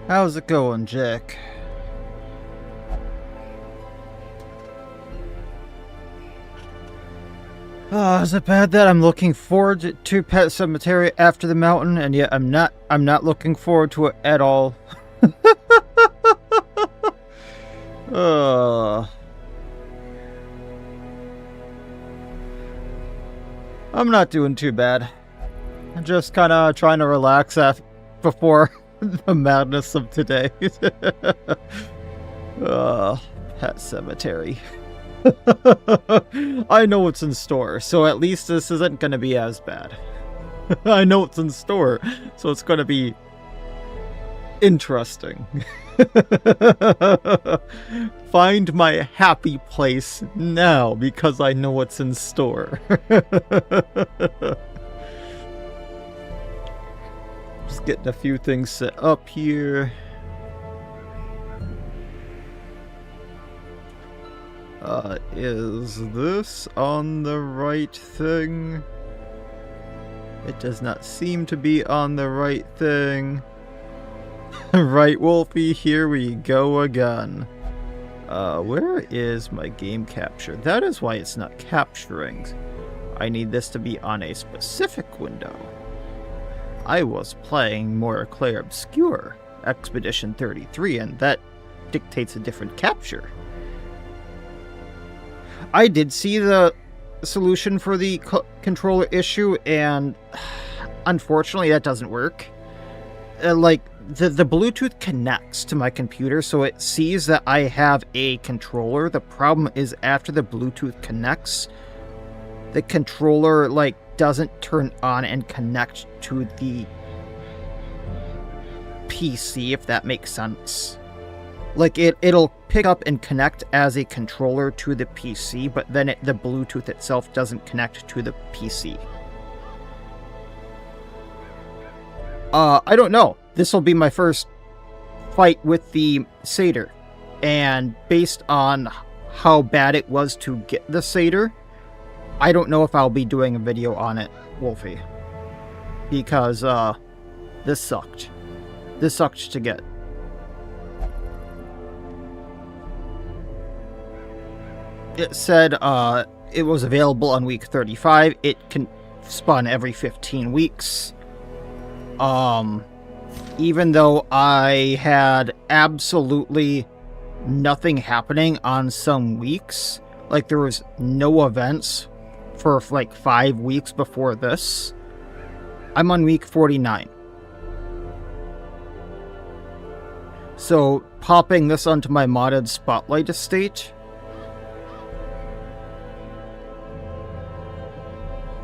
How's it going, Jack? Oh, is it bad that I'm looking forward to Pet Cemetery after the mountain, and yet I'm not looking forward to it at all? I'm not doing too bad. I'm just kind of trying to relax before the madness of today. Pet Cemetery. I know what's in store, so at least this isn't going to be as bad. I know what's in store, so it's going to be interesting. Find my happy place now because I know what's in store. Just getting a few things set up here. Is this on the right thing? It does not seem to be on the right thing. Right, Wolfie, here we go again. Where is my game capture? That is why it's not capturing. I need this to be on a specific window. I was playing more Clair Obscure, Expedition 33, and that dictates a different capture. I did see the solution for the controller issue, and unfortunately that doesn't work. The Bluetooth connects to my computer, so it sees that I have a controller. The problem is after the Bluetooth connects, the controller doesn't turn on and connect to the PC, if that makes sense. It'll pick up and connect as a controller to the PC, but then the Bluetooth itself doesn't connect to the PC. I don't know. This will be my first fight with the satyr, and based on how bad it was to get the satyr, I don't know if I'll be doing a video on it, Wolfie. Because, this sucked. This sucked to get. It said, it was available on week 35. It can spawn every 15 weeks. Even though I had absolutely nothing happening on some weeks, there was no events for 5 weeks before this. I'm on week 49. So, popping this onto my modded Spotlight estate,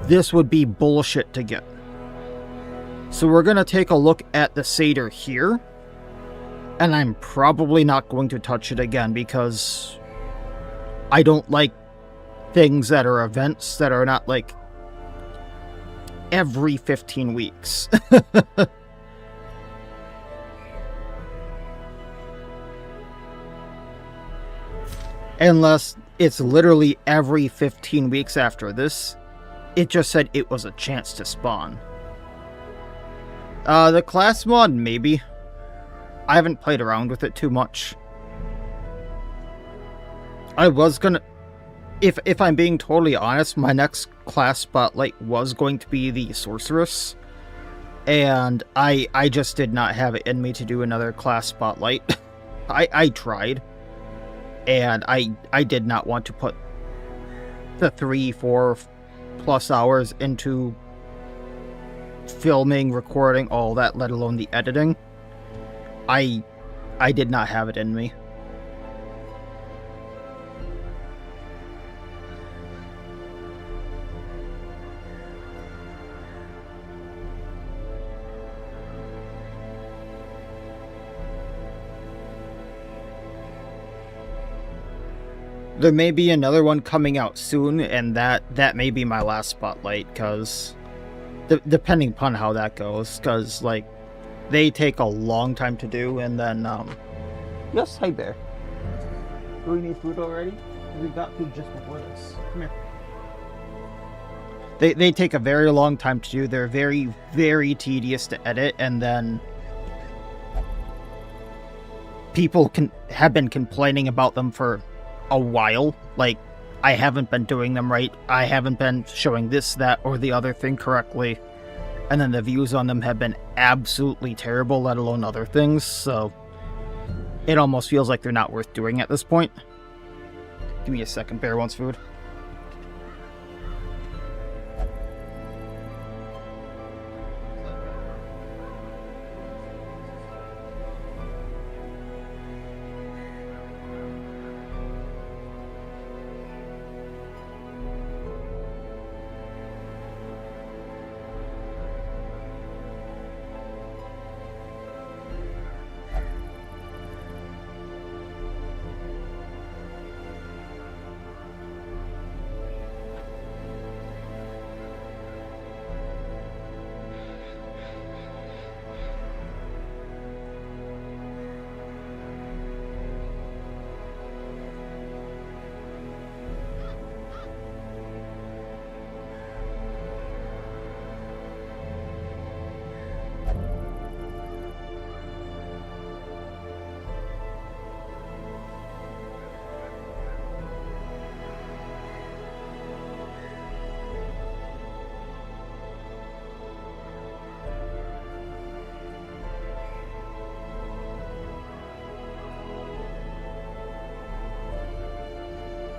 this would be bullshit to get. So we're going to take a look at the satyr here, and I'm probably not going to touch it again because I don't like things that are events that are not every 15 weeks. Unless it's literally every 15 weeks after this. It just said it was a chance to spawn. The class mod, maybe. I haven't played around with it too much. I was gonna... If I'm being totally honest, my next class spotlight was going to be the Sorceress. And I just did not have it in me to do another class spotlight. I tried. And I did not want to put the 3-4 plus hours into filming, recording, all that, let alone the editing. I did not have it in me. There may be another one coming out soon, and that may be my last spotlight, because depending upon how that goes, because they take a long time to do, and then yes, hi there. Do we need food already? We got food just before this. Come here. They take a very long time to do. They're very, very tedious to edit, and then people have been complaining about them for a while. Like, I haven't been doing them right. I haven't been showing this, that, or the other thing correctly. And then the views on them have been absolutely terrible, let alone other things. So it almost feels like they're not worth doing at this point. Give me a second. Bear wants food.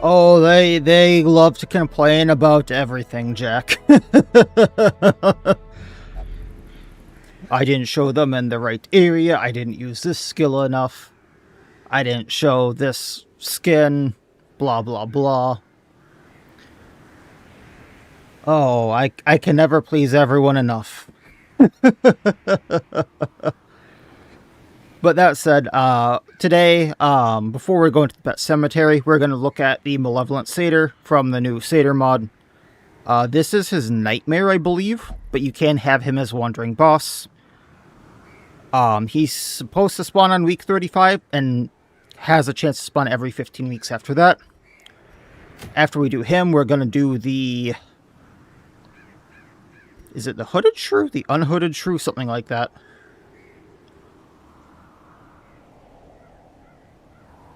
Oh, they love to complain about everything, Jack. I didn't show them in the right area. I didn't use this skill enough. I didn't show this skin. Blah, blah, blah. Oh, I can never please everyone enough. But that said, today, before we go into the Pet Cemetery, we're going to look at the Malevolent Satyr from the new Satyr mod. This is his nightmare, I believe, but you can have him as Wandering Boss. He's supposed to spawn on week 35, and has a chance to spawn every 15 weeks after that. After we do him, we're going to do the... Is it the Hooded Shrew? The Unhooded Shrew? Something like that.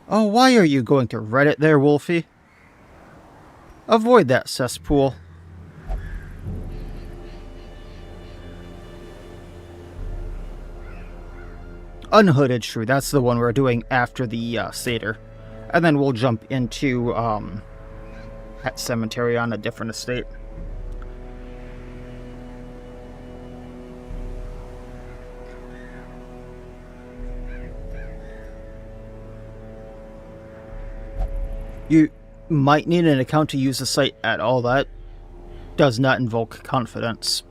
Oh, why are you going to Reddit there, Wolfie? Avoid that cesspool. Unhooded Shrew, that's the one we're doing after the Satyr. And then we'll jump into Pet Cemetery on a different estate. You might need an account to use the site at all. That does not invoke confidence.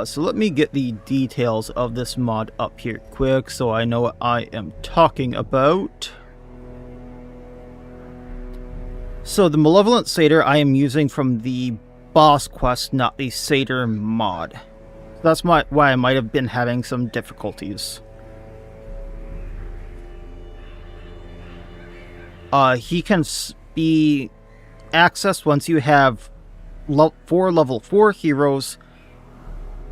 So let me get the details of this mod up here quick so I know what I am talking about. So the Malevolent Satyr I am using from the boss quest, not the Satyr mod. That's why I might have been having some difficulties. He can be accessed once you have 4 level 4 heroes,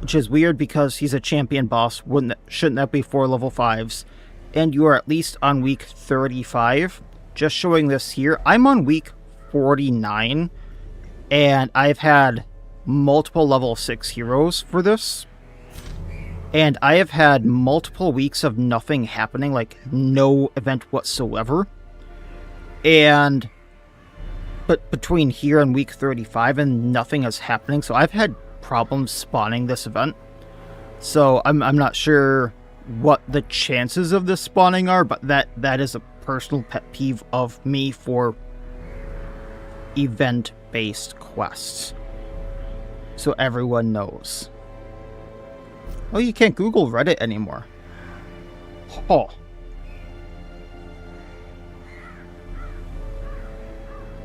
which is weird because he's a champion boss. Shouldn't that be 4 level 5s? And you are at least on week 35. Just showing this here. I'm on week 49, and I've had multiple level 6 heroes for this. And I have had multiple weeks of nothing happening, like no event whatsoever. But between here and week 35 and nothing is happening, so I've had problems spawning this event. So I'm not sure what the chances of this spawning are, but that is a personal pet peeve of me for event-based quests. So everyone knows. Oh, you can't Google Reddit anymore. Oh.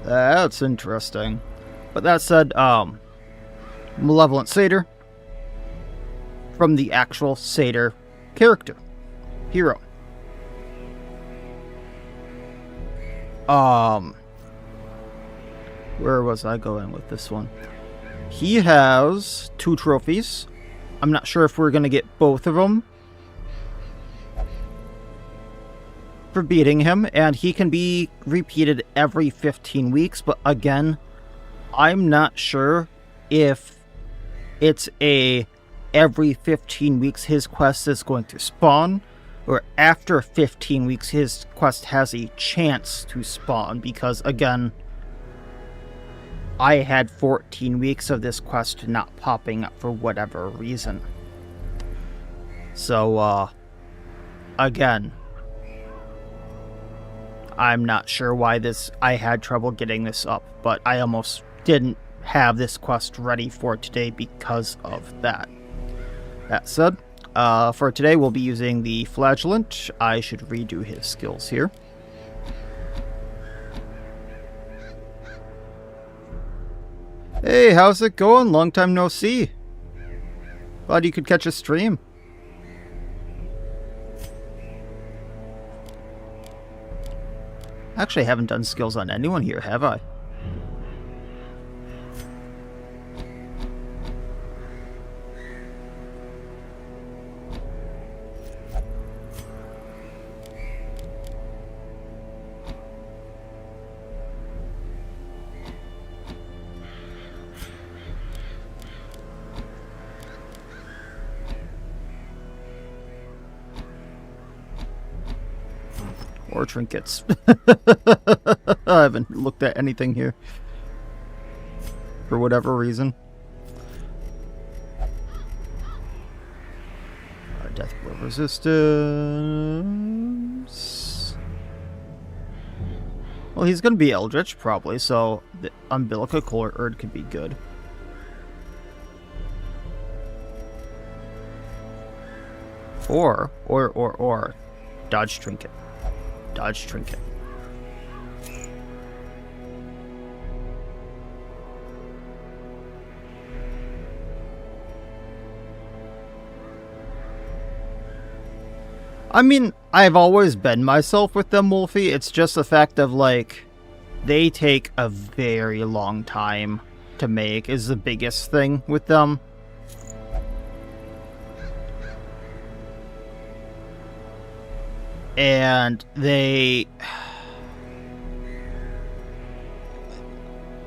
That's interesting. But that said, Malevolent Satyr from the actual Satyr character. Hero. Where was I going with this one? He has 2 trophies. I'm not sure if we're going to get both of them for beating him, and he can be repeated every 15 weeks, but again, I'm not sure if it's every 15 weeks his quest is going to spawn, or after 15 weeks his quest has a chance to spawn, because again, I had 14 weeks of this quest not popping up for whatever reason. So, again, I'm not sure why I had trouble getting this up, but I almost didn't have this quest ready for today because of that. That said, for today we'll be using the Flagellant. I should redo his skills here. Hey, how's it going? Long time no see. Glad you could catch a stream. Actually, I haven't done skills on anyone here, have I? Or trinkets. I haven't looked at anything here. For whatever reason. Death blow resistance. Well, he's going to be Eldritch, probably, so the umbilical or Erd could be good. Or, dodge trinket. Dodge trinket. I mean, I've always been myself with them, Wolfie. It's just the fact of, like, they take a very long time to make is the biggest thing with them. And they...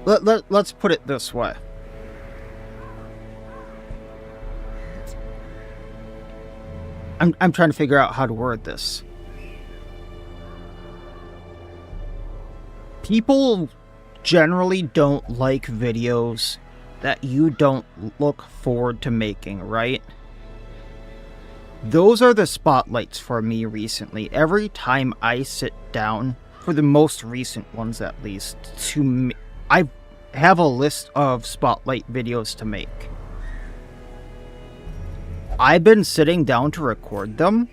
Let's put it this way. I'm trying to figure out how to word this. People generally don't like videos that you don't look forward to making, right? Those are the spotlights for me recently. Every time I sit down, for the most recent ones at least, I have a list of spotlight videos to make. I've been sitting down to record them,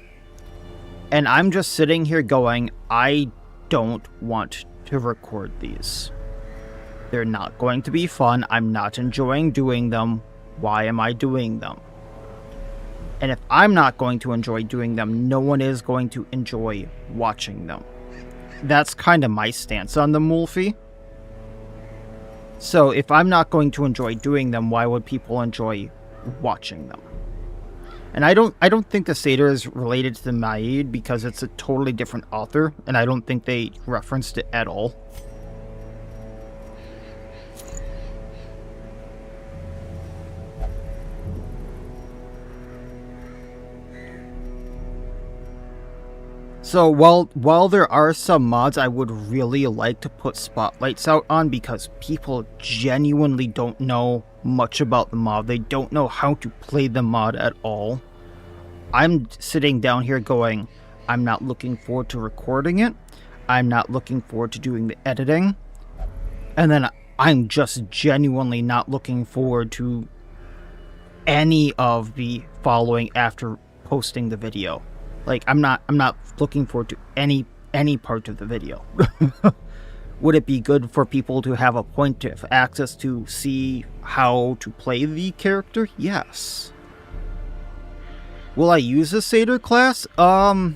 and I'm just sitting here going, I don't want to record these. They're not going to be fun. I'm not enjoying doing them. Why am I doing them? And if I'm not going to enjoy doing them, no one is going to enjoy watching them. That's kind of my stance on them, Wolfie. So if I'm not going to enjoy doing them, why would people enjoy watching them? And I don't think the Satyr is related to the Miacidae because it's a totally different author, and I don't think they referenced it at all. So while there are some mods I would really like to put spotlights out on because people genuinely don't know much about the mod, they don't know how to play the mod at all, I'm sitting down here going, I'm not looking forward to recording it, I'm not looking forward to doing the editing, and then I'm just genuinely not looking forward to any of the following after posting the video. Like, I'm not looking forward to any part of the video. Would it be good for people to have a point of access to see how to play the character? Yes. Will I use the Satyr class? I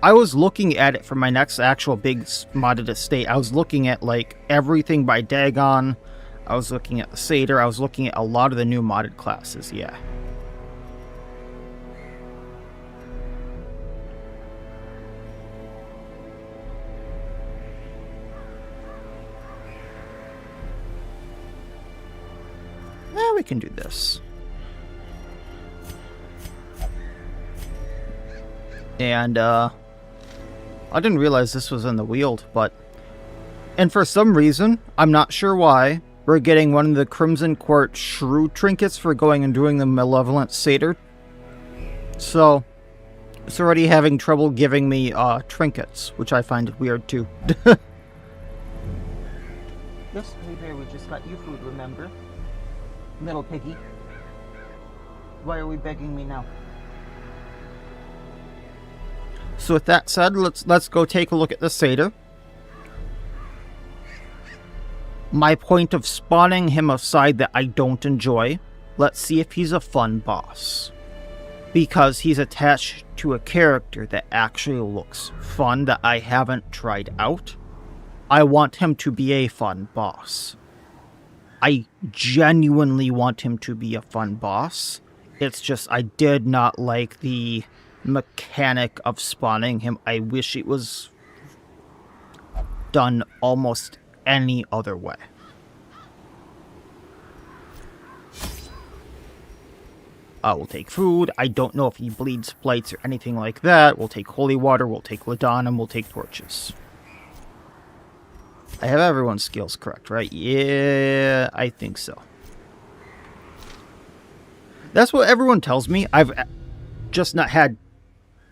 was looking at it for my next actual big modded estate. I was looking at, like, everything by Dagon. I was looking at the Satyr. I was looking at a lot of the new modded classes, yeah. we can do this. And, I didn't realize this was in the Weald, but... And for some reason, I'm not sure why, we're getting one of the Crimson Court Shrew trinkets for going and doing the Malevolent Satyr. So, it's already having trouble giving me, trinkets, which I find weird, too. Yes, hey there, we just got you food, remember? Little piggy. Why are we begging me now? So with that said, let's go take a look at the satyr. My point of spawning him aside that I don't enjoy. Let's see if he's a fun boss. Because he's attached to a character that actually looks fun that I haven't tried out. I want him to be a fun boss. I genuinely want him to be a fun boss. It's just I did not like the mechanic of spawning him. I wish it was done almost any other way. We'll take food. I don't know if he bleeds blights or anything like that. We'll take holy water, we'll take Ladon, we'll take torches. I have everyone's skills correct, right? Yeah, I think so. That's what everyone tells me. I've just not had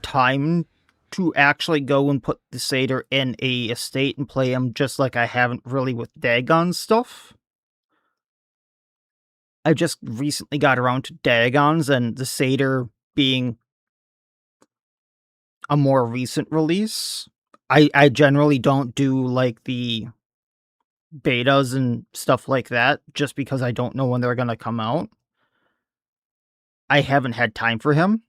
time to actually go and put the satyr in a estate and play him, just like I haven't really with Dagon stuff. I just recently got around to Dagons, and the satyr being a more recent release. I generally don't do like the betas and stuff like that, just because I don't know when they're going to come out. I haven't had time for him.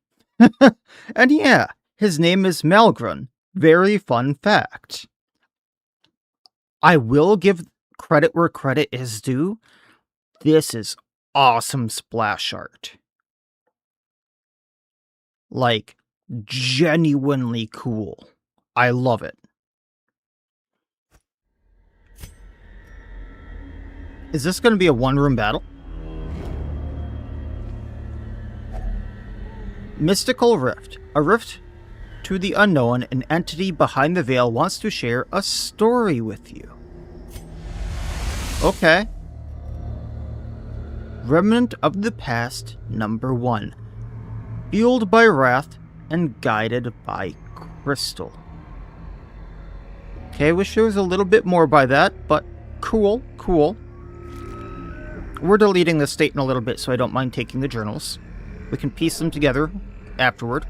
And yeah, his name is Malgren. Very fun fact. I will give credit where credit is due. This is awesome splash art. Like, genuinely cool. I love it. Is this going to be a one-room battle? Mystical Rift. A rift to the unknown. An entity behind the veil wants to share a story with you. Okay. Remnant of the Past, number 1. Fueled by wrath and guided by crystal. Okay, wish there was a little bit more by that, but cool, cool. We're deleting the state in a little bit, so I don't mind taking the journals. We can piece them together afterward.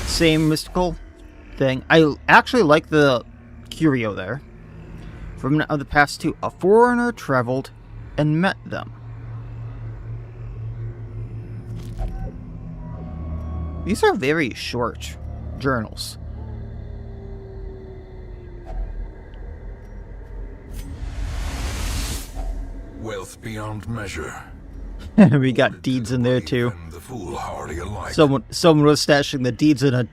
Same mystical thing. I actually like the curio there. Remnant of the Past 2. A foreigner traveled and met them. These are very short journals. Wealth beyond measure. We got deeds in there too. The foolhardy alike. Someone was stashing the deeds in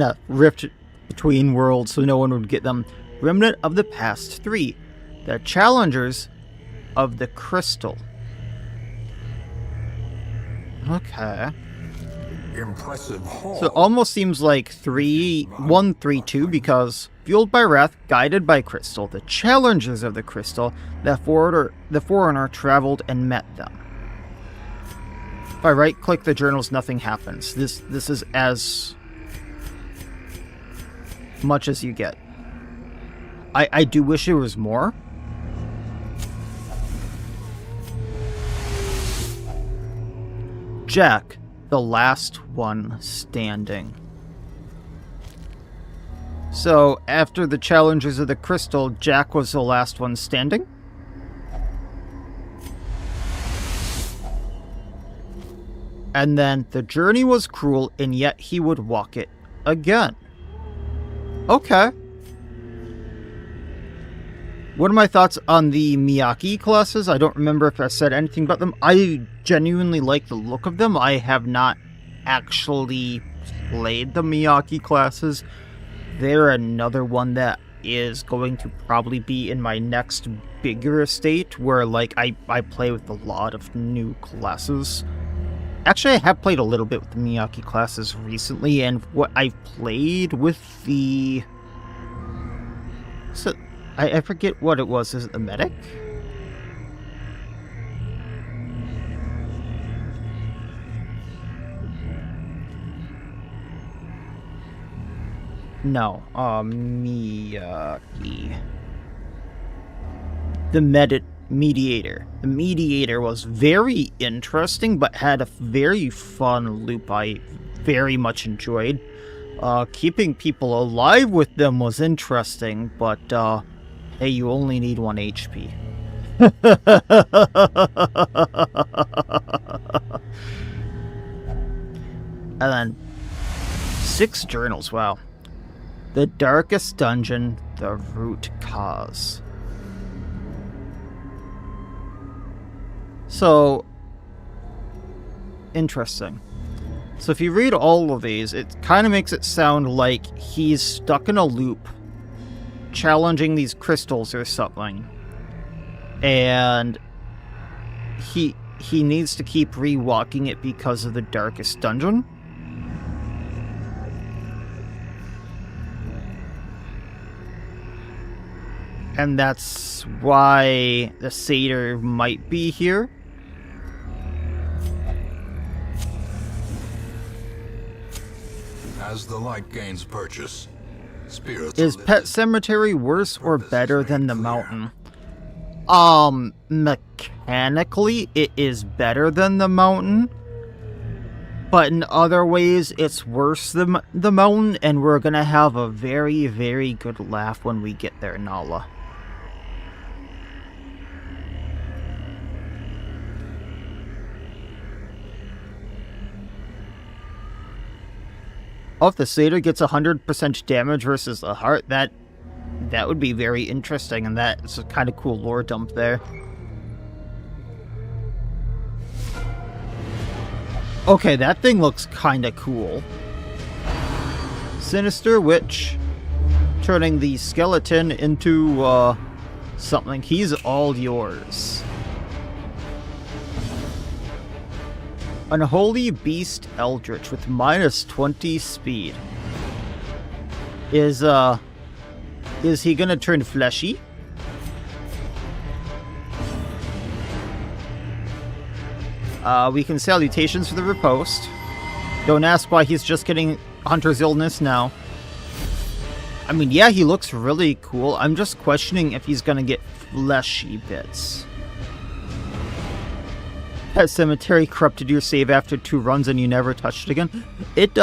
a rift between worlds so no one would get them. Remnant of the Past 3. The challengers of the crystal. Okay. Impressive haul. So it almost seems like 1, 3, 2, because fueled by wrath, guided by crystal, the challengers of the crystal, the foreigner traveled and met them. If I right-click the journals, nothing happens. This is as much as you get. I do wish there was more. Jack, the last one standing. So, after the challengers of the crystal, Jack was the last one standing? And then, the journey was cruel, and yet he would walk it again. Okay. What are my thoughts on the Miacidae classes? I don't remember if I said anything about them. I genuinely like the look of them. I have not actually played the Miacidae classes. They're another one that is going to probably be in my next bigger estate, where like I play with a lot of new classes. Actually, I have played a little bit with the Miyaki classes recently, and what I've played with the... So, I forget what it was. Is it the medic? No, Miyaki. The mediator. The mediator was very interesting, but had a very fun loop I very much enjoyed. Keeping people alive with them was interesting, but, hey, you only need 1 HP. And then 6 journals, wow. The darkest dungeon, the root cause. So, interesting. So if you read all of these, it kind of makes it sound like he's stuck in a loop, challenging these crystals or something. And he needs to keep rewalking it because of the darkest dungeon. And that's why the satyr might be here. As the light gains purchase, spirits Is Pet Cemetery worse or better than the mountain? Mechanically, it is better than the mountain. But in other ways, it's worse than the mountain, and we're gonna have a very, very good laugh when we get there, Nala. Oh, if the satyr gets 100% damage versus the heart, that would be very interesting, and that's a kind of cool lore dump there. Okay, that thing looks kind of cool. Sinister Witch, turning the skeleton into something. He's all yours. Unholy Beast Eldritch with -20 speed. Is he gonna turn fleshy? Weaken salutations for the riposte. Don't ask why he's just getting Hunter's Illness now. I mean, yeah, he looks really cool. I'm just questioning if he's gonna get fleshy bits. Pet Cemetery corrupted your save after 2 runs and you never touched it again. It,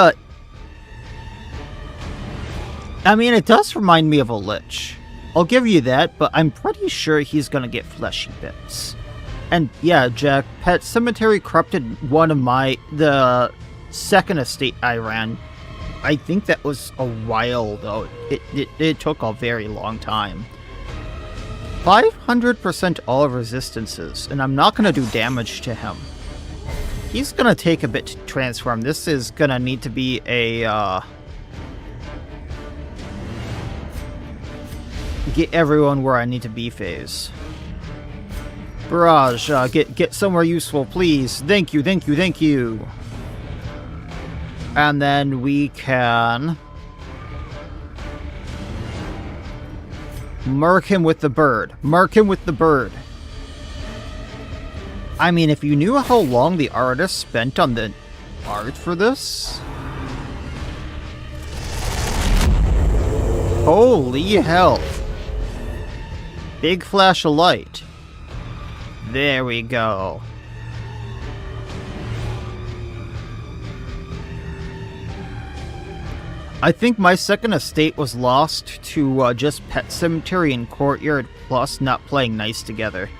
I mean, it does remind me of a Lich. I'll give you that, but I'm pretty sure he's gonna get fleshy bits. And yeah, Jack, Pet Cemetery corrupted one of the second estate I ran. I think that was a while, though. It took a very long time. 500% all resistances, and I'm not going to do damage to him. He's going to take a bit to transform. This is going to need to be a, get everyone where I need to be phase. Barrage, get somewhere useful, please. Thank you, thank you, thank you. And then we can mark him with the bird. Mark him with the bird. I mean, if you knew how long the artist spent on the art for this. Holy hell. Big flash of light. There we go. I think my second estate was lost to just Pet Cemetery and Courtyard Plus not playing nice together.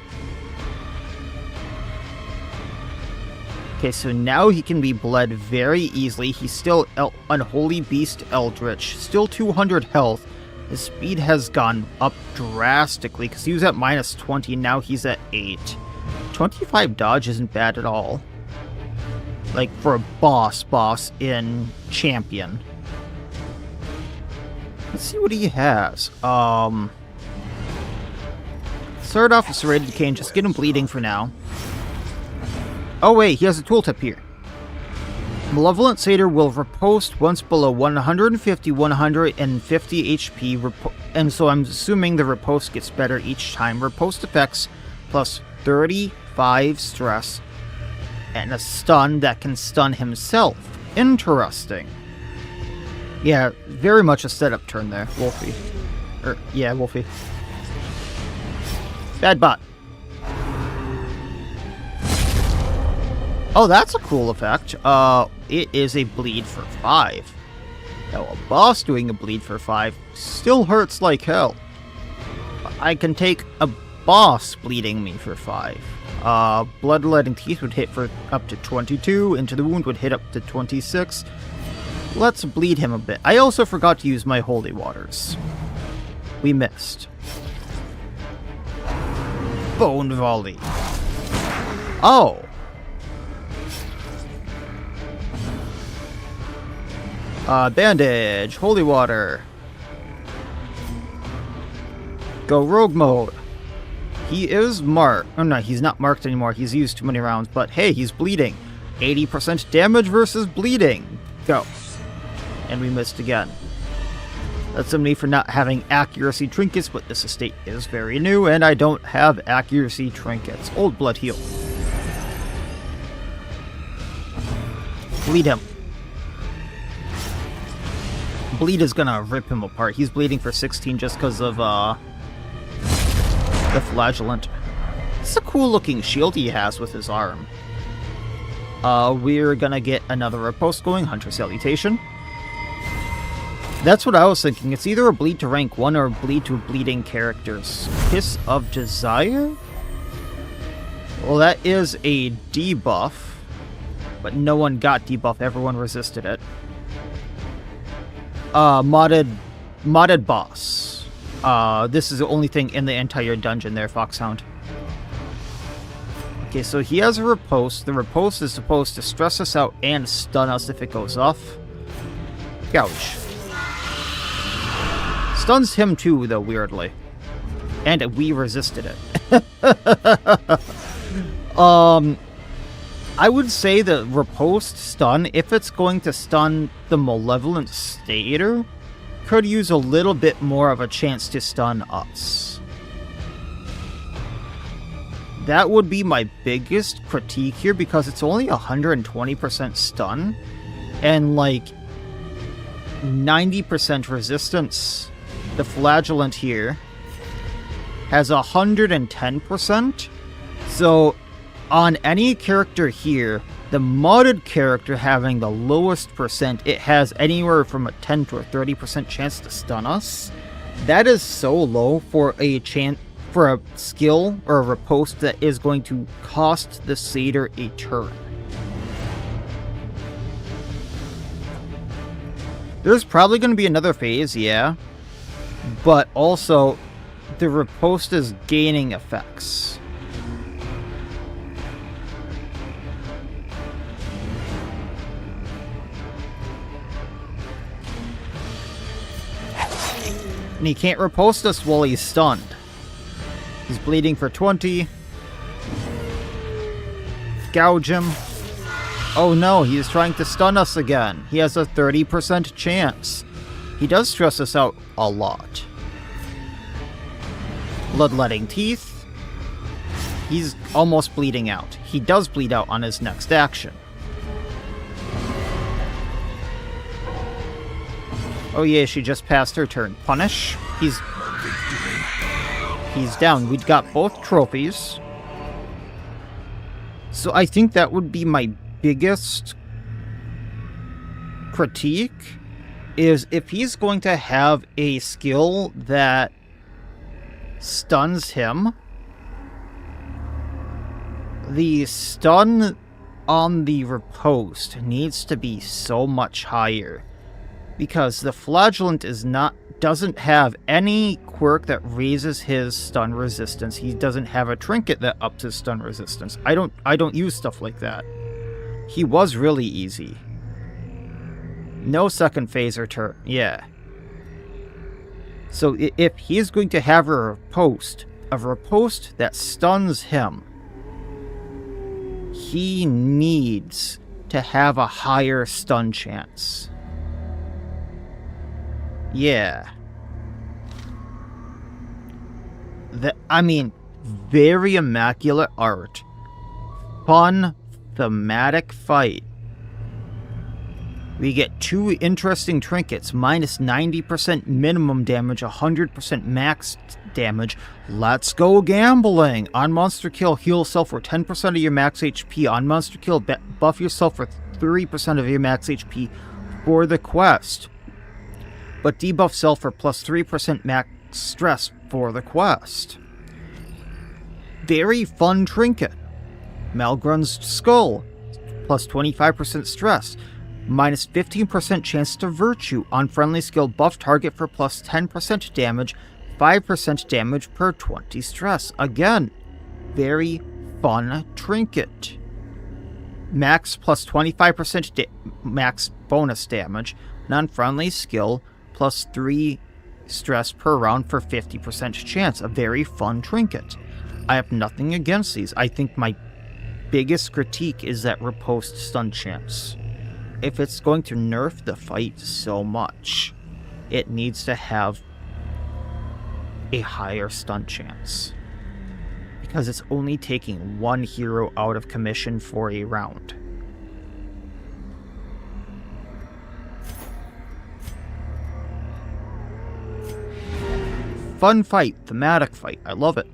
Okay, so now he can be bled very easily. He's still Unholy Beast Eldritch, still 200 health. His speed has gone up drastically because he was at -20, now he's at 8. 25 dodge isn't bad at all. Like for a boss in Champion. Let's see what he has. Start off with Serrated Cane, just get him bleeding for now. Oh wait, he has a tooltip here. Malevolent Satyr will riposte once below 150 HP, and so I'm assuming the riposte gets better each time. Riposte effects plus 35 stress, and a stun that can stun himself. Interesting. Yeah, very much a setup turn there, Wolfie. Yeah, Wolfie. Bad bot. Oh, that's a cool effect. It is a bleed for 5. Now, a boss doing a bleed for 5 still hurts like hell. I can take a boss bleeding me for 5. Bloodletting Teeth would hit for up to 22. Into the Wound would hit up to 26. Let's bleed him a bit. I also forgot to use my Holy Waters. We missed. Bone Volley. Oh. Bandage, Holy Water. Go Rogue Mode. He is marked. Oh no, he's not marked anymore. He's used too many rounds, but hey, he's bleeding. 80% damage versus bleeding. Go. And we missed again. That's on me for not having accuracy trinkets, but this estate is very new, and I don't have accuracy trinkets. Old Blood Heal. Bleed him. Bleed is gonna rip him apart. He's bleeding for 16 just because of the flagellant. It's a cool looking shield he has with his arm. We're gonna get another riposte going, Hunter Salutation. That's what I was thinking. It's either a bleed to rank 1 or a bleed to bleeding characters. Kiss of Desire? Well, that is a debuff, but no one got debuff. Everyone resisted it. Modded boss. This is the only thing in the entire dungeon there, Foxhound. Okay, so he has a riposte. The riposte is supposed to stress us out and stun us if it goes off. Gouge. Stuns him too, though, weirdly. And we resisted it. I would say the riposte stun, if it's going to stun the Malevolent Satyr, could use a little bit more of a chance to stun us. That would be my biggest critique here, because it's only 120% stun, and like 90% resistance. The Flagellant here has 110%, so on any character here, the modded character having the lowest percent, it has anywhere from a 10 to a 30% chance to stun us. That is so low for a skill or a riposte that is going to cost the satyr a turn. There's probably going to be another phase, yeah, but also the riposte is gaining effects. And he can't riposte us while he's stunned. He's bleeding for 20. Gouge him. Oh no, he's trying to stun us again. He has a 30% chance. He does stress us out a lot. Bloodletting Teeth. He's almost bleeding out. He does bleed out on his next action. Oh yeah, she just passed her turn. Punish. He's down. We've got both trophies. So I think that would be my biggest critique, is if he's going to have a skill that stuns him, the stun on the riposte needs to be so much higher. Because the Flagellant doesn't have any quirk that raises his stun resistance. He doesn't have a trinket that ups his stun resistance. I don't use stuff like that. He was really easy. No second phase or turn. Yeah. So if he is going to have a riposte that stuns him, he needs to have a higher stun chance. Yeah. Very immaculate art. Fun, thematic fight. We get 2 interesting trinkets, minus 90% minimum damage, 100% max damage. Let's go gambling! On monster kill, heal yourself for 10% of your max HP. On monster kill, buff yourself for 3% of your max HP for the quest. But debuff self for plus 3% max stress for the quest. Very fun trinket. Malgrun's skull, plus 25% stress. Minus 15% chance to virtue. On friendly skill, buff target for plus 10% damage, 5% damage per 20 stress. Again, very fun trinket. Max plus 25% max bonus damage. Non-friendly skill, plus 3 stress per round for 50% chance. A very fun trinket. I have nothing against these. I think my biggest critique is that riposte stun chance. If it's going to nerf the fight so much, it needs to have a higher stun chance. Because it's only taking one hero out of commission for a round. Fun fight, thematic fight. I love it.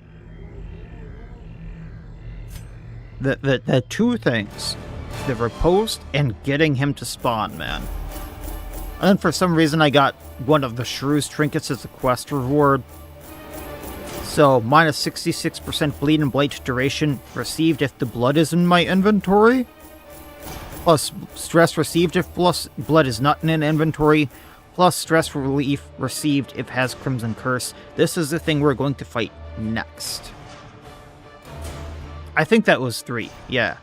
The 2 things. The riposte and getting him to spawn, man. And then for some reason I got one of the Shrew's trinkets as a quest reward. So, minus 66% bleed and blight duration received if the blood is in my inventory. Plus stress received if blood is not in an inventory. Plus stress relief received if has Crimson Curse. This is the thing we're going to fight next. I think that was 3, yeah.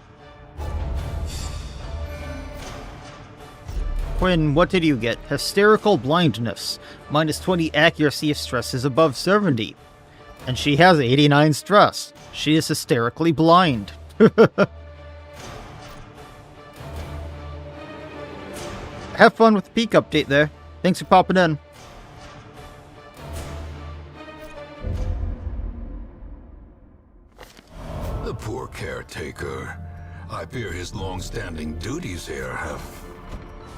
Quinn, what did you get? Hysterical blindness. Minus 20 accuracy if stress is above 70. And she has 89 stress. She is hysterically blind. Have fun with the peak update there. Thanks for popping in. The poor caretaker. I fear his long-standing duties here have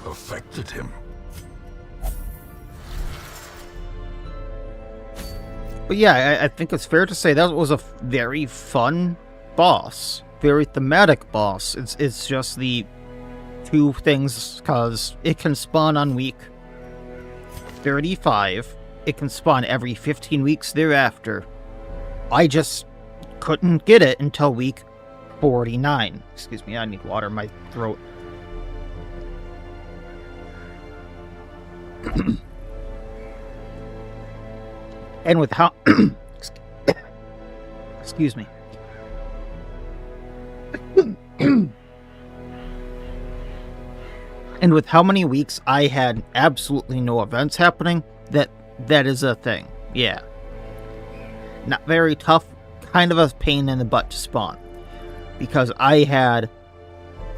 affected him. But yeah, I think it's fair to say that was a very fun boss. Very thematic boss. It's just the 2 things, because it can spawn on week 35. It can spawn every 15 weeks thereafter. I just couldn't get it until week 49. Excuse me, I need water in my throat. And with how excuse me. And with how many weeks I had absolutely no events happening, that is a thing. Yeah. Not very tough, kind of a pain in the butt to spawn. Because I had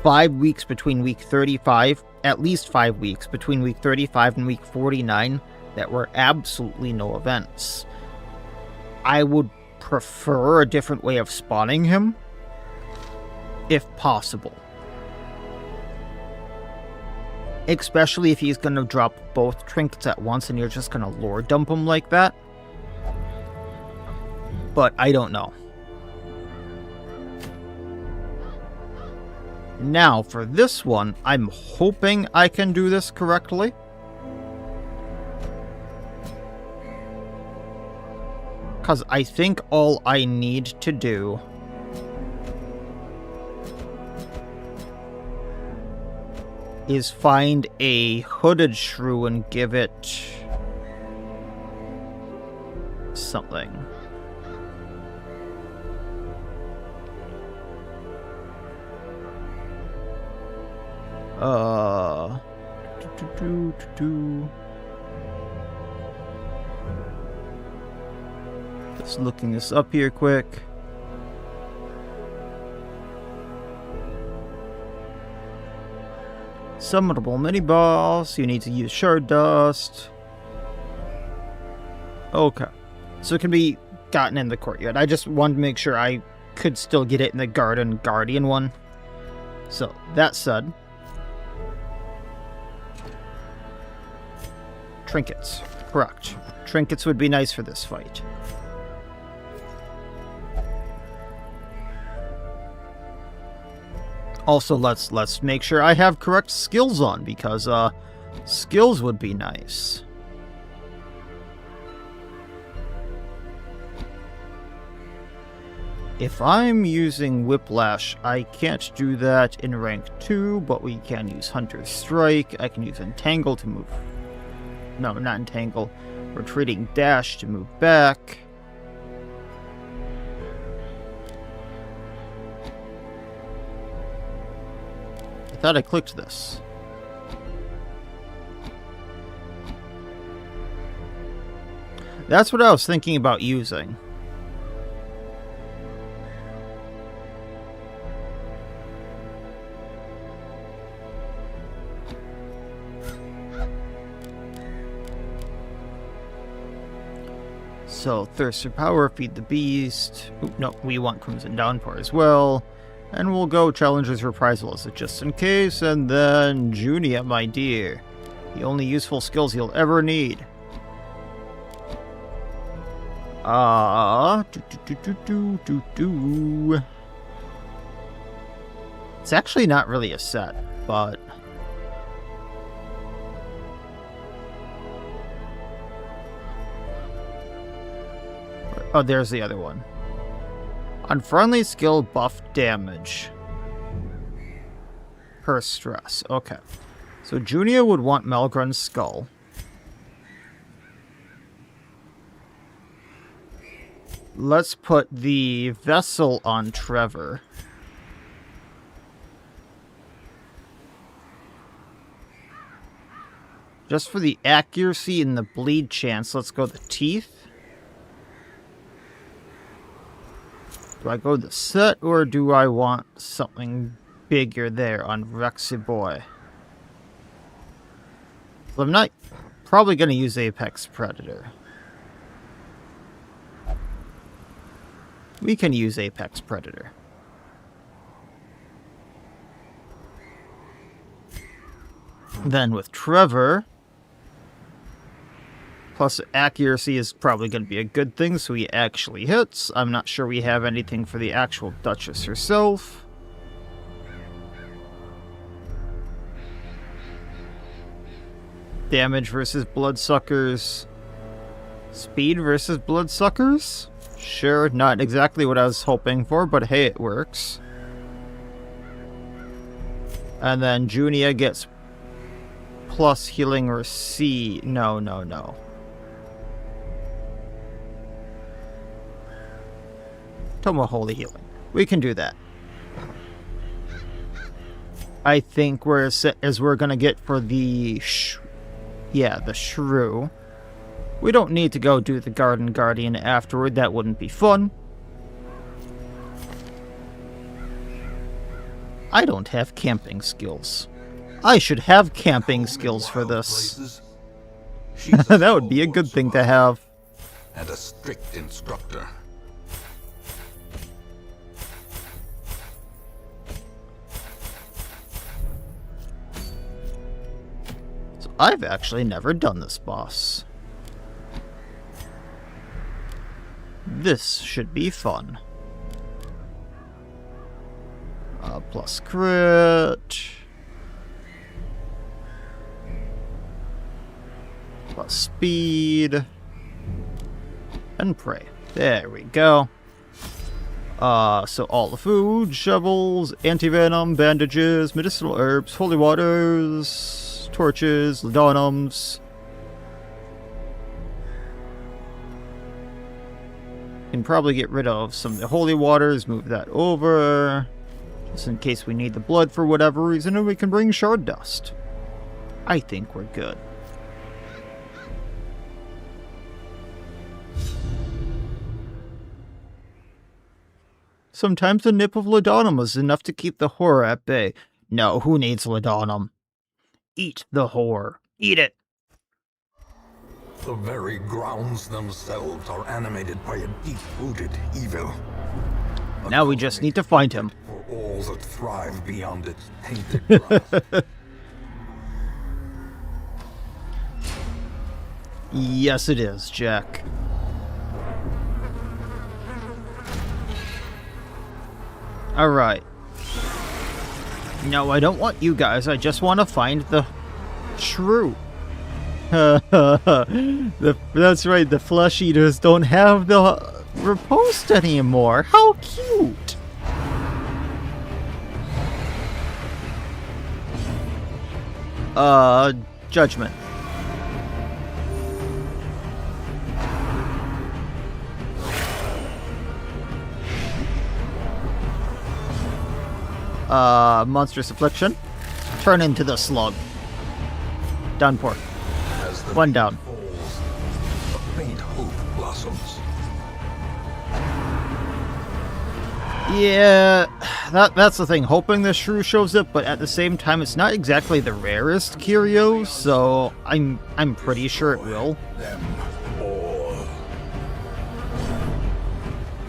5 weeks between week 35, at least 5 weeks between week 35 and week 49 that were absolutely no events. I would prefer a different way of spawning him, if possible. Especially if he's going to drop both trinkets at once and you're just going to lore dump him like that. But I don't know. Now, for this one, I'm hoping I can do this correctly. Because I think all I need to do is find a hooded shrew and give it something. Just looking this up here quick. Summonable mini-boss. You need to use shard dust. Okay. So it can be gotten in the courtyard. I just wanted to make sure I could still get it in the Garden Guardian one. So, that said... Trinkets. Correct. Trinkets would be nice for this fight. Also, let's make sure I have correct skills on, because skills would be nice. If I'm using Whiplash, I can't do that in rank 2, but we can use Hunter's Strike. I can use Entangle to move. No, not Entangle. Retreating Dash to move back. I thought I clicked this. That's what I was thinking about using. So, Thirst for Power, Feed the Beast. Oop, no, we want Crimson Downpour as well. And we'll go Challenger's Reprisal as a just in case, and then Junia, my dear. The only useful skills you'll ever need. It's actually not really a set, but... Oh, there's the other one. Unfriendly skill buff damage. Per stress. Okay. So Junia would want Melgrun's skull. Let's put the vessel on Trevor. Just for the accuracy and the bleed chance, let's go the teeth. Do I go the set, or do I want something bigger there on Rexy Boy? So I'm not probably going to use Apex Predator. We can use Apex Predator. Then with Trevor... Plus, accuracy is probably going to be a good thing, so he actually hits. I'm not sure we have anything for the actual Duchess herself. Damage versus Bloodsuckers. Speed versus Bloodsuckers? Sure, not exactly what I was hoping for, but hey, it works. And then Junia gets plus healing or C. No. Tome of Holy Healing. We can do that. I think we're as we're gonna get for the the Shrew. We don't need to go do the Garden Guardian afterward. That wouldn't be fun. I don't have camping skills. I should have camping skills for this. That would be a good thing to have. And a strict instructor. I've actually never done this boss. This should be fun. Plus crit. Plus speed. And pray. There we go. So all the food, shovels, anti-venom, bandages, medicinal herbs, holy waters... torches, laudanums. Can probably get rid of some of the holy waters, move that over. Just in case we need the blood for whatever reason, and we can bring shard dust. I think we're good. Sometimes a nip of laudanum is enough to keep the horror at bay. No, who needs laudanum? Eat the horror. Eat it. The very grounds themselves are animated by a deep-rooted evil. Now we just need to find him. For all that thrive beyond its tainted grasp. Yes, it is, Jack. Alright. No, I don't want you guys. I just want to find the Shrew. That's right, the flesh eaters don't have the riposte anymore. How cute! Judgment. Monstrous affliction. Turn into the slug. Downpour. One down. Falls, a faint hope blossoms. Yeah, that's the thing. Hoping the Shrew shows up, but at the same time, it's not exactly the rarest curio, so I'm pretty sure it will. Them all.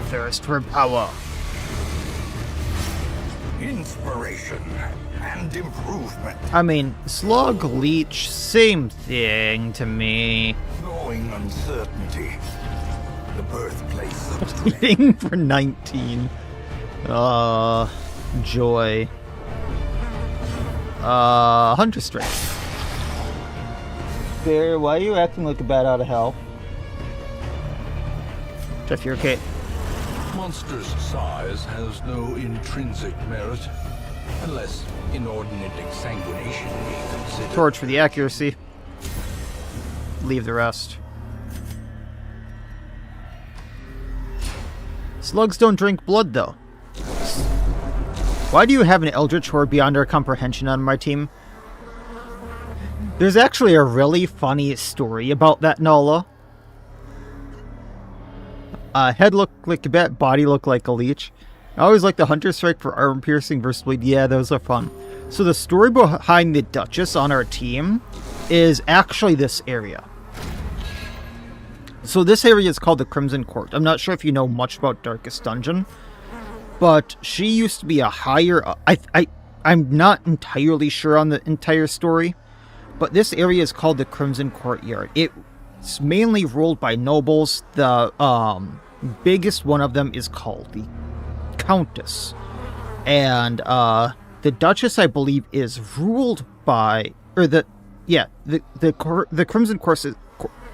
Thirst for power. Inspiration and improvement. I mean, slug, leech, same thing to me. Knowing uncertainty. The birthplace of delay. Eating for 19. Joy. Hunter Strength. Bear, why are you acting like a bat out of hell? Jeff, you're okay. Monster's size has no intrinsic merit, unless inordinate exsanguination be considered. Torch for the accuracy. Leave the rest. Slugs don't drink blood, though. Why do you have an eldritch horror beyond our comprehension on my team? There's actually a really funny story about that Nala. Head looked like a bat, body looked like a leech. I always like the Hunter Strike for armor piercing versus bleed. Yeah, those are fun. So the story behind the Duchess on our team is actually this area. So this area is called the Crimson Court. I'm not sure if you know much about Darkest Dungeon, but she used to be a higher... I'm not entirely sure on the entire story, but this area is called the Crimson Courtyard. It's mainly ruled by nobles. The biggest one of them is called the Countess. And the Duchess, I believe, is ruled by... The Crimson Court is...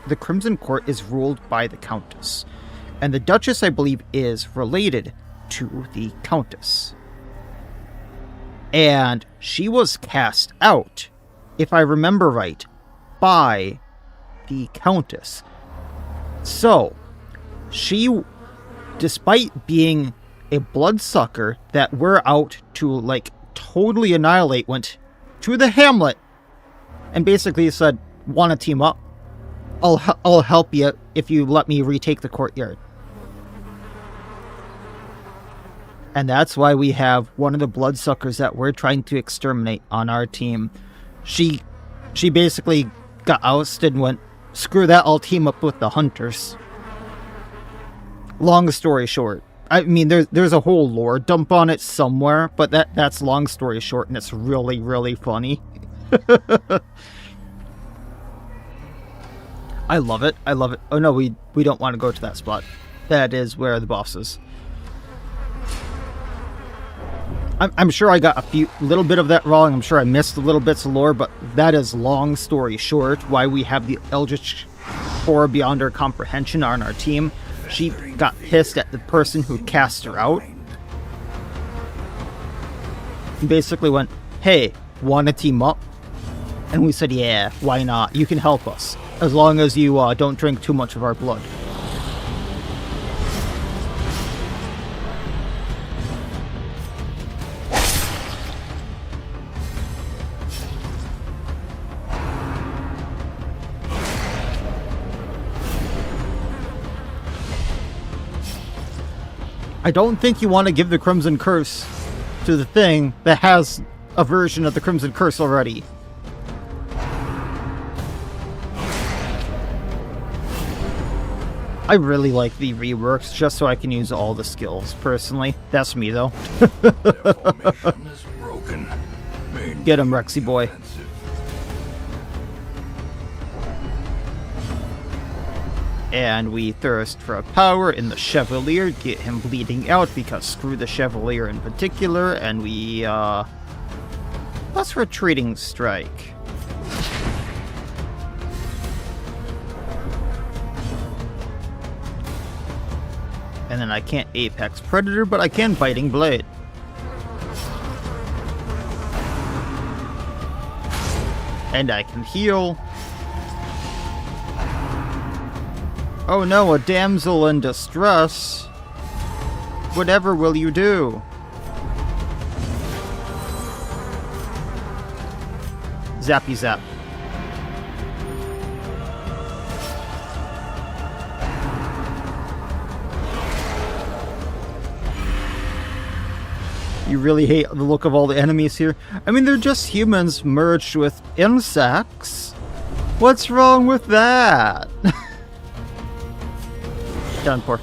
The Crimson Court is ruled by the Countess. And the Duchess, I believe, is related to the Countess. And she was cast out, if I remember right, by the Countess. So, she, despite being a bloodsucker that we're out to, like, totally annihilate, went to the hamlet and basically said, want to team up? I'll help you if you let me retake the courtyard. And that's why we have one of the bloodsuckers that we're trying to exterminate on our team. She basically got ousted and went, screw that, I'll team up with the hunters. Long story short. I mean, there's a whole lore dump on it somewhere, but that's long story short, and it's really, really funny. I love it. I love it. Oh no, we don't want to go to that spot. That is where the boss is. I'm sure I got little bit of that wrong. I'm sure I missed a little bits of lore, but that is long story short why we have the Eldritch Horror beyond our comprehension on our team. She got pissed at the person who cast her out. And basically went, hey, want to team up? And we said, yeah, why not? You can help us, as long as you don't drink too much of our blood. I don't think you want to give the Crimson Curse to the thing that has a version of the Crimson Curse already. I really like the reworks just so I can use all the skills, personally. That's me, though. Their formation is broken. Get him, Rexy boy. And we thirst for power in the Chevalier, get him bleeding out because screw the Chevalier in particular, and we, let's Retreating Strike. And then I can't Apex Predator, but I can Biting Blade. And I can heal. Oh no, a damsel in distress. Whatever will you do? Zappy zap. You really hate the look of all the enemies here. I mean, they're just humans merged with insects. What's wrong with that? Downpour.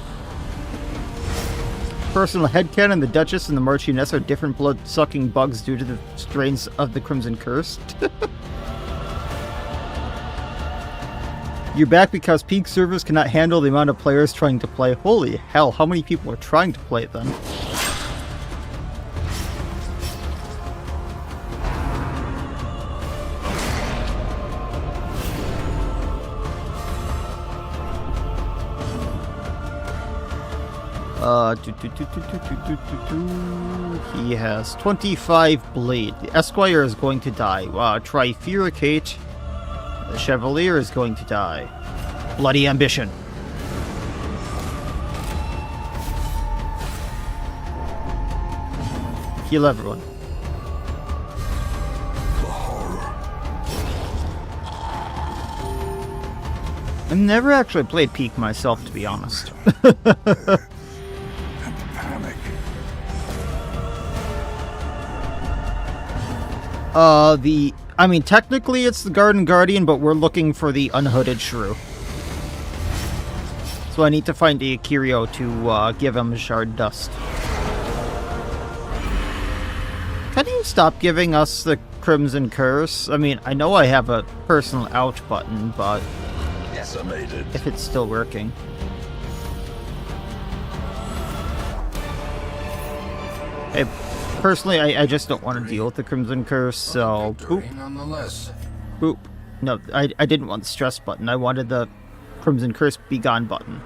Personal headcanon, the Duchess and the Marchioness are different blood-sucking bugs due to the strains of the Crimson Curse. You're back because peak servers cannot handle the amount of players trying to play. Holy hell, how many people are trying to play then? He has 25 blade. The Esquire is going to die. Trifuricate. The Chevalier is going to die. Bloody Ambition. Heal everyone. I've never actually played Peak myself, to be honest. I mean, technically it's the Garden Guardian, but we're looking for the unhooded Shrew. So I need to find a Kirio to give him Shard Dust. Can you stop giving us the Crimson Curse? I mean, I know I have a personal out button, but if it's still working. Hey, personally, I just don't want to deal with the Crimson Curse, so boop. Boop. No, I didn't want the stress button. I wanted the Crimson Curse be gone button.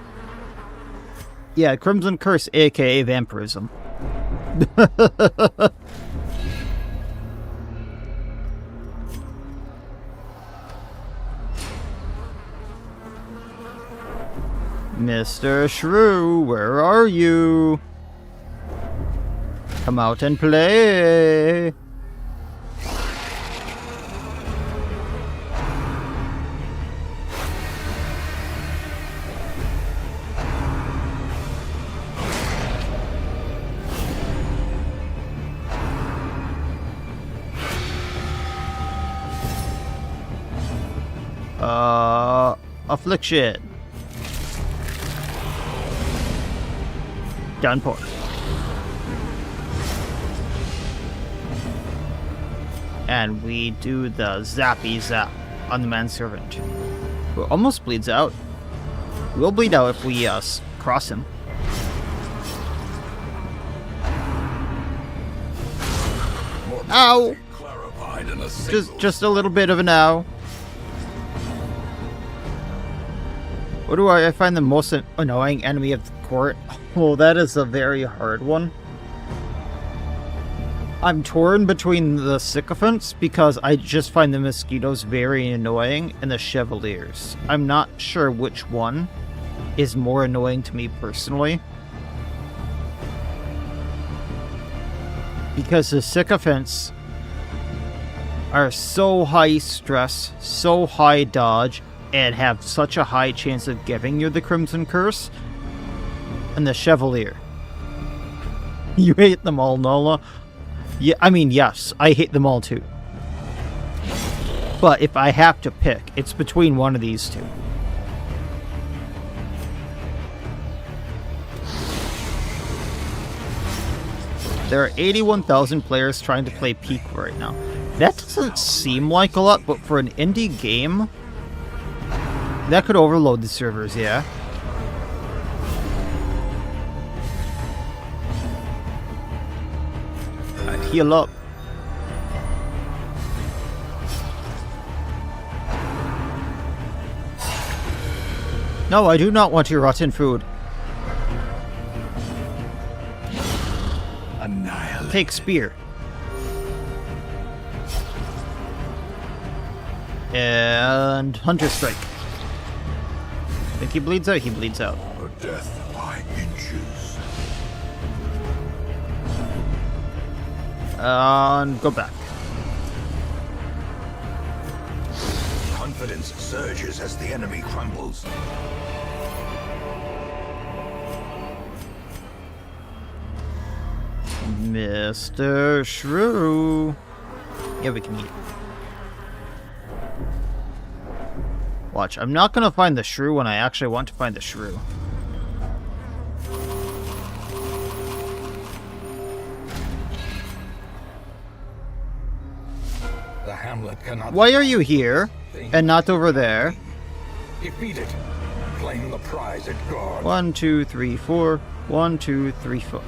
Yeah, Crimson Curse, aka Vampirism. Mr. Shrew, where are you? Come out and play. Affliction. Downpour. And we do the zappy zap on the manservant, who almost bleeds out. We'll bleed out if we cross him. Ow! Just a little bit of an ow. What do I find the most annoying enemy of the court? Oh, that is a very hard one. I'm torn between the sycophants because I just find the mosquitoes very annoying and the chevaliers. I'm not sure which one is more annoying to me personally. Because the sycophants are so high stress, so high dodge, and have such a high chance of giving you the Crimson Curse. And the Chevalier. You hate them all, Nola? Yeah, I mean, yes, I hate them all too. But if I have to pick, it's between one of these two. There are 81,000 players trying to play Peak right now. That doesn't seem like a lot, but for an indie game, that could overload the servers, yeah. Alright, heal up. No, I do not want your rotten food. Annihilate. Take spear. And Hunter Strike. Think he bleeds out? He bleeds out. A death by inches. And go back. Confidence surges as the enemy crumbles. Mr. Shrew. Yeah, we can eat. Watch, I'm not gonna find the Shrew when I actually want to find the Shrew. The hamlet cannot. Why are you here and not over there? Defeat it. Claim the prize at guard. 1, 2, 3, 4. 1, 2, 3, 4.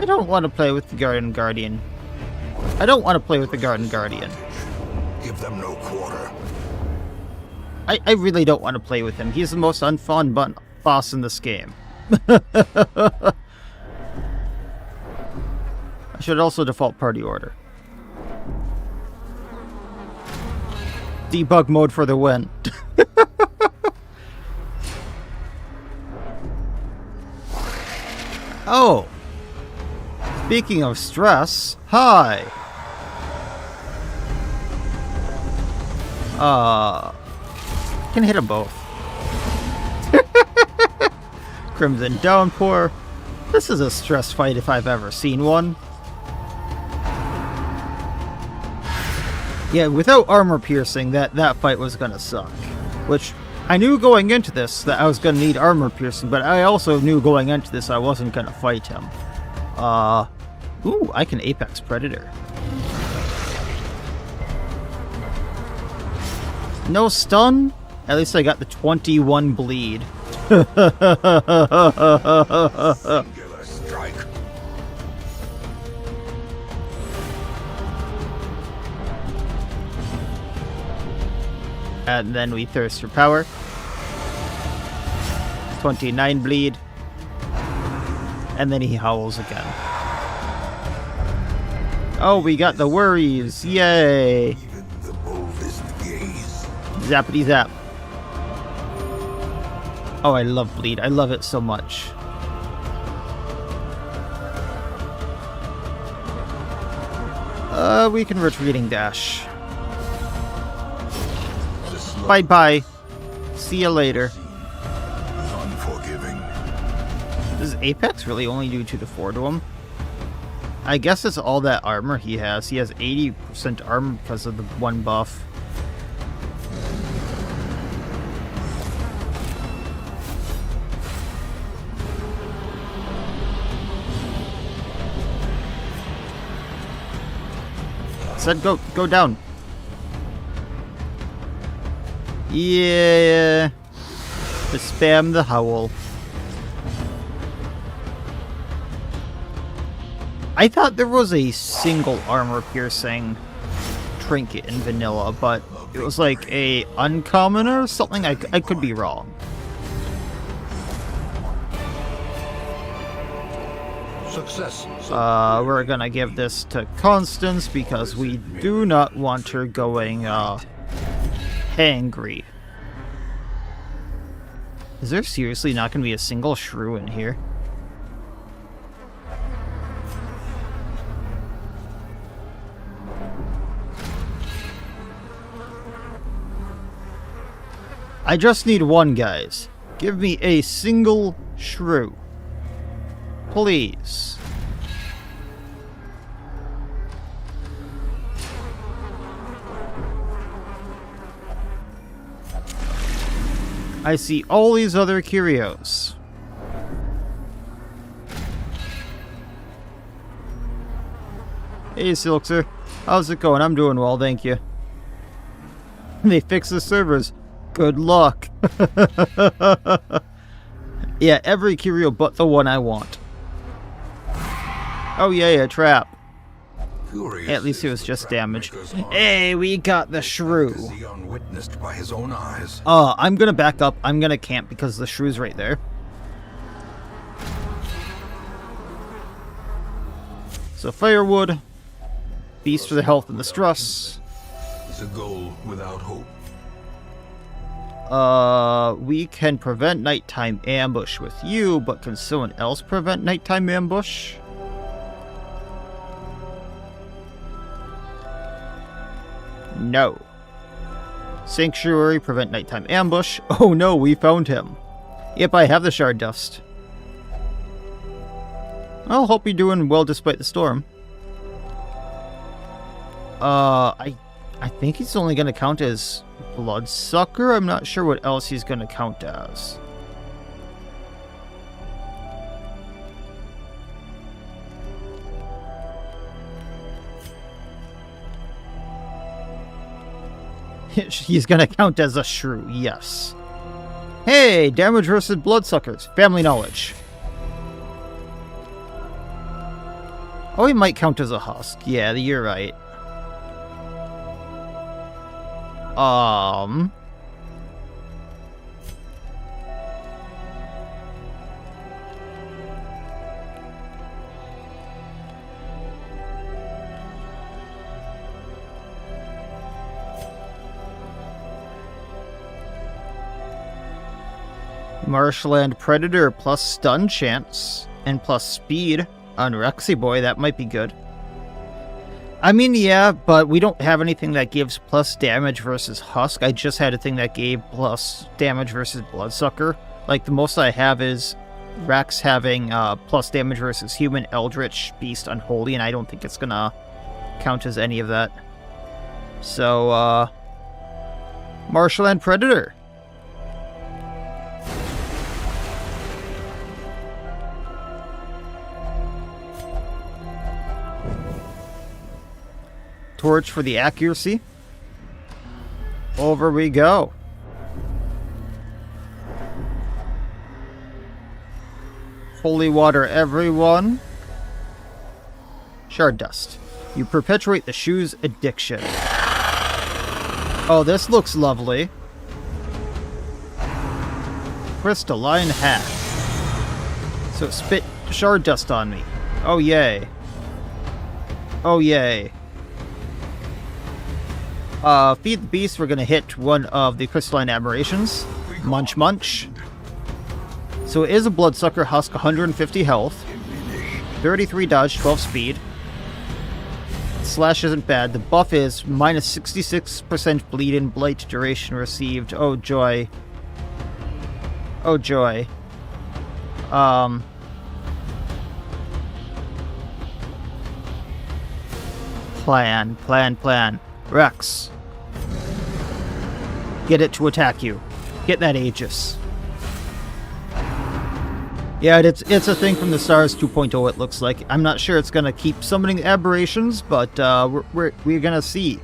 I don't want to play with the Garden Guardian. I don't want to play with the Garden Guardian. Give them no quarter. I really don't want to play with him. He's the most unfun boss in this game. I should also default party order. Debug mode for the win. Oh. Speaking of stress, hi. Can hit them both. Crimson Downpour. This is a stress fight if I've ever seen one. Yeah, without armor piercing, that fight was gonna suck. Which, I knew going into this that I was gonna need armor piercing, but I also knew going into this I wasn't gonna fight him. Ooh, I can Apex Predator. No stun? At least I got the 21 bleed. Singular strike. And then we thirst for power. 29 bleed. And then he howls again. Oh, we got the worries. Yay. Even the boldest gaze. Zappity zap. Oh, I love bleed. I love it so much. We can retreating dash. Bye-bye. See you later. Unforgiving. Does Apex really only do 2 to 4 to him? I guess it's all that armor he has. He has 80% armor because of the one buff. Said go down. Yeah. Just spam the howl. I thought there was a single armor piercing trinket in vanilla, but it was like a uncommon or something. I could be wrong. Success. We're gonna give this to Constance because we do not want her going hangry. Is there seriously not gonna be a single shrew in here? I just need one, guys. Give me a single shrew. Please. I see all these other curios. Hey, Silkser. How's it going? I'm doing well, thank you. They fixed the servers. Good luck. Yeah, every curio but the one I want. Oh, yeah, a trap. At least it was just damage. Hey, we got the shrew. Unwitnessed by his own eyes. I'm gonna back up. I'm gonna camp because the shrew's right there. So firewood. Beast for the health and the stress. It's a goal without hope. We can prevent nighttime ambush with you, but can someone else prevent nighttime ambush? No. Sanctuary, prevent nighttime ambush. Oh no, we found him. Yep, I have the shard dust. I'll hope you're doing well despite the storm. I think he's only gonna count as bloodsucker. I'm not sure what else he's gonna count as. He's gonna count as a shrew, yes. Hey, damage versus bloodsuckers. Family knowledge. Oh, he might count as a husk. Yeah, you're right. Marshland Predator plus stun chance and plus speed on Rexy Boy. That might be good. I mean, yeah, but we don't have anything that gives plus damage versus Husk. I just had a thing that gave plus damage versus Bloodsucker. Like, the most I have is Rex having plus damage versus Human, Eldritch, Beast, Unholy, and I don't think it's gonna count as any of that. So, Marshland Predator. Torch for the accuracy. Over we go. Holy water, everyone. Shard dust. You perpetuate the shoe's addiction. Oh, this looks lovely. Crystalline hat. So it spit shard dust on me. Oh, yay. Oh, yay. Feed the beast, we're gonna hit one of the crystalline aberrations. Munch Munch. So it is a bloodsucker husk, 150 health. 33 dodge, 12 speed. Slash isn't bad. The buff is minus 66% bleed and blight duration received. Oh joy. Oh joy. Plan. Rex. Get it to attack you. Get that Aegis. Yeah, it's a thing from the Stars 2.0, it looks like. I'm not sure it's going to keep summoning aberrations, but we're going to see.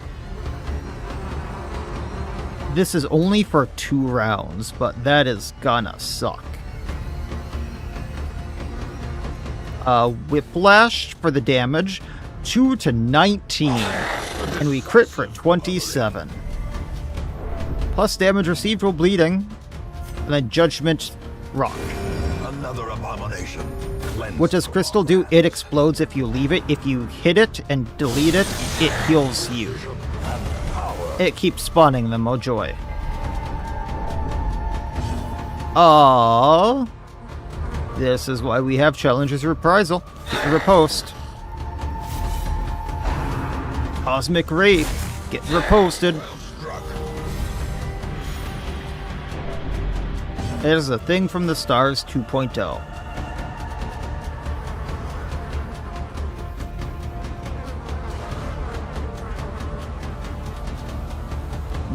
This is only for 2 rounds, but that is gonna suck. Whiplash for the damage. 2 to 19. And we crit for 27. Plus damage received while bleeding. And then Judgment Rock. Another abomination. What does Crystal do? It explodes if you leave it. If you hit it and delete it, it heals you. It keeps spawning them, oh joy. Aww. This is why we have Challenger's Reprisal. Get the riposte. Cosmic Wraith. Get riposted. It is a thing from the stars 2.0.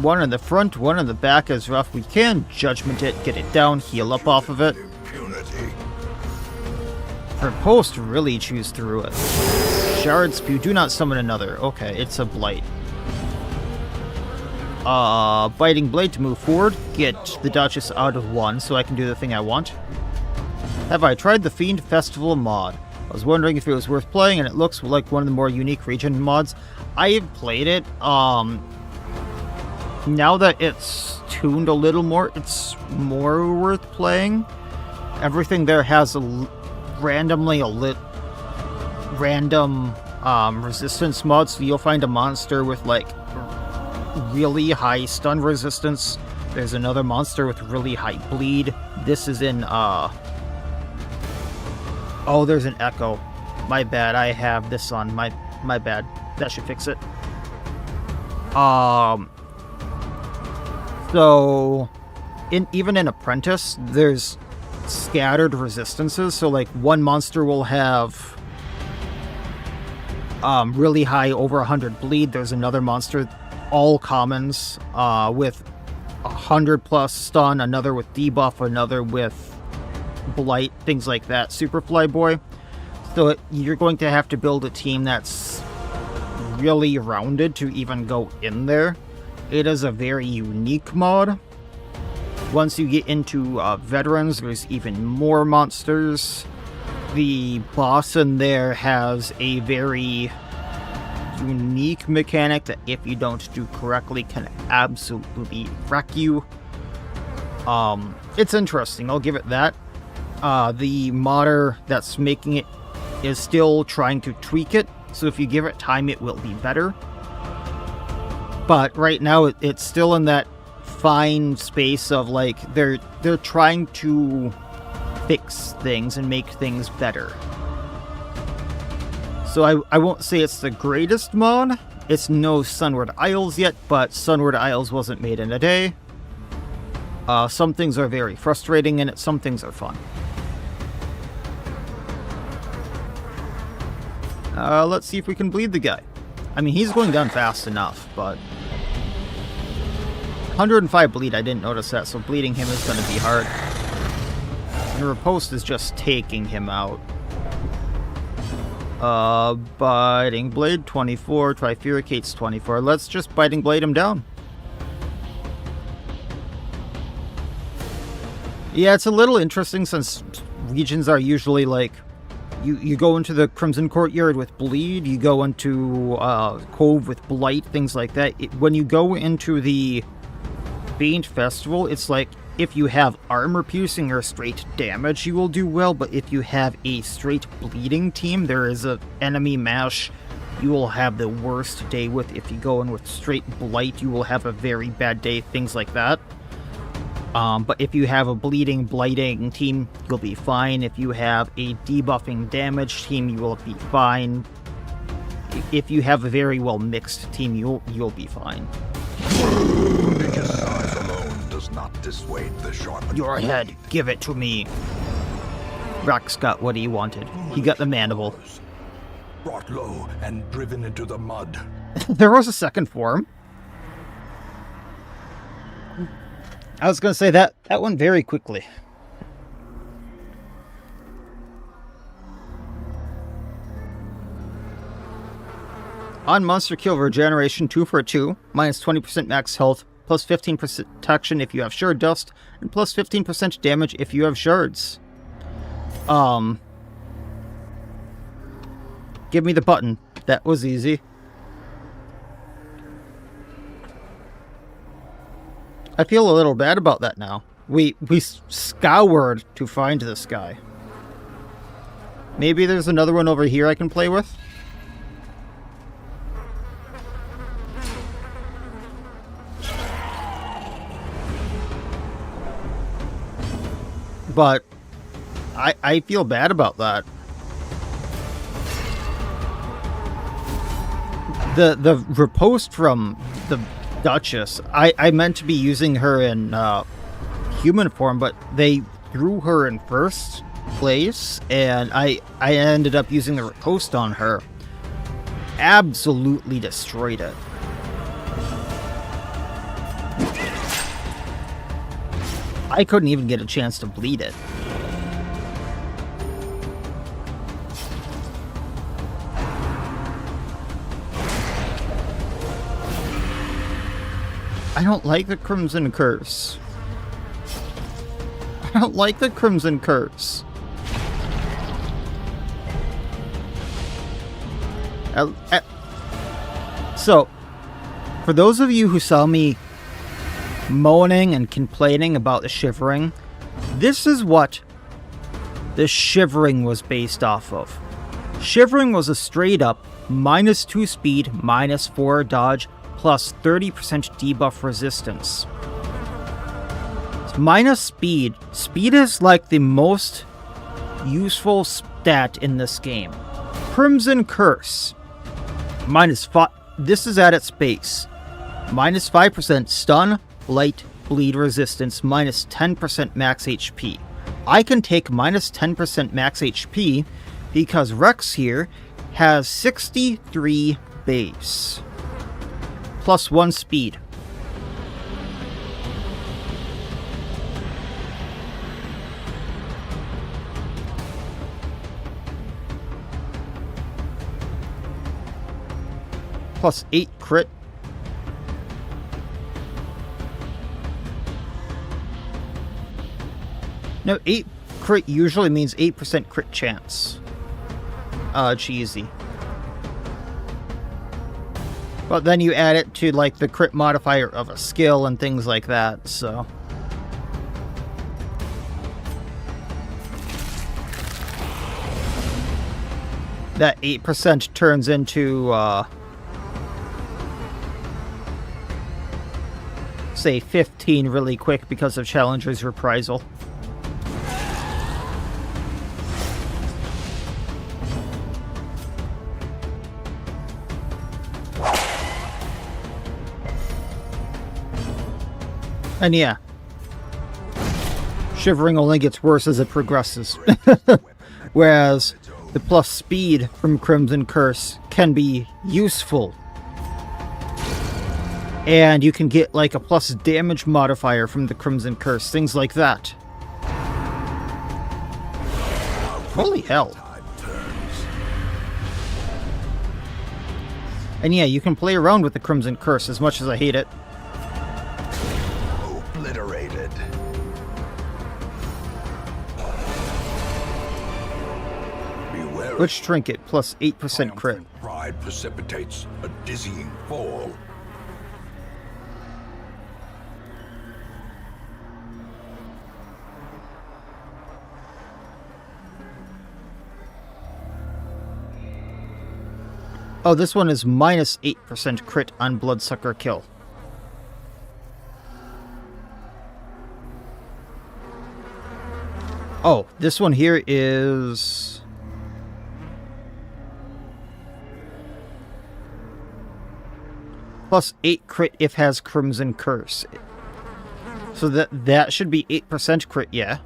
One in the front, one in the back is rough. We can judgment it, get it down, heal up off of it. Impunity. For post, really choose through it. Shard Spew, do not summon another. Okay, it's a blight. Biting Blade to move forward. Get the Duchess out of one so I can do the thing I want. Have I tried the Fiend Festival mod? I was wondering if it was worth playing, and it looks like one of the more unique region mods. I have played it. Now that it's tuned a little more, it's more worth playing. Everything there has random resistance mods, so you'll find a monster with like really high stun resistance. There's another monster with really high bleed. This is in oh, there's an echo. My bad, I have this on. My bad. That should fix it. So, even in Apprentice, there's scattered resistances. So, like, one monster will have really high, over 100 bleed. There's another monster, all commons, with 100 plus stun. Another with debuff. Another with blight. Things like that. Superfly Boy. So, you're going to have to build a team that's really rounded to even go in there. It is a very unique mod. Once you get into veterans, there's even more monsters. The boss in there has a very unique mechanic that, if you don't do correctly, can absolutely wreck you. It's interesting, I'll give it that. The modder that's making it is still trying to tweak it, so if you give it time, it will be better. But right now, it's still in that fine space of, like, they're trying to fix things and make things better. So I won't say it's the greatest mod. It's no Sunward Isles yet, but Sunward Isles wasn't made in a day. Some things are very frustrating in it, some things are fun. Let's see if we can bleed the guy. I mean, he's going down fast enough, but 105 bleed, I didn't notice that, so bleeding him is going to be hard. And Riposte is just taking him out. Biting Blade, 24. Trifuricate's 24. Let's just Biting Blade him down. Yeah, it's a little interesting since regions are usually like, you go into the Crimson Courtyard with Bleed, you go into Cove with Blight, things like that. When you go into the Fiend Festival, it's like, if you have armor piercing or straight damage, you will do well, but if you have a straight bleeding team, there is an enemy mash you will have the worst day with. If you go in with straight blight, you will have a very bad day, things like that. But if you have a bleeding, blighting team, you'll be fine. If you have a debuffing damage team, you will be fine. If you have a very well mixed team, you'll be fine. Because size alone does not dissuade the sharp. Your head, give it to me. Rex got what he wanted. He got the mandible. Brought low and driven into the mud. There was a second form. I was going to say that went very quickly. On monster kill regeneration, 2 for 2, minus 20% max health, plus 15% protection if you have shard dust, and plus 15% damage if you have shards. Give me the button. That was easy. I feel a little bad about that now. We scoured to find this guy. Maybe there's another one over here I can play with? But I feel bad about that. The riposte from the Duchess, I meant to be using her in human form, but they threw her in first place, and I ended up using the riposte on her. Absolutely destroyed it. I couldn't even get a chance to bleed it. I don't like the Crimson Curse. I don't like the Crimson Curse. So, for those of you who saw me moaning and complaining about the shivering, this is what the shivering was based off of. Shivering was a straight up -2 speed, -4 dodge, plus 30% debuff resistance. Minus speed. Speed is like the most useful stat in this game. Crimson Curse. -5. This is at its base. -5% stun, light, bleed resistance, -10% max HP. I can take -10% max HP because Rex here has 63 base. Plus 1 speed. Plus 8 crit. No, 8 crit usually means 8% crit chance. Cheesy. But then you add it to, like, the crit modifier of a skill and things like that, so... that 8% turns into, say, 15 really quick because of Challenger's Reprisal. And yeah, shivering only gets worse as it progresses. Whereas the plus speed from Crimson Curse can be useful. And you can get like a plus damage modifier from the Crimson Curse, things like that. Holy hell. And yeah, you can play around with the Crimson Curse as much as I hate it. Obliterated. Beware. Which trinket? Plus 8% crit. Triumphant pride precipitates a dizzying fall. Oh, this one is minus 8% crit on Bloodsucker kill. Oh, this one here is... plus 8 crit if has Crimson Curse. So that should be 8% crit, yeah.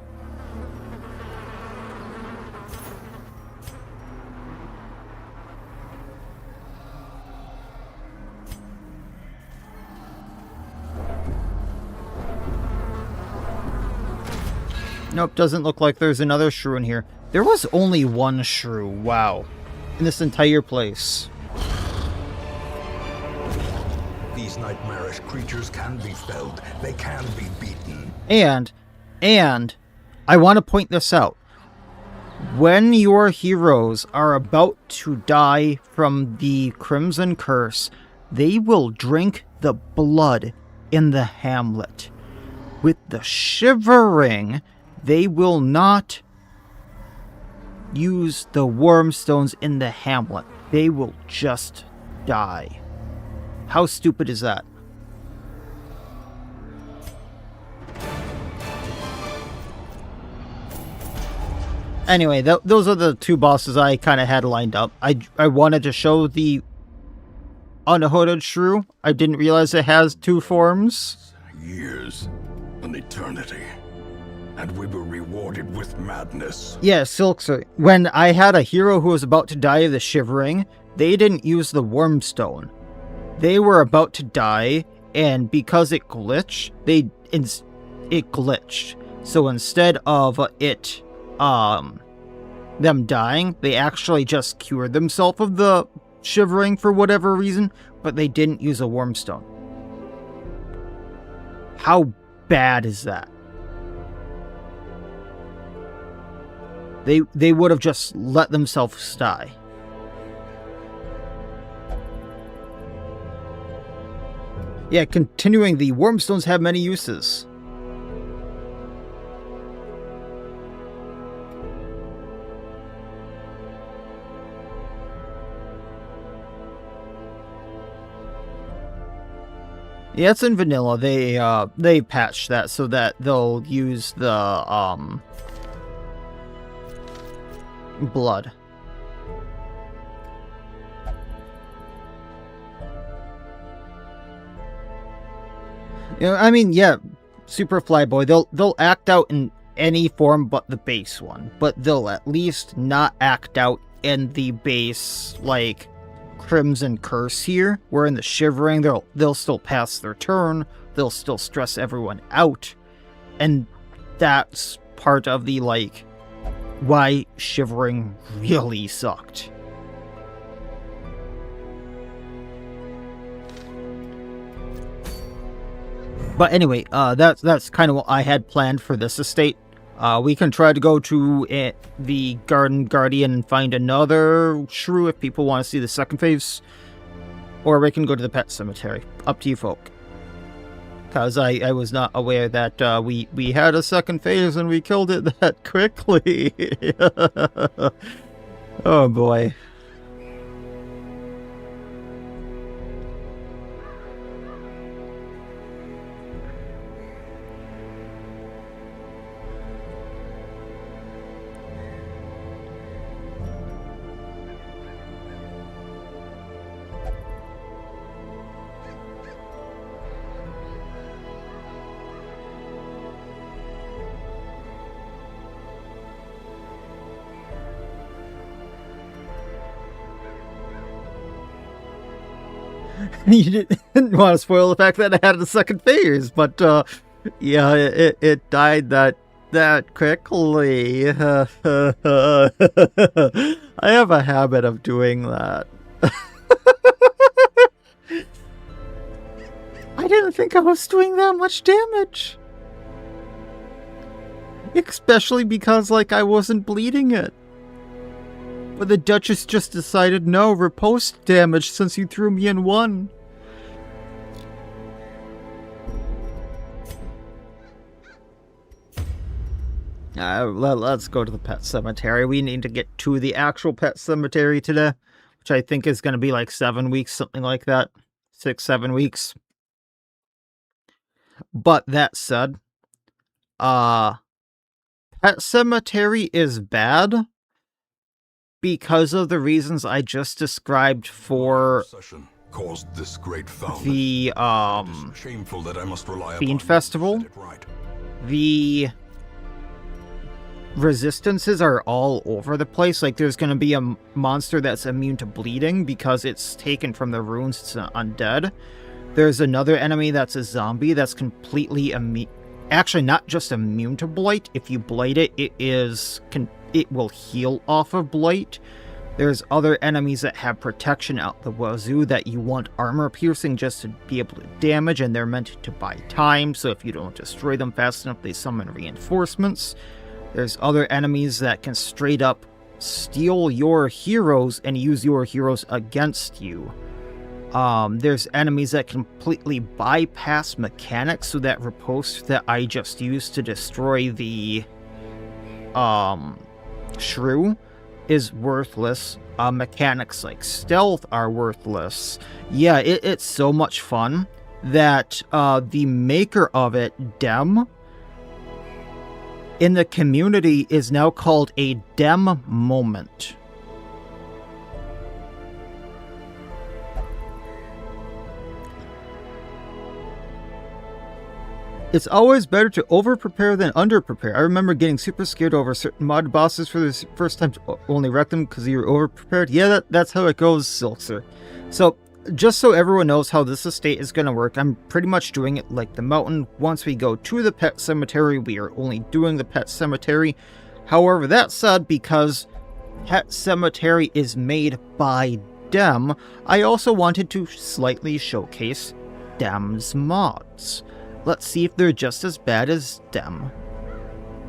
Nope, doesn't look like there's another shrew in here. There was only one shrew, wow. In this entire place. These nightmarish creatures can be felled. They can be beaten. And, I want to point this out. When your heroes are about to die from the Crimson Curse, they will drink the blood in the hamlet. With the shivering, they will not use the wormstones in the hamlet. They will just die. How stupid is that? Anyway, those are the two bosses I kind of had lined up. I wanted to show the unhooded shrew. I didn't realize it has two forms. Years, an eternity. and we were rewarded with madness. Yeah, Silksir. When I had a hero who was about to die of the shivering, they didn't use the Wormstone. They were about to die, and because it glitched, it glitched. So instead of them dying, they actually just cured themselves of the shivering for whatever reason, but they didn't use a Wormstone. How bad is that? They would have just let themselves die. Yeah, continuing, the Wormstones have many uses. Yeah, it's in vanilla. They patched that so that they'll use the blood. You know, I mean, yeah, Super Flyboy, they'll act out in any form but the base one, but they'll at least not act out in the base, like, Crimson Curse here, where in the Shivering, they'll still pass their turn, they'll still stress everyone out, and that's part of the, like, why Shivering really sucked. But anyway, that's kind of what I had planned for this estate. We can try to go to the Garden Guardian and find another Shrew if people want to see the second phase. Or we can go to the Pet Cemetery. Up to you folk. Because I was not aware that we had a second phase and we killed it that quickly. Oh boy. You didn't want to spoil the fact that I had a second phase, but yeah, it died that quickly. I have a habit of doing that. I didn't think I was doing that much damage. Especially because, like, I wasn't bleeding it. But the Duchess just decided, no, riposte damage since you threw me in one. Let's go to the Pet Cemetery. We need to get to the actual Pet Cemetery today, which I think is going to be like 7 weeks, something like that. 6-7 weeks. But that said, Pet Cemetery is bad because of the reasons I just described for this great the shameful that I must rely Fiend Festival. The resistances are all over the place. Like, there's going to be a monster that's immune to bleeding because it's taken from the runes. It's undead. There's another enemy that's a zombie that's completely immune. Actually, not just immune to blight. If you blight it, it will heal off of blight. There's other enemies that have protection out the wazoo that you want armor piercing just to be able to damage, and they're meant to buy time, so if you don't destroy them fast enough, they summon reinforcements. There's other enemies that can straight up steal your heroes and use your heroes against you. There's enemies that completely bypass mechanics, so that riposte that I just used to destroy the Shrew is worthless. Mechanics like stealth are worthless. Yeah, it's so much fun that the maker of it, Dem, in the community is now called a Dem moment. It's always better to over-prepare than under-prepare. I remember getting super scared over certain mod bosses for the first time to only wreck them because you were over-prepared. Yeah, that's how it goes, Silkser. So, just so everyone knows how this estate is going to work, I'm pretty much doing it like the mountain. Once we go to the pet cemetery, we are only doing the pet cemetery. However, that said, because pet cemetery is made by Dem, I also wanted to slightly showcase Dem's mods. Let's see if they're just as bad as Dem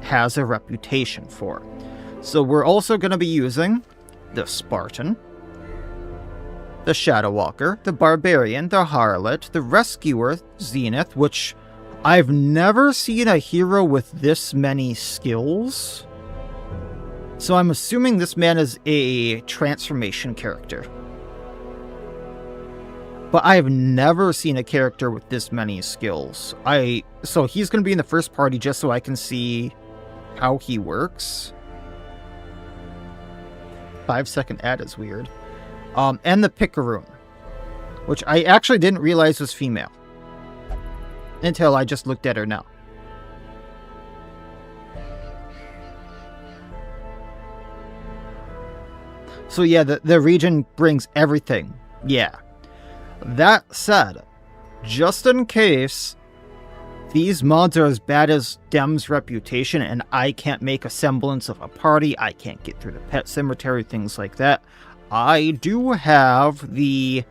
has a reputation for. So we're also going to be using the Spartan, the Shadow Walker, the Barbarian, the Harlot, the Rescuer, Zenith, which I've never seen a hero with this many skills. So I'm assuming this man is a transformation character. But I've never seen a character with this many skills. So he's going to be in the first party just so I can see how he works. 5-second ad is weird. And the Picaroon, which I actually didn't realize was female until I just looked at her now. So yeah, the region brings everything. Yeah. That said, just in case these mods are as bad as Dem's reputation and I can't make a semblance of a party, I can't get through the pet cemetery, things like that, I do have the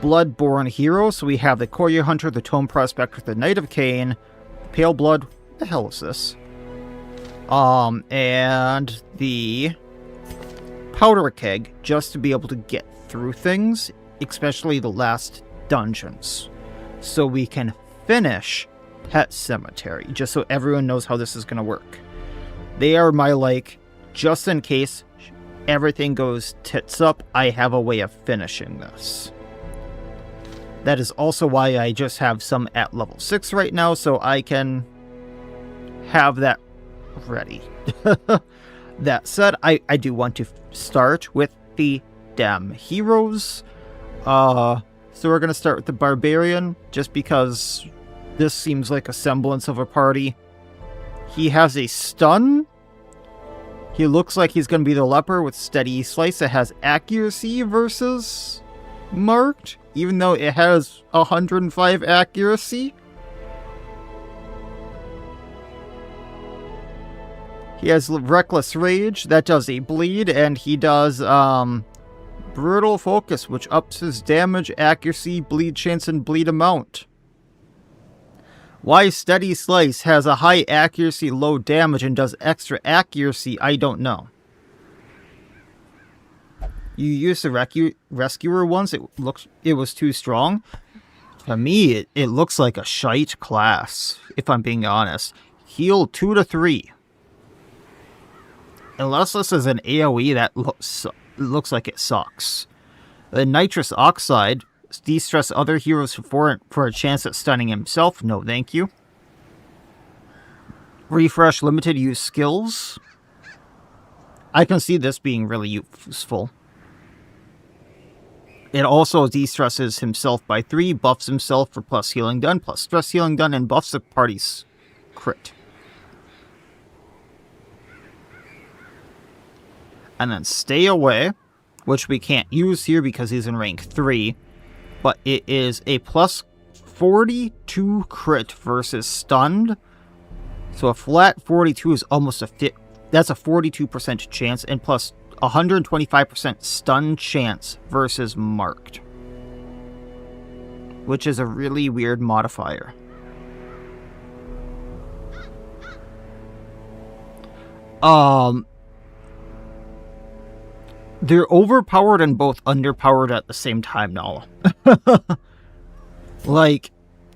Bloodborne hero. So we have the Courier Hunter, the Tome Prospector, the Knight of Cain, Pale Blood, what the hell is this? And the Powder Keg, just to be able to get through things, especially the last dungeons, so we can finish Pet Cemetery, just so everyone knows how this is going to work. They are my, like, just in case everything goes tits up, I have a way of finishing this. That is also why I just have some at level 6 right now, so I can have that ready. That said, I do want to start with the Dem heroes. So we're going to start with the Barbarian, just because this seems like a semblance of a party. He has a stun. He looks like he's going to be the leper with steady slice. It has accuracy versus marked, even though it has 105 accuracy. He has Reckless Rage, that does a bleed, and he does Brutal Focus, which ups his damage, accuracy, bleed chance, and bleed amount. Why Steady Slice has a high accuracy, low damage, and does extra accuracy, I don't know. You used the Rescuer once, it was too strong. To me, it looks like a shite class, if I'm being honest. Heal 2 to 3. Unless this is an AoE, that looks like it sucks. The Nitrous Oxide, de-stress other heroes for a chance at stunning himself. No, thank you. Refresh limited use skills. I can see this being really useful. It also de-stresses himself by 3, buffs himself for plus healing done, plus stress healing done, and buffs the party's crit. And then Stay Away, which we can't use here because he's in rank 3. But it is a plus 42 crit versus stunned. So a flat 42 is almost that's a 42% chance, and plus 125% stun chance versus marked. Which is a really weird modifier. They're overpowered and both underpowered at the same time now. Like,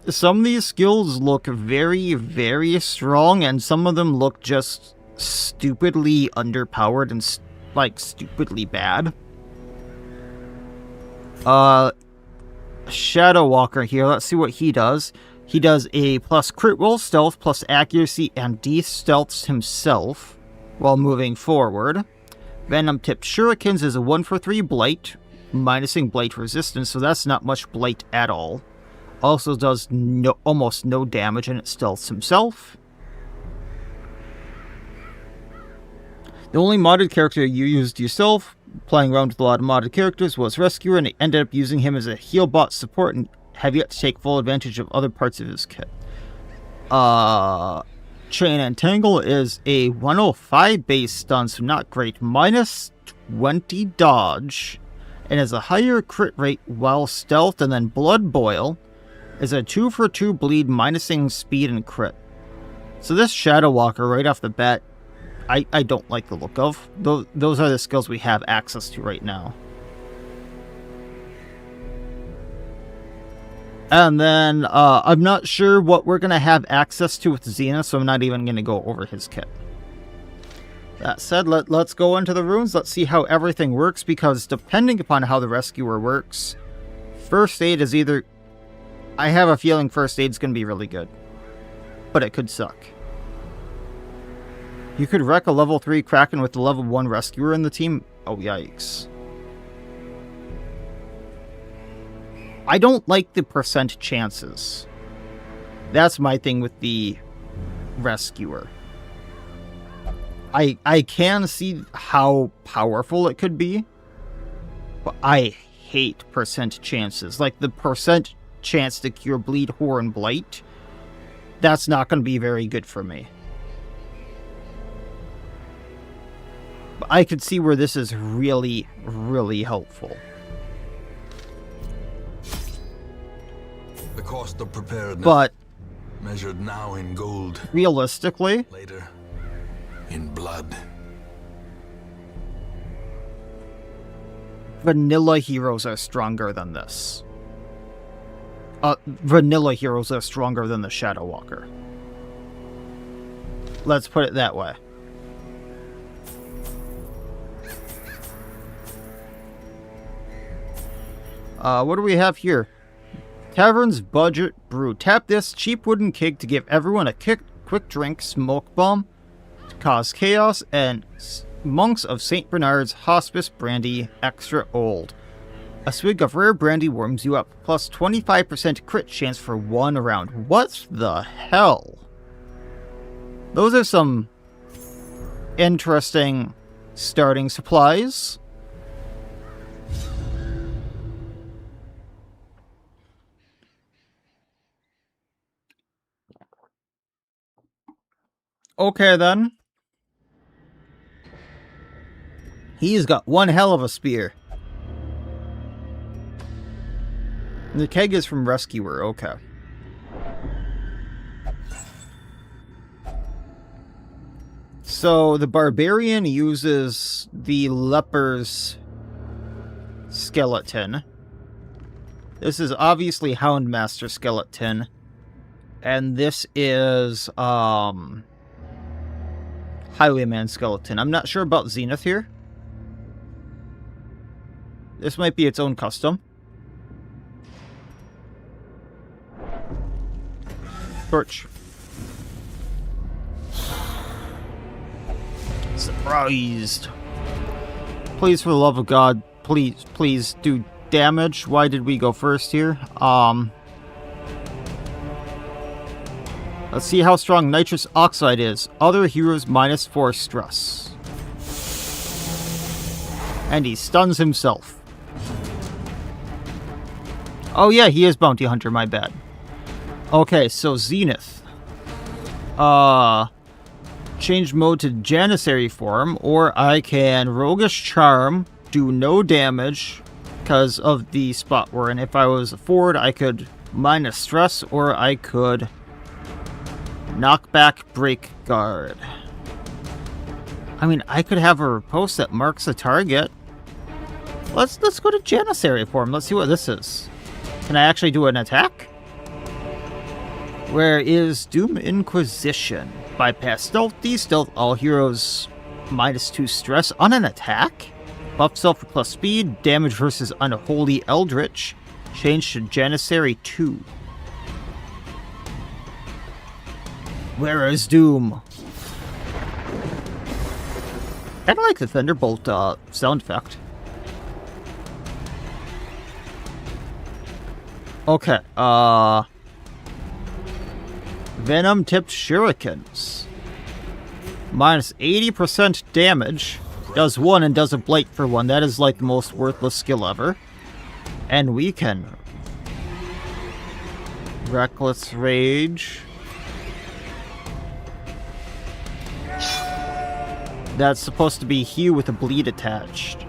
some of these skills look very, very strong, and some of them look just stupidly underpowered and, like, stupidly bad. Shadow Walker here, let's see what he does. He does a plus crit roll, stealth, plus accuracy, and de-stealths himself while moving forward. Venom Tipped Shurikens is a 1 for 3 blight, minusing blight resistance, so that's not much blight at all. Also does almost no damage, and it stealths himself. The only modded character you used yourself, playing around with a lot of modded characters, was Rescuer, and I ended up using him as a heal bot support and have yet to take full advantage of other parts of his kit. Chain and Tangle is a 105 base stun, so not great. Minus 20 dodge, and has a higher crit rate while stealth, and then Blood Boil is a 2-for-2 bleed, minusing speed and crit. So this Shadow Walker right off the bat, I don't like the look of. Those are the skills we have access to right now. And then, I'm not sure what we're going to have access to with Zenith, so I'm not even going to go over his kit. That said, let's go into the runes. Let's see how everything works, because depending upon how the Rescuer works, First Aid is either... I have a feeling First Aid's going to be really good, but it could suck. You could wreck a level 3 Kraken with the level 1 Rescuer in the team. Oh, yikes. I don't like the percent chances. That's my thing with the Rescuer. I can see how powerful it could be, but I hate percent chances. Like the percent chance to cure Bleed, Horror, and Blight, that's not going to be very good for me. But I could see where this is really, really helpful. The cost of preparedness, But measured now in gold, realistically, later in blood. vanilla heroes are stronger than this. Vanilla heroes are stronger than the Shadow Walker. Let's put it that way. What do we have here? Tavern's Budget Brew. Tap this cheap wooden keg to give everyone a quick drink, smoke bomb, to cause chaos, and Monks of St. Bernard's Hospice Brandy Extra Old. A swig of rare brandy warms you up, plus 25% crit chance for 1 round. What the hell? Those are some interesting starting supplies. Okay, then. He's got one hell of a spear. The keg is from Rescuer, okay. So, the Barbarian uses the Leper's skeleton. This is obviously Houndmaster skeleton. And this is, Highwayman skeleton. I'm not sure about Zenith here. This might be its own custom. Torch. Surprised. Please, for the love of God, please do damage. Why did we go first here? Let's see how strong nitrous oxide is. Other heroes -4 stress. And he stuns himself. Oh yeah, he is Bounty Hunter, my bad. Okay, so Zenith. Change mode to Janissary form, or I can Roguish Charm, do no damage because of the spot we're in. If I was a forward, I could minus stress, or I could knockback break guard. I mean, I could have a riposte that marks a target. Let's go to Janissary form. Let's see what this is. Can I actually do an attack? Where is Doom Inquisition? Bypass stealth, de-stealth all heroes -2 stress on an attack. Buff self for plus speed, damage versus Unholy Eldritch. Change to Janissary 2. Where is Doom? Kinda like the Thunderbolt sound effect. Okay, venom-tipped shurikens. Minus 80% damage. Does 1 and does a blight for 1. That is like the most worthless skill ever. And we can... Reckless Rage. That's supposed to be Hue with a bleed attached.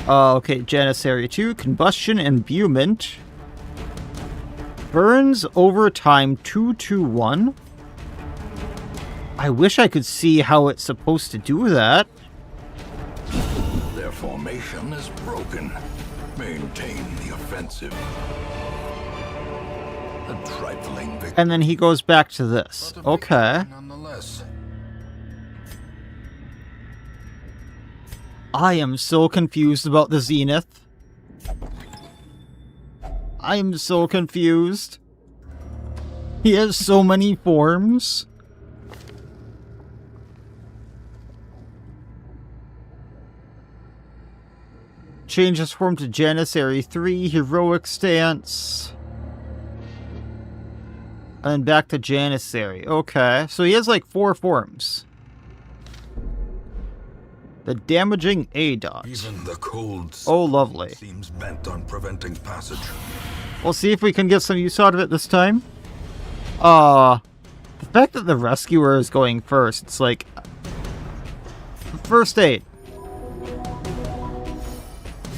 Okay, Janissary 2, Combustion Imbuement. Burns over time 2-1. I wish I could see how it's supposed to do that. Their formation is broken. Maintain the offensive. A trifling victory. And then he goes back to this. Okay. Nonetheless. I am so confused about the Zenith. I am so confused. He has so many forms. Changes form to Janissary 3, Heroic Stance. And back to Janissary. Okay, so he has like 4 forms. The damaging A-dot. Even the cold Oh, lovely. seems bent on preventing passage. We'll see if we can get some use out of it this time. The fact that the rescuer is going first, it's like... First aid.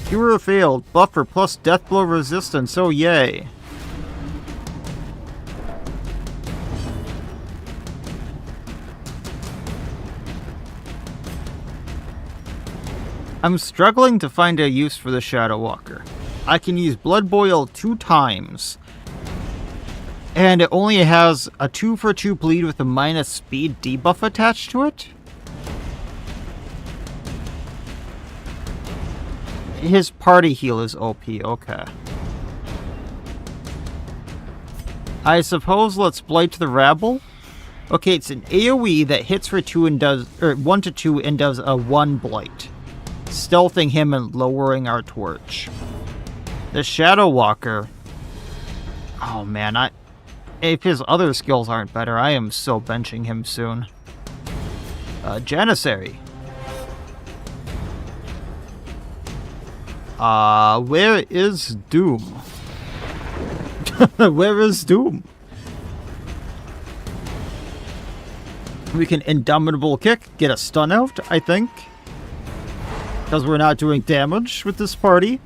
Cure failed. Buffer plus death blow resistance. Oh, yay. I'm struggling to find a use for the Shadow Walker. I can use Blood Boil 2 times. And it only has a 2-for-2 bleed with a minus speed debuff attached to it? His party heal is OP, okay. I suppose let's Blight the Rabble. Okay, it's an AoE that hits for 2 and does, or 1 to 2 and does a 1 Blight. Stealthing him and lowering our torch. The Shadow Walker. Oh man, if his other skills aren't better, I am so benching him soon. Janissary. Where is Doom? Where is Doom? We can Indomitable Kick, get a stun out, I think. Because we're not doing damage with this party.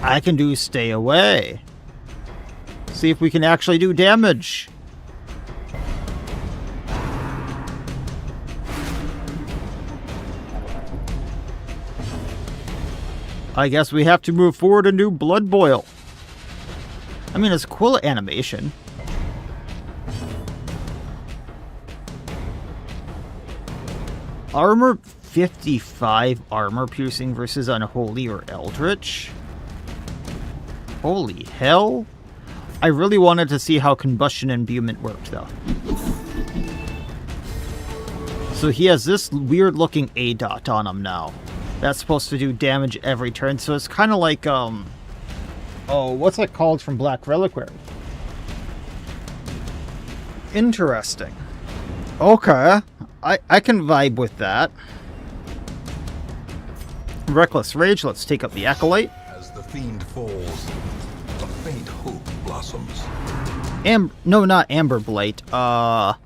I can do Stay Away. See if we can actually do damage. I guess we have to move forward and do Blood Boil. I mean, it's a cool animation. Armor 55 armor piercing versus Unholy or Eldritch. Holy hell. I really wanted to see how Combustion Imbuement worked though. So he has this weird looking A-dot on him now. That's supposed to do damage every turn, so it's kind of like, oh, what's it called from Black Reliquary? Interesting. Okay, I can vibe with that. Reckless Rage, let's take up the Acolyte. As the fiend falls, a faint hope blossoms. No, not Amber Blight, the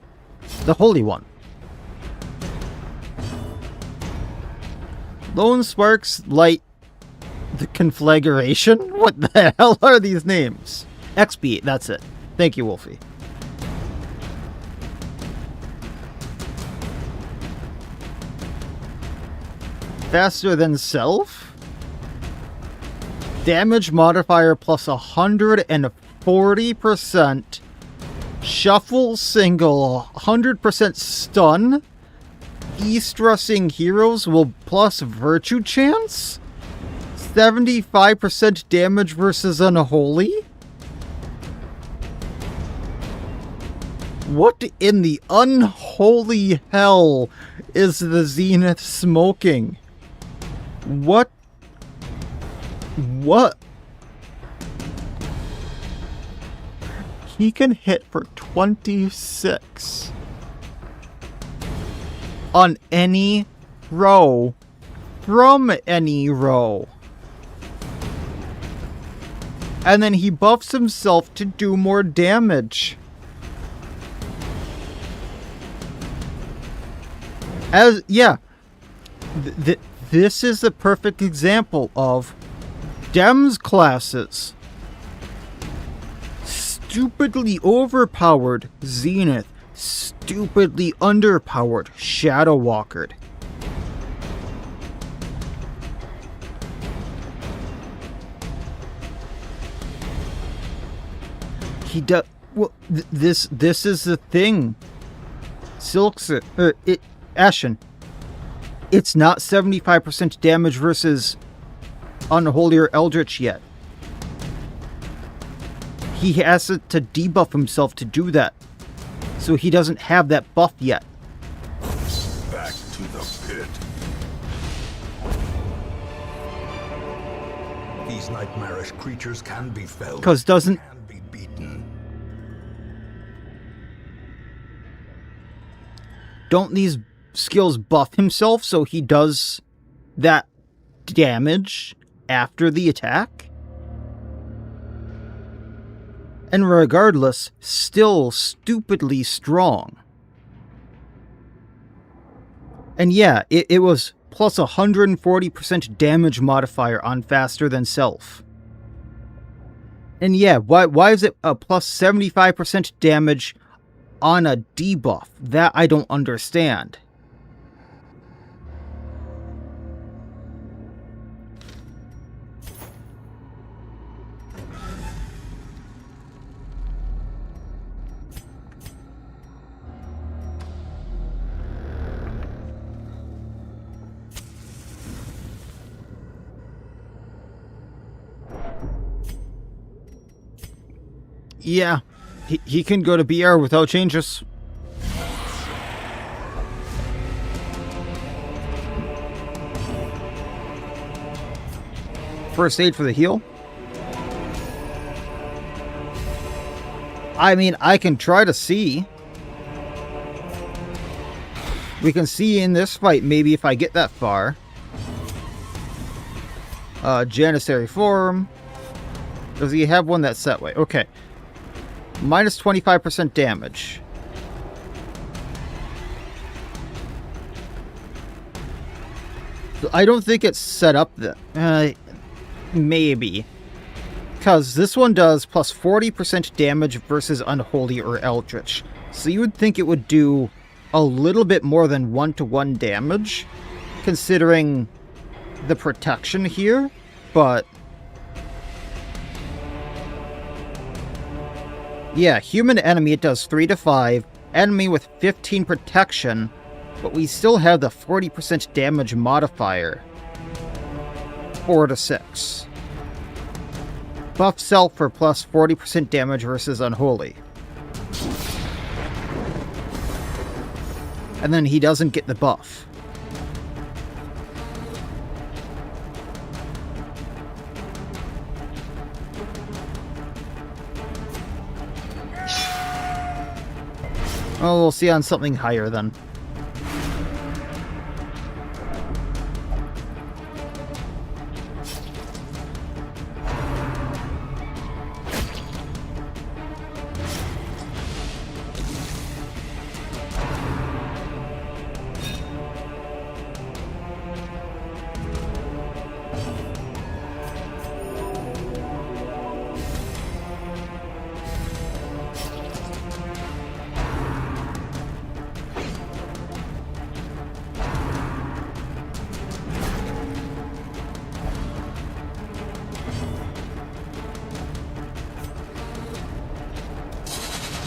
Holy One. Lone Sparks light the conflagration? What the hell are these names? XP, that's it. Thank you, Wolfie. Faster than self? Damage modifier plus 140%. Shuffle single 100% stun. E-stressing heroes will plus virtue chance? 75% damage versus Unholy? What in the unholy hell is the Zenith smoking? What? He can hit for 26 on any row from any row. And then he buffs himself to do more damage. This is the perfect example of Dems classes. Stupidly overpowered Zenith, stupidly underpowered Shadow Walkered. He does. Well, this is the thing. Ashen. It's not 75% damage versus Unholy or Eldritch yet. He has to debuff himself to do that. So he doesn't have that buff yet. Back to the pit. These nightmarish creatures can be felled. Because doesn't... Can be beaten. Don't these skills buff himself so he does that damage after the attack? And regardless, still stupidly strong. And yeah, it was plus 140% damage modifier on faster than self. And yeah, why is it a plus 75% damage on a debuff? That I don't understand. Yeah, he can go to BR without changes. First aid for the heal. I mean, I can try to see. We can see in this fight, maybe if I get that far. Janissary form. Does he have one that's that way? Okay. Minus 25% damage. I don't think it's set up that. Maybe. Because this one does plus 40% damage versus Unholy or Eldritch. So you would think it would do a little bit more than 1-to-1 damage, considering the protection here, but... yeah, human enemy, it does 3-5. Enemy with 15 protection, but we still have the 40% damage modifier. 4-6. Buff self for plus 40% damage versus Unholy. And then he doesn't get the buff. Oh, we'll see on something higher then.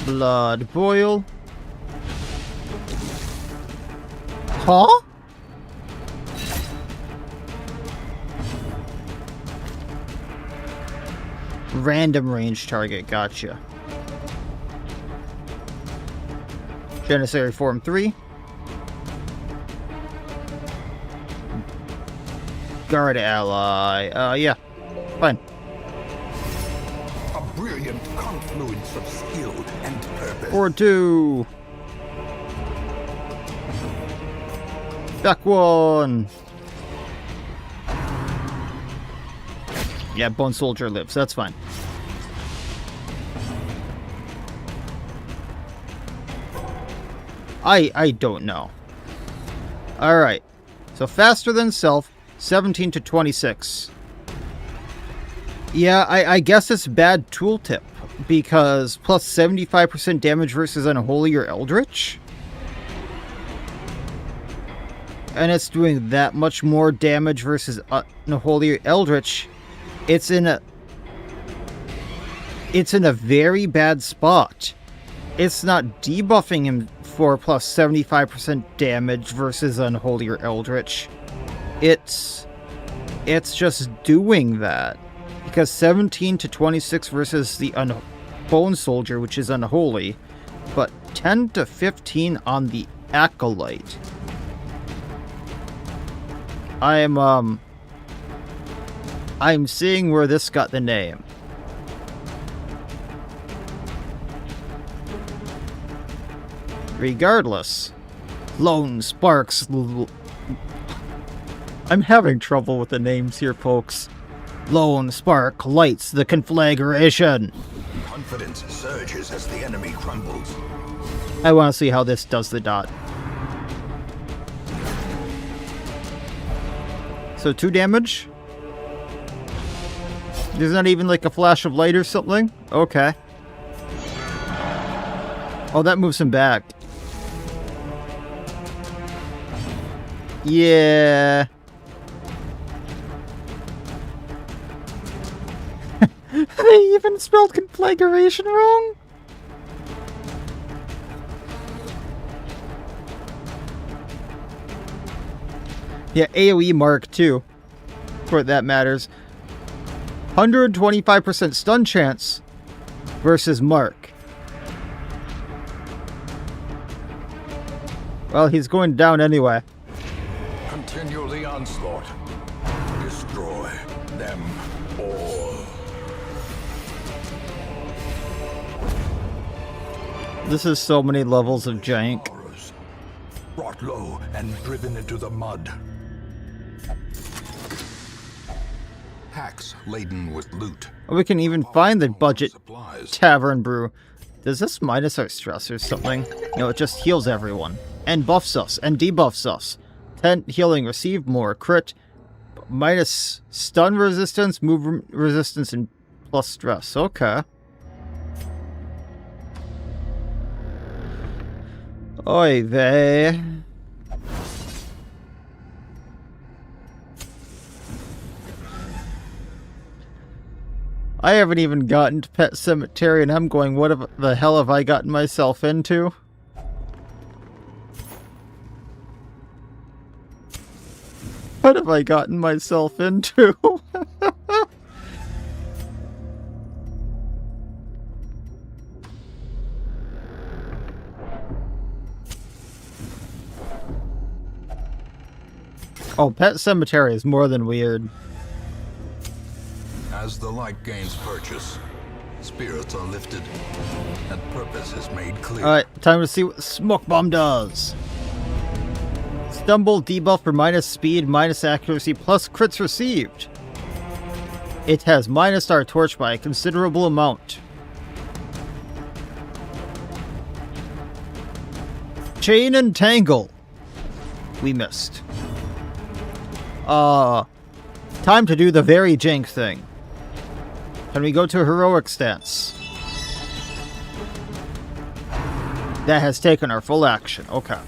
Blood boil. Huh? Random range target, gotcha. Janissary Form 3. Guard ally. Yeah. Fine. A brilliant confluence of skill and purpose. Forward 2. Back 1. Yeah, Bone Soldier lives. That's fine. I don't know. Alright. So faster than self, 17 to 26. Yeah, I guess it's bad tooltip. Because plus 75% damage versus Unholy or Eldritch? And it's doing that much more damage versus Unholy or Eldritch. It's in a very bad spot. It's not debuffing him for plus 75% damage versus Unholy or Eldritch. It's just doing that. Because 17 to 26 versus the Bone Soldier, which is Unholy, but 10 to 15 on the Acolyte. I'm seeing where this got the name. Regardless, Lone Sparks. I'm having trouble with the names here, folks. Lone Spark lights the conflagration. Confidence surges as the enemy crumbles. I want to see how this does the dot. So 2 damage? There's not even like a flash of light or something? Okay. Oh, that moves him back. Yeah. They even spelled conflagration wrong? Yeah, AoE mark too. For that matters. 125% stun chance versus mark. Well, he's going down anyway. Continue the onslaught. Destroy them all. This is so many levels of jank. Horrors. Brought low and driven into the mud. Hacks laden with loot. We can even find the budget Supplies. tavern brew. Does this minus our stress or something? No, it just heals everyone. And buffs us, and debuffs us. 10 healing, receive more, crit, minus stun resistance, move resistance, and plus stress. Okay. Oy vey. I haven't even gotten to Pet Cemetery, and I'm going, what the hell have I gotten myself into? What have I gotten myself into? Oh, Pet Cemetery is more than weird. As the light gains purchase, spirits are lifted, and purpose is made clear. Alright, time to see what Smoke Bomb does. Stumble debuff for minus speed, minus accuracy, plus crits received. It has minus our torch by a considerable amount. Chain and Tangle. We missed. Time to do the very jank thing. Can we go to heroic stance? That has taken our full action. Okay.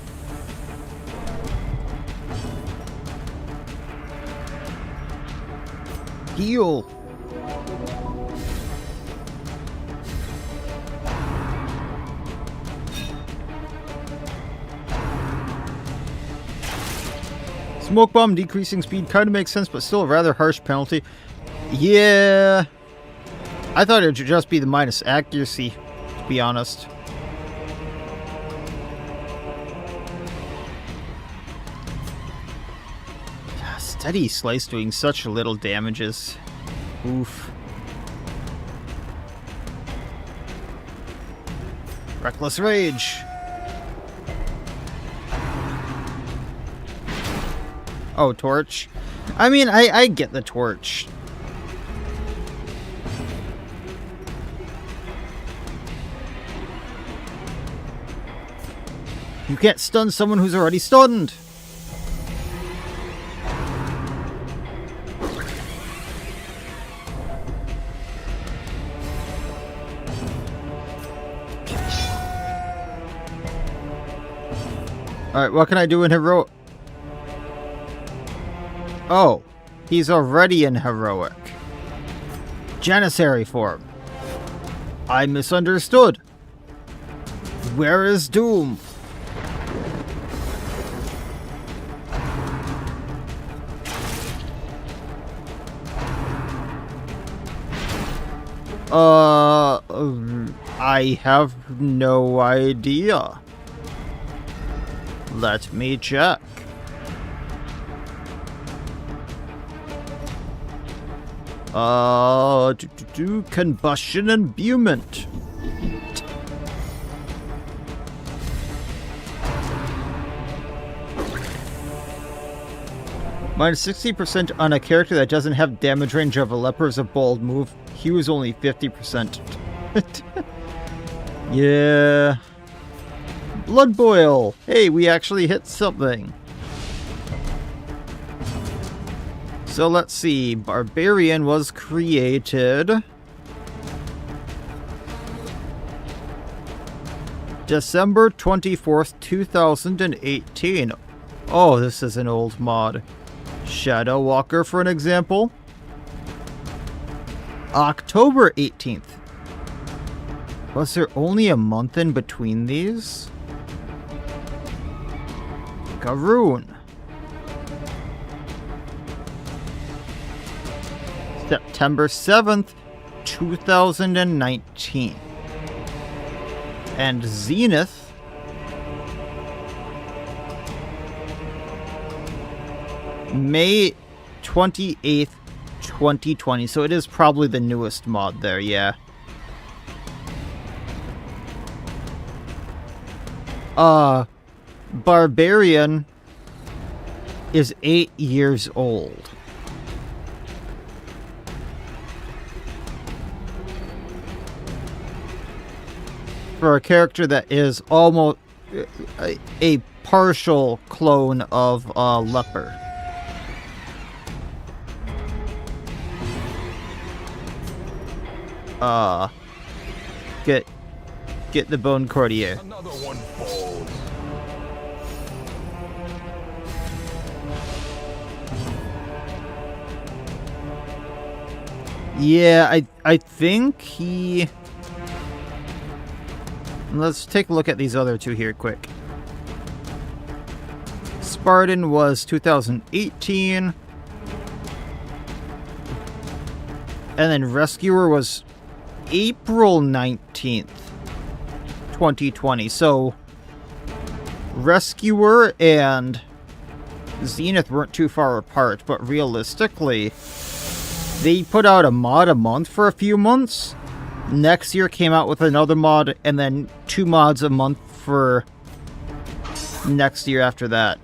Heal. Smoke Bomb decreasing speed kind of makes sense, but still a rather harsh penalty. Yeah. I thought it would just be the minus accuracy, to be honest. Steady Slice doing such little damages. Oof. Reckless Rage. Oh, Torch. I mean, I get the Torch. You can't stun someone who's already stunned. Alright, what can I do in Heroic? Oh, he's already in Heroic. Janissary form. I misunderstood. Where is Doom? I have no idea. Let me check. Combustion imbuement. Minus 60% on a character that doesn't have damage range of a leper is a bold move. He was only 50%. Yeah. Blood Boil. Hey, we actually hit something. So let's see. Barbarian was created December 24th, 2018. Oh, this is an old mod. Shadow Walker, for an example. October 18th. Was there only a month in between these? Garoon. September 7th, 2019. And Zenith. May 28th, 2020. So it is probably the newest mod there, yeah. Barbarian is 8 years old. For a character that is almost a partial clone of Leper. Get the Bone Courtier. Another one falls. Yeah, I think he... Let's take a look at these other two here quick. Spartan was 2018. And then Rescuer was April 19th, 2020. So Rescuer and Zenith weren't too far apart, but realistically, they put out a mod a month for a few months. Next year came out with another mod, and then 2 mods a month for next year after that.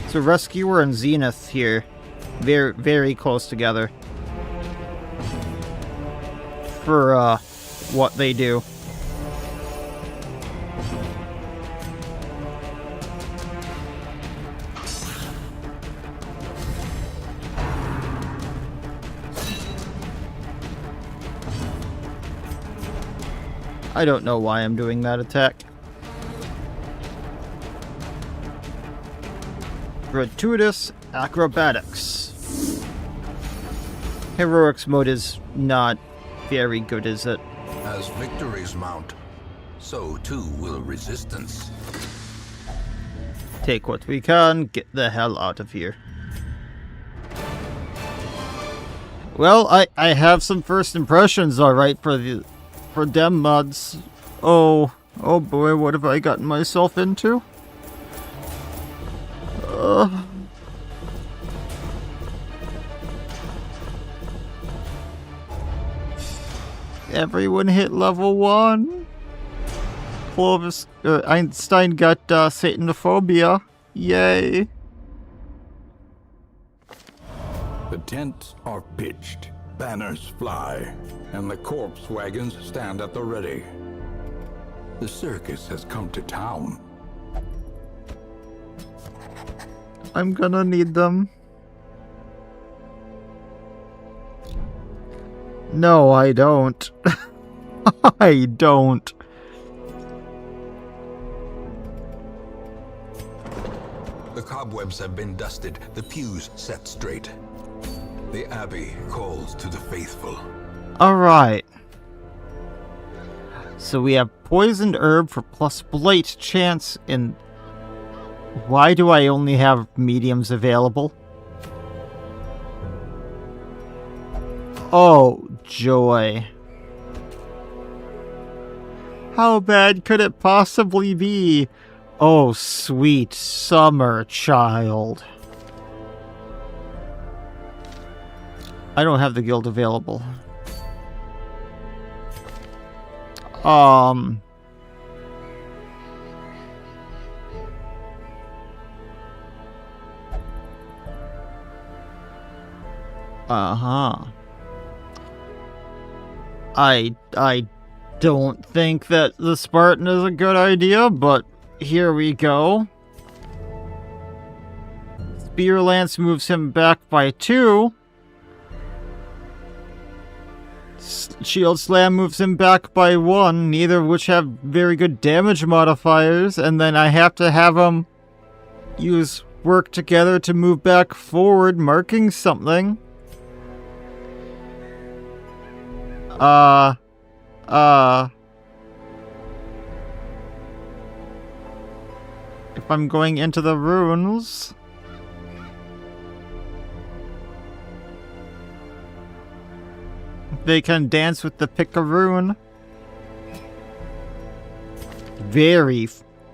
So Rescuer and Zenith here, very, very close together for what they do. I don't know why I'm doing that attack. Gratuitous Acrobatics. Heroics mode is not very good, is it? As victories mount, so too will resistance. Take what we can, get the hell out of here. Well, I have some first impressions, alright, for dem mods. Oh boy, what have I gotten myself into? Everyone hit level 1. Clovis, Einstein got Satanophobia. Yay. The tents are pitched, banners fly, and the corpse wagons stand at the ready. The circus has come to town. I'm gonna need them. No, I don't. I don't. The cobwebs have been dusted, the pews set straight. The abbey calls to the faithful. Alright. So we have poisoned herb for plus blight chance in... Why do I only have mediums available? Oh, joy. How bad could it possibly be? Oh, sweet summer child. I don't have the guild available. Uh-huh. I don't think that the Spartan is a good idea, but here we go. Spear Lance moves him back by 2. Shield Slam moves him back by 1, neither of which have very good damage modifiers, and then I have to have them use work together to move back forward, marking something. If I'm going into the runes... They can dance with the pick-a-rune.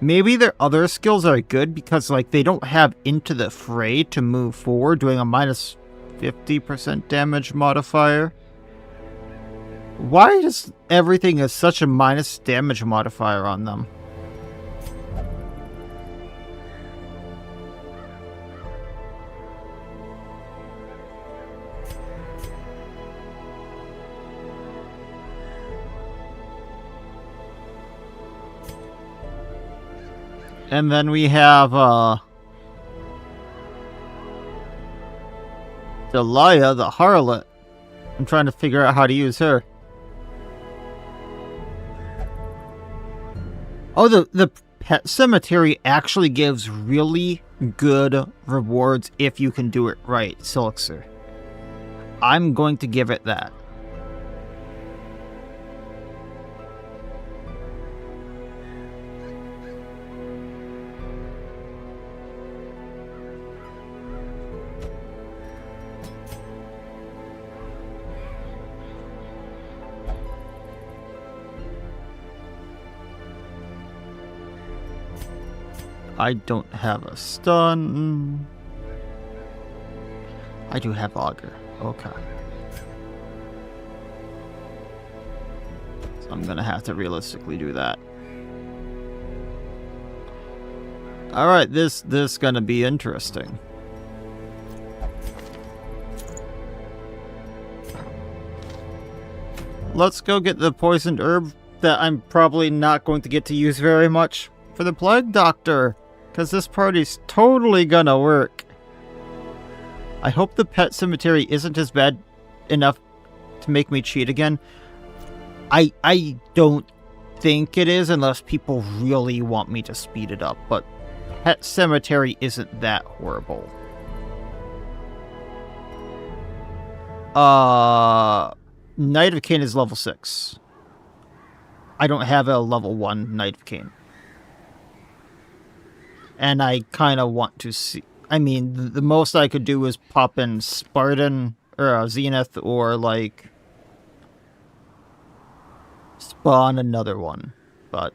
Maybe their other skills are good because, like, they don't have Into the Fray to move forward, doing a minus 50% damage modifier. Why does everything have such a minus damage modifier on them? And then we have, Delia, the harlot. I'm trying to figure out how to use her. Oh, the pet cemetery actually gives really good rewards if you can do it right, Silixir. I'm going to give it that. I don't have a stun. I do have augur. Okay. So I'm gonna have to realistically do that. Alright, this gonna be interesting. Let's go get the poisoned herb that I'm probably not going to get to use very much for the Plague Doctor. Because this party's totally gonna work. I hope the pet cemetery isn't as bad enough to make me cheat again. I don't think it is unless people really want me to speed it up. But pet cemetery isn't that horrible. Knight of Cain is level 6. I don't have a level 1 Knight of Cain. And I kind of want to see... I mean, the most I could do is pop in Spartan, or Zenith, or, like... spawn another one. But...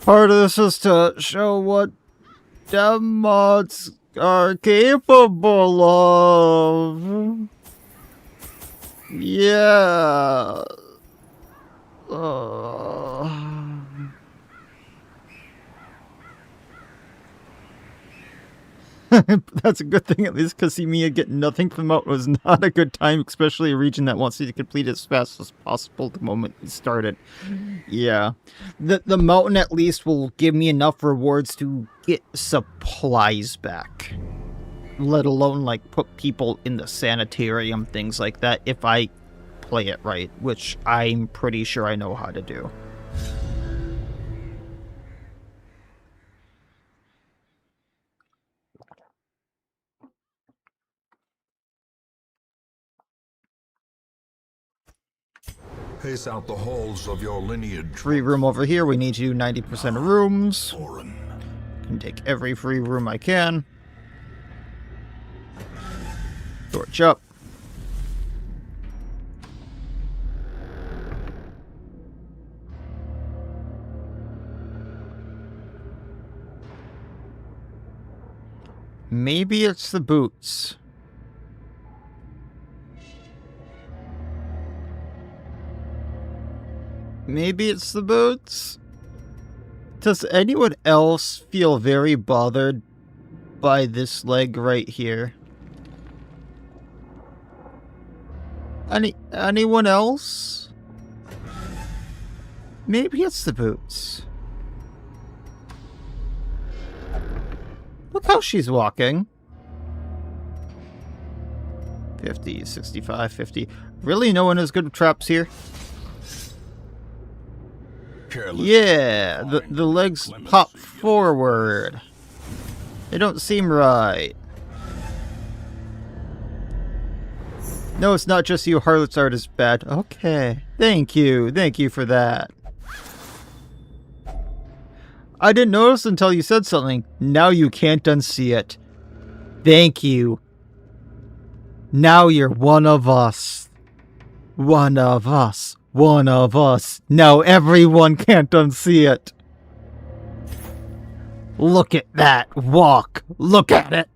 part of this is to show what dev mods are capable of. Yeah. That's a good thing, at least, because Mia getting nothing from Mountain was not a good time, especially a region that wants you to complete as fast as possible the moment we started. Yeah. The Mountain, at least, will give me enough rewards to get supplies back. Let alone, like, put people in the sanitarium, things like that, if I play it right, which I'm pretty sure I know how to do. Pace out the halls of your lineage. Free room over here. We need to do 90% of rooms. Foreign. Can take every free room I can. Torch up. Maybe it's the boots. Maybe it's the boots? Does anyone else feel very bothered by this leg right here? Anyone else? Maybe it's the boots. Look how she's walking. 50, 65, 50. Really, no one is good with traps here? Careless. Yeah, the legs pop forward. They don't seem right. No, it's not just you. Harlot's art is bad. Okay. Thank you. Thank you for that. I didn't notice until you said something. Now you can't unsee it. Thank you. Now you're one of us. One of us. One of us. Now everyone can't unsee it. Look at that walk. Look at it.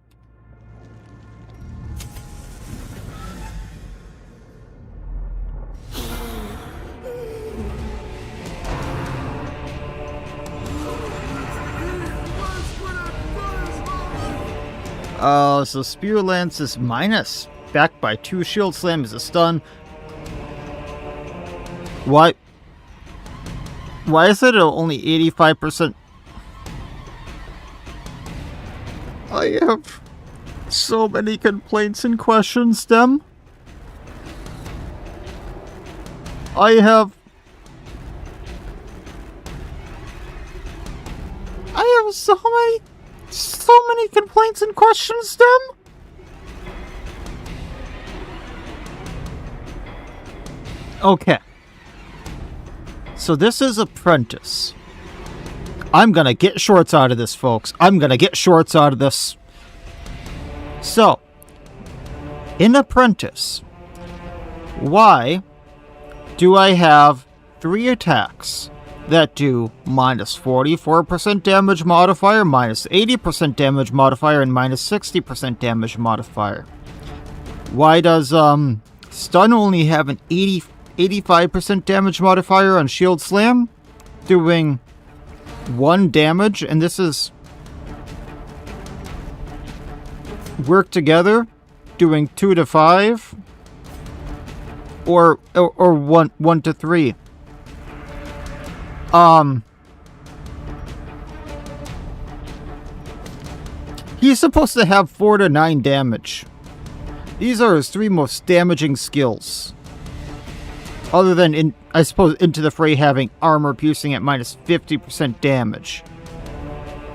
So Spear Lance is minus. Backed by 2 Shield Slam is a stun. Why is it only 85%? I have so many complaints and questions, Dem. I have so many complaints and questions, Dem. Okay. So this is Apprentice. I'm gonna get shorts out of this, folks. I'm gonna get shorts out of this. So, in Apprentice, why do I have 3 attacks that do minus 44% damage modifier, minus 80% damage modifier, and minus 60% damage modifier? Why does Stun only have an 85% damage modifier on Shield Slam, doing 1 damage, and this is Work Together, doing 2 to 5, or 1 to 3. He's supposed to have 4 to 9 damage. These are his 3 most damaging skills. Other than, I suppose, Into the Fray having armor piercing at minus 50% damage.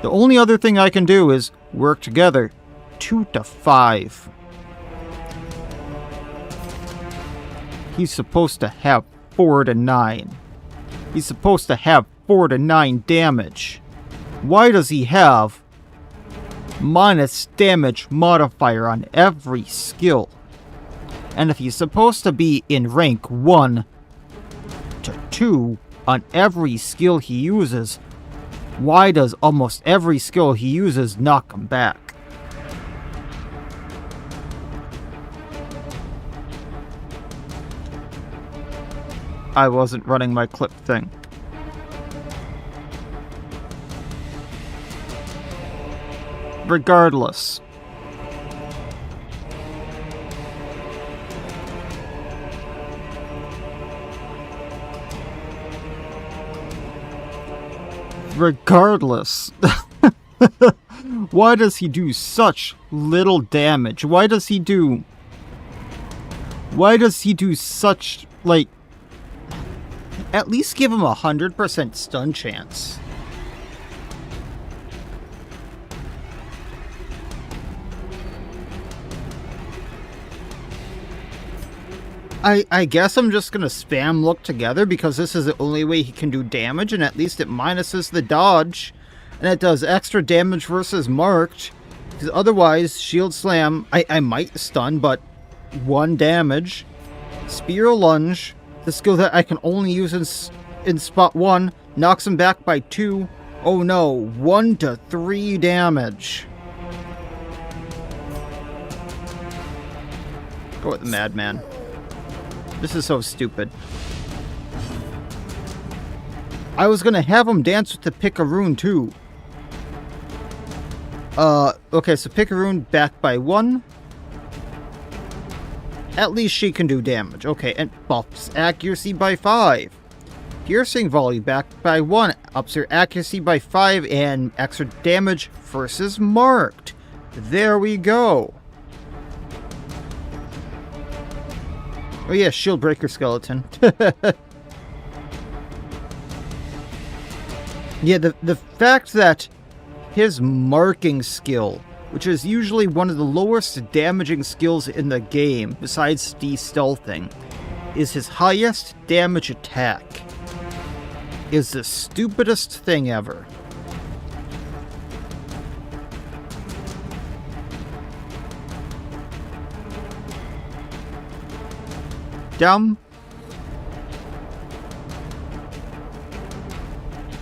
The only other thing I can do is Work Together, 2 to 5. He's supposed to have 4 to 9. He's supposed to have 4 to 9 damage. Why does he have minus damage modifier on every skill? And if he's supposed to be in rank 1 to 2 on every skill he uses, why does almost every skill he uses knock him back? I wasn't running my clip thing. Regardless. Why does he do such little damage? Why does he do such, like, at least give him 100% stun chance. I guess I'm just gonna spam look together because this is the only way he can do damage, and at least it minuses the dodge, and it does extra damage versus marked, because otherwise shield slam, I might stun, but 1 damage. Spear lunge, the skill that I can only use in spot 1, knocks him back by 2. Oh no, 1 to 3 damage. Go with the madman. This is so stupid. I was gonna have him dance with the Picaroon too. Okay, so Picaroon back by 1. At least she can do damage. Okay, and buffs accuracy by 5. Piercing volley back by 1. Ups her accuracy by 5 and extra damage versus marked. There we go. Oh yeah, shield breaker skeleton. Yeah, the fact that his marking skill, which is usually one of the lowest damaging skills in the game, besides de-stealthing, is his highest damage attack, is the stupidest thing ever. Dumb.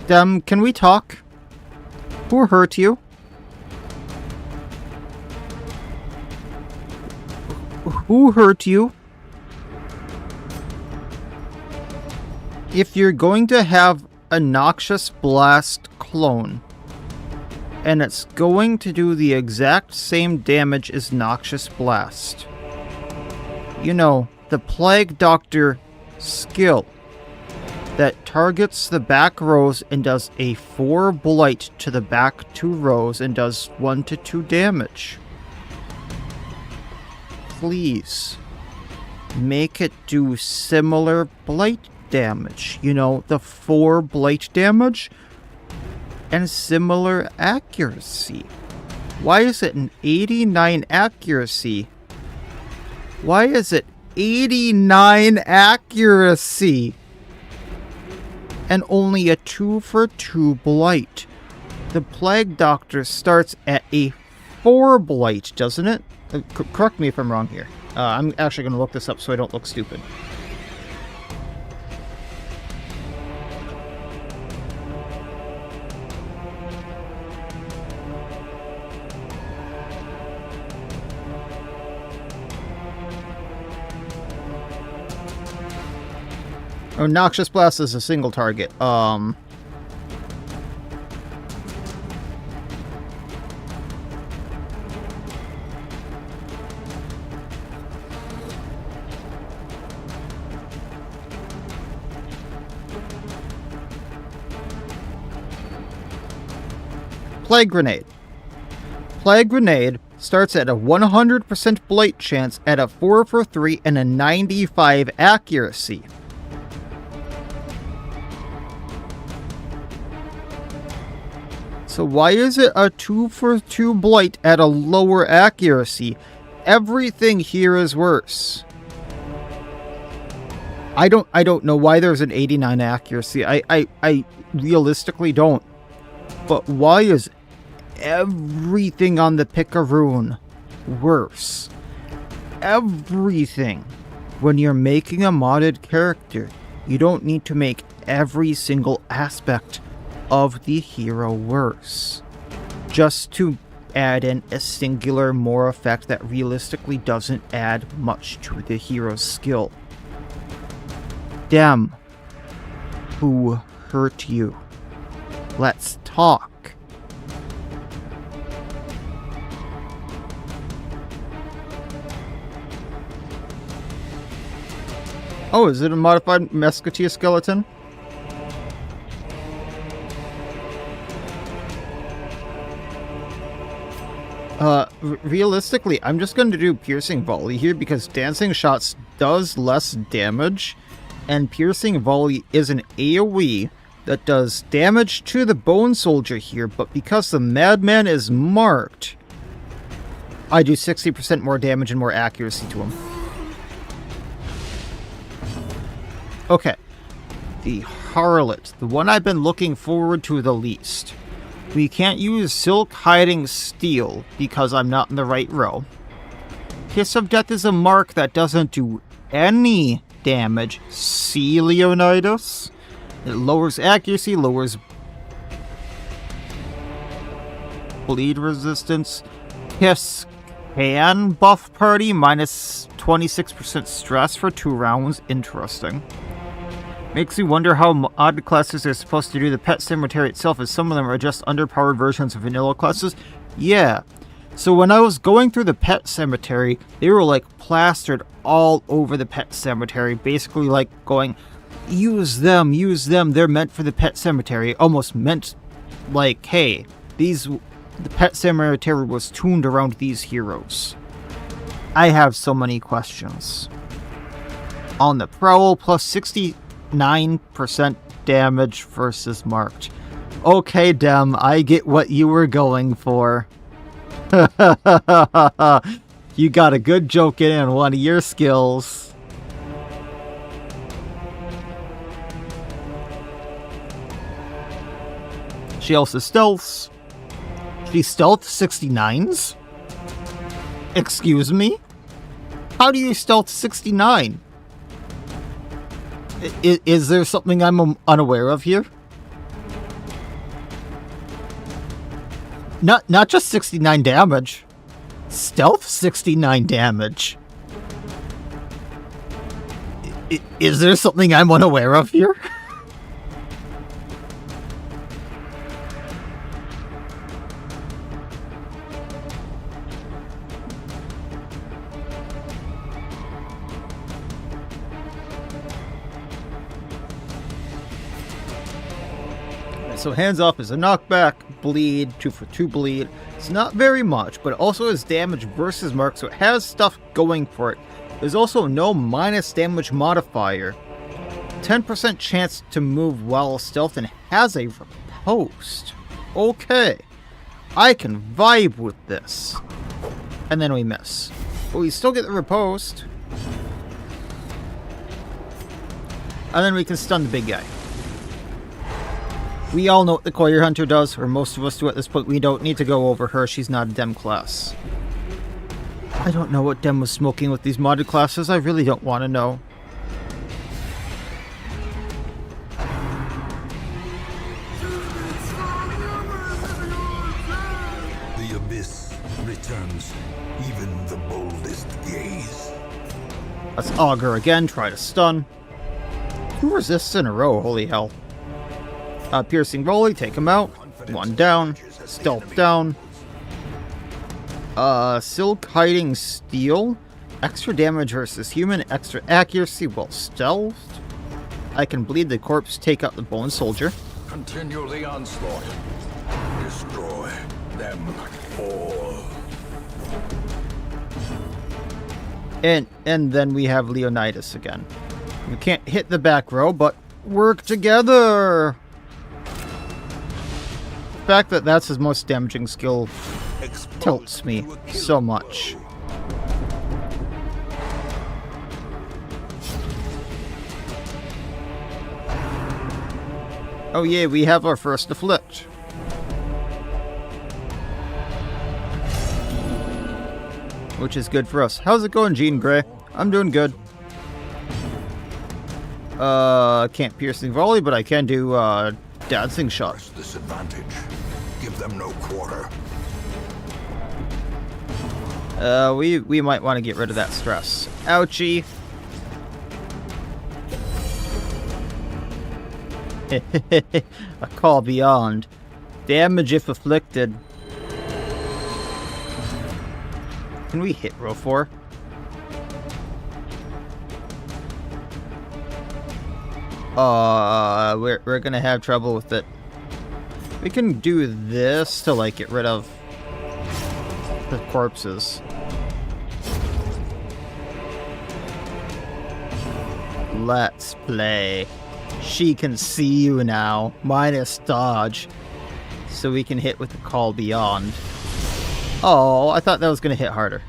Can we talk? Who hurt you? Who hurt you? If you're going to have a Noxious Blast clone, and it's going to do the exact same damage as Noxious Blast, you know, the Plague Doctor skill that targets the back rows and does a 4 blight to the back 2 rows and does 1 to 2 damage. Please make it do similar blight damage. You know, the 4 blight damage and similar accuracy. Why is it an 89 accuracy? Why is it 89 accuracy and only a 2 for 2 blight? The Plague Doctor starts at a 4 blight, doesn't it? Correct me if I'm wrong here. I'm actually going to look this up so I don't look stupid. Oh, Noxious Blast is a single target. Plague Grenade. Plague Grenade starts at a 100% blight chance at a 4 for 3 and a 95 accuracy. So why is it a 2 for 2 blight at a lower accuracy? Everything here is worse. I don't know why there's an 89 accuracy. I realistically don't. But why is everything on the Picaroon worse? Everything. When you're making a modded character, you don't need to make every single aspect of the hero worse, just to add in a singular more effect that realistically doesn't add much to the hero's skill. Dem. Who hurt you? Let's talk. Oh, is it a modified Musketeer skeleton? Realistically, I'm just going to do Piercing Volley here because Dancing Shots does less damage, and Piercing Volley is an AoE that does damage to the Bone Soldier here, but because the Madman is marked, I do 60% more damage and more accuracy to him. Okay, the Harlot, the one I've been looking forward to the least. We can't use Silk Hiding Steel because I'm not in the right row. Kiss of Death is a mark that doesn't do any damage. See, Leonidas? It lowers accuracy, lowers bleed resistance. Kiss can buff party, minus 26% stress for 2 rounds. Interesting. Makes me wonder how mod classes are supposed to do the pet cemetery itself, as some of them are just underpowered versions of vanilla classes. Yeah. So when I was going through the pet cemetery, they were like plastered all over the pet cemetery, basically like going, use them, they're meant for the pet cemetery. Almost meant like, hey, the pet cemetery was tuned around these heroes. I have so many questions. On the Prowl, plus 69% damage versus marked. Okay, Dem, I get what you were going for. You got a good joke in one of your skills. She also stealths. She stealth 69s? Excuse me? How do you stealth 69? Is there something I'm unaware of here? Not just 69 damage. Stealth 69 damage. Is there something I'm unaware of here? So hands off is a knockback, bleed, 2 for 2 bleed. It's not very much, but it also has damage versus mark, so it has stuff going for it. There's also no minus damage modifier. 10% chance to move while stealth and has a riposte. Okay, I can vibe with this. And then we miss. But we still get the riposte. And then we can stun the big guy. We all know what the Courier Hunter does, or most of us do at this point. We don't need to go over her. She's not a Dem class. I don't know what Dem was smoking with these modded classes. I really don't want to know. The abyss returns even the boldest gaze. Let's Augur again, try to stun. 2 resists in a row, holy hell. Piercing Volley, take him out. 1 down. Stealth down. Silk Hiding Steel. Extra damage versus human, extra accuracy while stealthed. I can bleed the corpse, take out the Bone Soldier. Continue the onslaught. Destroy them all. And then we have Leonidas again. We can't hit the back row, but work together! The fact that that's his most damaging skill tilts me so much. Oh yeah, we have our first afflict. Which is good for us. How's it going, Jean Grey? I'm doing good. Can't Piercing Volley, but I can do, Dancing Shot. Disadvantage. Give them no quarter. We might want to get rid of that stress. Ouchie. A call beyond. Damage if afflicted. Can we hit row 4? We're gonna have trouble with it. We can do this to, like, get rid of the corpses. Let's play. She can see you now, minus dodge. So we can hit with the call beyond. Oh, I thought that was gonna hit harder.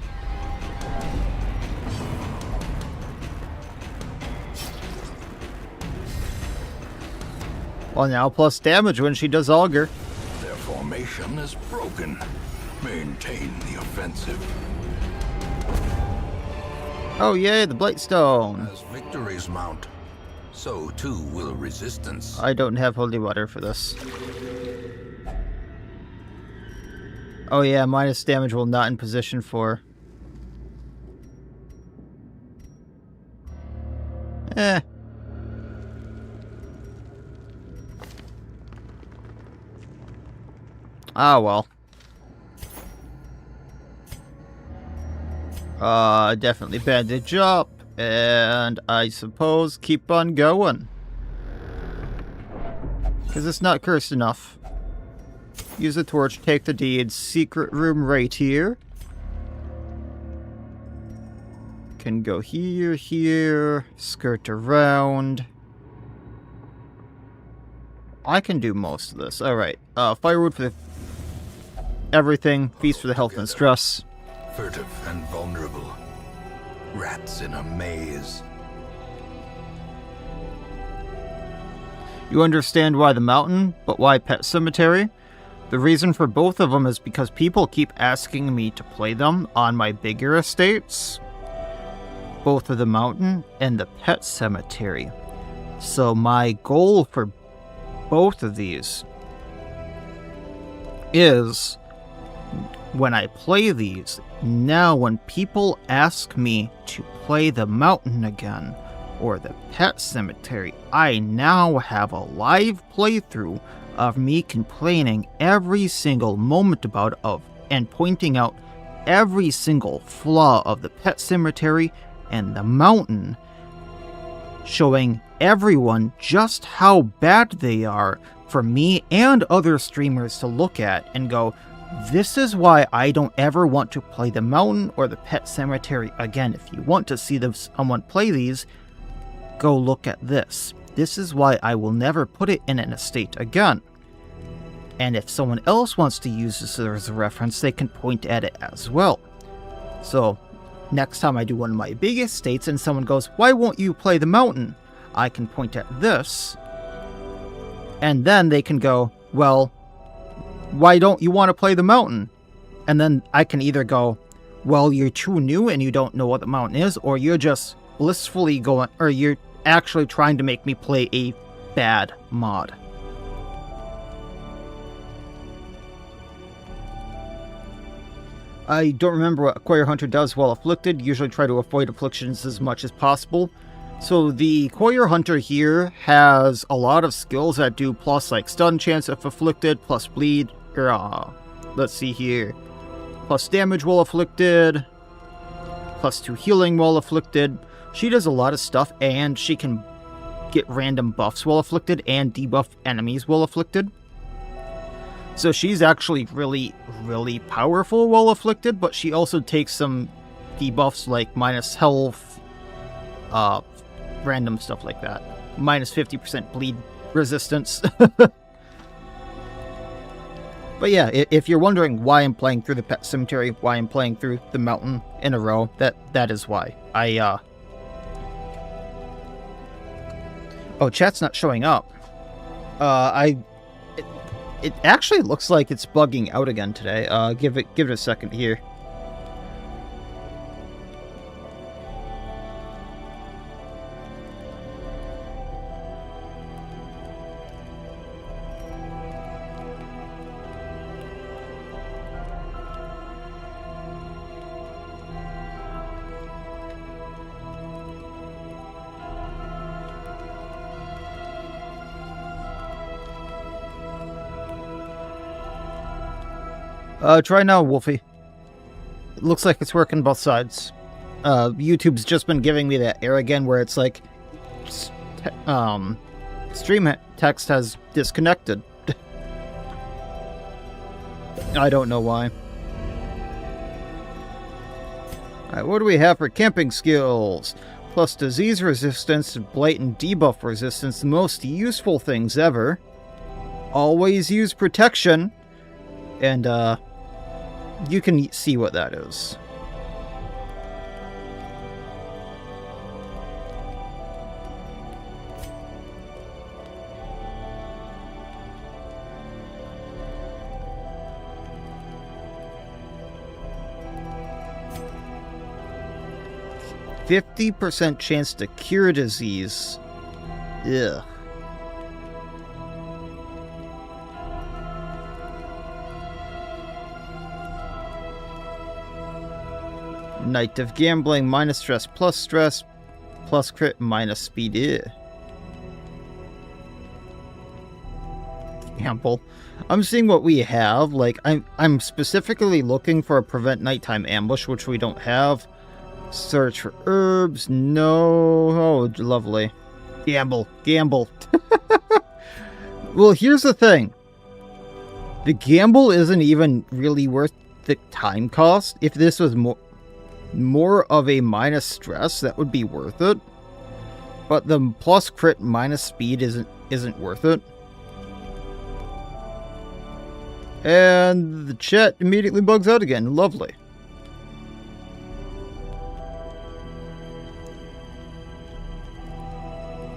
Well, now plus damage when she does augur. Their formation is broken. Maintain the offensive. Oh yay, the Blightstone. As victories mount, so too will resistance. I don't have holy water for this. Oh yeah, minus damage while not in position for. Ah well. Definitely bandage up, and I suppose keep on going. Because it's not cursed enough. Use a torch, take the deeds. Secret room right here. Can go here, here, skirt around. I can do most of this. Alright, firewood for everything, feast for the health and stress. Furtive and vulnerable. Rats in a maze. You understand why the mountain, but why Pet Cemetery? The reason for both of them is because people keep asking me to play them on my bigger estates. Both of the mountain and the Pet Cemetery. So my goal for both of these is, when I play these, now when people ask me to play the mountain again, or the Pet Cemetery, I now have a live playthrough of me complaining every single moment about and pointing out every single flaw of the Pet Cemetery and the mountain, showing everyone just how bad they are for me and other streamers to look at and go, this is why I don't ever want to play the mountain or the Pet Cemetery again. If you want to see someone play these, go look at this. This is why I will never put it in an estate again. And if someone else wants to use this as a reference, they can point at it as well. So, next time I do one of my big estates and someone goes, why won't you play the mountain? I can point at this, and then they can go, well, why don't you want to play the mountain? And then I can either go, well, you're too new and you don't know what the mountain is, or you're just blissfully going, or you're actually trying to make me play a bad mod. I don't remember what Acquire Hunter does while afflicted. Usually try to avoid afflictions as much as possible. So the Acquire Hunter here has a lot of skills that do plus like stun chance if afflicted, plus bleed, let's see here, plus damage while afflicted, plus 2 healing while afflicted. She does a lot of stuff, and she can get random buffs while afflicted and debuff enemies while afflicted. So she's actually really, really powerful while afflicted, but she also takes some debuffs like minus health, random stuff like that. Minus 50% bleed resistance. But yeah, if you're wondering why I'm playing through the Pet Cemetery, why I'm playing through the mountain in a row, that is why. Oh, chat's not showing up. It actually looks like it's bugging out again today. Give it a second here. Try now, Wolfie. It looks like it's working both sides. YouTube's just been giving me that error again where it's like, stream text has disconnected. I don't know why. Alright, what do we have for camping skills? Plus disease resistance, blatant debuff resistance, the most useful things ever. Always use protection. And, you can see what that is. %50 chance to cure disease. Ugh. Night of Gambling, minus stress, plus crit, minus speed. Ew. Gamble. I'm seeing what we have. Like, I'm specifically looking for a prevent nighttime ambush, which we don't have. Search for herbs. No. Oh, lovely. Gamble. Well, here's the thing. The gamble isn't even really worth the time cost. If this was more of a minus stress, that would be worth it. But the plus crit minus speed isn't worth it. And the chat immediately bugs out again. Lovely.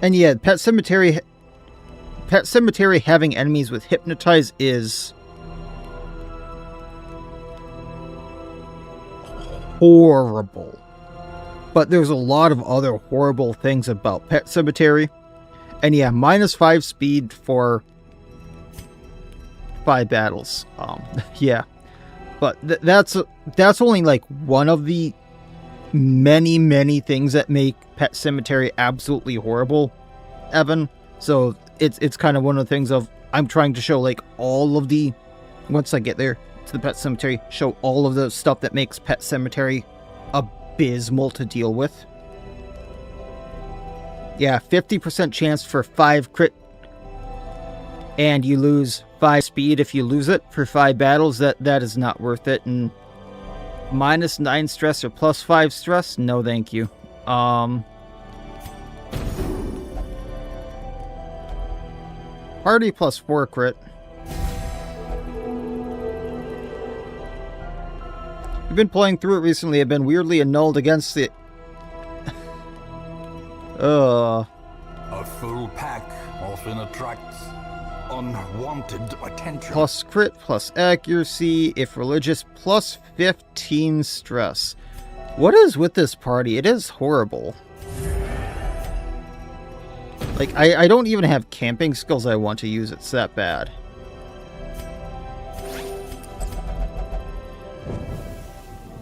And yeah, Pet Cemetery having enemies with Hypnotize is horrible. But there's a lot of other horrible things about Pet Cemetery. And yeah, minus 5 speed for 5 battles. Yeah. But that's only like one of the many things that make Pet Cemetery absolutely horrible, Evan. So it's kind of one of the things of I'm trying to show like all of the, once I get there to the Pet Cemetery, show all of the stuff that makes Pet Cemetery abysmal to deal with. Yeah, 50% chance for 5 crit, and you lose 5 speed if you lose it for 5 battles. That is not worth it. And minus 9 stress or plus 5 stress? No, thank you. Party plus 4 crit. I've been playing through it recently. I've been weirdly annulled against it. A full pack often attracts unwanted attention. Plus crit, plus accuracy, if religious, plus 15 stress. What is with this party? It is horrible. Like, I don't even have camping skills I want to use. It's that bad.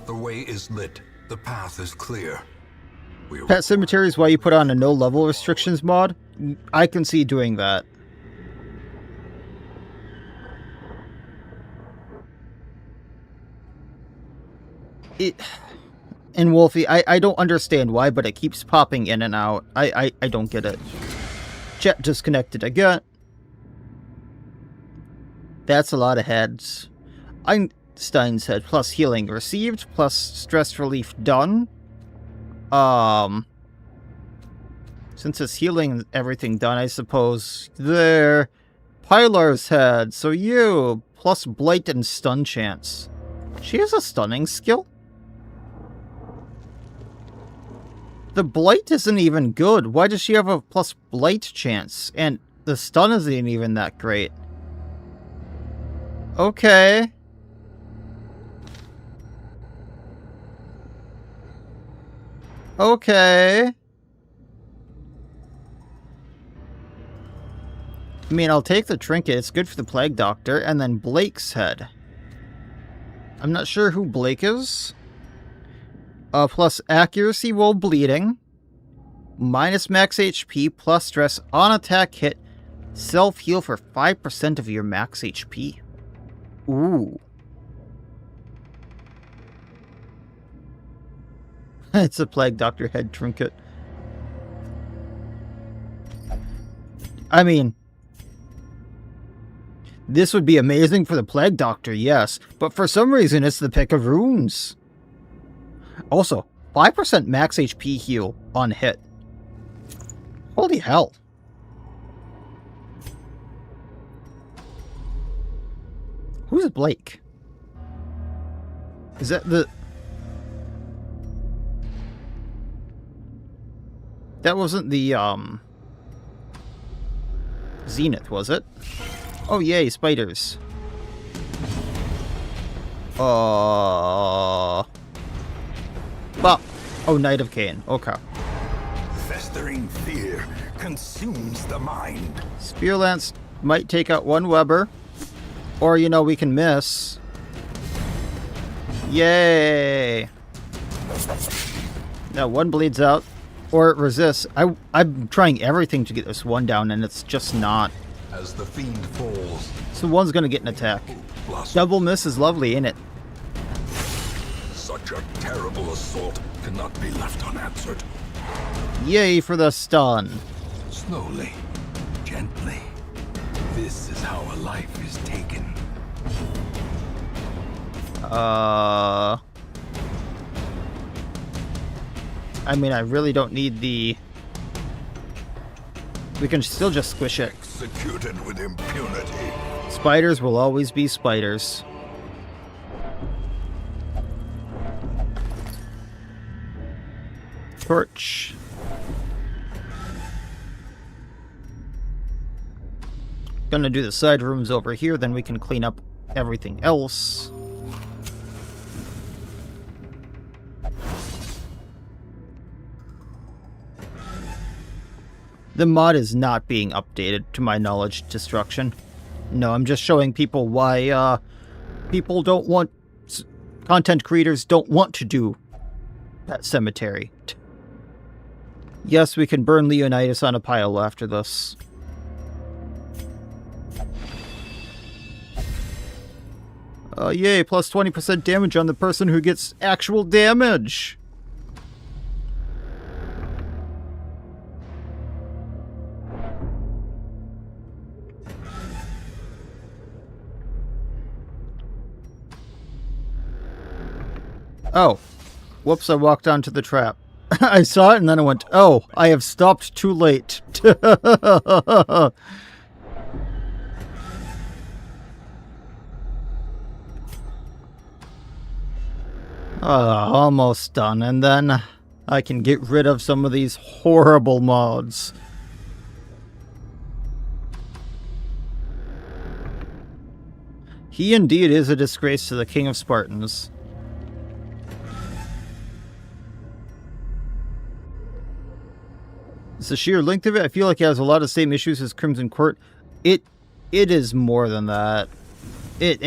The way is lit. The path is clear. Pet Cemetery is why you put on a no level restrictions mod. I can see doing that. And Wolfie, I don't understand why, but it keeps popping in and out. I don't get it. Chat disconnected again. That's a lot of heads. Einstein said plus healing received, plus stress relief done. Since it's healing everything done, I suppose there. Pilar's head, so you, plus blight and stun chance. She has a stunning skill? The blight isn't even good. Why does she have a plus blight chance? And the stun isn't even that great. Okay. Okay. I mean, I'll take the trinket. It's good for the plague doctor. And then Blake's head. I'm not sure who Blake is. Plus accuracy while bleeding. Minus max HP, plus stress on attack hit. Self-heal for 5% of your max HP. Ooh. It's a Plague Doctor head trinket. I mean, this would be amazing for the Plague Doctor, yes, but for some reason it's the Pick of Runes. Also, 5% max HP heal on hit. Holy hell. Who's Blake? Is that the... That wasn't the, Zenith, was it? Oh, yay, spiders. Well, oh, Knight of Cain. Okay. Festering fear consumes the mind. Spear Lance might take out one Weber. Or, you know, we can miss. Yay! Now, one bleeds out. Or it resists. I'm trying everything to get this one down, and it's just not. As the fiend falls, So one's gonna get an attack. Double miss is lovely, ain't it? such a terrible assault cannot be left unanswered. Yay for the stun. Slowly, gently. This is how a life is taken. I mean, I really don't need the... We can still just squish it. Executed with impunity. Spiders will always be spiders. Torch. Gonna do the side rooms over here, then we can clean up everything else. The mod is not being updated, to my knowledge, Destruction. No, I'm just showing people why, people don't want... Content creators don't want to do that cemetery. Yes, we can burn Leonidas on a pile after this. Yay, plus 20% damage on the person who gets actual damage! Oh. Whoops, I walked onto the trap. I saw it and then I went, oh, I have stopped too late. Almost done, and then I can get rid of some of these horrible mods. He indeed is a disgrace to the King of Spartans. It's the sheer length of it. I feel like it has a lot of the same issues as Crimson Court. It is more than that. It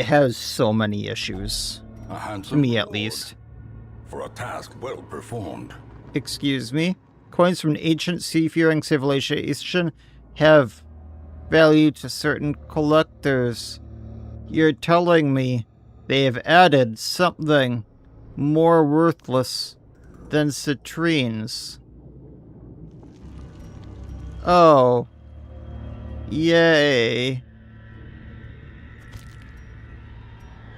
has so many issues. A handsome Me, at reward least. for a task well performed. Excuse me? Coins from an ancient seafaring civilization have value to certain collectors. You're telling me they have added something more worthless than citrines. Oh. Yay.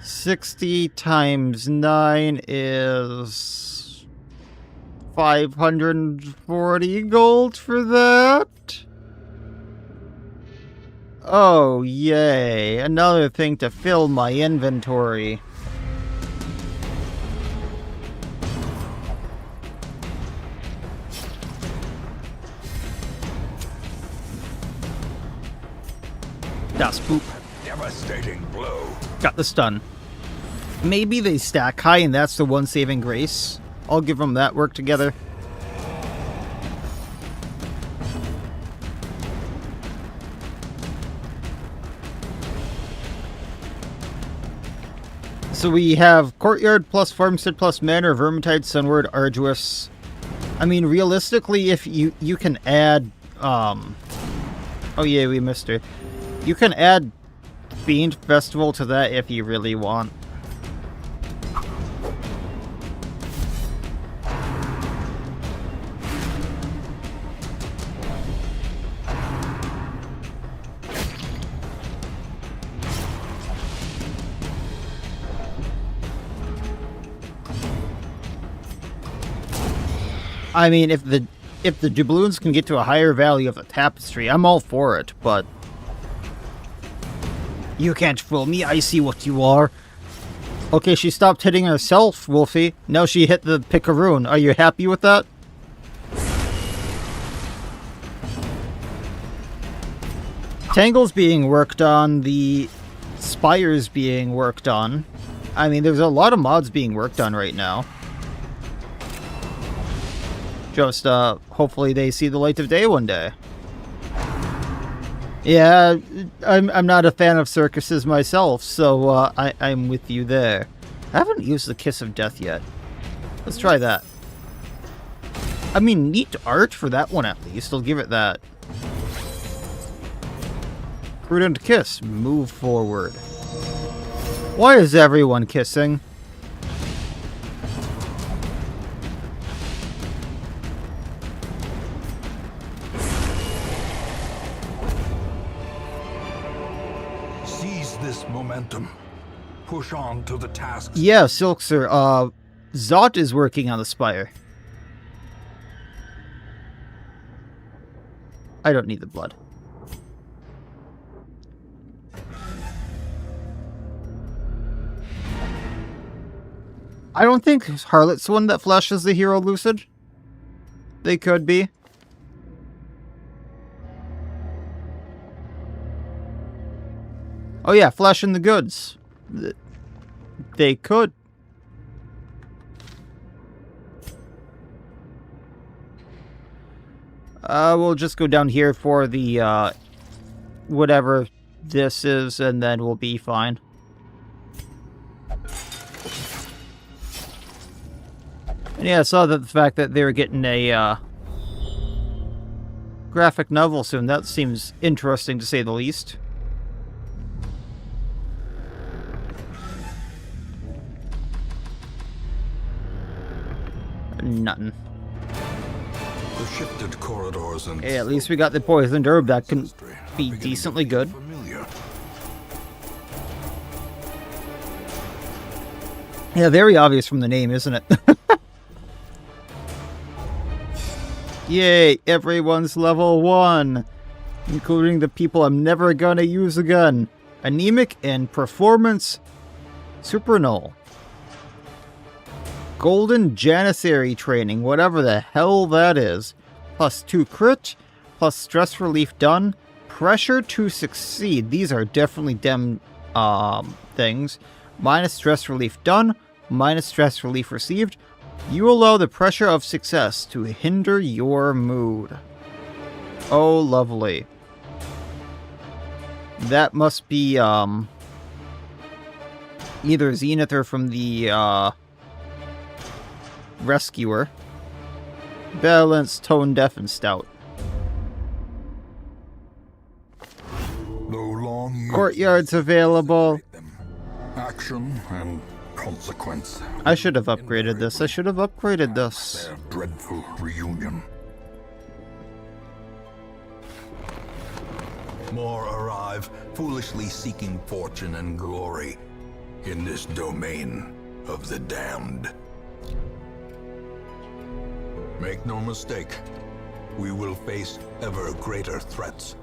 60 times 9 is 540 gold for that? Oh, yay. Another thing to fill my inventory. Das Poop. Devastating blow. Got the stun. Maybe they stack high and that's the one saving grace. I'll give them that work together. So we have Courtyard plus Farmstead plus Manor, Vermintide, Sunward, Arduous. I mean, realistically, if you can add... Oh yeah, we missed her. You can add Fiend Festival to that if you really want. I mean, if the doubloons can get to a higher value of the tapestry, I'm all for it, but you can't fool me, I see what you are. Okay, she stopped hitting herself, Wolfie. Now she hit the picaroon. Are you happy with that? Tangle's being worked on, the Spire's being worked on. I mean, there's a lot of mods being worked on right now. Just, hopefully they see the light of day one day. Yeah, I'm not a fan of circuses myself, so, I'm with you there. I haven't used the Kiss of Death yet. Let's try that. I mean, neat art for that one at least, I'll give it that. Prudent kiss. Move forward. Why is everyone kissing? Seize this momentum. Push on to the tasks. Yeah, Silksir. Zot is working on the spire. I don't need the blood. I don't think Harlot's the one that flashes the hero lucid. They could be. Oh yeah, flashing the goods. They could. We'll just go down here for the, whatever this is, and then we'll be fine. And yeah, I saw that the fact that they were getting a graphic novel soon. That seems interesting to say the least. Nothing. The shifted corridors and Hey, at least we got the poisoned herb. That can be decently good. familiar. Yeah, very obvious from the name, isn't it? Yay, everyone's level 1. Including the people I'm never gonna use again. Anemic and performance super null. Golden Janissary training, whatever the hell that is. Plus 2 crit, plus stress relief done. Pressure to succeed. These are definitely things. Minus stress relief done, minus stress relief received. You allow the pressure of success to hinder your mood. Oh, lovely. That must be, either Zenith or from the, Rescuer. Balanced, tone deaf, and stout. No long years Courtyard's available. separate them. Action and consequence. I should have upgraded this. I should have upgraded this. Their dreadful reunion. More arrive, foolishly seeking fortune and glory in this domain of the damned. Make no mistake, we will face ever greater threats.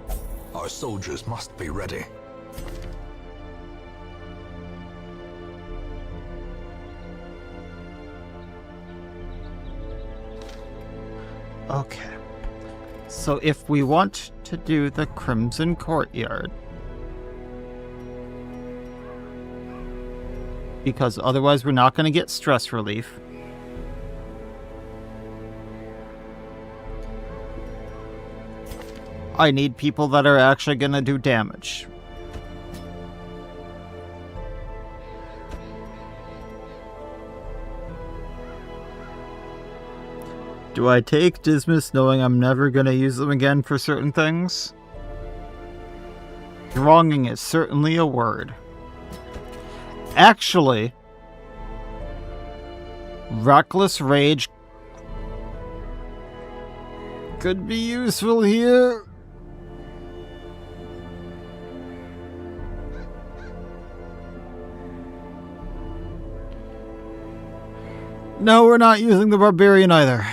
Our soldiers must be ready. Okay. So if we want to do the Crimson Courtyard, because otherwise we're not going to get stress relief. I need people that are actually going to do damage. Do I take Dismas knowing I'm never going to use them again for certain things? Wronging is certainly a word. Actually, Reckless Rage could be useful here. No, we're not using the Barbarian either.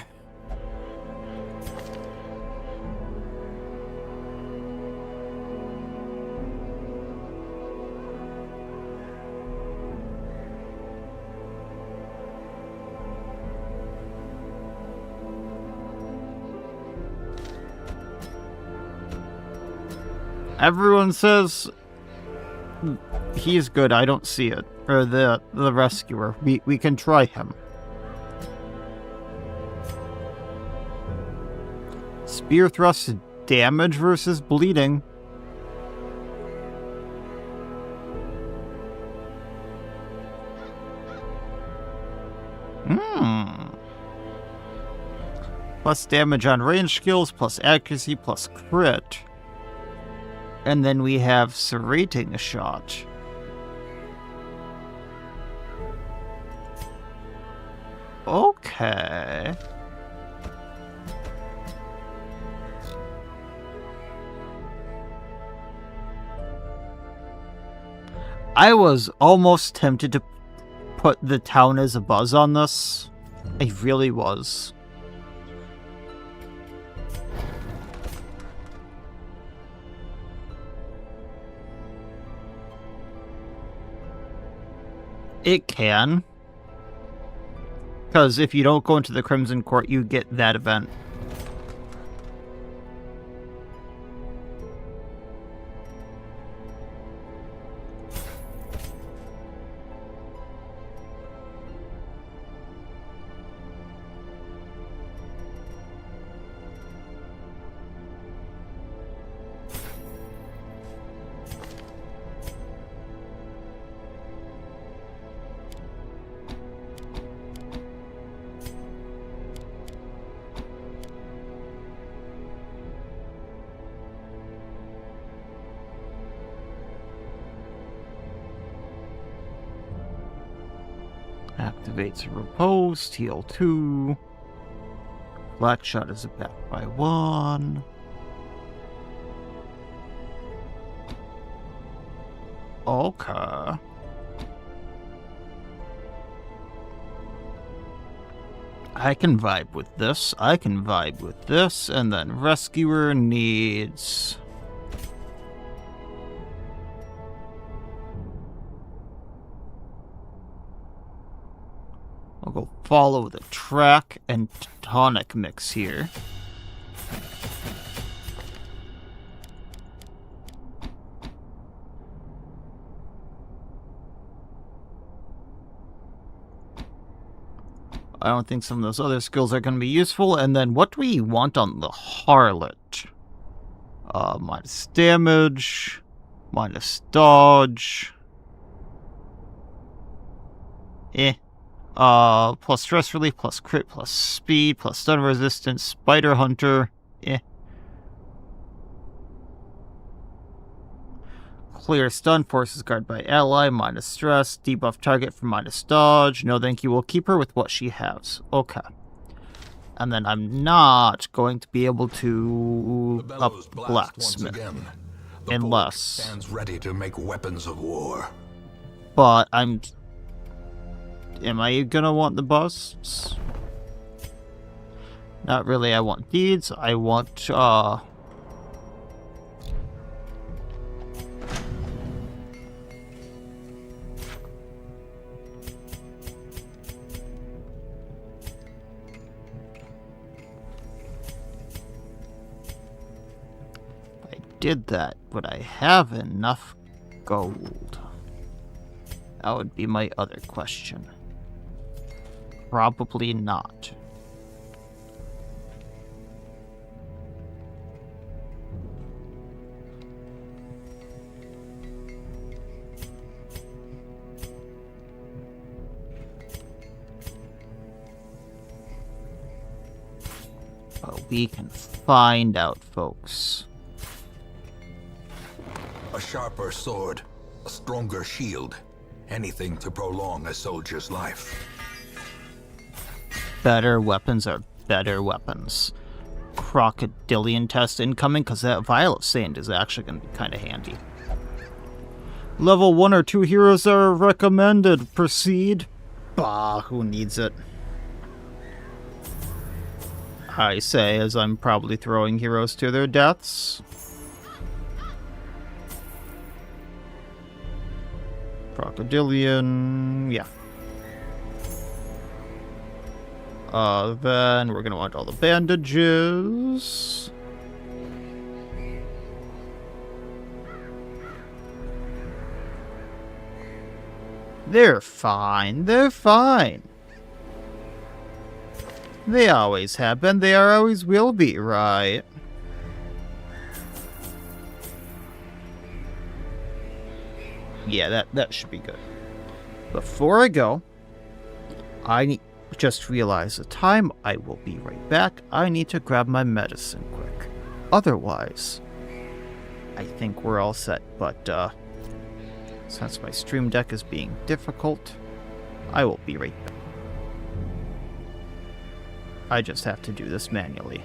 Everyone says he's good. I don't see it. Or the rescuer. We can try him. Spear thrust damage versus bleeding. Plus damage on range skills, plus accuracy, plus crit. And then we have serrating shot. Okay. I was almost tempted to put the town as a buzz on this. I really was. It can. Because if you don't go into the Crimson Court, you get that event. Activates a riposte, heal 2. Black shot is back by 1. Okay. I can vibe with this. I can vibe with this. And then rescuer needs... I'll go follow the track and tonic mix here. I don't think some of those other skills are going to be useful. And then what do we want on the Harlot? Minus damage, minus dodge. Plus stress relief, plus crit, plus speed, plus stun resistance, spider hunter. Clear stun, forces guard by ally, minus stress, debuff target for minus dodge. No thank you, we'll keep her with what she has. Okay. And then I'm not going to be able to up blacksmith. Unless stands ready to make weapons of war. But am I gonna want the busts? Not really. I want deeds. I want I did that, but I have enough gold. That would be my other question. Probably not. But we can find out, folks. A sharper sword, a stronger shield, anything to prolong a soldier's life. Better weapons are better weapons. Crocodilian test incoming, because that vial of sand is actually going to be kind of handy. Level 1 or 2 heroes are recommended. Proceed. Bah, who needs it? I say, as I'm probably throwing heroes to their deaths. Crocodilian, yeah. Then we're gonna want all the bandages. They're fine. They're fine. They always have been. They always will be, right? Yeah, that should be good. Before I go, just realized the time. I will be right back. I need to grab my medicine quick. Otherwise, I think we're all set. But since my stream deck is being difficult, I will be right back. I just have to do this manually.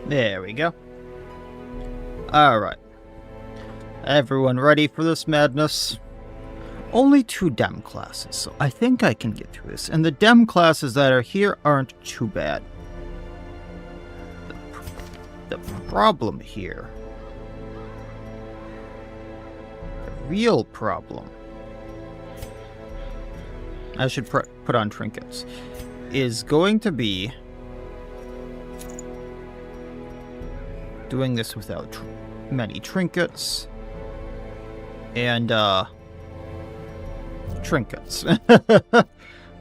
There we go. Alright. Everyone ready for this madness? Only 2 Dem classes, so I think I can get through this. And the Dem classes that are here aren't too bad. The problem here, the real problem, I should put on trinkets, is going to be doing this without many trinkets and trinkets.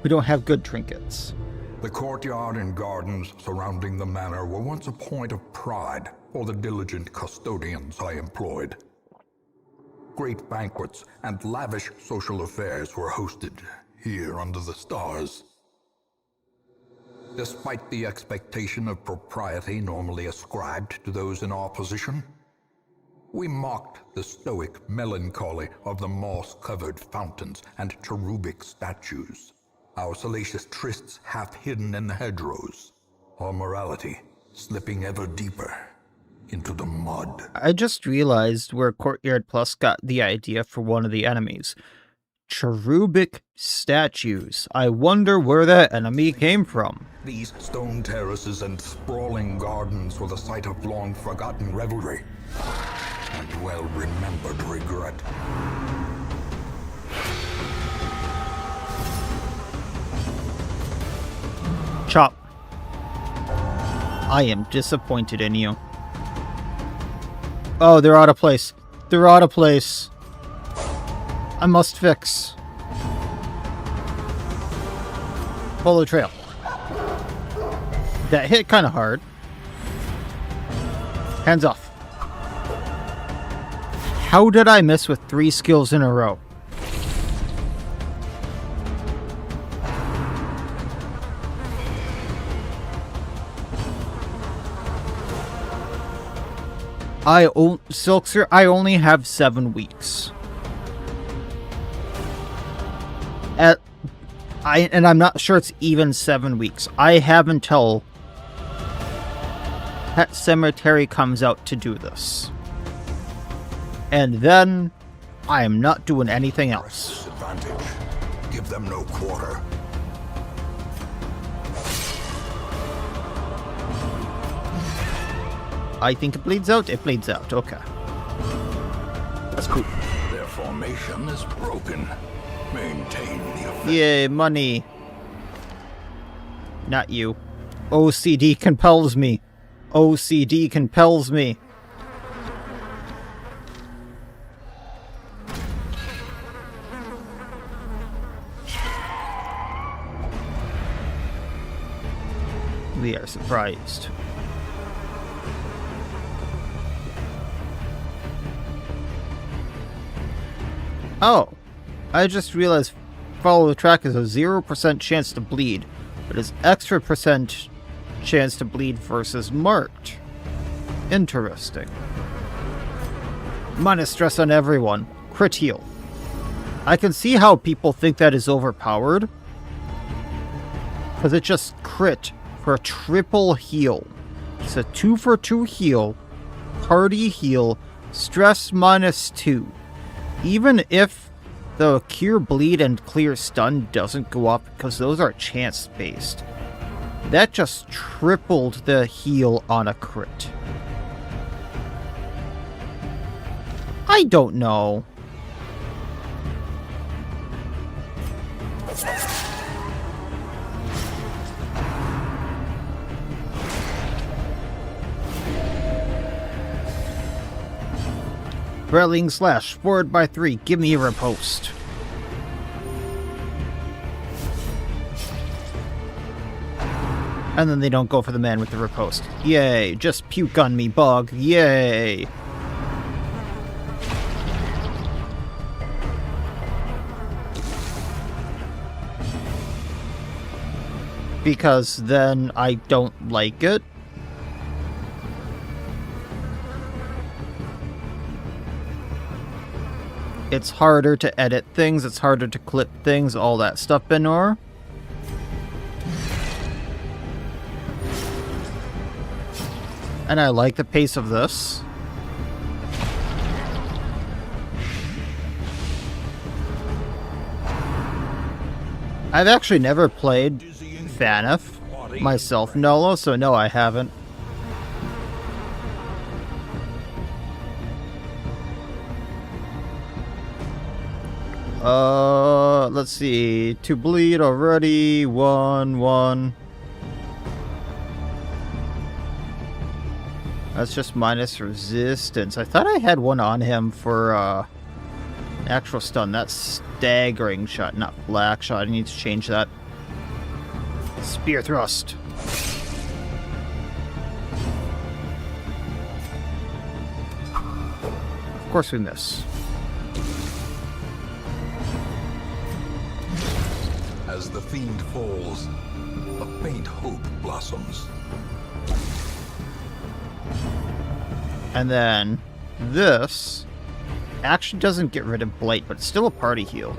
We don't have good trinkets. The courtyard and gardens surrounding the manor were once a point of pride for the diligent custodians I employed. Great banquets and lavish social affairs were hosted here under the stars. Despite the expectation of propriety normally ascribed to those in our position, we mocked the stoic melancholy of the moss-covered fountains and cherubic statues, our salacious trysts half hidden in the hedgerows, our morality slipping ever deeper into the mud. I just realized where Courtyard Plus got the idea for one of the enemies. Cherubic statues. I wonder where that enemy came from. These stone terraces and sprawling gardens were the site of long-forgotten revelry and well-remembered regret. Chop. I am disappointed in you. Oh, they're out of place. They're out of place. I must fix. Follow trail. That hit kind of hard. Hands off. How did I miss with 3 skills in a row? Silkser, I only have 7 weeks. And I'm not sure it's even 7 weeks. I have until Pet Cemetery comes out to do this. And then I am not doing anything else. Advantage. Give them no quarter. I think it bleeds out. It bleeds out. Okay. That's cool. Their formation is broken. Maintain the effect. Yay, money. Not you. OCD compels me. OCD compels me. We are surprised. Oh, I just realized follow the track is a 0% chance to bleed, but is extra percent chance to bleed versus marked. Interesting. Minus stress on everyone. Crit heal. I can see how people think that is overpowered, because it just crit for a triple heal. It's a 2 for 2 heal, party heal, stress -2. Even if the cure bleed and clear stun doesn't go up, because those are chance based, that just tripled the heal on a crit. I don't know. Rallying slash, forward by 3, give me a riposte. And then they don't go for the man with the riposte. Yay, just puke on me, bug. Yay. Because then I don't like it. It's harder to edit things, it's harder to clip things, all that stuff, Benor. And I like the pace of this. I've actually never played Fanif myself, Nolo, so no, I haven't. Let's see. To bleed already. 1. That's just minus resistance. I thought I had one on him for, actual stun. That's staggering shot, not black shot. I need to change that. Spear thrust. Of course we miss. As the fiend falls, a faint hope blossoms. And then this actually doesn't get rid of Blight, but it's still a party heal.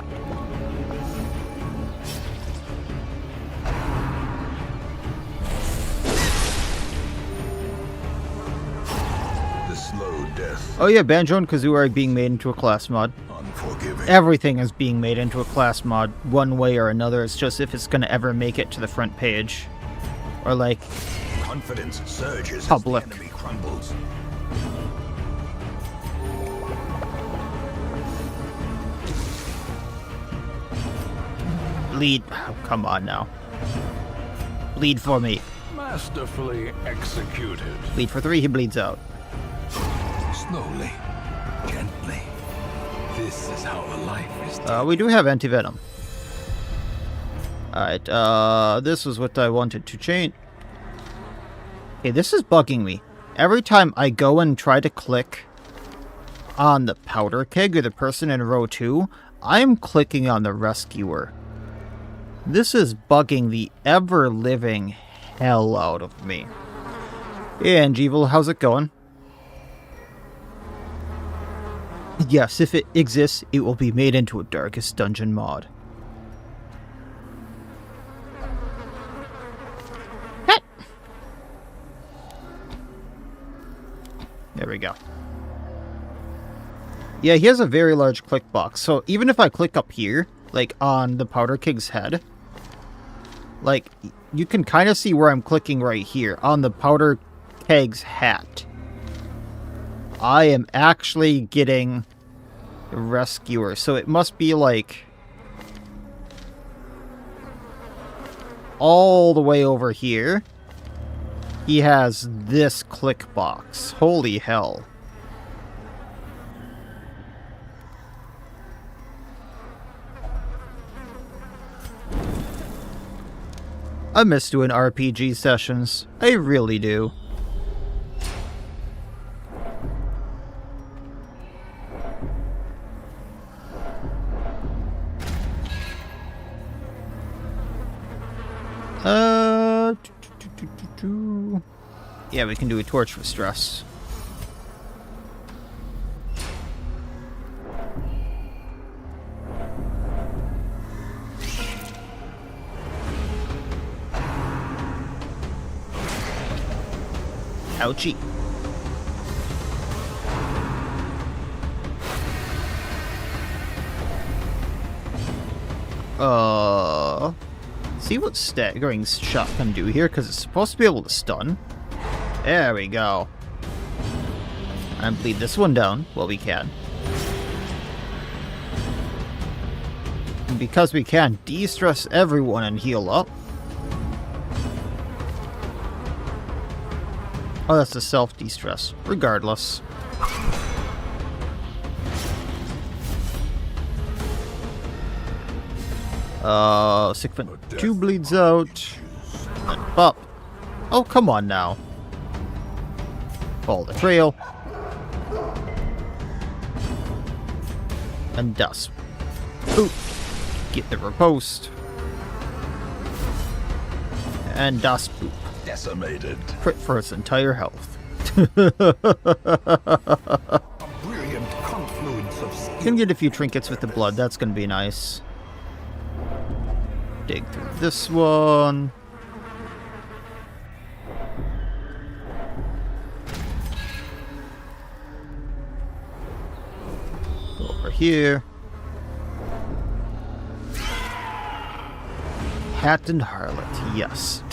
The slow death. Oh yeah, Banjo and Kazooie are being made into a class mod. Unforgiving. Everything is being made into a class mod, one way or another. It's just if it's going to ever make it to the front page. Or like... Confidence surges public. as the enemy crumbles. Bleed. Oh, come on now. Bleed for me. Masterfully executed. Bleed for 3, he bleeds out. Slowly, gently. This is how a life is taken. We do have anti-venom. Alright, this is what I wanted to change. Okay, this is bugging me. Every time I go and try to click on the powder keg or the person in row 2, I'm clicking on the rescuer. This is bugging the ever-living hell out of me. Hey, Angeevil, how's it going? Yes, if it exists, it will be made into a Darkest Dungeon mod. There we go. Yeah, he has a very large click box, so even if I click up here, like on the powder keg's head, like, you can kind of see where I'm clicking right here, on the powder keg's hat. I am actually getting the rescuer. So it must be like all the way over here. He has this click box. Holy hell. I miss doing RPG sessions. I really do. Yeah, we can do a torch for stress. Ouchie. See what staggering shot can do here, because it's supposed to be able to stun. There we go. And bleed this one down while we can. And because we can, de-stress everyone and heal up. Oh, that's a self-de-stress. Regardless. Sickfin 2 bleeds out. And Pop. Oh, come on now. Follow the trail. And dust. Boop. Get the riposte. And dust. Boop. Decimated. Crit for its entire health. A brilliant confluence of skill. Can get a few trinkets with the blood. That's gonna be nice. Dig through this one. Go over here. Hat and Harlot, yes.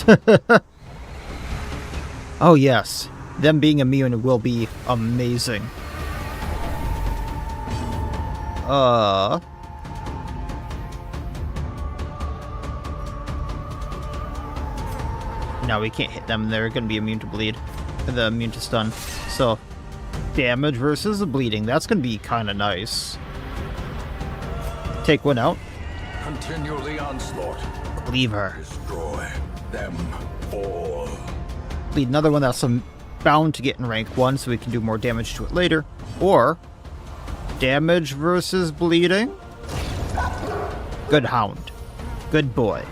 Oh yes, them being immune will be amazing. No, we can't hit them. They're going to be immune to bleed. They're immune to stun. So, damage versus the bleeding. That's going to be kind of nice. Take one out. Continue the onslaught. Leave her. Destroy them all. Bleed another one that's bound to get in rank 1 so we can do more damage to it later. Or, damage versus bleeding. Good hound. Good boy.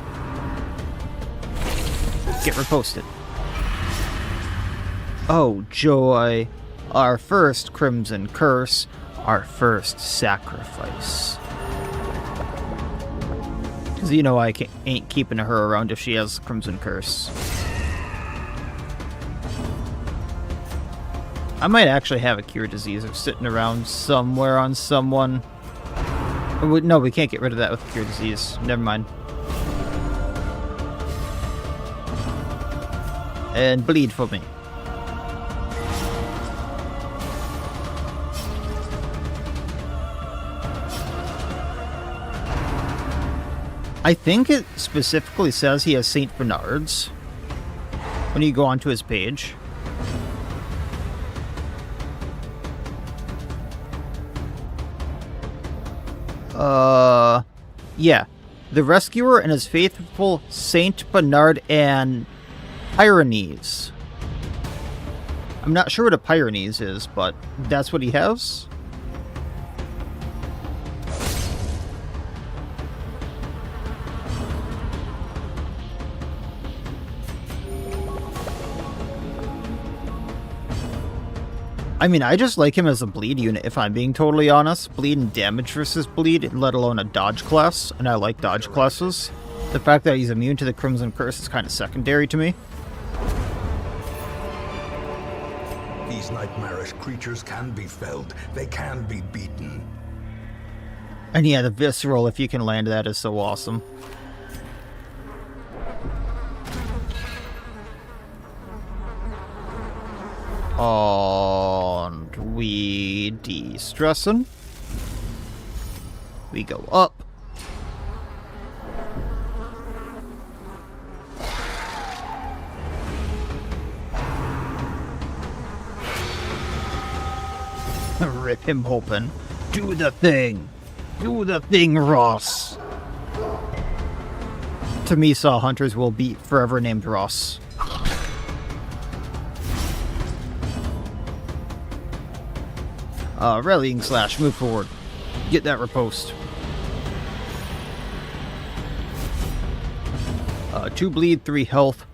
Get reposted. Oh, joy. Our first Crimson Curse. Our first sacrifice. Because you know I ain't keeping her around if she has Crimson Curse. I might actually have a cure disease sitting around somewhere on someone. No, we can't get rid of that with cure disease. Never mind. And bleed for me. I think it specifically says he has St. Bernard's when you go onto his page. Yeah. The Rescuer and his faithful St. Bernard and Pyrenees. I'm not sure what a Pyrenees is, but that's what he has. I mean, I just like him as a bleed unit, if I'm being totally honest. Bleed and damage versus bleed, let alone a dodge class, and I like dodge classes. The fact that he's immune to the Crimson Curse is kind of secondary to me. These nightmarish creatures can be felled. They can be beaten. And yeah, the Visceral, if you can land that, is so awesome. And We de-stressing. We go up. Rip him open. Do the thing. Do the thing, Ross. To me, Saw Hunters will be forever named Ross. Rallying slash, move forward. Get that riposte. 2 bleed, 3 health.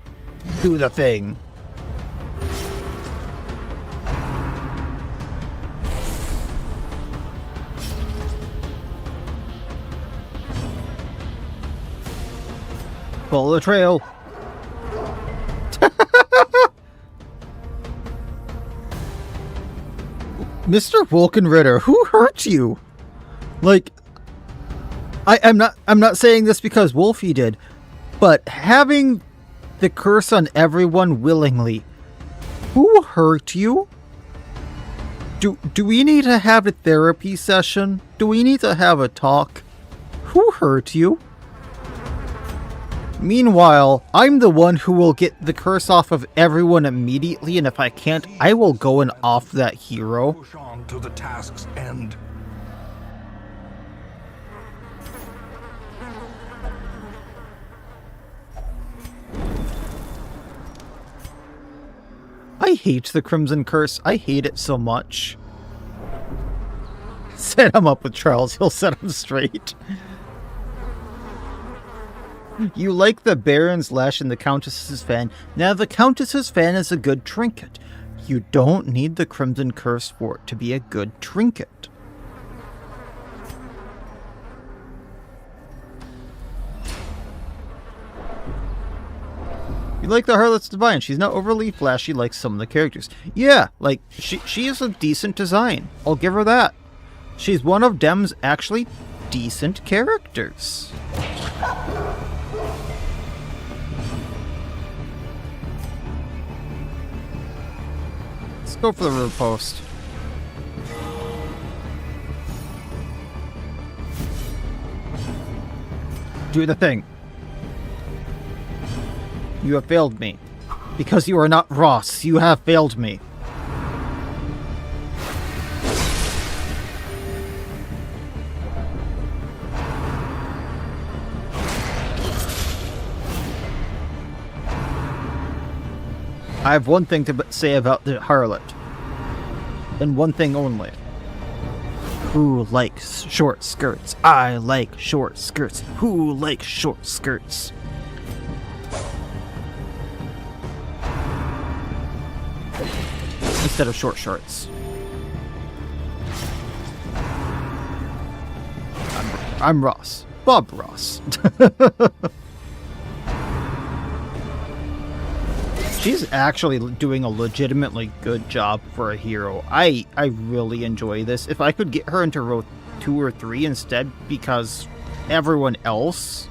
Do the thing. Follow the trail. Mr. Wolkenritter, who hurt you? Like, I'm not saying this because Wolfie did, but having the curse on everyone willingly, who hurt you? Do we need to have a therapy session? Do we need to have a talk? Who hurt you? Meanwhile, I'm the one who will get the curse off of everyone immediately, and if I can't, I will go and off that hero. Push on to the task's end. I hate the Crimson Curse. I hate it so much. Set him up with Charles. He'll set him straight. You like the Baron's Lash and the Countess's Fan. Now, the Countess's Fan is a good trinket. You don't need the Crimson Curse for it to be a good trinket. You like the Harlot's Divine. She's not overly flashy like some of the characters. Yeah, like, she is a decent design. I'll give her that. She's one of Dem's actually decent characters. Let's go for the root post. Do the thing. You have failed me. Because you are not Ross, you have failed me. I have one thing to say about the harlot. And one thing only. Who likes short skirts? I like short skirts. Who likes short skirts? Instead of short shorts. I'm Ross. Bob Ross. She's actually doing a legitimately good job for a hero. I really enjoy this. If I could get her into row 2 or 3 instead, because everyone else,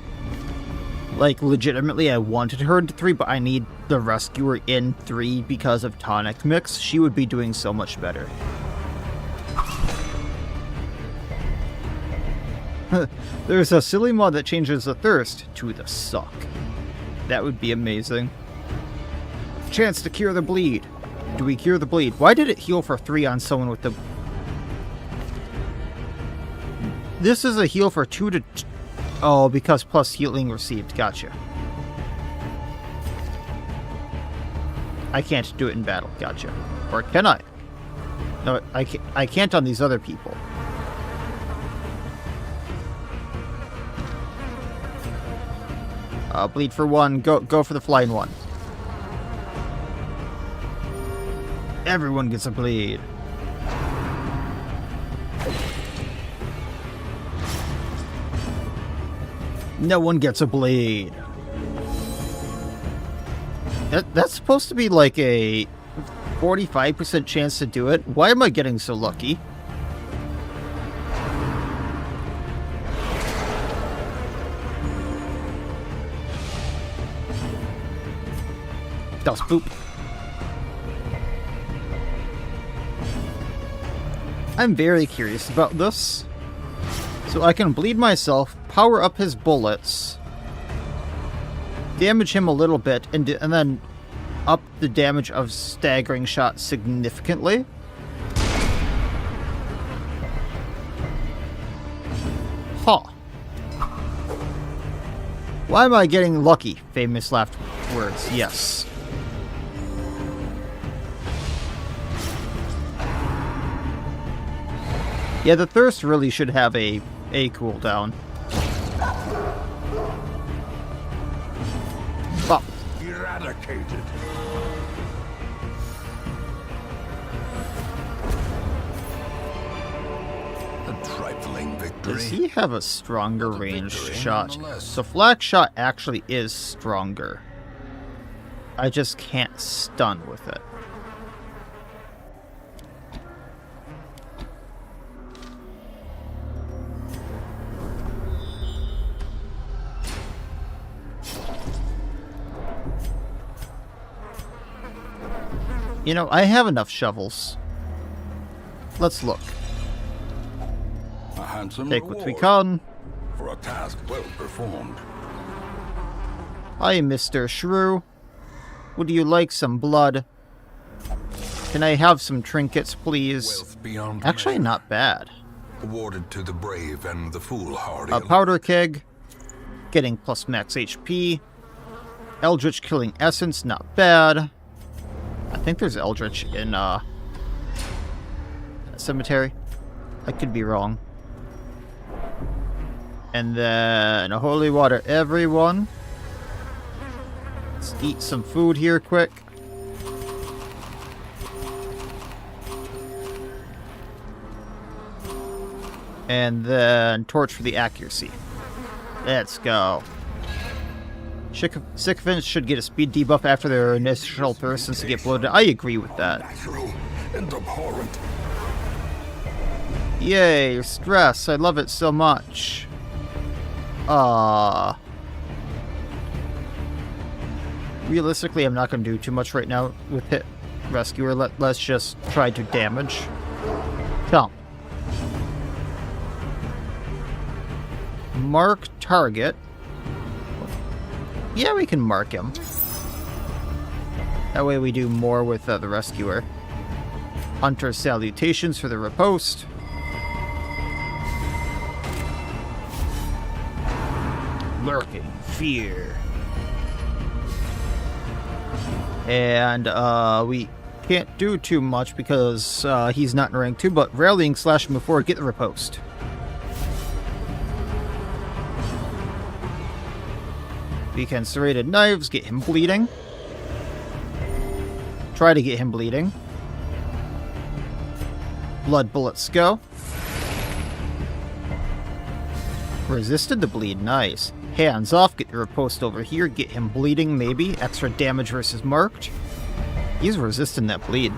like, legitimately I wanted her into 3, but I need the Rescuer in 3 because of Tonic Mix, she would be doing so much better. There's a silly mod that changes the thirst to the suck. That would be amazing. Chance to cure the bleed. Do we cure the bleed? Why did it heal for 3 on someone with the... This is a heal for 2 to... Oh, because plus healing received. Gotcha. I can't do it in battle. Gotcha. Or can I? No, I can't on these other people. Bleed for 1. Go for the flying 1. Everyone gets a bleed. No one gets a bleed. That's supposed to be like a 45% chance to do it. Why am I getting so lucky? Das boop. I'm very curious about this. So I can bleed myself, power up his bullets, damage him a little bit, and then up the damage of staggering shot significantly. Huh. Why am I getting lucky? Famous last words, yes. Yeah, the thirst really should have a cooldown. Bop. Eradicated. A trifling victory. Does he have a stronger ranged victory, shot? nonetheless. So flak shot actually is stronger. I just can't stun with it. You know, I have enough shovels. Let's look. A handsome Take what we reward can. for a task well performed. Hi, Mr. Shrew. Would you like some blood? Can I have some trinkets, please? Wealth beyond Actually, measure, not bad. awarded to the brave and the foolhardy. A powder keg. Getting plus max HP. Eldritch killing essence, not bad. I think there's Eldritch in cemetery. I could be wrong. And then a holy water, everyone. Let's eat some food here quick. And then torch for the accuracy. Let's go. Sycophants should get a speed debuff after their initial thirst since they get bloated. I agree with that. Natural and abhorrent. Yay, stress. I love it so much. Realistically, I'm not going to do too much right now with Hit Rescuer. Let's just try to damage. Jump. Mark target. Yeah, we can mark him. That way we do more with the Rescuer. Hunter salutations for the riposte. Lurking fear. And we can't do too much because he's not in rank 2, but rallying slash him before get the riposte. We can serrated knives, get him bleeding. Try to get him bleeding. Blood bullets go. Resisted the bleed, nice. Hands off, get your riposte over here, get him bleeding, maybe. Extra damage versus marked. He's resisting that bleed.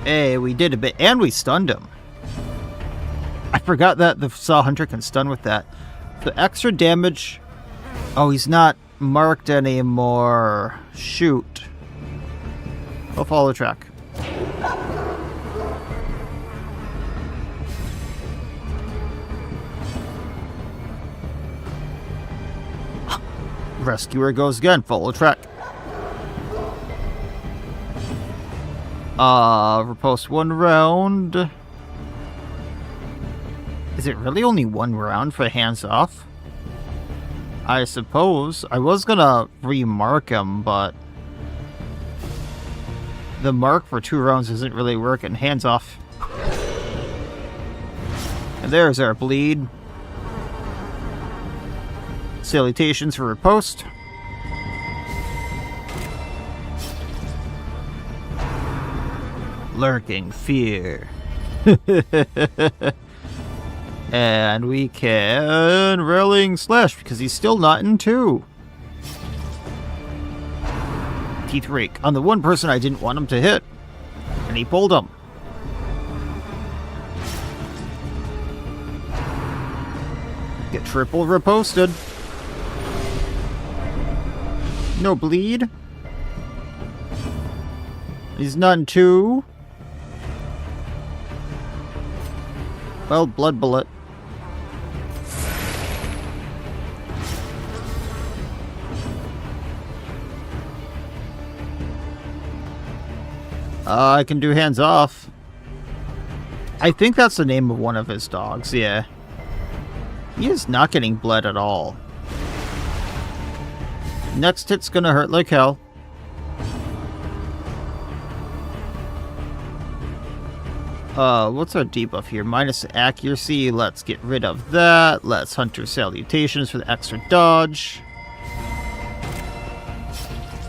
Hey, we did a bit, and we stunned him. I forgot that the Saw Hunter can stun with that. The extra damage... Oh, he's not marked anymore. Shoot. I'll follow the track. Rescuer goes again. Follow track. Riposte 1 round. Is it really only 1 round for hands off? I suppose. I was gonna remark him, but the mark for 2 rounds isn't really working. Hands off. And there's our bleed. Salutations for riposte. Lurking fear. And we can rallying slash because he's still not in 2. Teeth rake on the one person I didn't want him to hit, and he pulled him. Get triple riposted. No bleed. He's none too. Well, blood bullet. I can do hands off. I think that's the name of one of his dogs, yeah. He is not getting bled at all. Next hit's gonna hurt like hell. What's our debuff here? Minus accuracy, let's get rid of that. Let's Hunter Salutations for the extra dodge.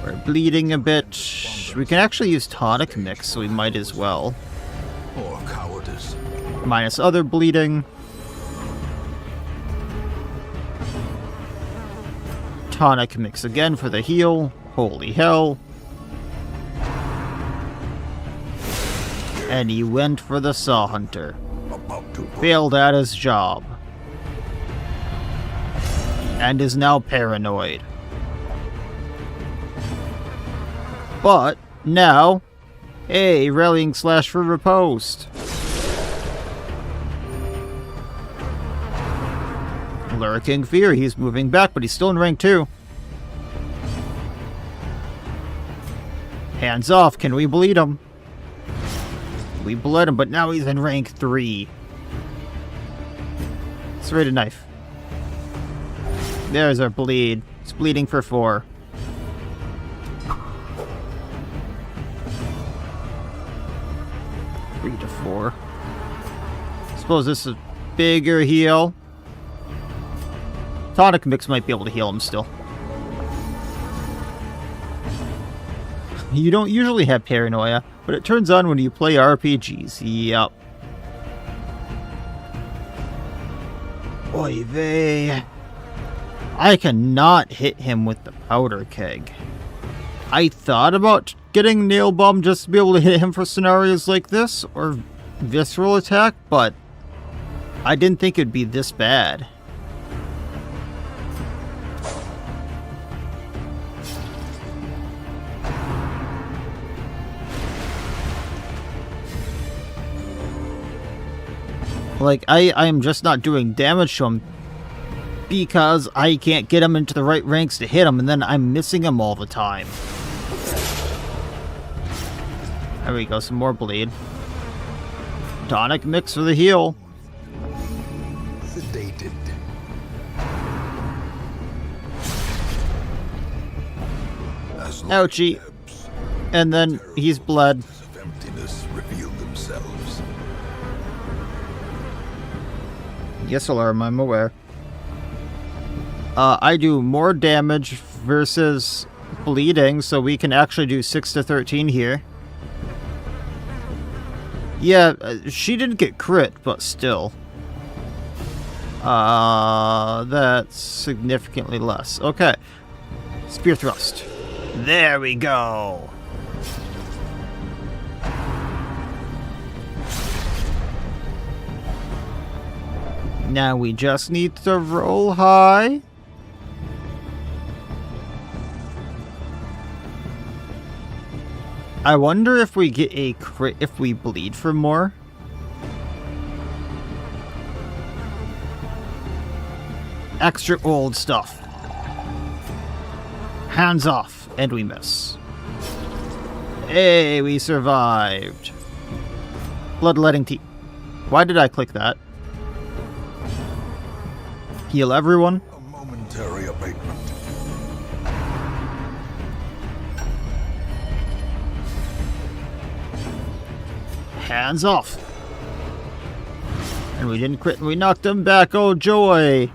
We're bleeding a bit. We can actually use tonic mix, so we might as well. Or cowardice. Minus other bleeding. Tonic mix again for the heal. Holy hell. And he went for the Saw Hunter. Failed at his job. And is now paranoid. But, now, hey, rallying slash for riposte. Lurking Fear, he's moving back, but he's still in rank 2. Hands off, can we bleed him? We bled him, but now he's in rank 3. Serrated knife. There's our bleed. It's bleeding for 4. Three to 4. Suppose this is a bigger heal. Tonic mix might be able to heal him still. You don't usually have paranoia, but it turns on when you play RPGs. Yup. Oy vey. I cannot hit him with the powder keg. I thought about getting nail bomb just to be able to hit him for scenarios like this, or visceral attack, but I didn't think it'd be this bad. Like, I'm just not doing damage to him because I can't get him into the right ranks to hit him, and then I'm missing him all the time. There we go, some more bleed. Tonic mix for the heal. Sedated. Ouchie. And then he's bled. Of emptiness reveal themselves. Yes, alarm, I'm aware. I do more damage versus bleeding, so we can actually do 6 to 13 here. Yeah, she didn't get crit, but still. That's significantly less. Okay. Spear thrust. There we go. Now we just need to roll high. I wonder if we get a crit if we bleed for more. Extra old stuff. Hands off, and we miss. Hey, we survived. Bloodletting tea. Why did I click that? Heal everyone. A momentary abatement. Hands off. And we didn't crit and we knocked him back. Oh, joy.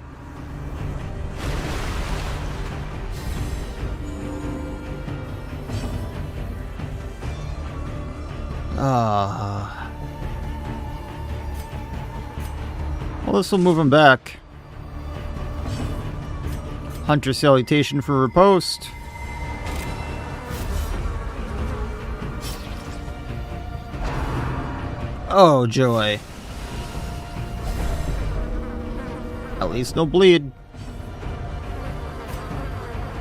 Well, this will move him back. Hunter Salutation for riposte. Oh, joy. At least no bleed.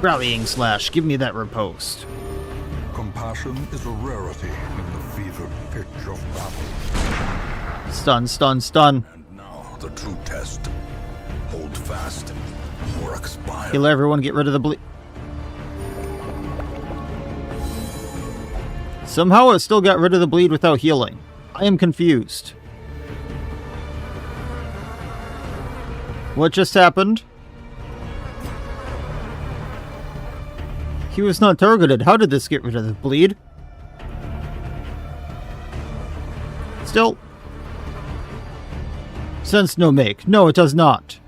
Rallying slash, give me that riposte. passion is a rarity in the fevered pitch of battle. Stun, stun, stun. And now the true test. Hold fast or expire. Heal everyone, get rid of the bleed. Somehow it still got rid of the bleed without healing. I am confused. What just happened? He was not targeted. How did this get rid of the bleed? Still. Sense no make. No, it does not.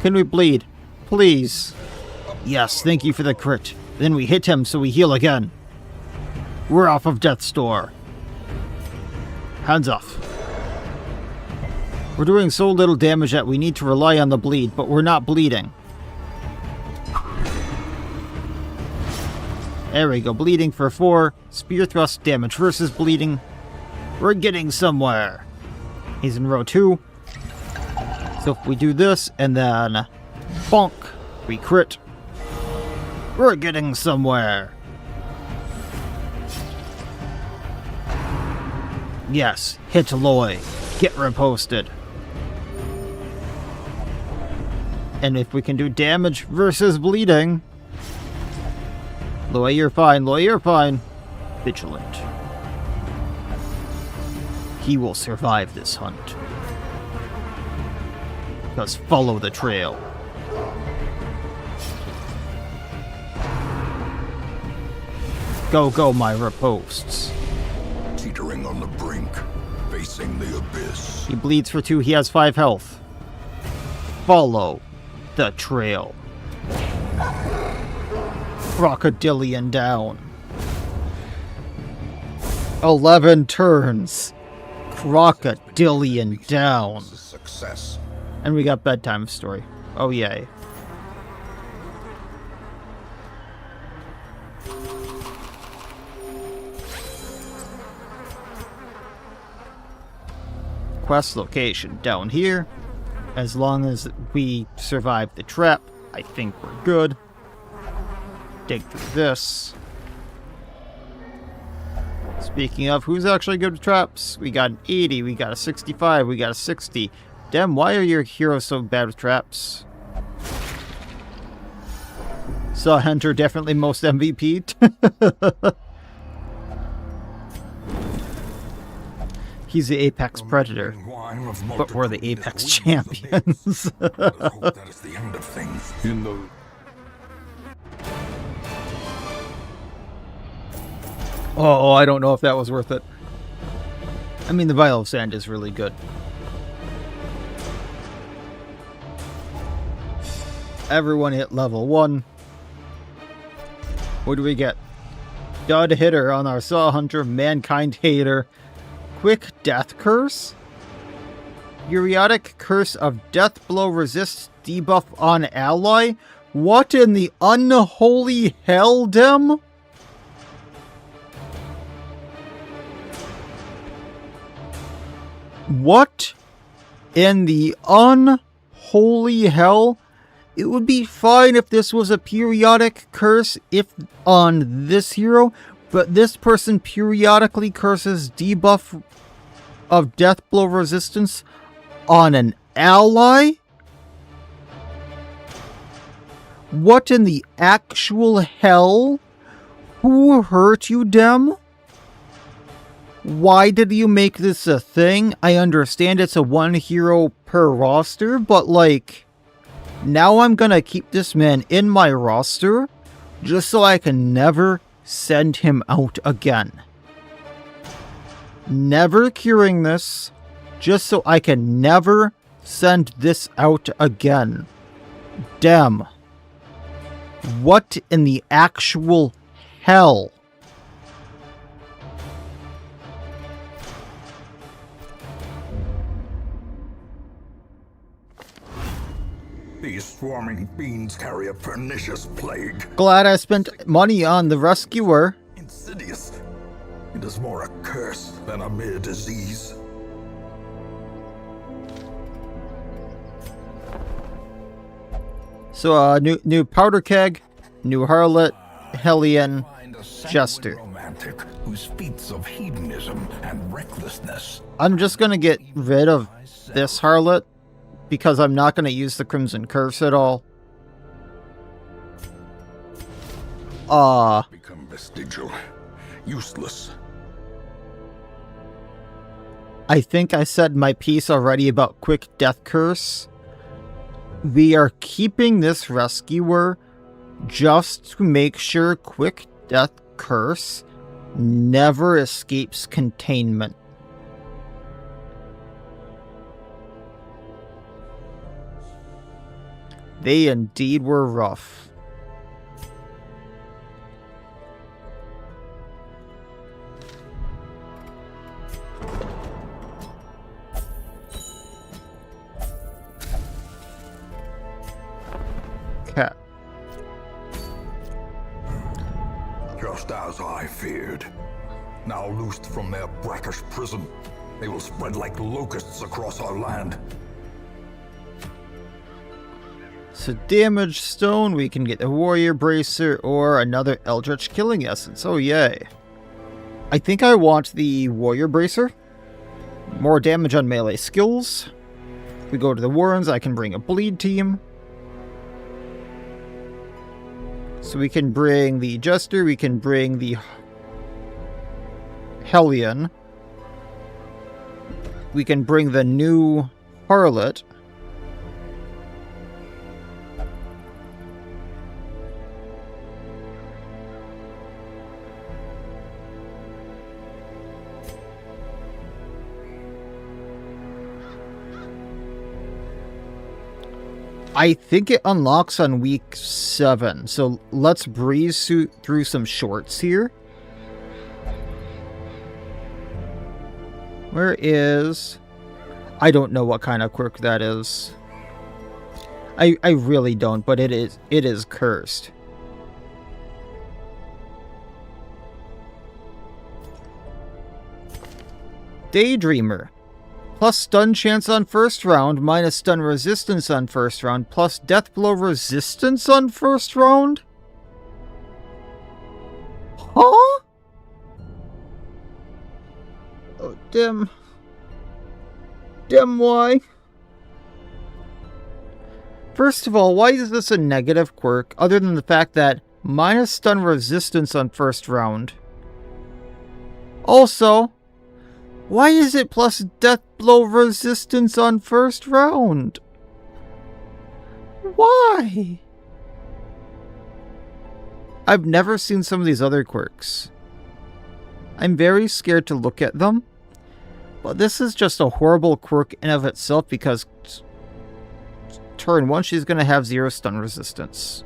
Can we bleed? Please. Yes, thank you for the crit. Then we hit him so we heal again. We're off of Death's Door. Hands off. We're doing so little damage that we need to rely on the bleed, but we're not bleeding. There we go, bleeding for 4. Spear thrust damage versus bleeding. We're getting somewhere. He's in row 2. So if we do this, and then bonk, we crit. We're getting somewhere. Yes, hit Loy. Get reposted. And if we can do damage versus bleeding... Loy, you're fine. Loy, you're fine. Vigilant. He will survive this hunt. Because follow the trail. Go, go, my reposts. Teetering on the brink, facing the abyss. He bleeds for 2, he has 5 health. Follow the trail. Crocodilian down. 11 turns. Crocodilian down. Success. And we got bedtime story. Oh yay. Quest location down here. As long as we survive the trap, I think we're good. Dig through this. Speaking of, who's actually good with traps? We got an 80, we got a 65, we got a 60. Dem, why are your heroes so bad with traps? Saw Hunter definitely most MVP. He's the apex predator, but we're the apex champions. That is the end of things. In the Oh, I don't know if that was worth it. I mean, the Vial of Sand is really good. Everyone hit level 1. What do we get? Dud hitter on our Saw Hunter, Mankind Hater. Quick Death Curse? Periodic Curse of Death Blow resists debuff on ally? What in the unholy hell, Dem? What in the unholy hell? It would be fine if this was a periodic curse if on this hero, but this person periodically curses debuff of death blow resistance on an ally? What in the actual hell? Who hurt you, Dem? Why did you make this a thing? I understand it's a 1 hero per roster, but like, now I'm gonna keep this man in my roster just so I can never send him out again. Never curing this, just so I can never send this out again. Dem. What in the actual hell? These swarming fiends carry a pernicious plague. Glad I spent money on the rescuer. Insidious. It is more a curse than a mere disease. So, new powder keg, new harlot, Hellion Find a sanguine Jester. romantic whose feats of hedonism and recklessness. I'm just going to get rid of this harlot because I'm not going to use the Crimson Curse at all. Become vestigial, useless. I think I said my piece already about Quick Death Curse. We are keeping this rescuer just to make sure Quick Death Curse never escapes containment. They indeed were rough. Cat. Just as I feared. Now loosed from their brackish prison, they will spread like locusts across our land. So damage stone, we can get a warrior bracer or another eldritch killing essence. Oh yay. I think I want the warrior bracer. More damage on melee skills. We go to the Warrens, I can bring a bleed team. So we can bring the Jester, we can bring the Hellion. We can bring the new Harlot. I think it unlocks on week 7, so let's breeze through some shorts here. Where is... I don't know what kind of quirk that is. I really don't, but it is cursed. Daydreamer. Plus stun chance on first round, minus stun resistance on first round, plus death blow resistance on first round? Huh? Oh, dim. Dim, why? First of all, why is this a negative quirk, other than the fact that minus stun resistance on first round? Also... why is it plus death blow resistance on first round? Why? I've never seen some of these other quirks. I'm very scared to look at them. But this is just a horrible quirk in of itself because turn 1 she's going to have 0 stun resistance.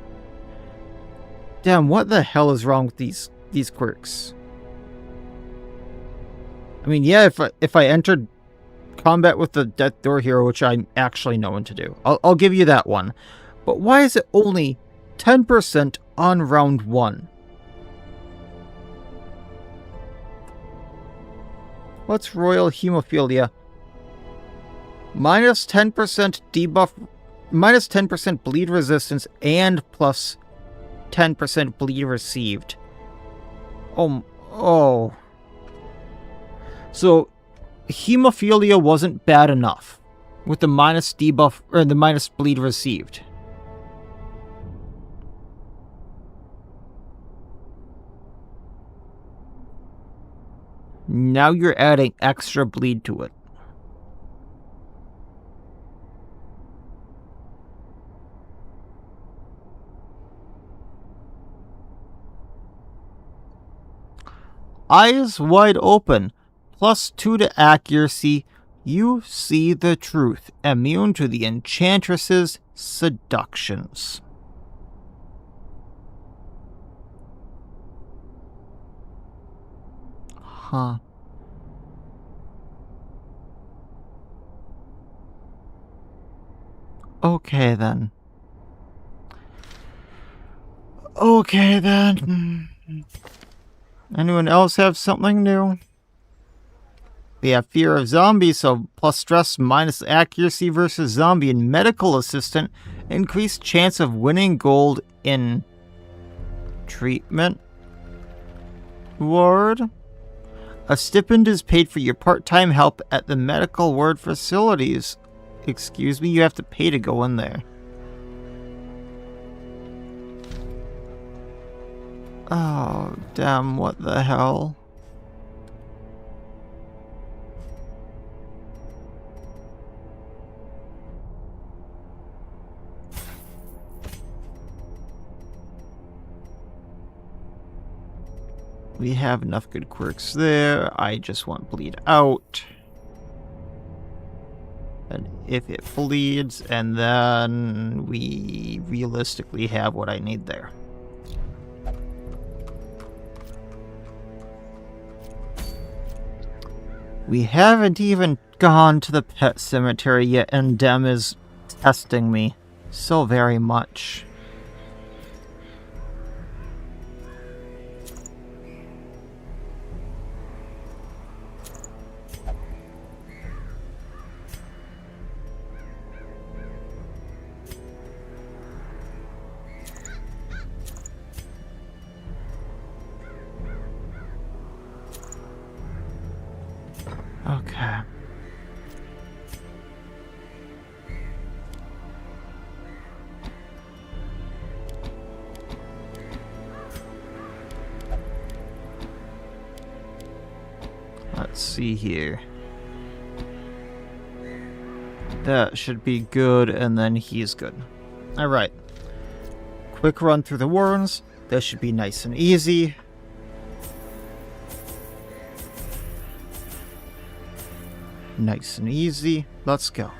Damn, what the hell is wrong with these quirks? I mean, yeah, if I entered combat with the Death Door hero, which I'm actually known to do, I'll give you that one. But why is it only 10% on round 1? What's Royal Hemophilia? Minus 10% debuff, minus 10% bleed resistance, and plus 10% bleed received. Oh. So, hemophilia wasn't bad enough with the minus debuff, or the minus bleed received. Now you're adding extra bleed to it. Eyes wide open. Plus 2 to accuracy, you see the truth, immune to the Enchantress's seductions. Huh. Okay then. Anyone else have something new? We have fear of zombies, so plus stress minus accuracy versus zombie and medical assistant. Increased chance of winning gold in treatment ward. A stipend is paid for your part-time help at the medical ward facilities. Excuse me, you have to pay to go in there. Oh, damn, what the hell? We have enough good quirks there. I just want bleed out. And if it bleeds, and then we realistically have what I need there. We haven't even gone to the pet cemetery yet, and Dem is testing me so very much. Okay. Let's see here. That should be good, and then he's good. Alright. Quick run through the warrens. That should be nice and easy. Nice and easy. Let's go.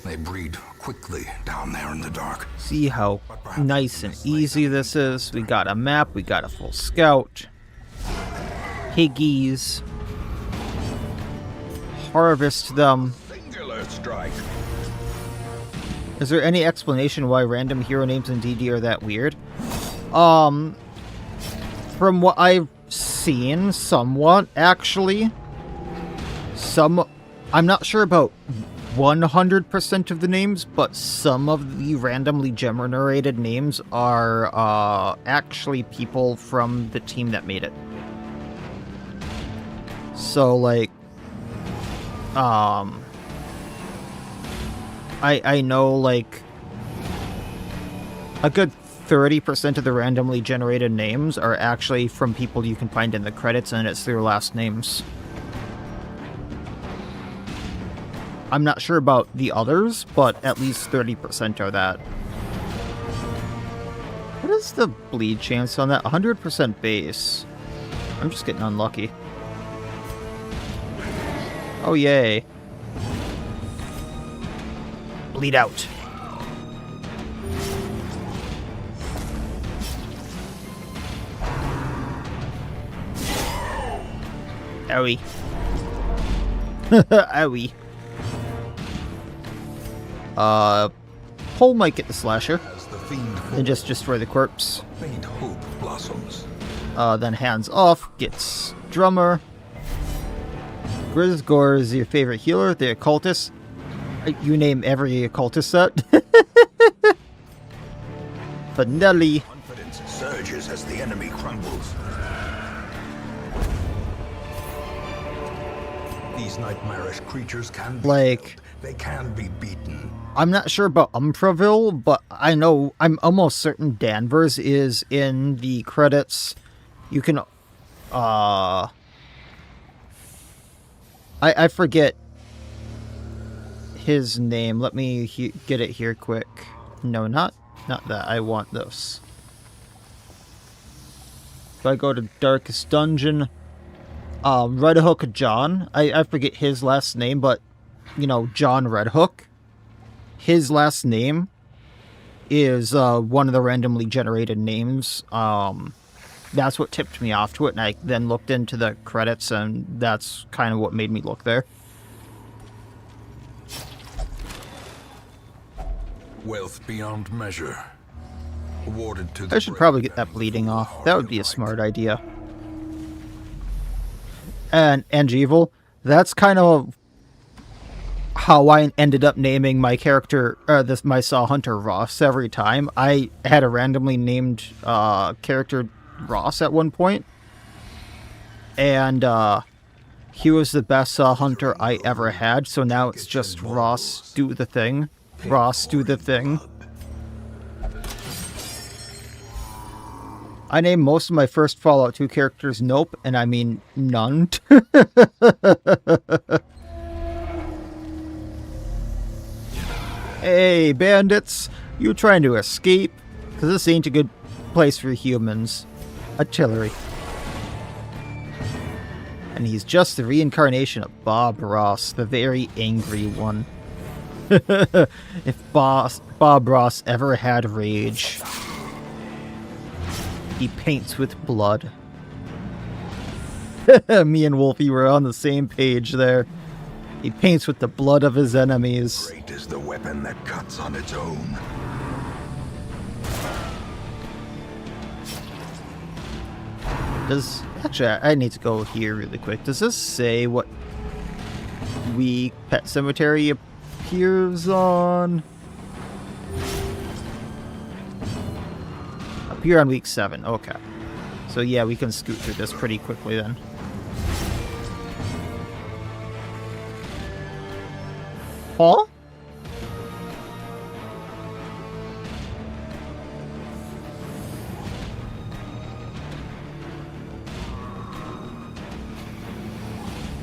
They breed quickly down there in the dark. See how nice and easy this is. We got a map. We got a full scout. Piggies. Harvest them. Singular strike. Is there any explanation why random hero names in DD are that weird? From what I've seen, somewhat, actually. I'm not sure about 100% of the names, but some of the randomly generated names are, actually people from the team that made it. So, like, I know, like, a good 30% of the randomly generated names are actually from people you can find in the credits, and it's their last names. I'm not sure about the others, but at least 30% are that. What is the bleed chance on that? 100% base. I'm just getting unlucky. Oh, yay. Bleed out. Owie. Owie. Pole might get the slasher. And just destroy the corpse. Faint hope blossoms. Then hands off, gets drummer. Grisgor is your favorite healer, the occultist. You name every occultist set. Finelli. Confidence surges as the enemy crumbles. These nightmarish creatures can be killed. They can be beaten. I'm not sure about Umfraville, but I'm almost certain Danvers is in the credits. You can, I forget his name. Let me get it here quick. No, not that. I want this. If I go to Darkest Dungeon, Red Hook John. I forget his last name, but, you know, John Red Hook. His last name is one of the randomly generated names. That's what tipped me off to it, and I then looked into the credits, and that's kind of what made me look there. Wealth beyond measure. Awarded to the I should probably get that bleeding off. That would be a smart idea. And Angeval, that's kind of how I ended up naming my character, my Saw Hunter Ross every time. I had a randomly named character Ross at one point, and he was the best Saw Hunter I ever had, so now it's just Ross do the thing. Ross do the thing. I named most of my first Fallout 2 characters Nope, and I mean none. Hey, bandits! You trying to escape? Because this ain't a good place for humans. Artillery. And he's just the reincarnation of Bob Ross, the very angry one. If Bob Ross ever had rage, he paints with blood. Me and Wolfie were on the same page there. He paints with the blood of his enemies. Great is the weapon that cuts on its own. Actually, I need to go here really quick. Does this say what week Pet Cemetery appears on? Appear on week 7. Okay. So yeah, we can scoot through this pretty quickly then. Huh?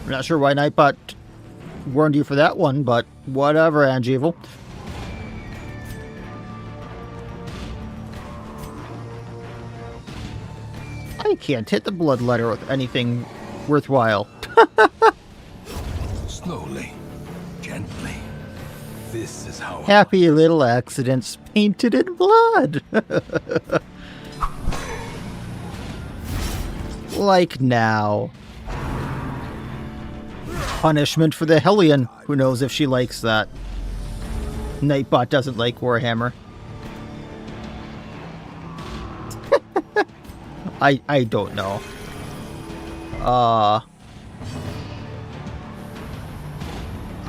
I'm not sure why Nightbot warned you for that one, but whatever, Angeval. I can't hit the blood letter with anything worthwhile. Slowly, gently. This is how... Happy little accidents painted in blood. Like now. Punishment for the Hellion. Who knows if she likes that. Nightbot doesn't like Warhammer. I don't know. I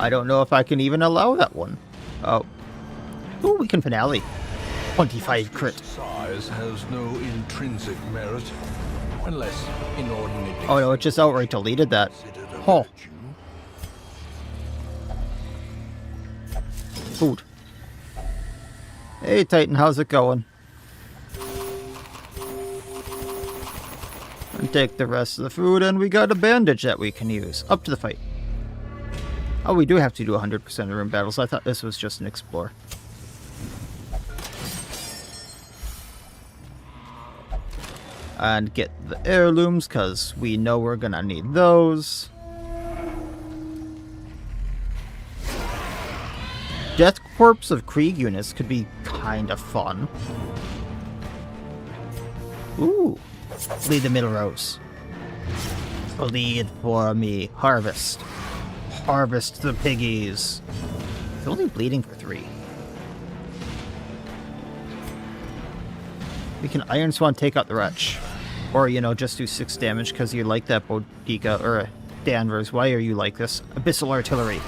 don't know if I can even allow that one. Oh. Ooh, we can finale. 25 crit. Size has no intrinsic merit, unless inordinate... Oh no, it just outright deleted that. Oh. Food. Hey Titan, how's it going? And take the rest of the food, and we got a bandage that we can use. Up to the fight. Oh, we do have to do 100% of room battles. I thought this was just an explore. And get the heirlooms, because we know we're gonna need those. Death Corpse of Krieg units could be kind of fun. Ooh. Lead the middle rows. Lead for me. Harvest. Harvest the piggies. It's only bleeding for 3. We can Iron Swan take out the Wretch. Or, you know, just do 6 damage because you like that Bodica, or Danvers. Why are you like this? Abyssal Artillery.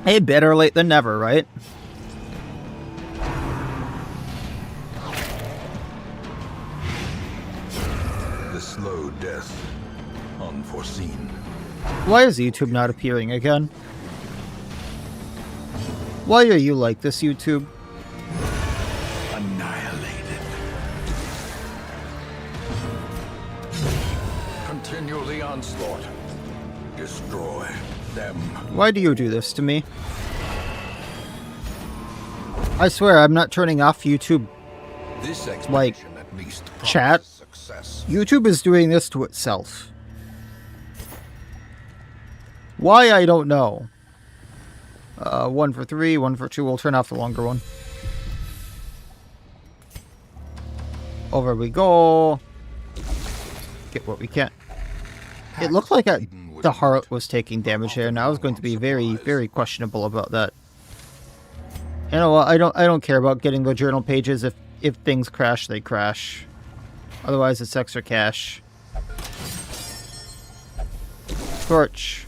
Hey, better late than never, right? The slow death. Unforeseen. Why is YouTube not appearing again? Why are you like this, YouTube? Annihilated. Continue the onslaught. Destroy them. Why do you do this to me? I swear I'm not turning off YouTube. This Like, expedition at least chat. promises success. YouTube is doing this to itself. Why, I don't know. 1 for 3, 1 for 2. We'll turn off the longer one. Over we go. Get what we can. It looked like the Harlot was taking damage there, and I was going to be very, very questionable about that. You know what? I don't care about getting the journal pages. If things crash, they crash. Otherwise, it's extra cash. Torch.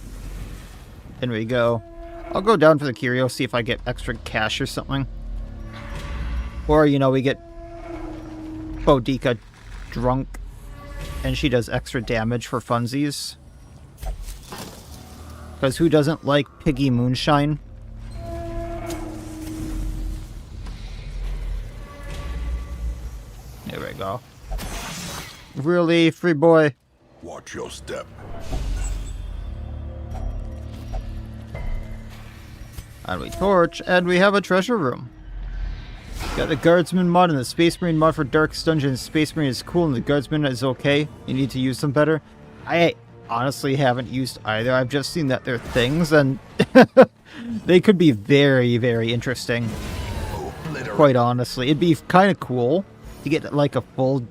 In we go. I'll go down for the curio, see if I get extra cash or something. Or, you know, we get Boudica drunk and she does extra damage for funsies. Because who doesn't like piggy moonshine? There we go. Really, free boy? Watch your step. And we torch, and we have a treasure room. Got the Guardsman mod and the Space Marine mod for Darkest Dungeon. Space Marine is cool and the Guardsman is okay. You need to use them better. I honestly haven't used either. I've just seen that they're things, and they could be very, very interesting. Quite honestly. It'd be kind of cool to get like a full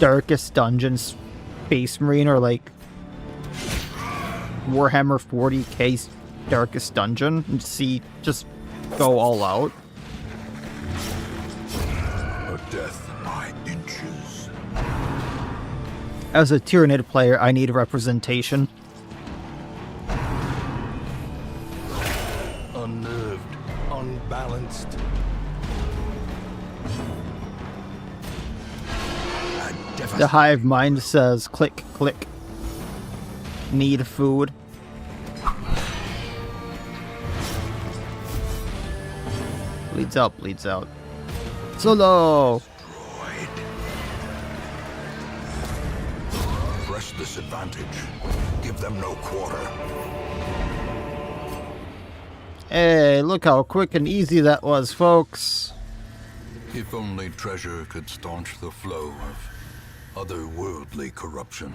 Darkest Dungeon Space Marine or like Warhammer 40k Darkest Dungeon and see just go all out. A death by inches. As a Tyranid player, I need representation. Unnerved, unbalanced. The hive mind says click, click. Need food. Bleeds out, bleeds out. Solo! Destroyed. Press this advantage. Give them no quarter. Hey, look how quick and easy that was, folks. If only treasure could staunch the flow of otherworldly corruption.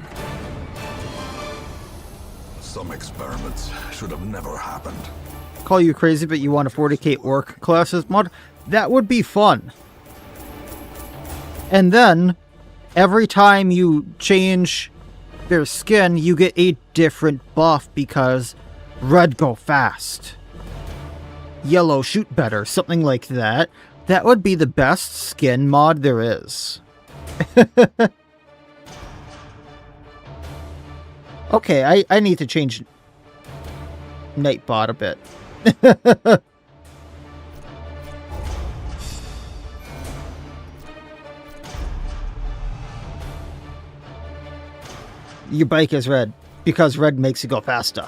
Some experiments should have never happened. Call you crazy, but you want a 40k orc classes mod? That would be fun. And then, every time you change their skin, you get a different buff because red go fast. Yellow shoot better, something like that. That would be the best skin mod there is. Okay, I need to change Nightbot a bit. Your bike is red because red makes you go faster.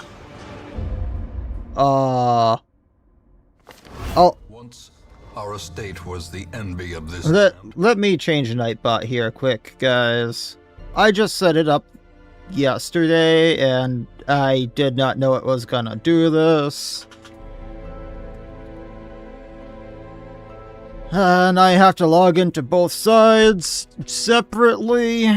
Once, our estate was the envy of this. Let me change Nightbot here quick, guys. I just set it up yesterday and I did not know it was gonna do this. And I have to log into both sides separately.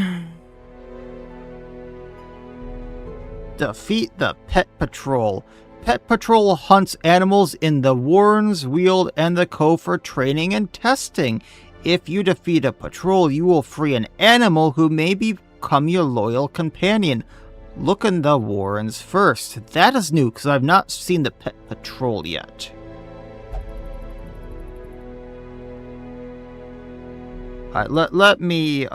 Defeat the Pet Patrol. Pet Patrol hunts animals in the Warren's Weald and the Cove for training and testing. If you defeat a patrol, you will free an animal who may become your loyal companion. Look in the Warrens first. That is new, because I've not seen the Pet Patrol yet. Alright, let me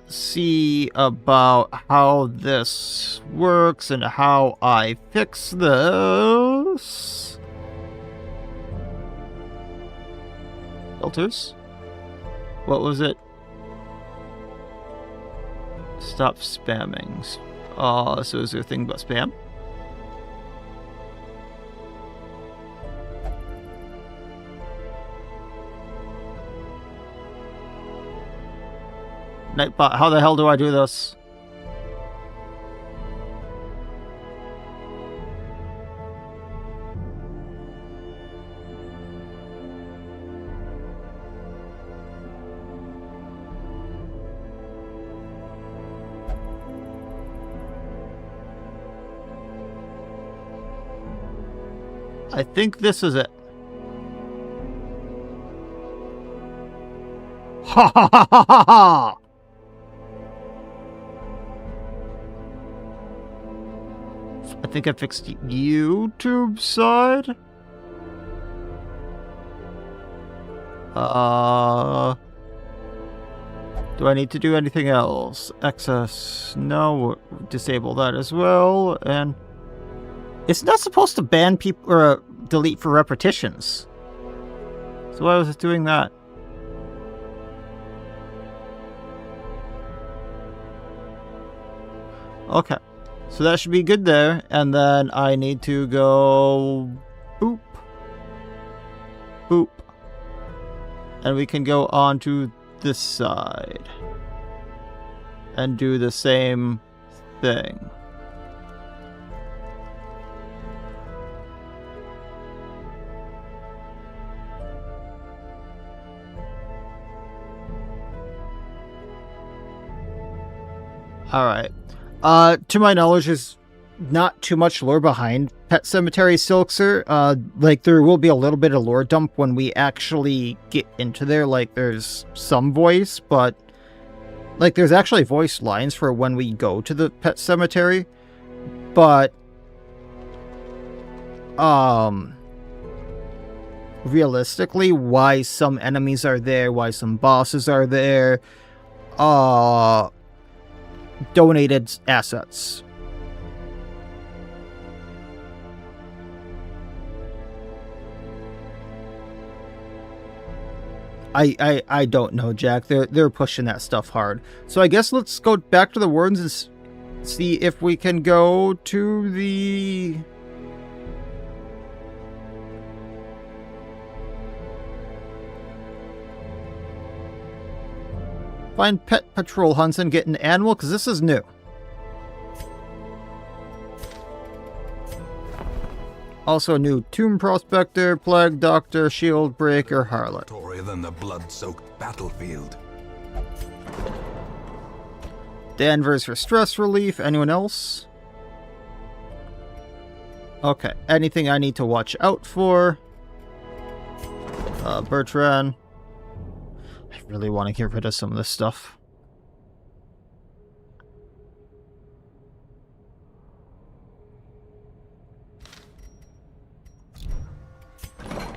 see about how this works and how I fix this. Filters? What was it? Stop spamming. So is there a thing about spam? Nightbot, how the hell do I do this? I think this is it. Ha ha ha ha ha ha! I think I fixed YouTube side. Do I need to do anything else? Excess. No. Disable that as well. And it's not supposed to ban people or delete for repetitions. So why was it doing that? Okay. So that should be good there. And then I need to go boop. Boop. And we can go on to this side. And do the same thing. Alright. To my knowledge, there's not too much lore behind Pet Cemetery Silksir. Like, there will be a little bit of lore dump when we actually get into there. Like, there's some voice, but... Like, there's actually voice lines for when we go to the Pet Cemetery. But... realistically, why some enemies are there, why some bosses are there... donated assets. I don't know, Jack. They're pushing that stuff hard. So I guess let's go back to the Wardens and see if we can go to the... Find pet patrol hunts and get an animal, because this is new. Also new Tomb Prospector, Plague Doctor, Shield Breaker, Harlot. Than the blood-soaked battlefield. Danvers for stress relief. Anyone else? Okay. Anything I need to watch out for? Bertrand. I really want to get rid of some of this stuff.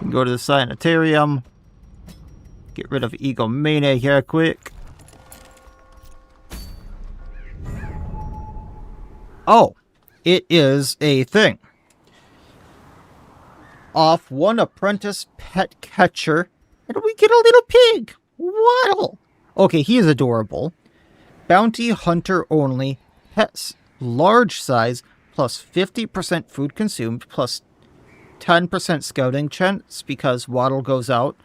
Go to the sanitarium. Get rid of Egomania here quick. Oh, it is a thing. Off one apprentice pet catcher, and we get a little pig. Waddle. Okay, he is adorable. Bounty hunter only. Pets large size plus 50% food consumed plus 10% scouting chance because Waddle goes out.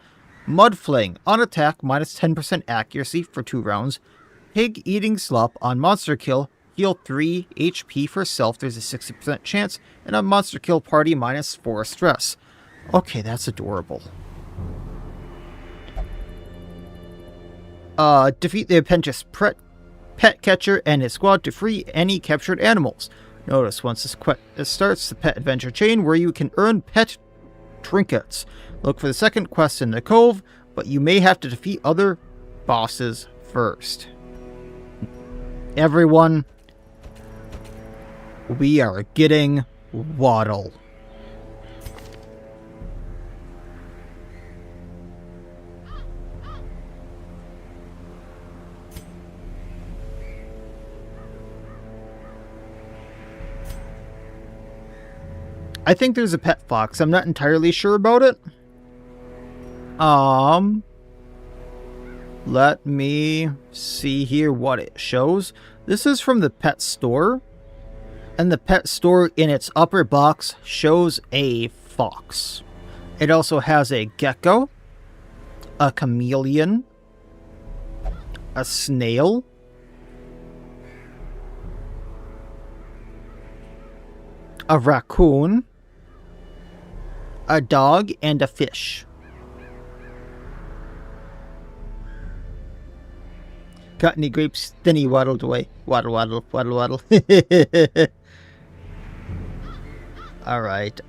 Mudfling on attack minus 10% accuracy for 2 rounds. Pig eating slop on monster kill. Heal 3 HP for self. There's a 60% chance. And on monster kill party minus 4 stress. Okay, that's adorable. Defeat the apprentice pet catcher and his squad to free any captured animals. Notice once this starts the pet adventure chain where you can earn pet trinkets. Look for the second quest in the cove, but you may have to defeat other bosses first. Everyone, we are getting Waddle. I think there's a pet fox. I'm not entirely sure about it. Let me see here what it shows. This is from the pet store. And the pet store in its upper box shows a fox. It also has a gecko, a chameleon, a snail, a raccoon, a dog, and a fish. Got any grapes? Then he waddled away. Waddle, waddle, waddle, waddle. Alright,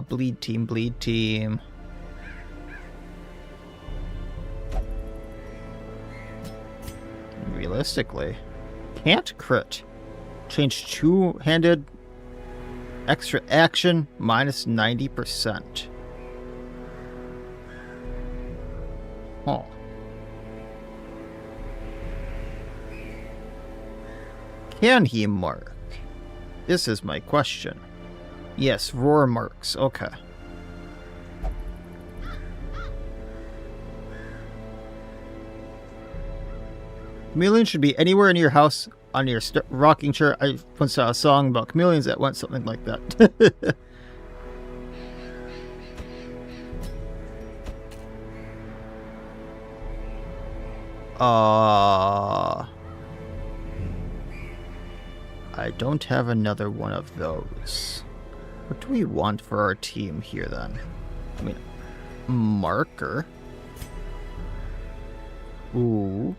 bleed team, bleed team. Realistically, can't crit. Change two-handed extra action minus 90%. Huh. Can he mark? This is my question. Yes, roar marks. Okay. Chameleon should be anywhere in your house on your rocking chair. I once saw a song about chameleons that went something like that. I don't have another one of those. What do we want for our team here then? I mean, marker. Ooh.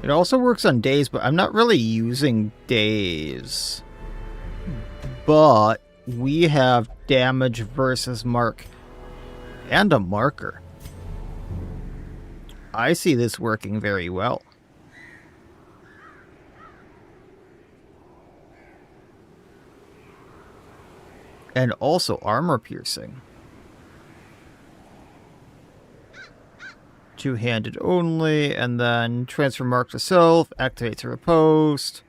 It also works on days, but I'm not really using days. But we have damage versus mark and a marker. I see this working very well. And also armor piercing. Two-handed only, and then transfer mark to self, activate to riposte.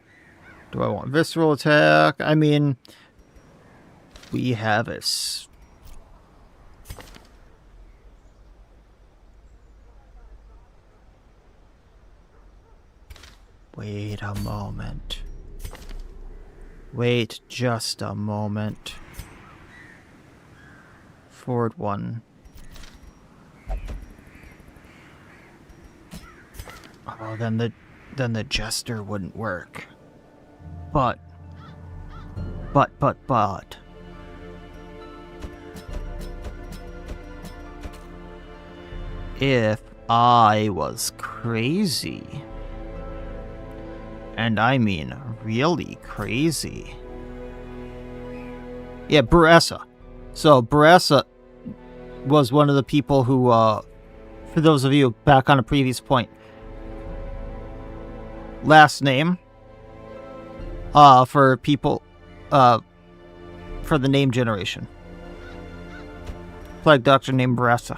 Do I want visceral attack? I mean, we have a... Wait a moment. Wait just a moment. Forward one. Oh, then the jester wouldn't work. But. If I was crazy, and I mean really crazy. Yeah, Baressa. So Baressa was one of the people who, for those of you back on a previous point, last name, for people, for the name generation. Plague doctor named Baressa.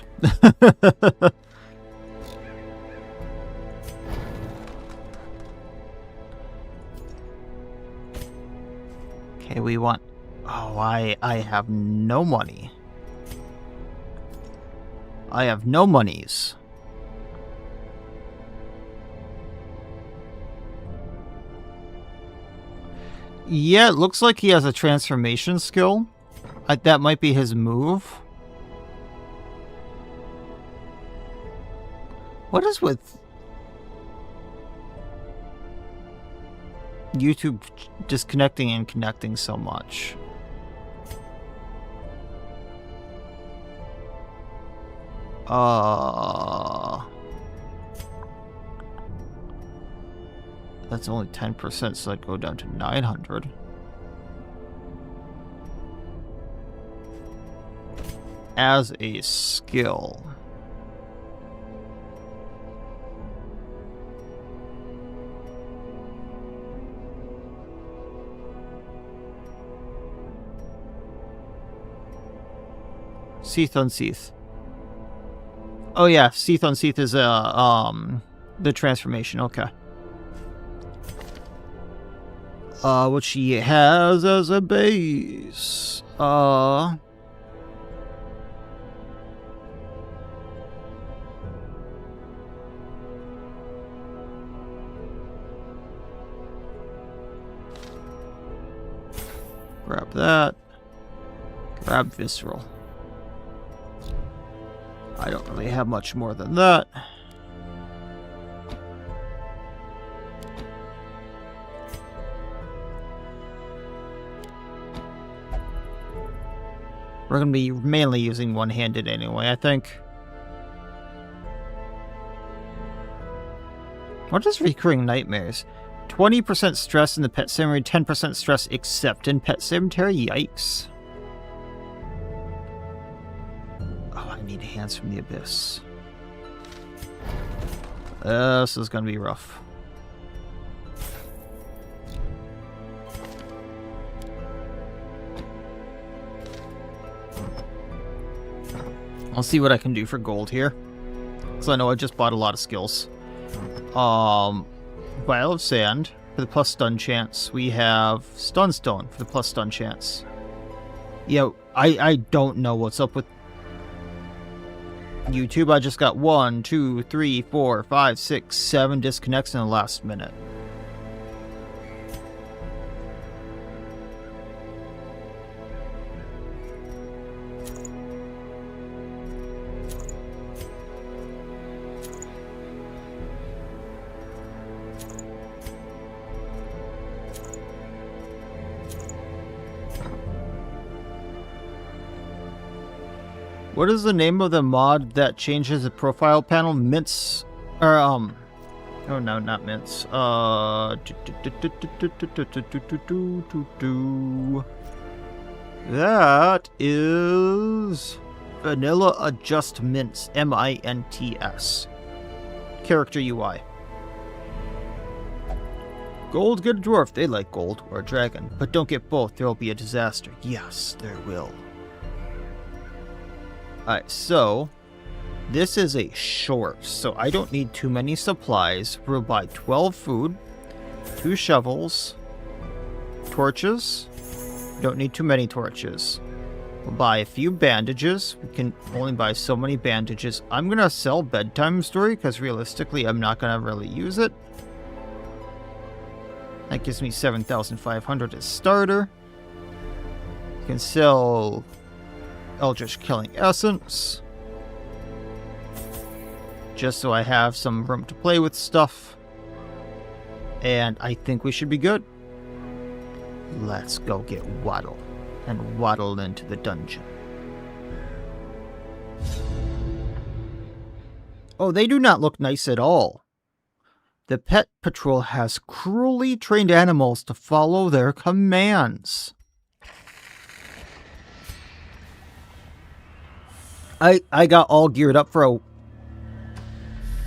Okay, we want... Oh, I have no money. I have no monies. Yeah, it looks like he has a transformation skill. That might be his move. What is with YouTube disconnecting and connecting so much? That's only 10%, so I'd go down to 900. As a skill. Seath on Seath. Oh yeah, Seath on Seath is the transformation, okay. What she has as a base. Grab that. Grab Visceral. I don't really have much more than that. We're going to be mainly using one-handed anyway, I think. What is recurring nightmares? 20% stress in the Pet Cemetery, 10% stress except in Pet Cemetery? Yikes. Oh, I need Hands from the Abyss. This is going to be rough. I'll see what I can do for gold here. Because I know I just bought a lot of skills. Vial of Sand for the plus stun chance. We have Stunstone for the plus stun chance. Yeah, I don't know what's up with YouTube. I just got 1, 2, 3, 4, 5, 6, 7 disconnects in the last minute. What is the name of the mod that changes the profile panel? Mints, or oh no, not Mints. That is Vanilla Adjust Mints, MINTS. Character UI. Gold, get a dwarf. They like gold, or a dragon, but don't get both. There will be a disaster. Yes, there will. Alright, so this is a short, so I don't need too many supplies. We'll buy 12 food, 2 shovels, torches. Don't need too many torches. We'll buy a few bandages. We can only buy so many bandages. I'm going to sell Bedtime Story because realistically I'm not going to really use it. That gives me 7,500 as starter. You can sell Eldritch Killing Essence, just so I have some room to play with stuff, and I think we should be good. Let's go get Waddle and waddle into the dungeon. Oh, they do not look nice at all. The pet patrol has cruelly trained animals to follow their commands. I got all geared up for a...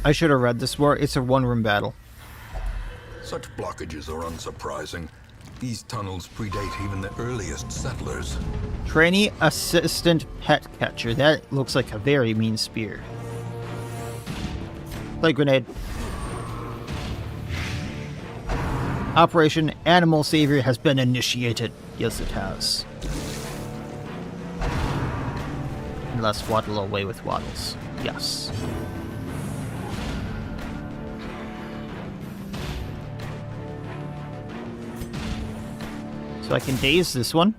I should have read this more. It's a one-room battle. Such blockages are unsurprising. These tunnels predate even the earliest settlers. Trainee assistant pet catcher. That looks like a very mean spear. Play grenade. Operation Animal Savior has been initiated. Yes, it has. And let's waddle away with waddles. Yes. So I can daze this one.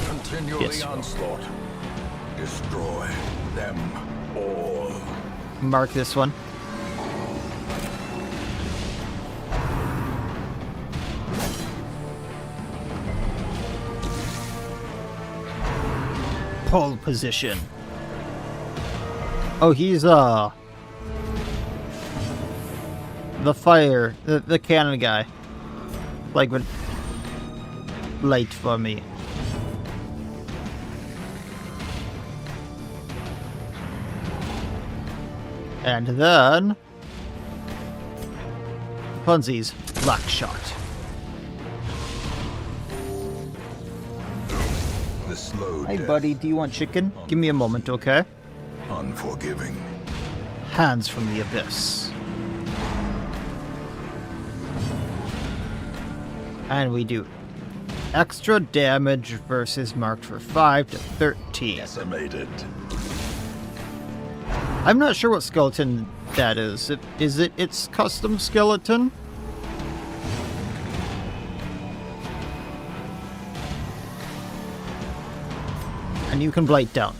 Continue the onslaught. Destroy them all. Mark this one. Pole position. Oh, he's the fire, the cannon guy. Like would light for me. And then Funsies, black shot. The slow Hey death, buddy, do you want chicken? Give me a moment, okay? unforgiving. Hands from the abyss. And we do extra damage versus marked for 5 to 13. Decimated. I'm not sure what skeleton that is. Is it its custom skeleton? And you can blight down.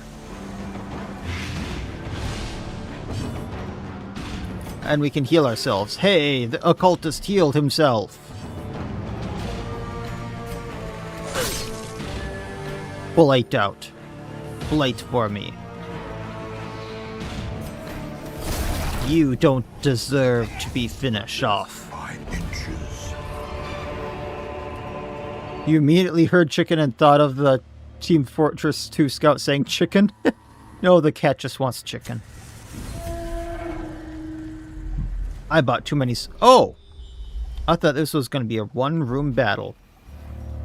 And we can heal ourselves. Hey, the occultist healed himself. Blight out. Blight for me. You don't deserve to be finished off. 5 inches. You immediately heard chicken and thought of the Team Fortress 2 scout saying chicken? No, the cat just wants chicken. I bought too many... Oh! I thought this was going to be a one-room battle.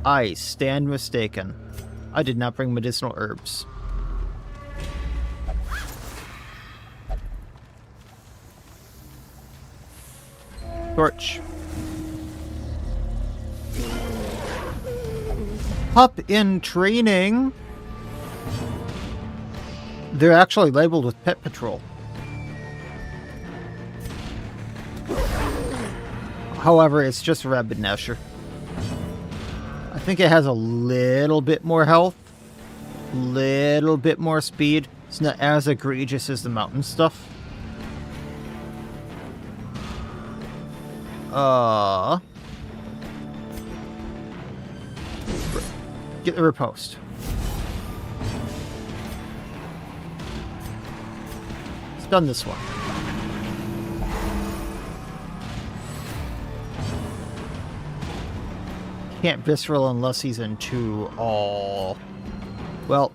I stand mistaken. I did not bring medicinal herbs. Torch. Pup in training. They're actually labeled with Pet Patrol. However, it's just a Rabid Nasher. I think it has a little bit more health. Little bit more speed. It's not as egregious as the mountain stuff. Get the riposte. Stun this one. Can't visceral unless he's in 2. Oh. Well,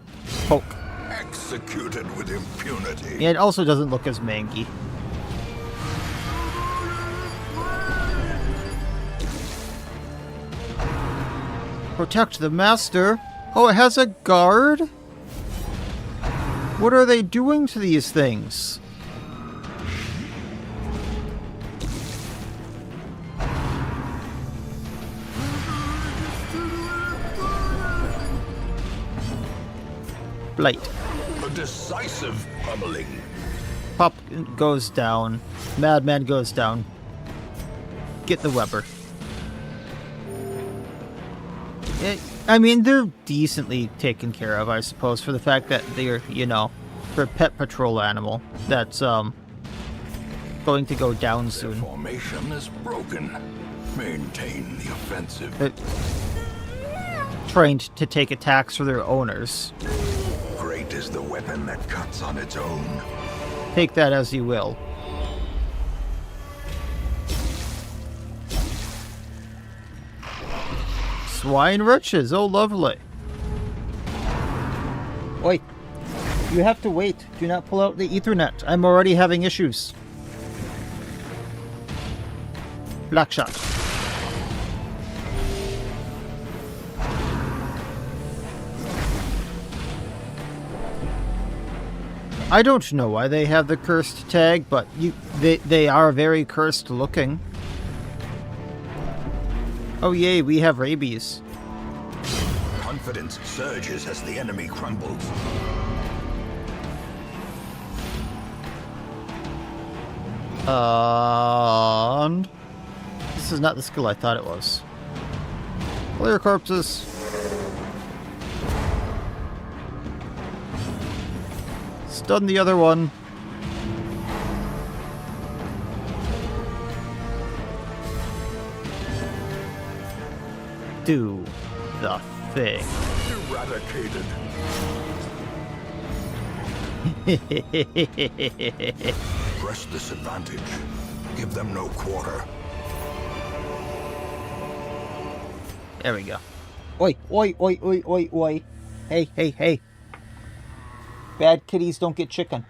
poke. Executed with impunity. Yeah, it also doesn't look as mangy. Protect the master. Oh, it has a guard? What are they doing to these things? Blight. A decisive pummeling. Pup goes down. Madman goes down. Get the Weber. I mean, they're decently taken care of, I suppose, for the fact that they're, you know, for a pet patrol animal that's, going to go down soon. Their formation is broken. Maintain the offensive. They're trained to take attacks for their owners. Great is the weapon that cuts on its own. Take that as you will. Swine riches, oh lovely. Wait, you have to wait. Do not pull out the Ethernet. I'm already having issues. Black shot. I don't know why they have the cursed tag, but they are very cursed looking. Oh yay, we have rabies. Confidence surges as the enemy crumbles. And this is not the skill I thought it was. Clear corpses. Stun the other one. Do the thing. Eradicated. Press this advantage. Give them no quarter. There we go. Oi, oi, oi, oi, oi, oi. Hey, hey, hey. Bad kitties don't get chicken.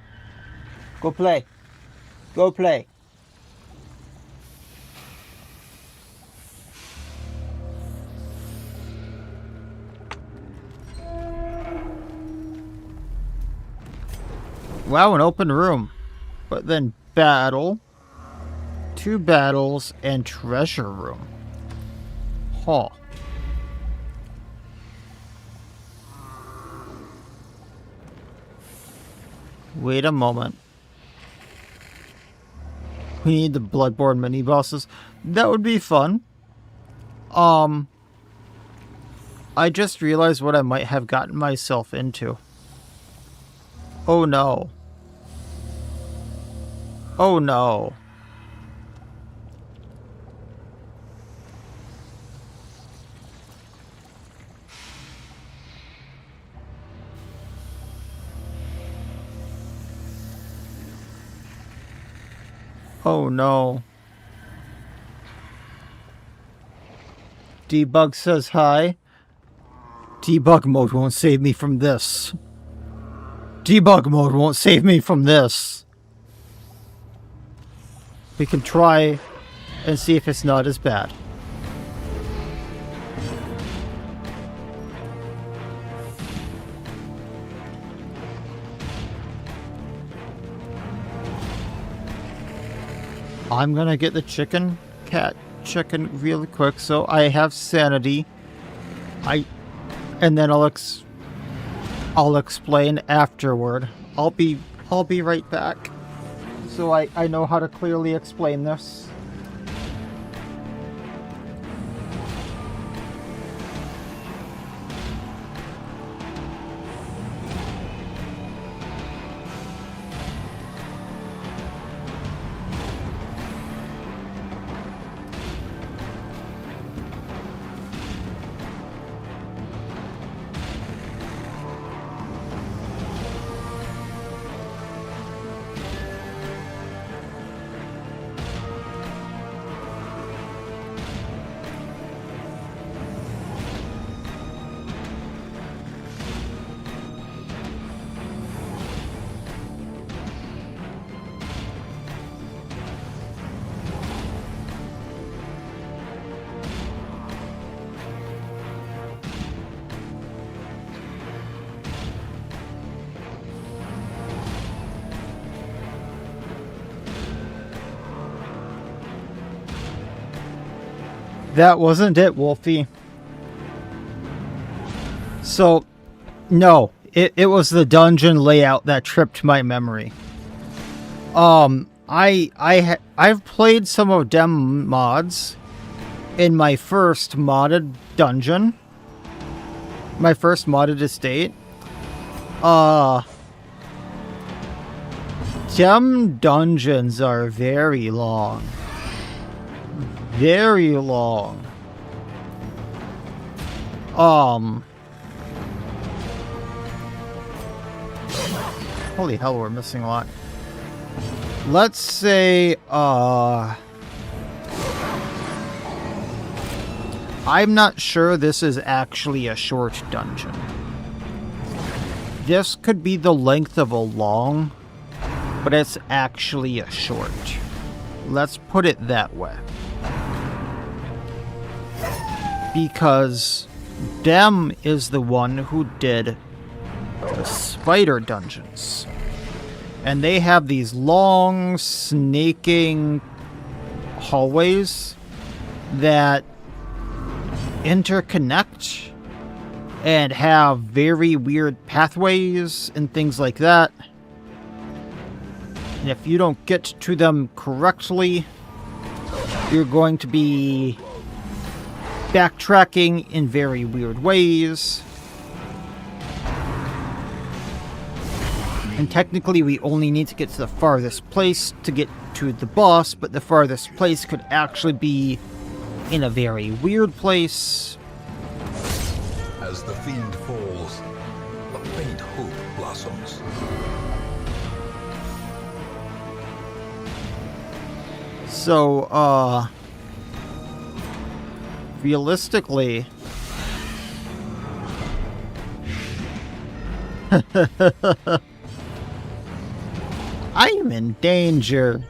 Go play. Go play. Wow, an open room. But then battle, 2 battles, and treasure room. Huh. Wait a moment. We need the Bloodborne mini bosses. That would be fun. I just realized what I might have gotten myself into. Oh no. Oh no. Oh no. Debug says hi. Debug mode won't save me from this. Debug mode won't save me from this. We can try and see if it's not as bad. I'm gonna get the chicken really quick, so I have sanity. And then I'll explain afterward. I'll be right back. So I know how to clearly explain this. That wasn't it, Wolfie. So, no, it was the dungeon layout that tripped my memory. I've played some of dem mods in my first modded dungeon, my first modded estate. Dem dungeons are very long. Very long. Holy hell, we're missing a lot. Let's say, I'm not sure this is actually a short dungeon. This could be the length of a long, but it's actually a short. Let's put it that way. Because Dem is the one who did the spider dungeons. And they have these long, snaking hallways that interconnect and have very weird pathways and things like that. And if you don't get to them correctly, you're going to be backtracking in very weird ways. And technically we only need to get to the farthest place to get to the boss, but the farthest place could actually be in a very weird place. As the fiend falls, a faint hope blossoms. So, realistically, I'm in danger.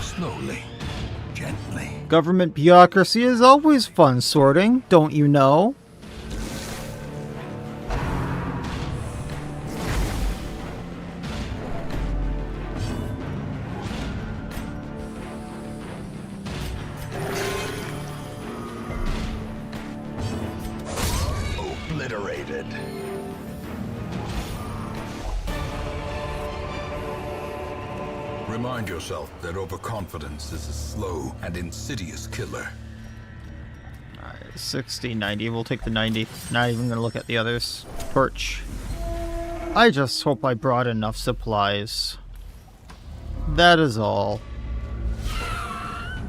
Slowly, gently. Government bureaucracy is always fun sorting, don't you know? Obliterated. Remind yourself that overconfidence is a slow and insidious killer. 60, 90. We'll take the 90. Not even going to look at the others. Torch. I just hope I brought enough supplies. That is all.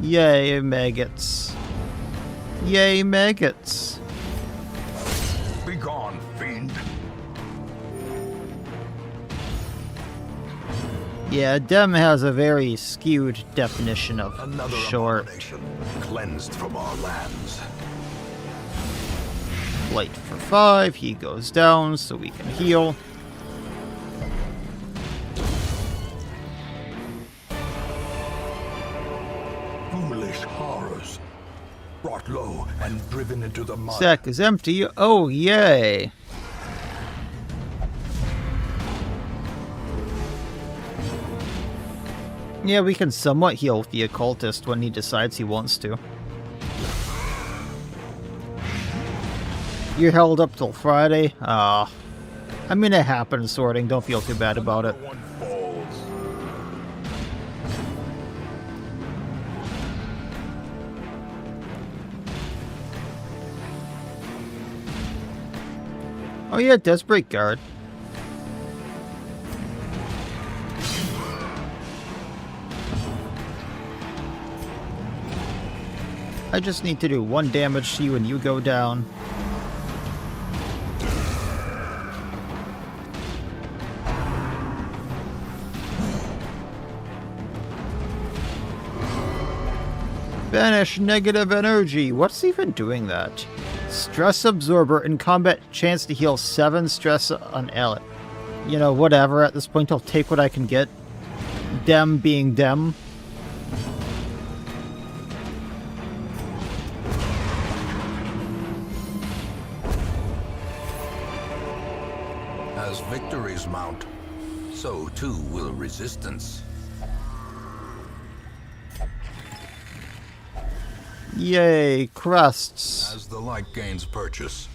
Yay, maggots. Yay, maggots. Be gone, fiend. Yeah, Dem has a very skewed definition of Another short. abomination cleansed from our lands. Light for 5. He goes down so we can heal. unleash horrors. Brought low and driven into the mud. Sack is empty. Oh, yay. Yeah, we can somewhat heal the occultist when he decides he wants to. You're held up till Friday? I mean, it happens, sorting. Don't feel too bad about it. One falls. Oh yeah, it does break guard. I just need to do 1 damage to you and you go down. Banish negative energy. What's even doing that? Stress absorber in combat, chance to heal 7 stress on ally. You know, whatever. At this point, I'll take what I can get. Dem being dem. As victories mount, so too will resistance. Yay, crests. As the light gains purchase,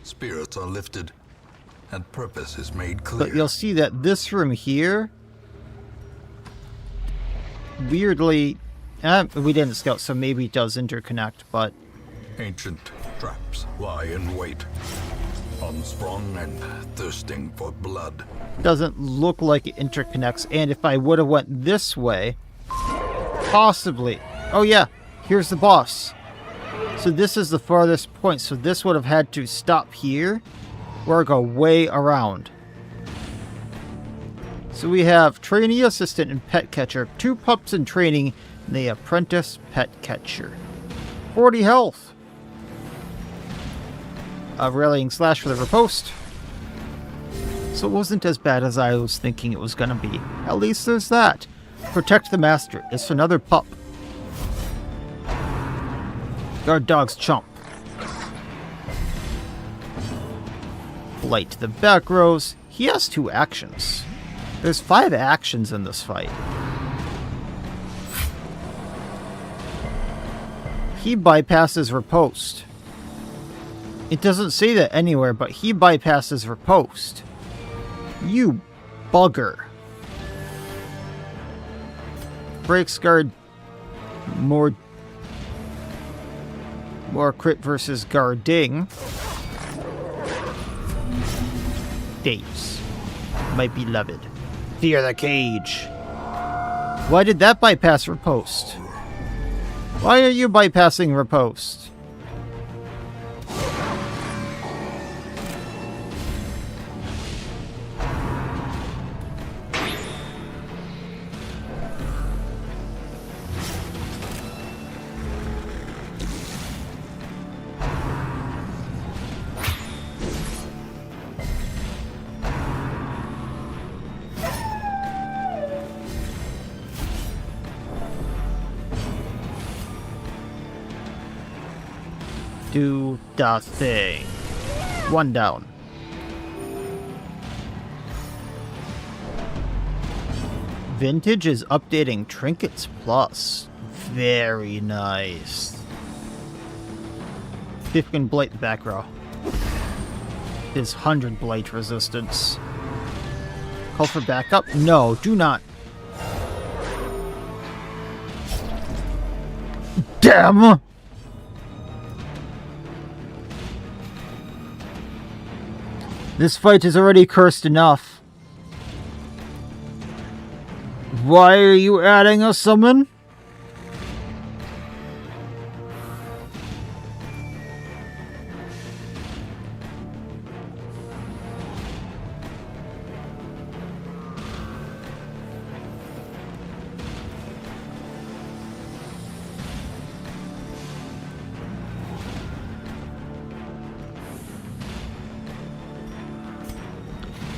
spirits are lifted, and purpose is made clear. But you'll see that this room here, weirdly, we didn't scout, so maybe it does interconnect, but Ancient traps lie in wait, unsprung and thirsting for blood. doesn't look like it interconnects. And if I would have went this way, possibly. Oh yeah, here's the boss. So this is the farthest point, so this would have had to stop here or go way around. So we have trainee assistant and pet catcher, 2 pups in training, and the apprentice pet catcher. 40 health. A rallying slash for the riposte. So it wasn't as bad as I was thinking it was gonna be. At least there's that. Protect the master. It's another pup. Guard dog's chump. Blight to the back rows. He has 2 actions. There's 5 actions in this fight. He bypasses riposte. It doesn't say that anywhere, but he bypasses riposte. You bugger. Breaks guard. More crit versus guarding. Daves. My beloved. Fear the cage. Why did that bypass riposte? Why are you bypassing riposte? Do the thing. 1 down. Vintage is updating Trinkets Plus. Very nice. See if we can blight the back row. His 100 blight resistance. Call for backup? No, do not. Damn! This fight is already cursed enough. Why are you adding a summon?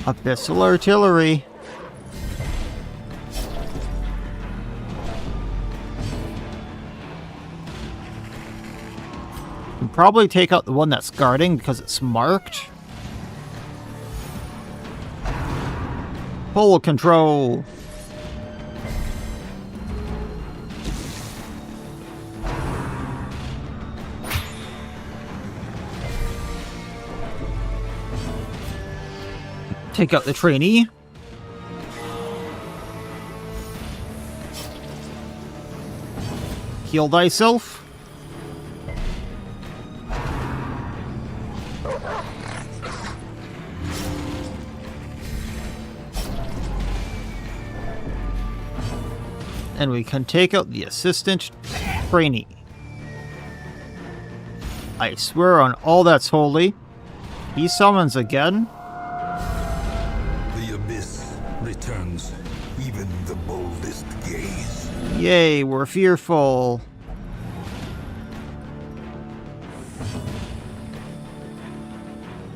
Abyssal artillery. probably take out the one that's guarding because it's marked. Full control. Take out the trainee. Heal thyself. And we can take out the assistant trainee. I swear on all that's holy, he summons again. The abyss returns even the boldest gaze. Yay, we're fearful.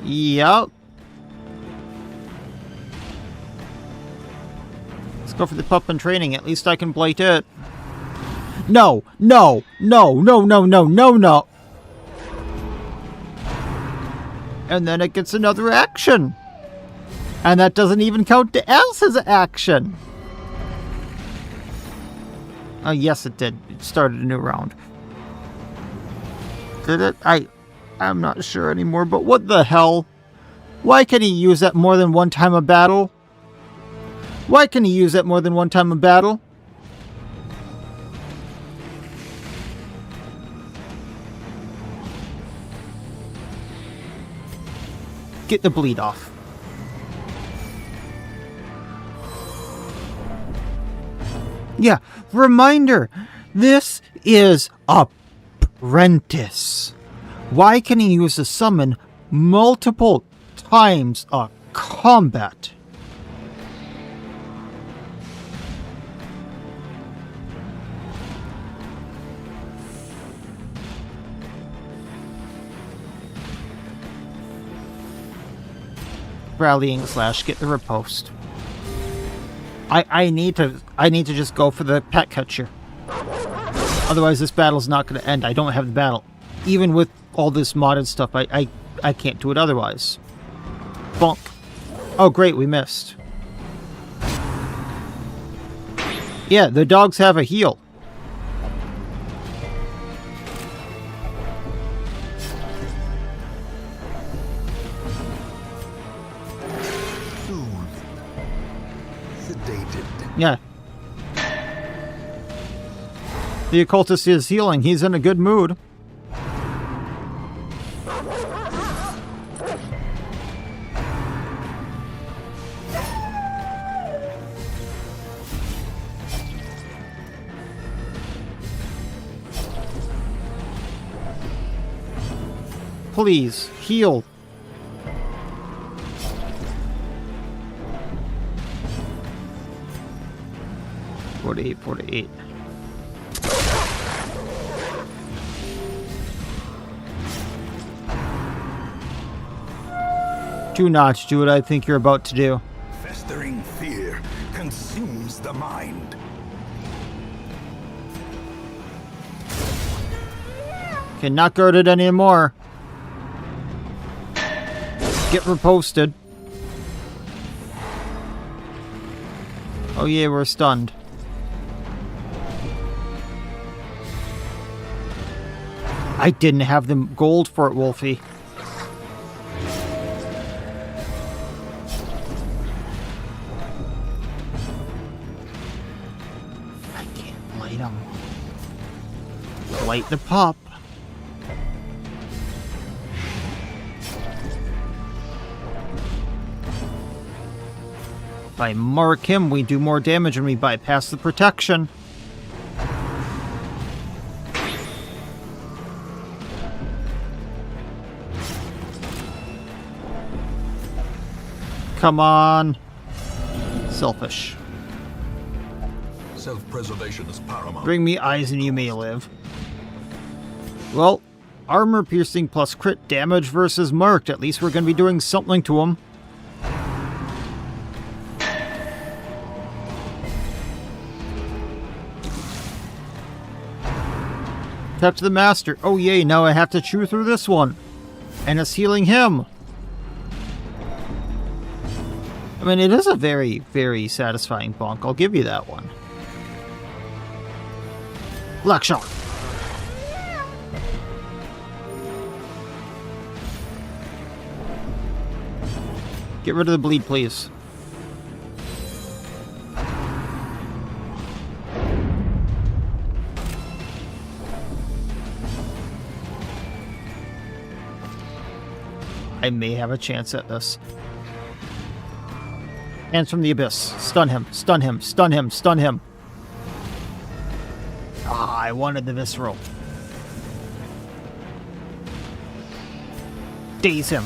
Yup. Let's go for the pup in training. At least I can blight it. No, no, no, no, no, no, no, no. And then it gets another action. And that doesn't even count as his action. Oh, yes, it did. It started a new round. Did it? I'm not sure anymore, but what the hell? Why can he use that more than one time a battle? Why can he use that more than one time a battle? Get the bleed off. Yeah, reminder, this is Apprentice. Why can he use a summon multiple times a combat? Rallying slash get the riposte. I need to just go for the pet catcher. Otherwise this battle's not going to end. I don't have the battle. Even with all this modded stuff, I can't do it otherwise. Bonk. Oh great, we missed. Yeah, the dogs have a heal. Yeah. The occultist is healing. He's in a good mood. Please, heal. $48. Do not do what I think you're about to do. Festering fear consumes the mind. Okay, not guarded anymore. Get reposted. Oh yeah, we're stunned. I didn't have the gold for it, Wolfie. I can't light him. Light the pup. If I mark him, we do more damage and we bypass the protection. Come on. Selfish. Self-preservation is paramount. Bring me eyes and you may live. Well, armor piercing plus crit damage versus marked. At least we're going to be doing something to him. Touch the master. Oh yay, now I have to chew through this one. And it's healing him. I mean, it is a very, very satisfying bonk. I'll give you that one. Black shot. Get rid of the bleed, please. I may have a chance at this. Hands from the abyss. Stun him, stun him, stun him, stun him. Ah, I wanted the visceral. Daze him.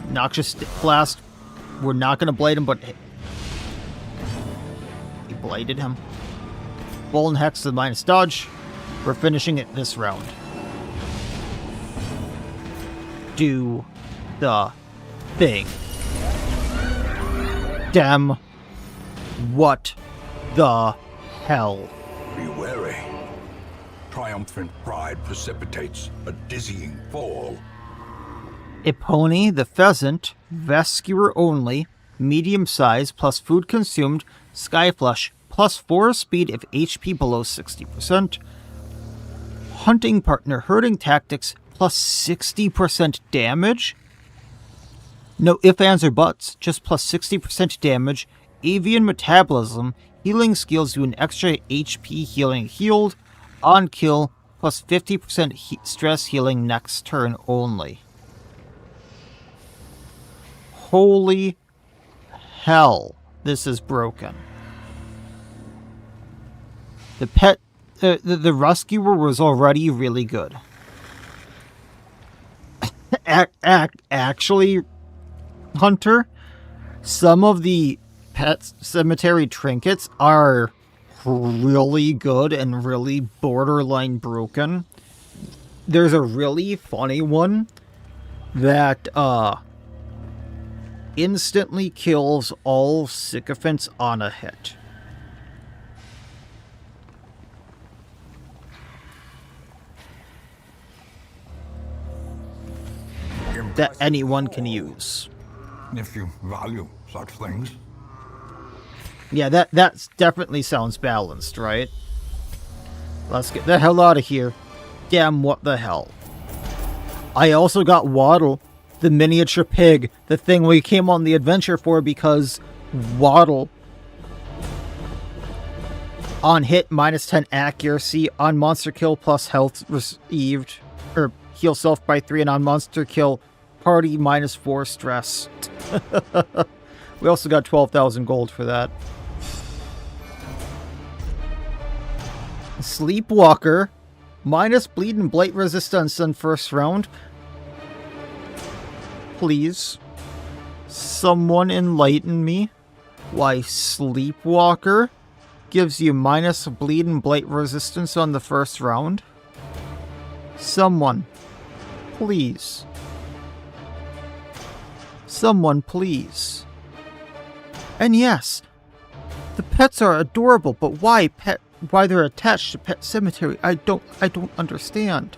Noxious blast. We're not going to blade him, but he bladed him. Golden Hex to the minus dodge. We're finishing it this round. Do the thing. Damn. What the hell? Be wary. Triumphant pride precipitates a dizzying fall. Epony the pheasant, vascular only, medium size, plus food consumed, skyflush, plus 4 speed if HP below 60%. Hunting partner, herding tactics, plus 60% damage. No ifs, ands, or buts, just plus 60% damage. Avian metabolism, healing skills do an extra HP healing healed. On kill, plus 50% stress healing next turn only. Holy hell, this is broken. The pet, the rescuer was already really good. Actually, Hunter, some of the pet cemetery trinkets are really good and really borderline broken. There's a really funny one that, instantly kills all sycophants on a hit. That anyone can use. If you value such things. Yeah, that definitely sounds balanced, right? Let's get the hell out of here. Damn, what the hell. I also got Waddle, the miniature pig, the thing we came on the adventure for because Waddle. On hit, minus 10 accuracy. On monster kill, plus health received. Or heal self by 3, and on monster kill, party minus 4 stress. We also got 12,000 gold for that. Sleepwalker, minus bleed and blight resistance on first round. Please, someone enlighten me. Why Sleepwalker gives you minus bleed and blight resistance on the first round? Someone, please. Someone, please. And yes, the pets are adorable, but why they're attached to Pet Cemetery? I don't understand.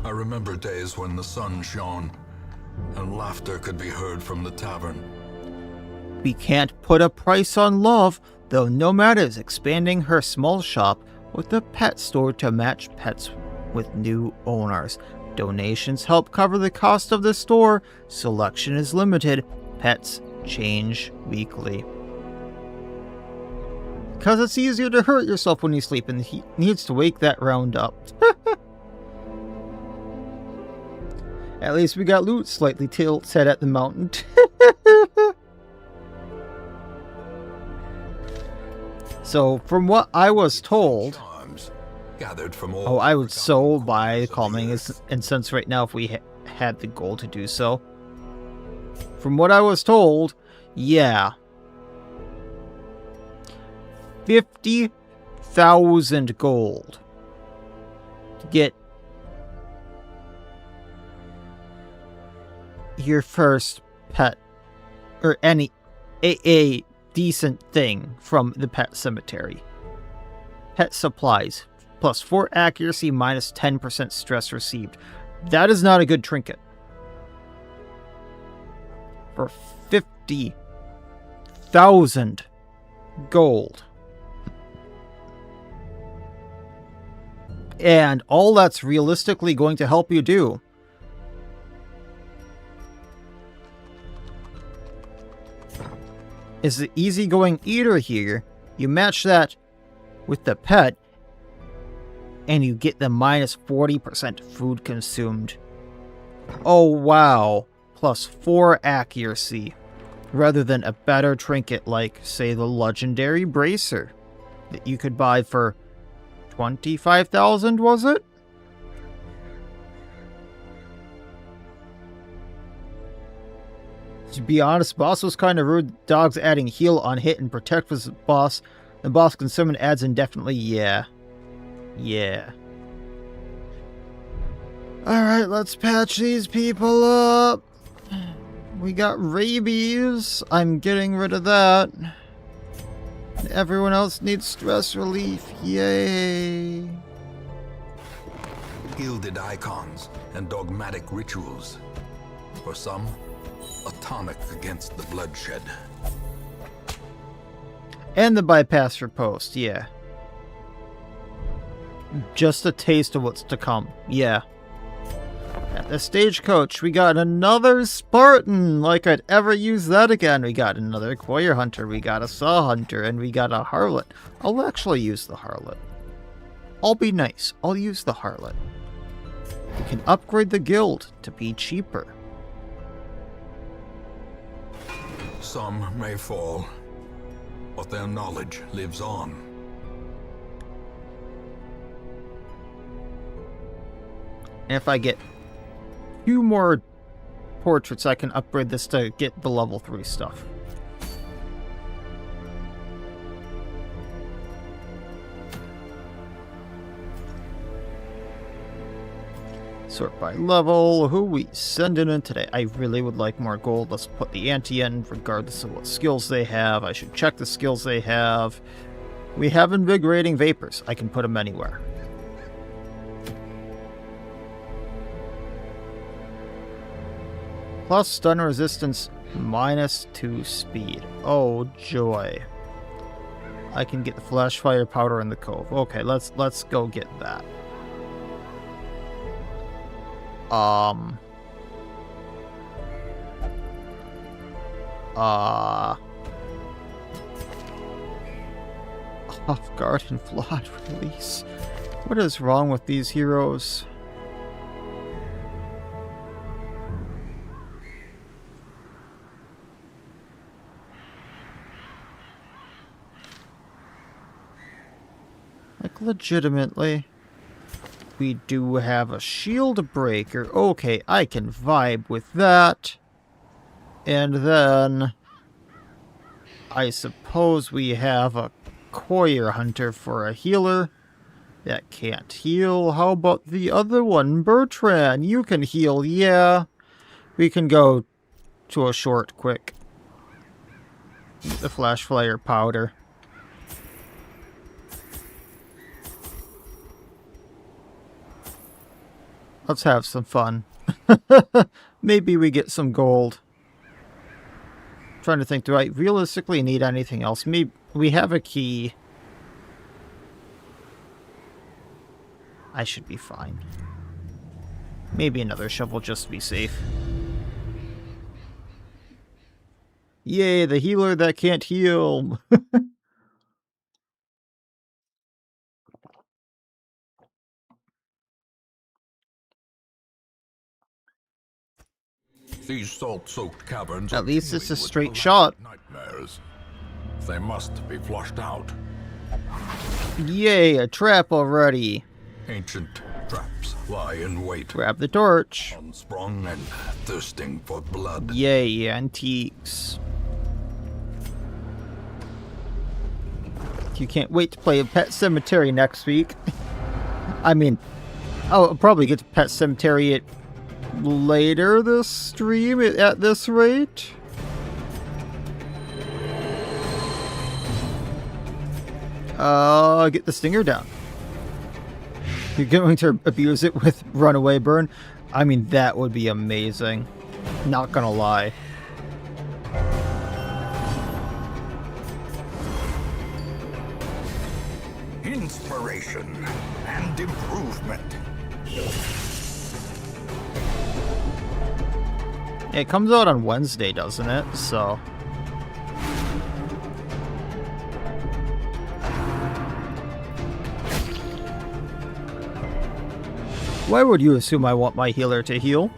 I remember days when the sun shone and laughter could be heard from the tavern. We can't put a price on love, though Nomad is expanding her small shop with a pet store to match pets with new owners. Donations help cover the cost of the store. Selection is limited. Pets change weekly. Because it's easier to hurt yourself when you sleep, and he needs to wake that round up. At least we got loot slightly tilted at the mountain. So, from what I was told... Oh, I would so buy Calming Incense right now if we had the gold to do so. From what I was told, yeah. 50,000 gold to get your first pet or any a decent thing from the pet cemetery. Pet supplies, plus 4 accuracy, minus 10% stress received. That is not a good trinket. For 50,000 gold. And all that's realistically going to help you do is the easygoing eater here. You match that with the pet, and you get the minus 40% food consumed. Oh wow, plus 4 accuracy, rather than a better trinket like, say, the legendary bracer that you could buy for 25,000, was it? To be honest, boss was kind of rude. Dogs adding heal on hit and protect was boss. The boss can summon adds indefinitely. Yeah. Alright, let's patch these people up. We got rabies. I'm getting rid of that. Everyone else needs stress relief. Yay. Gilded icons and dogmatic rituals. For some, a tonic against the bloodshed. And the bypass for post, yeah. Just a taste of what's to come, yeah. At the stagecoach, we got another Spartan, like I'd ever use that again. We got another Courier Hunter, we got a Saw Hunter, and we got a Harlot. I'll actually use the Harlot. I'll be nice, I'll use the Harlot. We can upgrade the guild to be cheaper. Some may fall, but their knowledge lives on. And if I get 2 more portraits, I can upgrade this to get the level 3 stuff. Sort by level. Who we sending in today? I really would like more gold. Let's put the ante in, regardless of what skills they have. I should check the skills they have. We have invigorating vapors. I can put them anywhere. Plus stun resistance, minus 2 speed. Oh joy. I can get the flash fire powder in the cove. Okay, let's go get that. Off guard and flawed release. What is wrong with these heroes? Like, legitimately. We do have a shield breaker. Okay, I can vibe with that. And then I suppose we have a Courier Hunter for a healer that can't heal. How about the other one? Bertrand, you can heal. Yeah. We can go to a short quick. The flash flare powder. Let's have some fun. Maybe we get some gold. I'm trying to think, do I realistically need anything else? Maybe we have a key. I should be fine. Maybe another shovel just to be safe. Yay, the healer that can't heal. These salt-soaked caverns. At least it's a teeming with straight black shot. Nightmares. They must be flushed out. Yay, a trap already. Ancient traps lie in wait, Grab the torch. unsprung and thirsting for blood. Yay, antiques. You can't wait to play a Pet Cemetery next week. I mean, I'll probably get to Pet Cemetery later this stream at this rate. Get the stinger down. You're going to abuse it with runaway burn? I mean, that would be amazing. Not gonna lie. Inspiration and improvement. It comes out on Wednesday, doesn't it? So... why would you assume I want my healer to heal?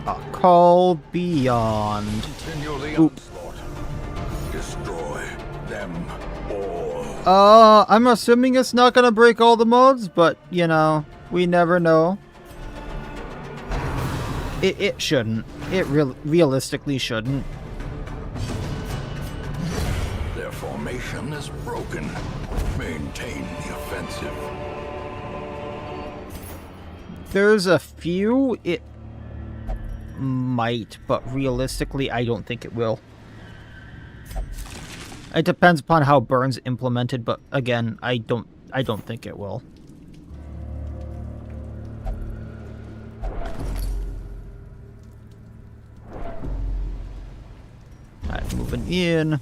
A call beyond. Continue the onslaught. Destroy them all. I'm assuming it's not gonna break all the mods, but, you know, we never know. It shouldn't. It realistically shouldn't. Their formation is broken. Maintain the offensive. There's a few it might, but realistically, I don't think it will. It depends upon how Burn's implemented, but again, I don't think it will. Alright, moving in.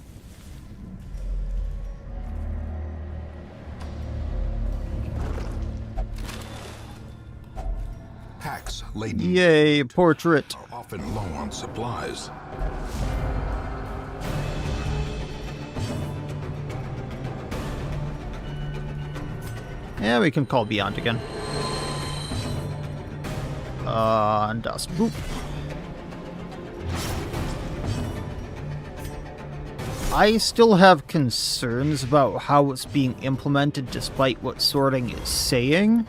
Hacks laden Yay, portrait. are often low on supplies. Yeah, we can call beyond again. And dust. Boop. I still have concerns about how it's being implemented despite what sorting is saying.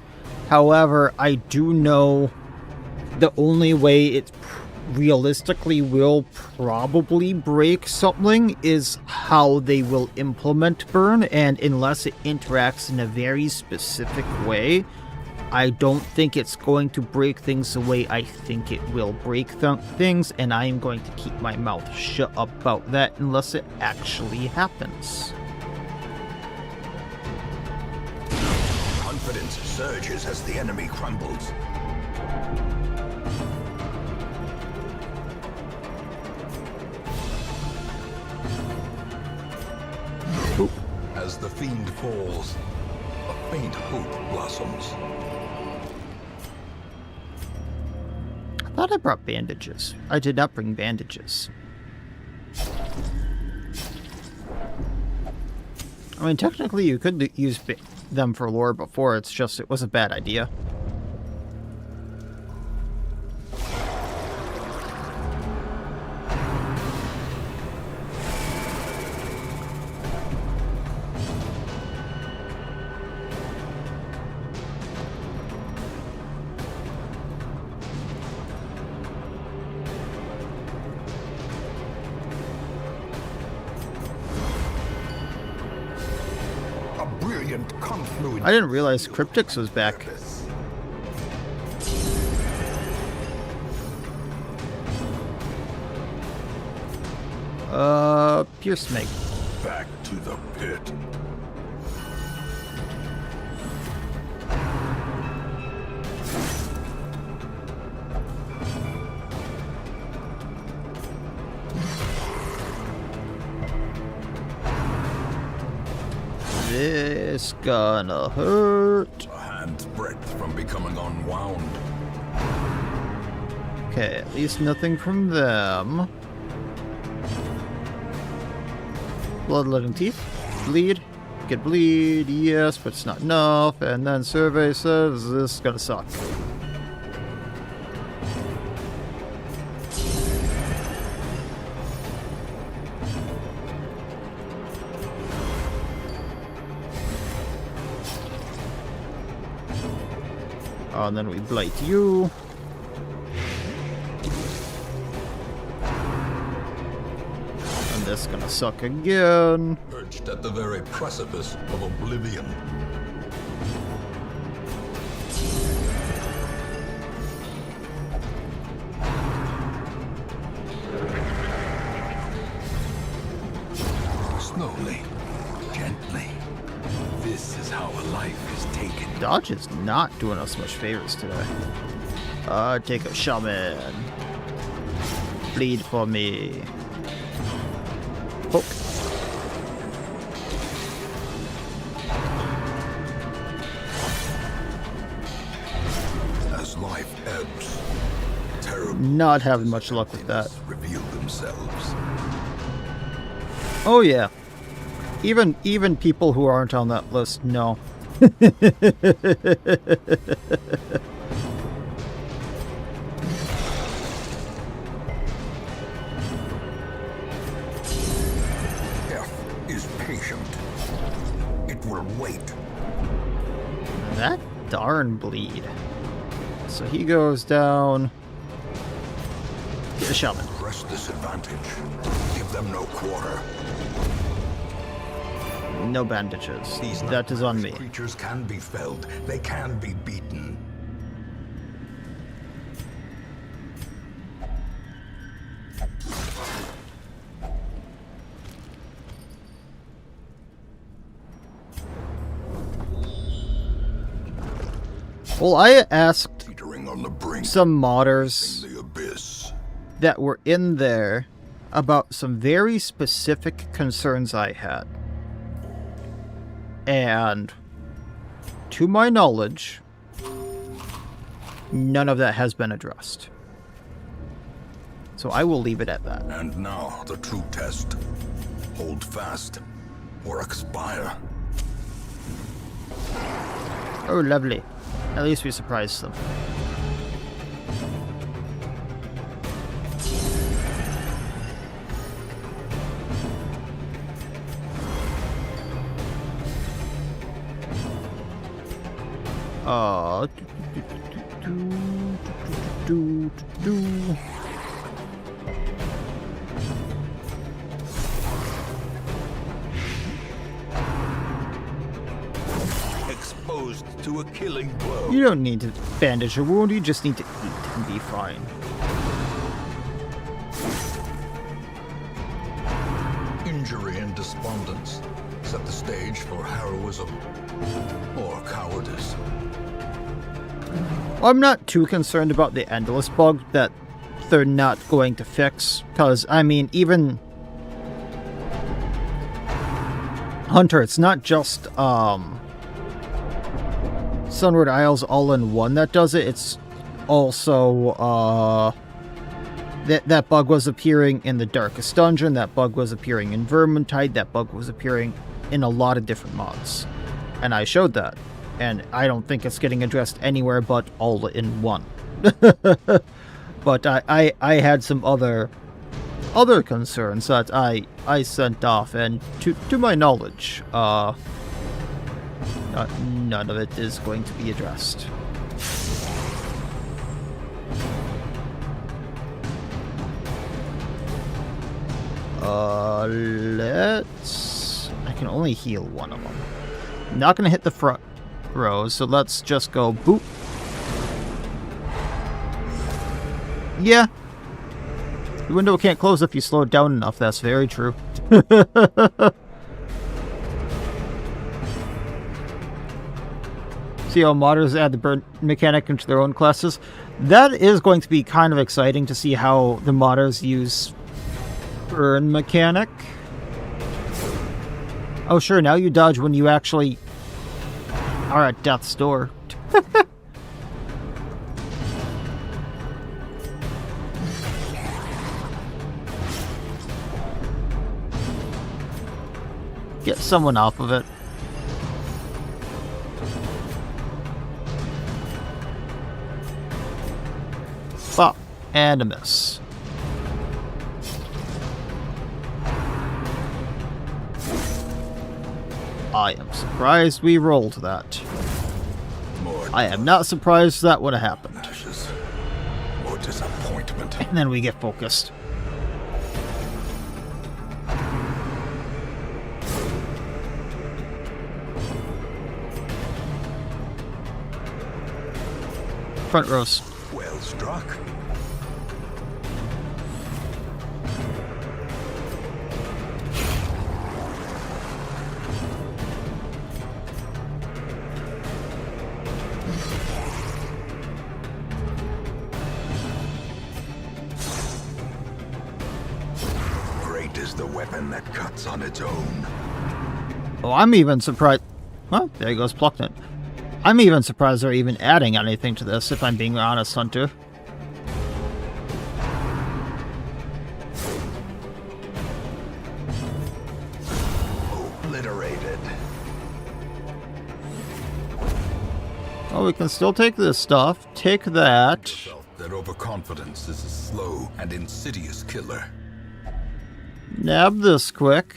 However, I do know the only way it realistically will probably break something is how they will implement Burn, and unless it interacts in a very specific way, I don't think it's going to break things the way I think it will break things, and I am going to keep my mouth shut about that unless it actually happens. Confidence surges as the enemy crumbles. As the fiend falls, a faint hope blossoms. I thought I brought bandages. I did not bring bandages. I mean, technically you could use them for lore before, it's just it was a bad idea. I didn't realize Cryptix was back. Pierce Snake. Back to the pit. This gonna hurt. A hand's breadth from becoming unwound. Okay, at least nothing from them. Bloodletting teeth. Bleed. Get bleed. Yes, but it's not enough. And then survey says this is gonna suck. And then we blight you. And this gonna suck again. Perched at the very precipice of oblivion. Slowly, gently. This is how a life is taken. Dodge is not doing us much favors today. Take a shaman. Bleed for me. Poke. As life ebbs, terrible Not having much luck with that. reveal themselves. Oh yeah. Even people who aren't on that list know. Death is patient. It will wait. That darn bleed. So he goes down. Get a shaman. Press this advantage. Give them no quarter. No bandages. These That is on me. creatures can be felled. They can be beaten. Well, I asked Teetering on the brink some modders of the abyss. that were in there about some very specific concerns I had. And to my knowledge, none of that has been addressed. So I will leave it at that. And now the true test. Hold fast or expire. Oh, lovely. At least we surprised them. Exposed to a killing blow. You don't need to bandage your wound, you just need to eat and be fine. Injury and despondence set the stage for heroism or cowardice. I'm not too concerned about the endless bug that they're not going to fix, because, I mean, even Hunter, it's not just Sunward Isles all-in-one that does it, it's also that bug was appearing in the Darkest Dungeon, that bug was appearing in Vermintide, that bug was appearing in a lot of different mods. And I showed that. And I don't think it's getting addressed anywhere but all in one. But I had some other concerns that I sent off, and to my knowledge, none of it is going to be addressed. I can only heal one of them. I'm not gonna hit the front row, so let's just go boop. Yeah. The window can't close if you slow it down enough, that's very true. See how modders add the burn mechanic into their own classes? That is going to be kind of exciting to see how the modders use burn mechanic. Oh sure, now you dodge when you actually are at death's door. Get someone off of it. Bop. And a miss. I am surprised we rolled that. More I am not surprised that would have happened. ashes. More disappointment. And then we get focused. Front rows. Well struck. is the weapon that cuts on its own. Oh, I'm even surprised. Well, there goes Plucknut. I'm even surprised they're even adding anything to this, if I'm being honest, Hunter. Obliterated. Oh, we can still take this stuff. Take that. That overconfidence is a slow and insidious killer. Nab this quick.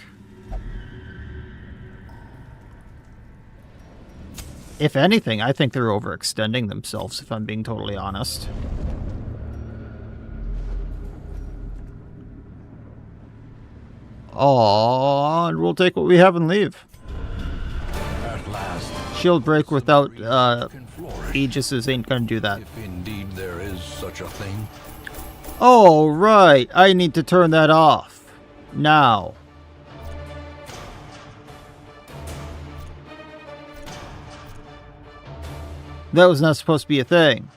If anything, I think they're overextending themselves, if I'm being totally honest. Oh, and we'll take what we have and leave. At last, Shield break without Aegis's ain't gonna do that. if indeed there is such a thing. Oh, right. I need to turn that off. Now. That was not supposed to be a thing.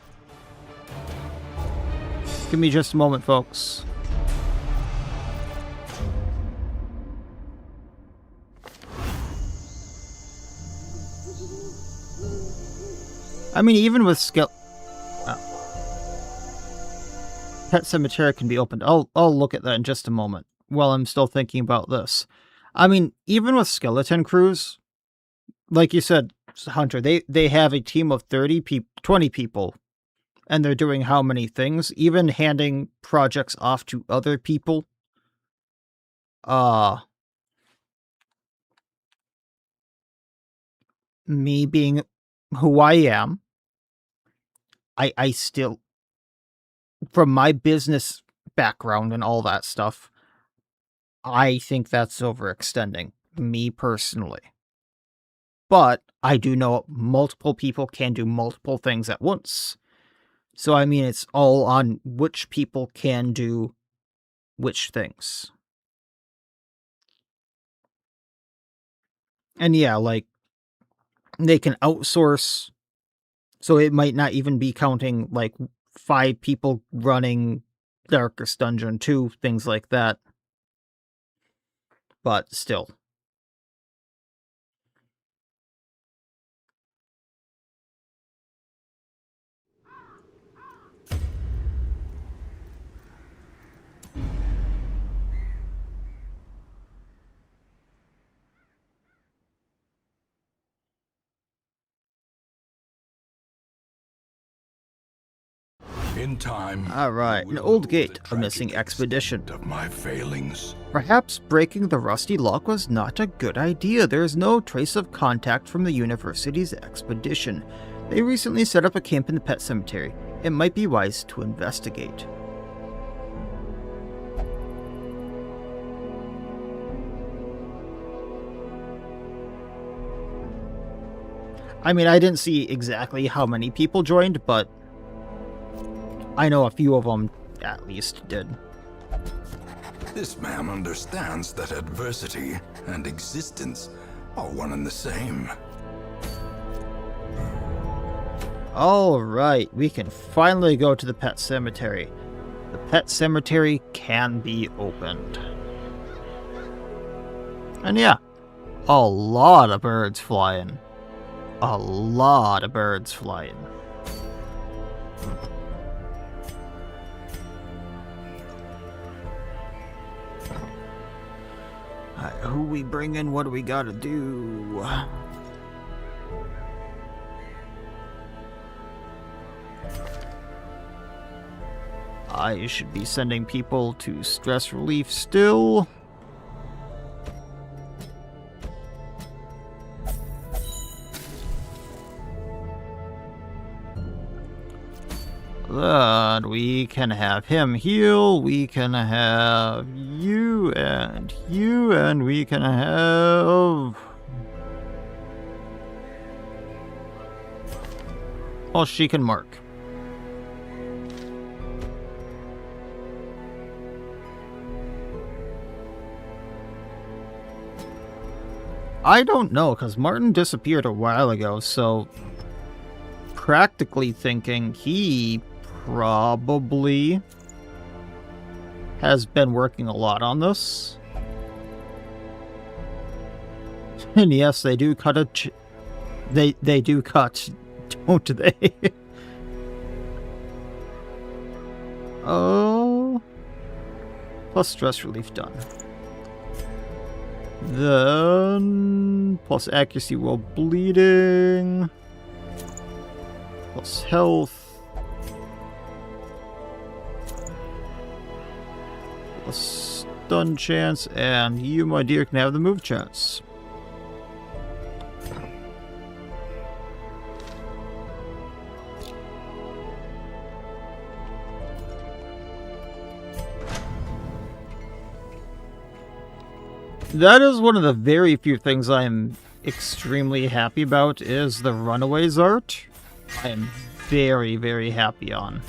Give me just a moment, folks. I mean, even with Pet Cemetery can be opened. I'll look at that in just a moment while I'm still thinking about this. I mean, even with skeleton crews, like you said, Hunter, they have a team of 20 people, and they're doing how many things? Even handing projects off to other people. Me being who I am, I still, from my business background and all that stuff, I think that's overextending, me personally. But I do know multiple people can do multiple things at once. So, I mean, it's all on which people can do which things. And yeah, like, they can outsource, so it might not even be counting, like, 5 people running Darkest Dungeon 2, things like that. But still. In time, Alright, an old gate, a missing expedition. Of my failings. Perhaps breaking the rusty lock was not a good idea. There is no trace of contact from the university's expedition. They recently set up a camp in the pet cemetery. It might be wise to investigate. I mean, I didn't see exactly how many people joined, but I know a few of them at least did. This man understands that adversity and existence are one and the same. Alright, we can finally go to the pet cemetery. The pet cemetery can be opened. And yeah, a lot of birds flying. A lot of birds flying. Alright, who we bring in? What do we gotta do? I should be sending people to stress relief still. Then we can have him heal, we can have you, and we can have... Well, she can mark. I don't know, because Martin disappeared a while ago, so... Practically thinking, he probably has been working a lot on this. And yes, they do cut they do cut, don't they? Oh. Plus stress relief done. Then plus accuracy while bleeding. Plus health. Plus stun chance, and you, my dear, can have the move chance. That is one of the very few things I'm extremely happy about, is the Runaways art. I am very, very happy on.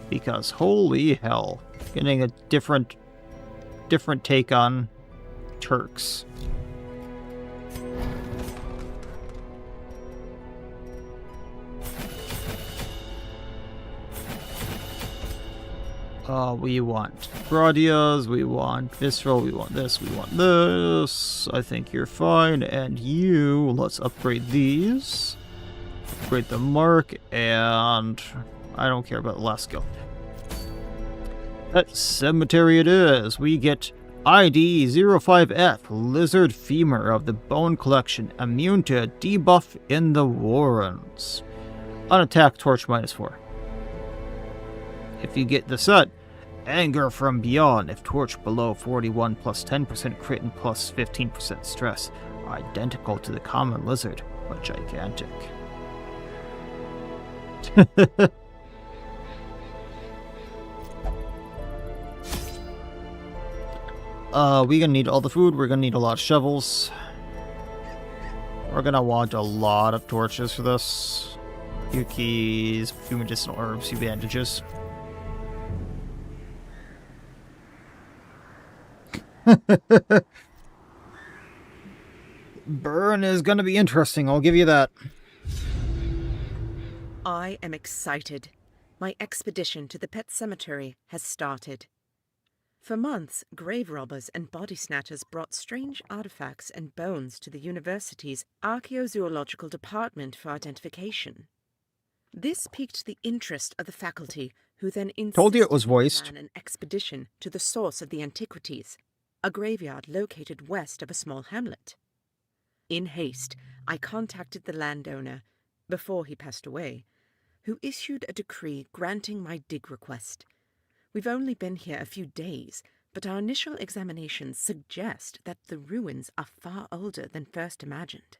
Because holy hell, getting a different take on Turks. We want Bradias, we want Visceral, we want this, we want this. I think you're fine, and you, let's upgrade these. Upgrade the Mark, and I don't care about the last skill. Pet Cemetery it is. We get ID 05F, Lizard Femur of the Bone Collection, immune to a debuff in the Warrens. Unattack torch -4. If you get the set, Anger from Beyond, if torch below 41 plus 10% crit and plus 15% stress, identical to the common lizard, but gigantic. We're gonna need all the food, we're gonna need a lot of shovels. We're gonna want a lot of torches for this. Few keys, few medicinal herbs, few bandages. Burn is gonna be interesting, I'll give you that. I am excited. My expedition to the pet cemetery has started. For months, grave robbers and body snatchers brought strange artifacts and bones to the university's archaeozoological department for identification. This piqued the interest of the faculty, who then Told you it was insisted voiced. on an expedition to the source of the antiquities, a graveyard located west of a small hamlet. In haste, I contacted the landowner, before he passed away, who issued a decree granting my dig request. We've only been here a few days, but our initial examinations suggest that the ruins are far older than first imagined.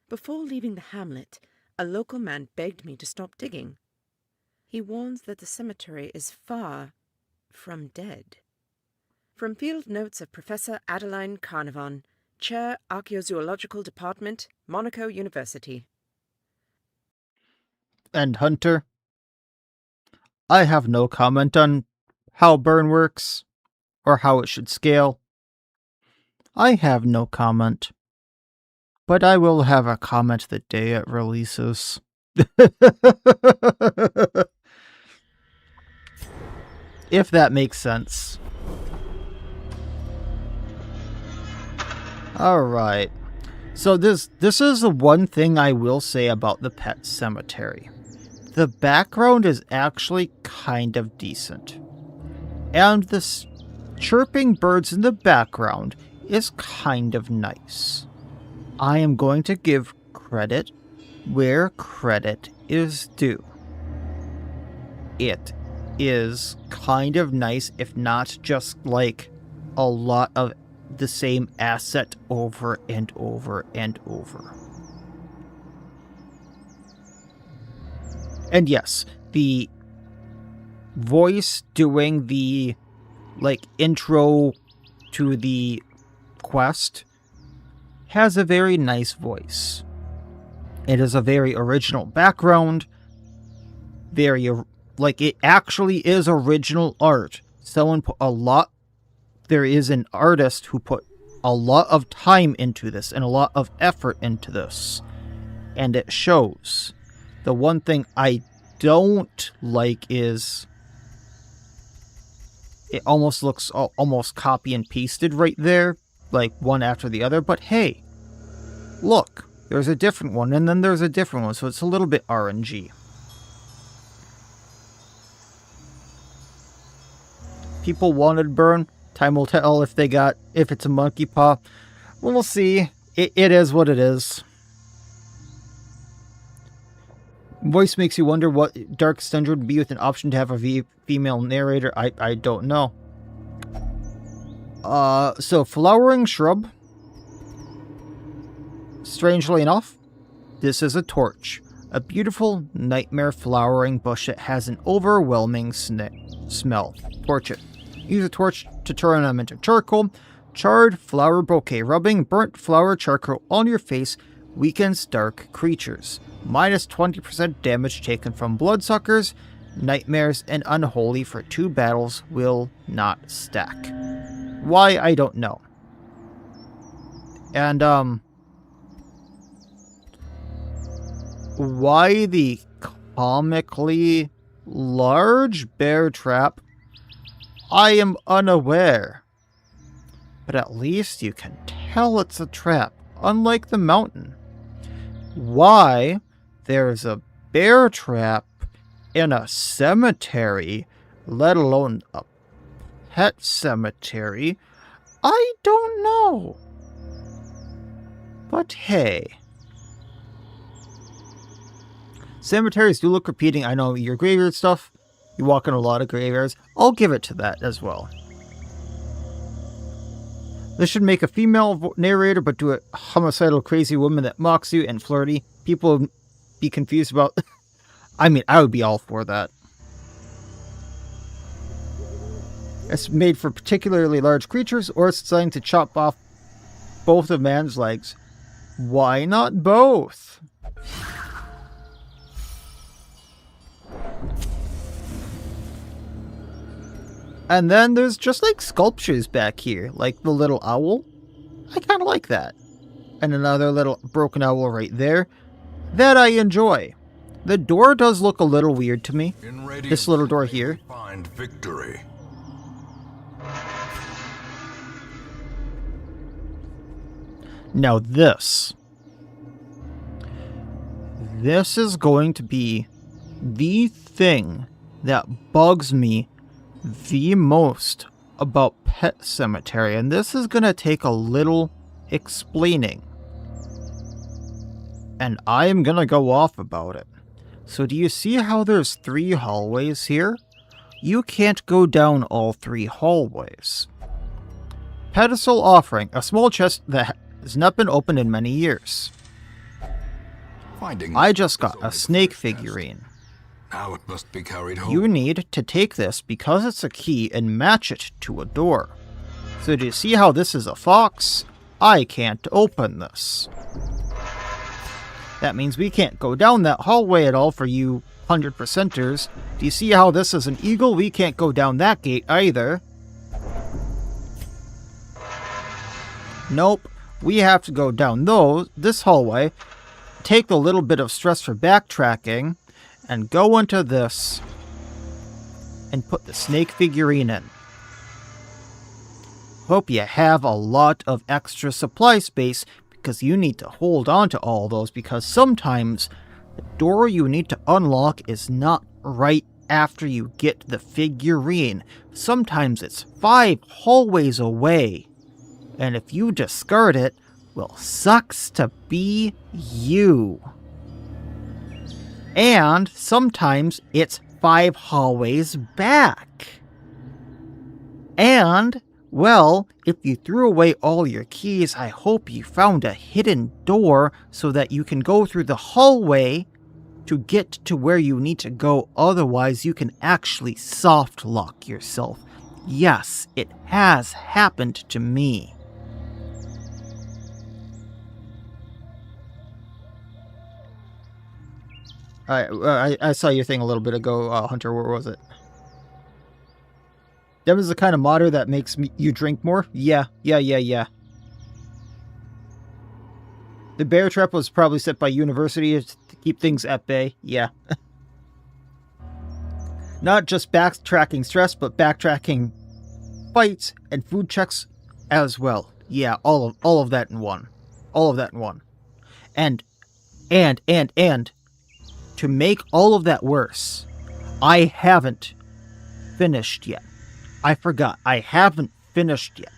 Before leaving the hamlet, a local man begged me to stop digging. He warns that the cemetery is far from dead. From field notes of Professor Adeline Carnarvon, Chair, Archaeozoological Department, Monaco University. And Hunter, I have no comment on how burn works, or how it should scale. I have no comment. But I will have a comment the day it releases. If that makes sense. Alright. So this is the one thing I will say about the pet cemetery. The background is actually kind of decent. And the chirping birds in the background is kind of nice. I am going to give credit where credit is due. It is kind of nice, if not just like a lot of the same asset over and over and over. And yes, the voice doing the intro to the quest has a very nice voice. It is a very original background. It actually is original art. Someone put a lot. There is an artist who put a lot of time into this and a lot of effort into this. And it shows. The one thing I don't like is it almost looks almost copy and pasted right there. like one after the other, but hey, look, there's a different one, and then there's a different one, so it's a little bit RNG. People wanted burn. Time will tell if it's a monkey paw. We'll see. It is what it is. Voice makes you wonder what Dark Stentor would be with an option to have a female narrator. I don't know. So flowering shrub. Strangely enough, this is a torch. A beautiful nightmare flowering bush that has an overwhelming smell. Torch it. Use a torch to turn them into charcoal. Charred flower bouquet. Rubbing burnt flower charcoal on your face weakens dark creatures. Minus 20% damage taken from bloodsuckers, nightmares, and unholy for 2 battles will not stack. Why, I don't know. And, why the comically large bear trap? I am unaware. But at least you can tell it's a trap, unlike the mountain. Why there's a bear trap in a cemetery, let alone a pet cemetery, I don't know. But hey. Cemeteries do look repeating. I know your graveyard stuff. You walk in a lot of graveyards. I'll give it to that as well. This should make a female narrator, but do a homicidal crazy woman that mocks you and flirty. People would be confused about... I mean, I would be all for that. It's made for particularly large creatures, or it's designed to chop off both of man's legs. Why not both? And then there's just like sculptures back here, like the little owl. I kind of like that. And another little broken owl right there. That I enjoy. The door does look a little weird to me. This little door here. Find victory. Now this. This is going to be the thing that bugs me the most about Pet Cemetery, and this is going to take a little explaining. And I am going to go off about it. So do you see how there's 3 hallways here? You can't go down all 3 hallways. Pedestal offering, a small chest that has not been opened in many years. I just got a snake figurine. Now it must be carried home. You need to take this because it's a key and match it to a door. So do you see how this is a fox? I can't open this. That means we can't go down that hallway at all for you 100%ers. Do you see how this is an eagle? We can't go down that gate either. Nope. We have to go down this hallway, take a little bit of stress for backtracking, and go into this and put the snake figurine in. Hope you have a lot of extra supply space because you need to hold on to all those, because sometimes the door you need to unlock is not right after you get the figurine. Sometimes it's 5 hallways away. And if you discard it, well, sucks to be you. And sometimes it's 5 hallways back. And, well, if you threw away all your keys, I hope you found a hidden door so that you can go through the hallway to get to where you need to go. Otherwise, you can actually soft lock yourself. Yes, it has happened to me. I saw your thing a little bit ago, Hunter. Where was it? That was the kind of modder that makes you drink more? Yeah. The bear trap was probably set by university to keep things at bay. Yeah. Not just backtracking stress, but backtracking fights and food checks as well. Yeah, all of that in one. All of that in one. And to make all of that worse, I haven't finished yet. I forgot. I haven't finished yet.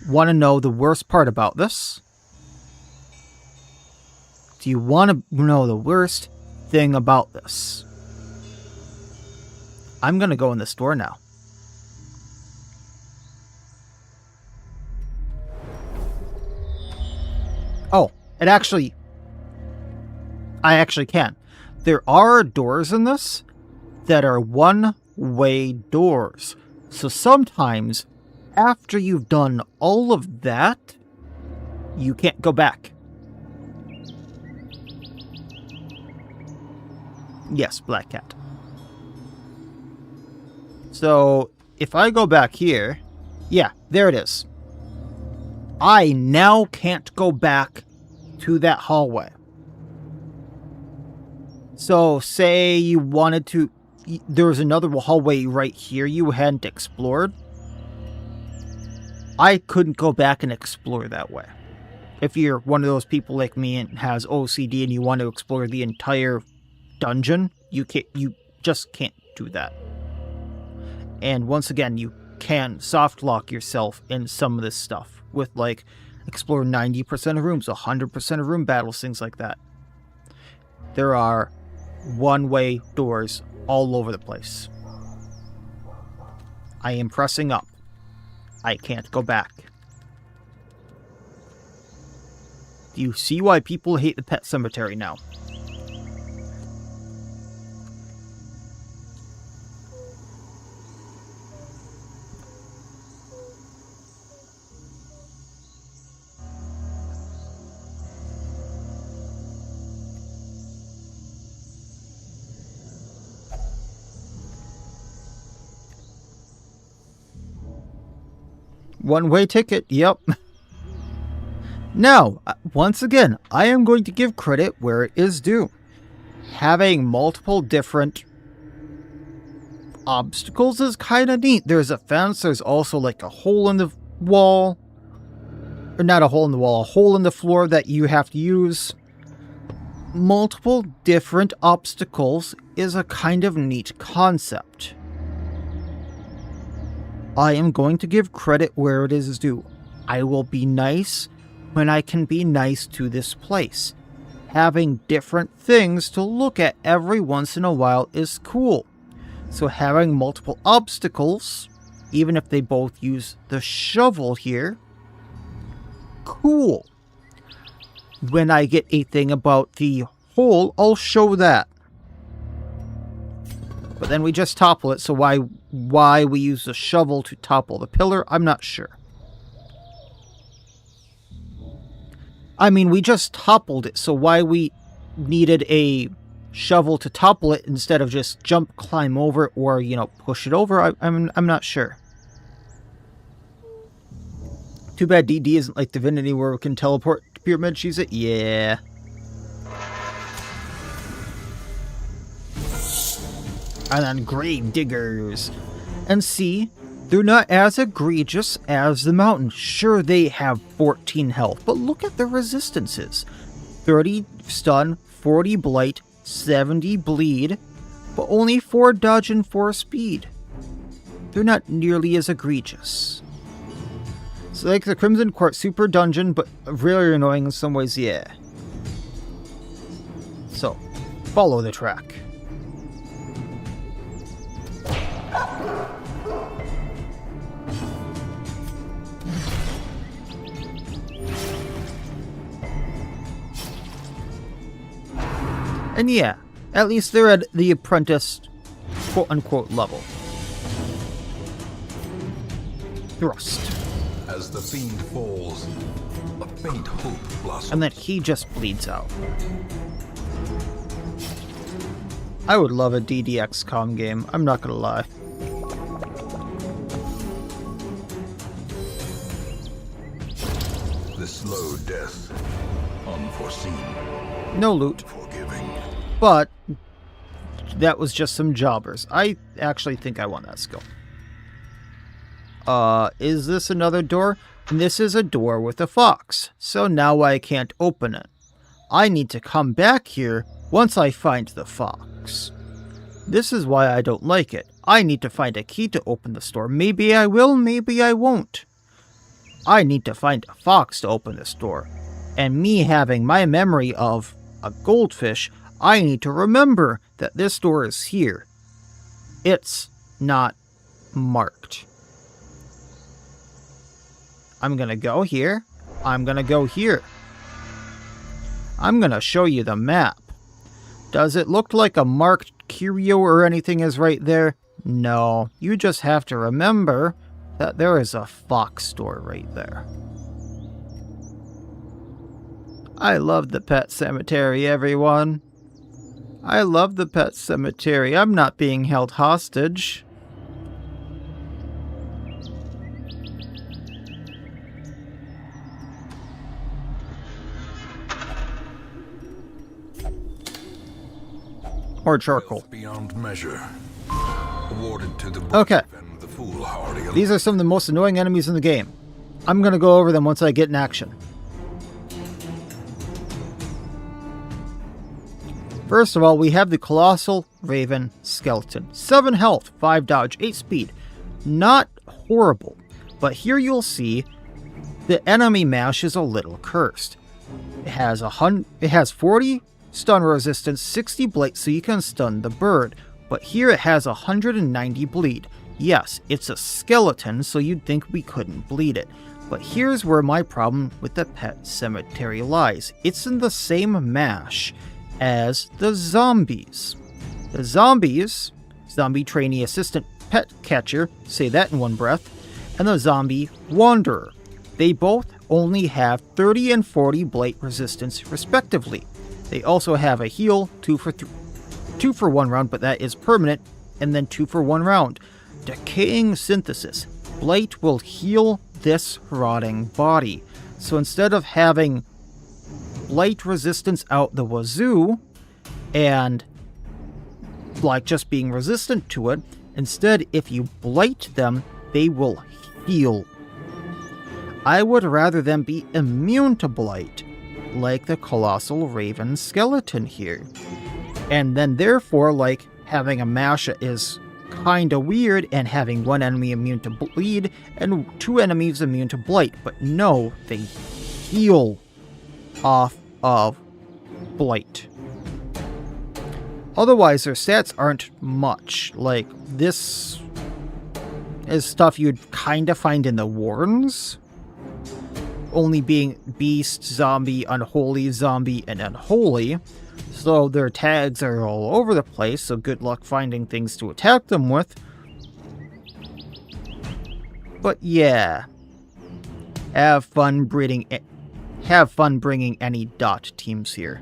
Want to know the worst part about this? Do you want to know the worst thing about this? I'm going to go in the store now. Oh, I actually can. There are doors in this that are one-way doors. So sometimes, after you've done all of that, you can't go back. Yes, Black Cat. So, if I go back here, yeah, there it is. I now can't go back to that hallway. So, say you wanted to... There was another hallway right here you hadn't explored. I couldn't go back and explore that way. If you're one of those people like me and has OCD and you want to explore the entire dungeon, you just can't do that. And once again, you can soft lock yourself in some of this stuff with, like, explore 90% of rooms, 100% of room battles, things like that. There are one-way doors all over the place. I am pressing up. I can't go back. Do you see why people hate the Pet Cemetery now? One-way ticket, yep. Now, once again, I am going to give credit where it is due. Having multiple different obstacles is kind of neat. There's a fence, there's also like a hole in the wall. Or not a hole in the wall, a hole in the floor that you have to use. Multiple different obstacles is a kind of neat concept. I am going to give credit where it is due. I will be nice when I can be nice to this place. Having different things to look at every once in a while is cool. So having multiple obstacles, even if they both use the shovel here, cool. When I get a thing about the hole, I'll show that. But then we just topple it, so why we use the shovel to topple the pillar, I'm not sure. I mean, we just toppled it, so why we needed a shovel to topple it instead of just jump, climb over, or, you know, push it over, I'm not sure. Too bad DD isn't like Divinity where we can teleport to Pyramid. She's it? Yeah. And then Grave Diggers. And see, they're not as egregious as the mountain. Sure, they have 14 health, but look at their resistances. 30 stun, 40 blight, 70 bleed, but only 4 dodge and 4 speed. They're not nearly as egregious. It's like the Crimson Court super dungeon, but really annoying in some ways, yeah. So, follow the track. And yeah, at least they're at the apprentice quote-unquote level. Thrust. As the fiend falls, a faint hope blossoms. And then he just bleeds out. I would love a DDXCOM game, I'm not gonna lie. The slow death, unforeseen. No loot. Forgiving. But that was just some jobbers. I actually think I want that skill. Is this another door? This is a door with a fox, so now I can't open it. I need to come back here once I find the fox. This is why I don't like it. I need to find a key to open the store. Maybe I will, maybe I won't. I need to find a fox to open this door. And me having my memory of a goldfish, I need to remember that this door is here. It's not marked. I'm gonna go here. I'm gonna go here. I'm gonna show you the map. Does it look like a marked curio or anything is right there? No, you just have to remember that there is a fox store right there. I love the pet cemetery, everyone. I love the pet cemetery. I'm not being held hostage. Or charcoal. Beyond measure. Awarded to the Okay. and the foolhardy. These are some of the most annoying enemies in the game. I'm going to go over them once I get in action. First of all, we have the Colossal Raven Skeleton. 7 health, 5 dodge, 8 speed. Not horrible, but here you'll see the enemy mash is a little cursed. It has 40 stun resistance, 60 blight, so you can stun the bird. But here it has 190 bleed. Yes, it's a skeleton, so you'd think we couldn't bleed it. But here's where my problem with the pet cemetery lies. It's in the same mash as the zombies. The zombies, zombie trainee assistant pet catcher, say that in one breath, and the zombie wanderer. They both only have 30 and 40 blight resistance respectively. They also have a heal, 2 for 1 round, but that is permanent, and then 2 for 1 round. Decaying synthesis. Blight will heal this rotting body. So instead of having blight resistance out the wazoo, and like just being resistant to it, instead if you blight them, they will heal. I would rather them be immune to blight, like the Colossal Raven Skeleton here. And then therefore, like, having a Masha is kinda weird, and having one enemy immune to bleed, and 2 enemies immune to blight. But no, they heal off of blight. Otherwise, their stats aren't much. Like, this is stuff you'd kinda find in the Warrens. Only being Beast, Zombie, Unholy, Zombie, and Unholy. So their tags are all over the place, so good luck finding things to attack them with. But yeah. Have fun bringing any dot teams here.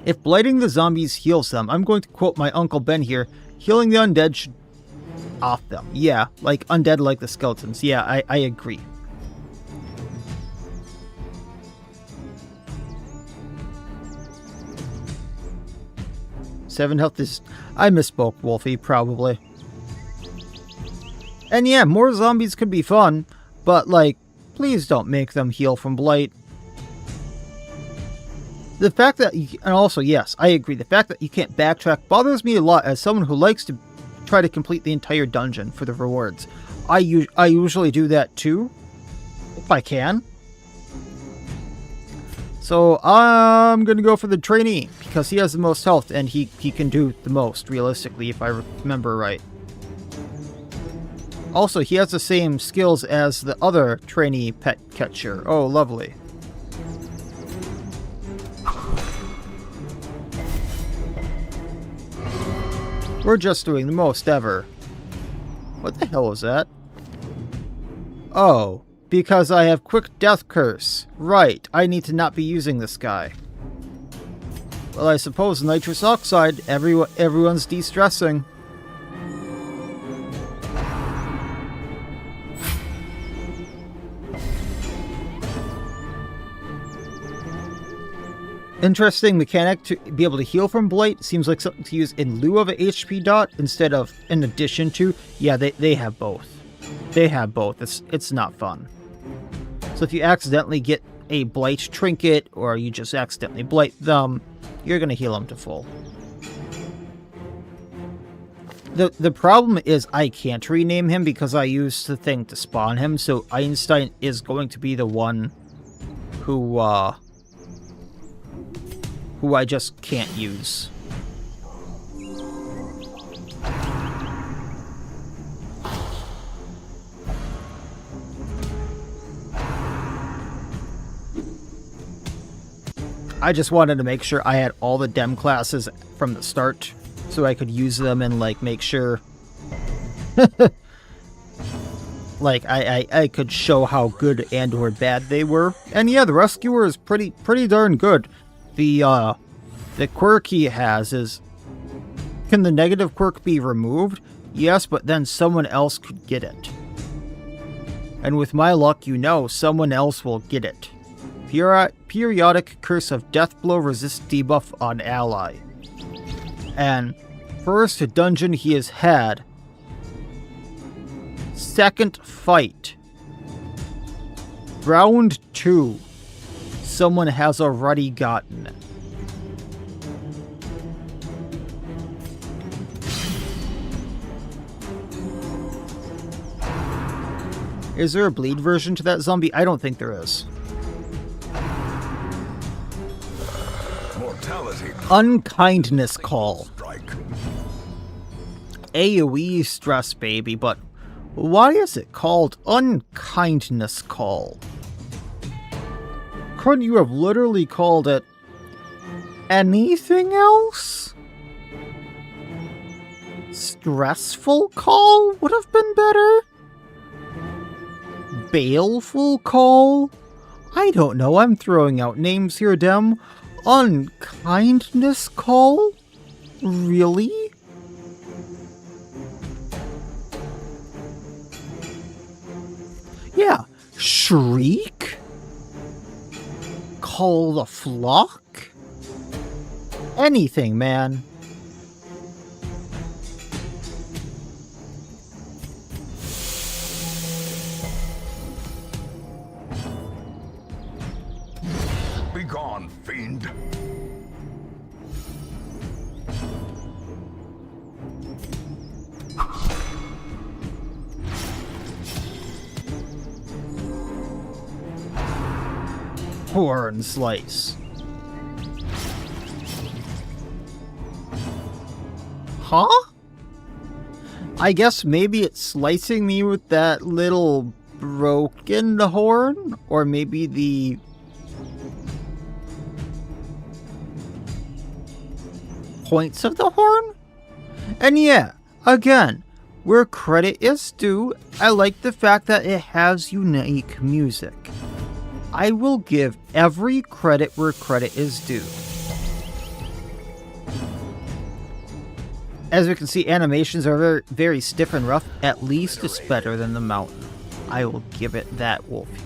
If blighting the zombies heals them, I'm going to quote my Uncle Ben here, healing the undead should off them. Yeah, like undead like the skeletons. Yeah, I agree. Seven health is... I misspoke, Wolfie, probably. And yeah, more zombies could be fun, but like, please don't make them heal from blight. The fact that you... And also, yes, I agree. The fact that you can't backtrack bothers me a lot as someone who likes to try to complete the entire dungeon for the rewards. I usually do that too, if I can. So I'm going to go for the trainee, because he has the most health, and he can do the most, realistically, if I remember right. Also, he has the same skills as the other trainee pet catcher. Oh, lovely. We're just doing the most ever. What the hell is that? Oh. Because I have quick death curse. Right, I need to not be using this guy. Well, I suppose nitrous oxide, everyone's de-stressing. Interesting mechanic to be able to heal from blight. Seems like something to use in lieu of a HP dot instead of in addition to. Yeah, they have both. They have both. It's not fun. So if you accidentally get a blight trinket, or you just accidentally blight them, you're going to heal them to full. The problem is I can't rename him because I used the thing to spawn him, so Einstein is going to be the one who I just can't use. I just wanted to make sure I had all the dem classes from the start so I could use them and, like, make sure like I could show how good and or bad they were. And yeah, the Rescuer is pretty darn good. The quirk he has is, can the negative quirk be removed? Yes, but then someone else could get it. And with my luck, you know, someone else will get it. Periodic Curse of Deathblow resists debuff on ally. And first dungeon he has had. Second fight. Round 2. Someone has already gotten it. Is there a bleed version to that zombie? I don't think there is. Mortality. Unkindness Call. Strike. AoE stress, baby, but why is it called Unkindness Call? Couldn't you have literally called it anything else? Stressful Call would have been better? Baleful Call? I don't know, I'm throwing out names here, Dem. Unkindness Call? Really? Yeah, Shriek? Call the Flock? Anything, man. Begone, fiend. Horn Slice. Huh? I guess maybe it's slicing me with that little broken horn? Or maybe the points of the horn? And yeah, again, where credit is due, I like the fact that it has unique music. I will give every credit where credit is due. As we can see, animations are very, very stiff and rough. At least it's better than the mountain. I will give it that, Wolfie.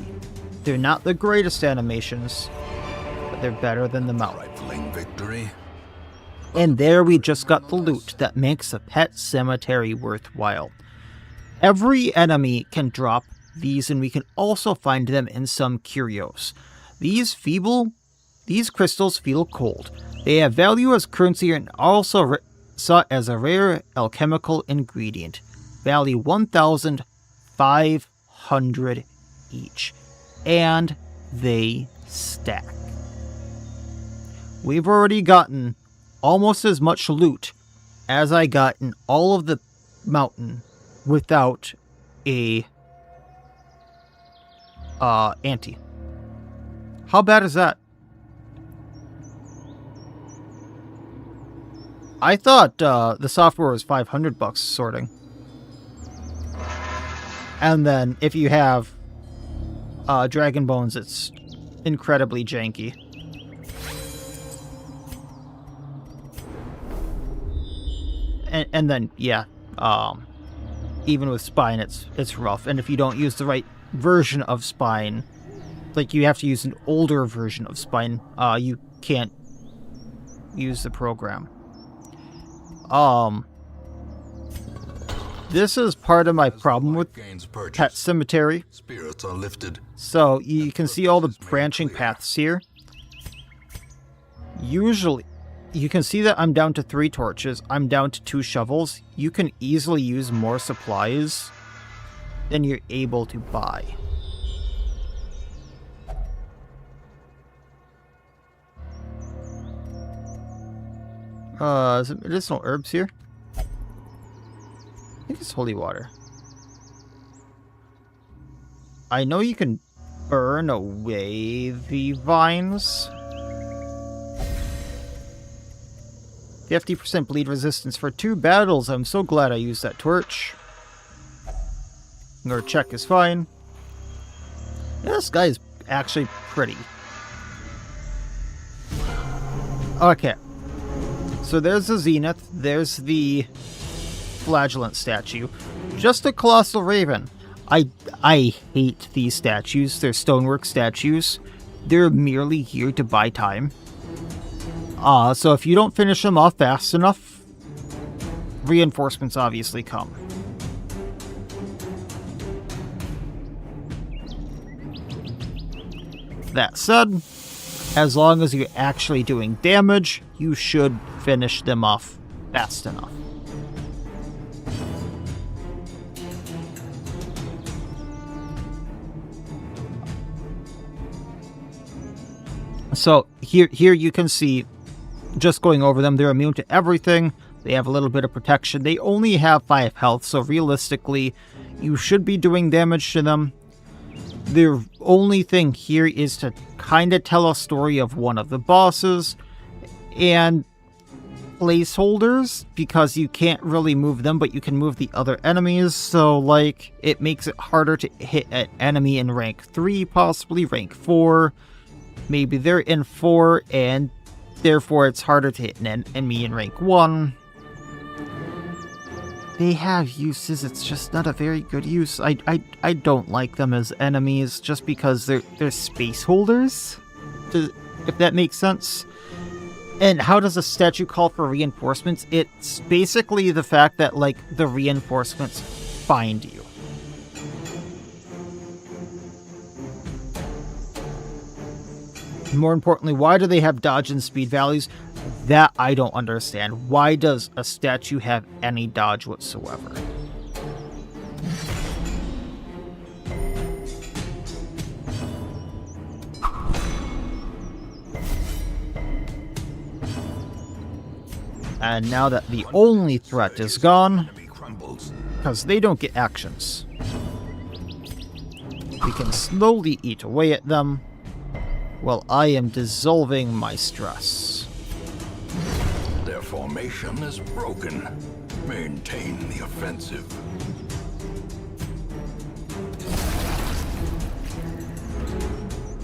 They're not the greatest animations, but they're better than the mountain. Rifling victory. And there we just got the loot that makes a pet cemetery worthwhile. Every enemy can drop these, and we can also find them in some curios. These crystals feel cold. They have value as currency and also sought as a rare alchemical ingredient. Value 1,500 each. And they stack. We've already gotten almost as much loot as I got in all of the mountain without a ante. How bad is that? I thought the software was $500 sorting. And then if you have Dragon Bones, it's incredibly janky. And then yeah, even with Spine, it's rough. And if you don't use the right version of Spine, like you have to use an older version of Spine, you can't use the program. This is part of my problem with Gains purchase. Pet Cemetery. Spirits are lifted. So you can see all the branching paths here. Usually, you can see that I'm down to 3 torches. I'm down to 2 shovels. You can easily use more supplies than you're able to buy. Is it medicinal herbs here? I think it's holy water. I know you can burn away the vines. 50% bleed resistance for 2 battles. I'm so glad I used that torch. Your check is fine. Yeah, this guy is actually pretty. Okay. So there's the Zenith. There's the Flagellant statue. Just a Colossal Raven. I hate these statues. They're stonework statues. They're merely here to buy time. So if you don't finish them off fast enough, reinforcements obviously come. That said, as long as you're actually doing damage, you should finish them off fast enough. So here you can see, just going over them, they're immune to everything. They have a little bit of protection. They only have 5 health, so realistically, you should be doing damage to them. The only thing here is to kind of tell a story of one of the bosses and placeholders, because you can't really move them, but you can move the other enemies. So, like, it makes it harder to hit an enemy in rank 3, possibly rank 4. Maybe they're in 4, and therefore it's harder to hit an enemy in rank 1. They have uses, it's just not a very good use. I don't like them as enemies just because they're space holders, if that makes sense. And how does a statue call for reinforcements? It's basically the fact that, like, the reinforcements find you. More importantly, why do they have dodge and speed values? That I don't understand. Why does a statue have any dodge whatsoever? And now that the only threat is gone, because they don't get actions, we can slowly eat away at them while I am dissolving my stress. Their formation is broken. Maintain the offensive.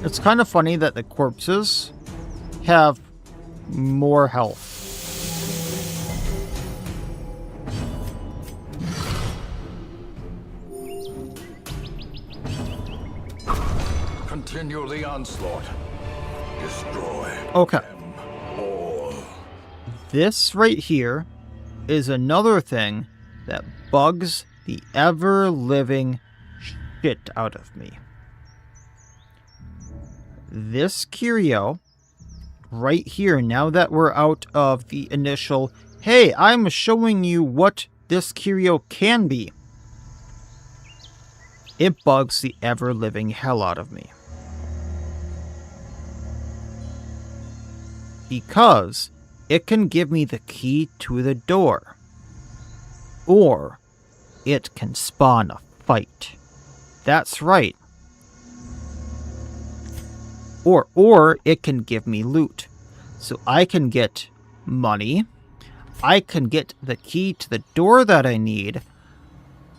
It's kind of funny that the corpses have more health. Continue the onslaught. Destroy. Okay. them all. This right here is another thing that bugs the ever-living shit out of me. This curio right here, now that we're out of the initial, hey, I'm showing you what this curio can be, it bugs the ever-living hell out of me. Because it can give me the key to the door. Or it can spawn a fight. That's right. Or it can give me loot. So I can get money. I can get the key to the door that I need.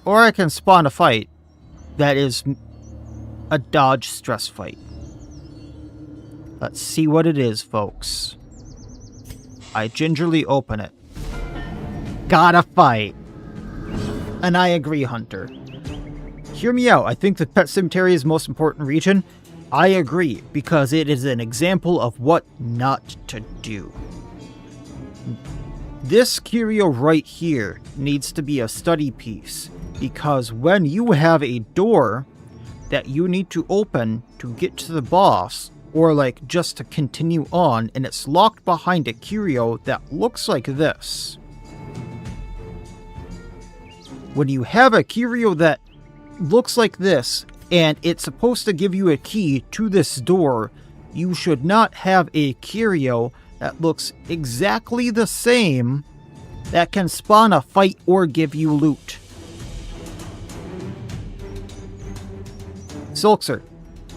Or I can spawn a fight that is a dodge stress fight. Let's see what it is, folks. I gingerly open it. Gotta fight. And I agree, Hunter. Hear me out. I think the Pet Cemetery is the most important region. I agree, because it is an example of what not to do. This curio right here needs to be a study piece, because when you have a door that you need to open to get to the boss, or like just to continue on, and it's locked behind a curio that looks like this. When you have a curio that looks like this, and it's supposed to give you a key to this door, you should not have a curio that looks exactly the same that can spawn a fight or give you loot. Silkser,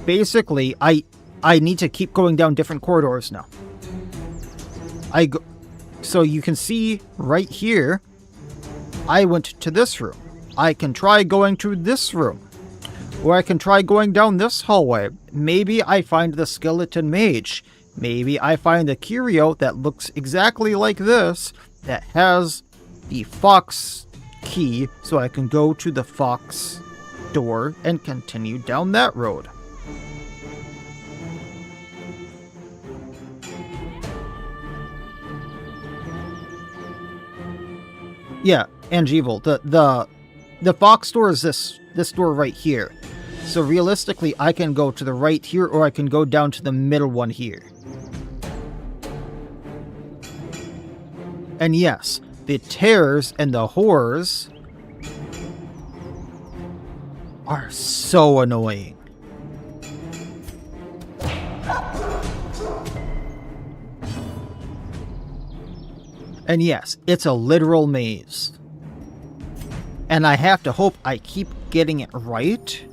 basically, I need to keep going down different corridors now. So you can see right here, I went to this room. I can try going to this room. Or I can try going down this hallway. Maybe I find the skeleton mage. Maybe I find a curio that looks exactly like this, that has the fox key, so I can go to the fox door and continue down that road. Yeah, Angeval, the fox door is this door right here. So realistically, I can go to the right here, or I can go down to the middle one here. And yes, the terrors and the horrors are so annoying. And yes, it's a literal maze. And I have to hope I keep getting it right.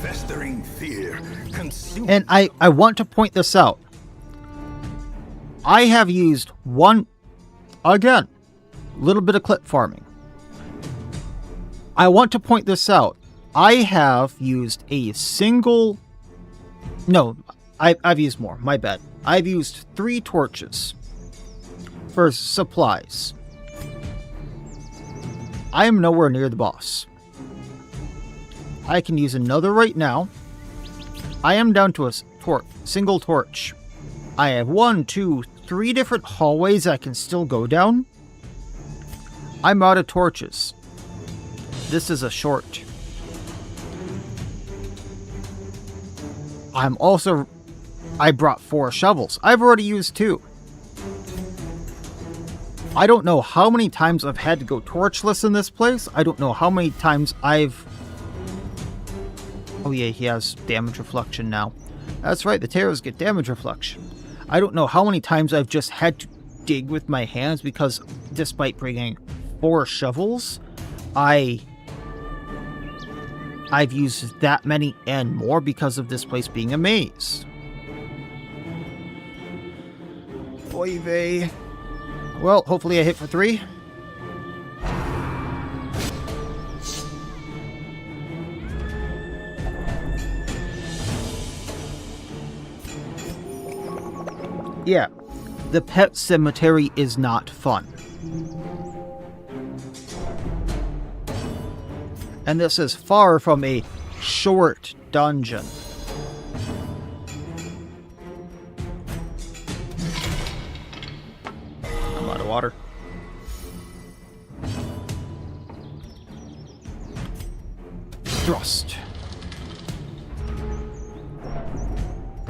Festering fear, consume. And I want to point this out. I have used again, a little bit of clip farming. I want to point this out. I have used a single... No, I've used more, my bad. I've used 3 torches for supplies. I am nowhere near the boss. I can use another right now. I am down to a single torch. I have 1, 2, 3 different hallways I can still go down. I'm out of torches. This is a short. I brought 4 shovels. I've already used 2. I don't know how many times I've had to go torchless in this place. I don't know how many times I've... Oh yeah, he has damage reflection now. That's right, the terrors get damage reflection. I don't know how many times I've just had to dig with my hands because despite bringing 4 shovels, I've used that many and more because of this place being a maze. Oy vey. Well, hopefully I hit for 3. Yeah, the pet cemetery is not fun. And this is far from a short dungeon. I'm out of water. Thrust.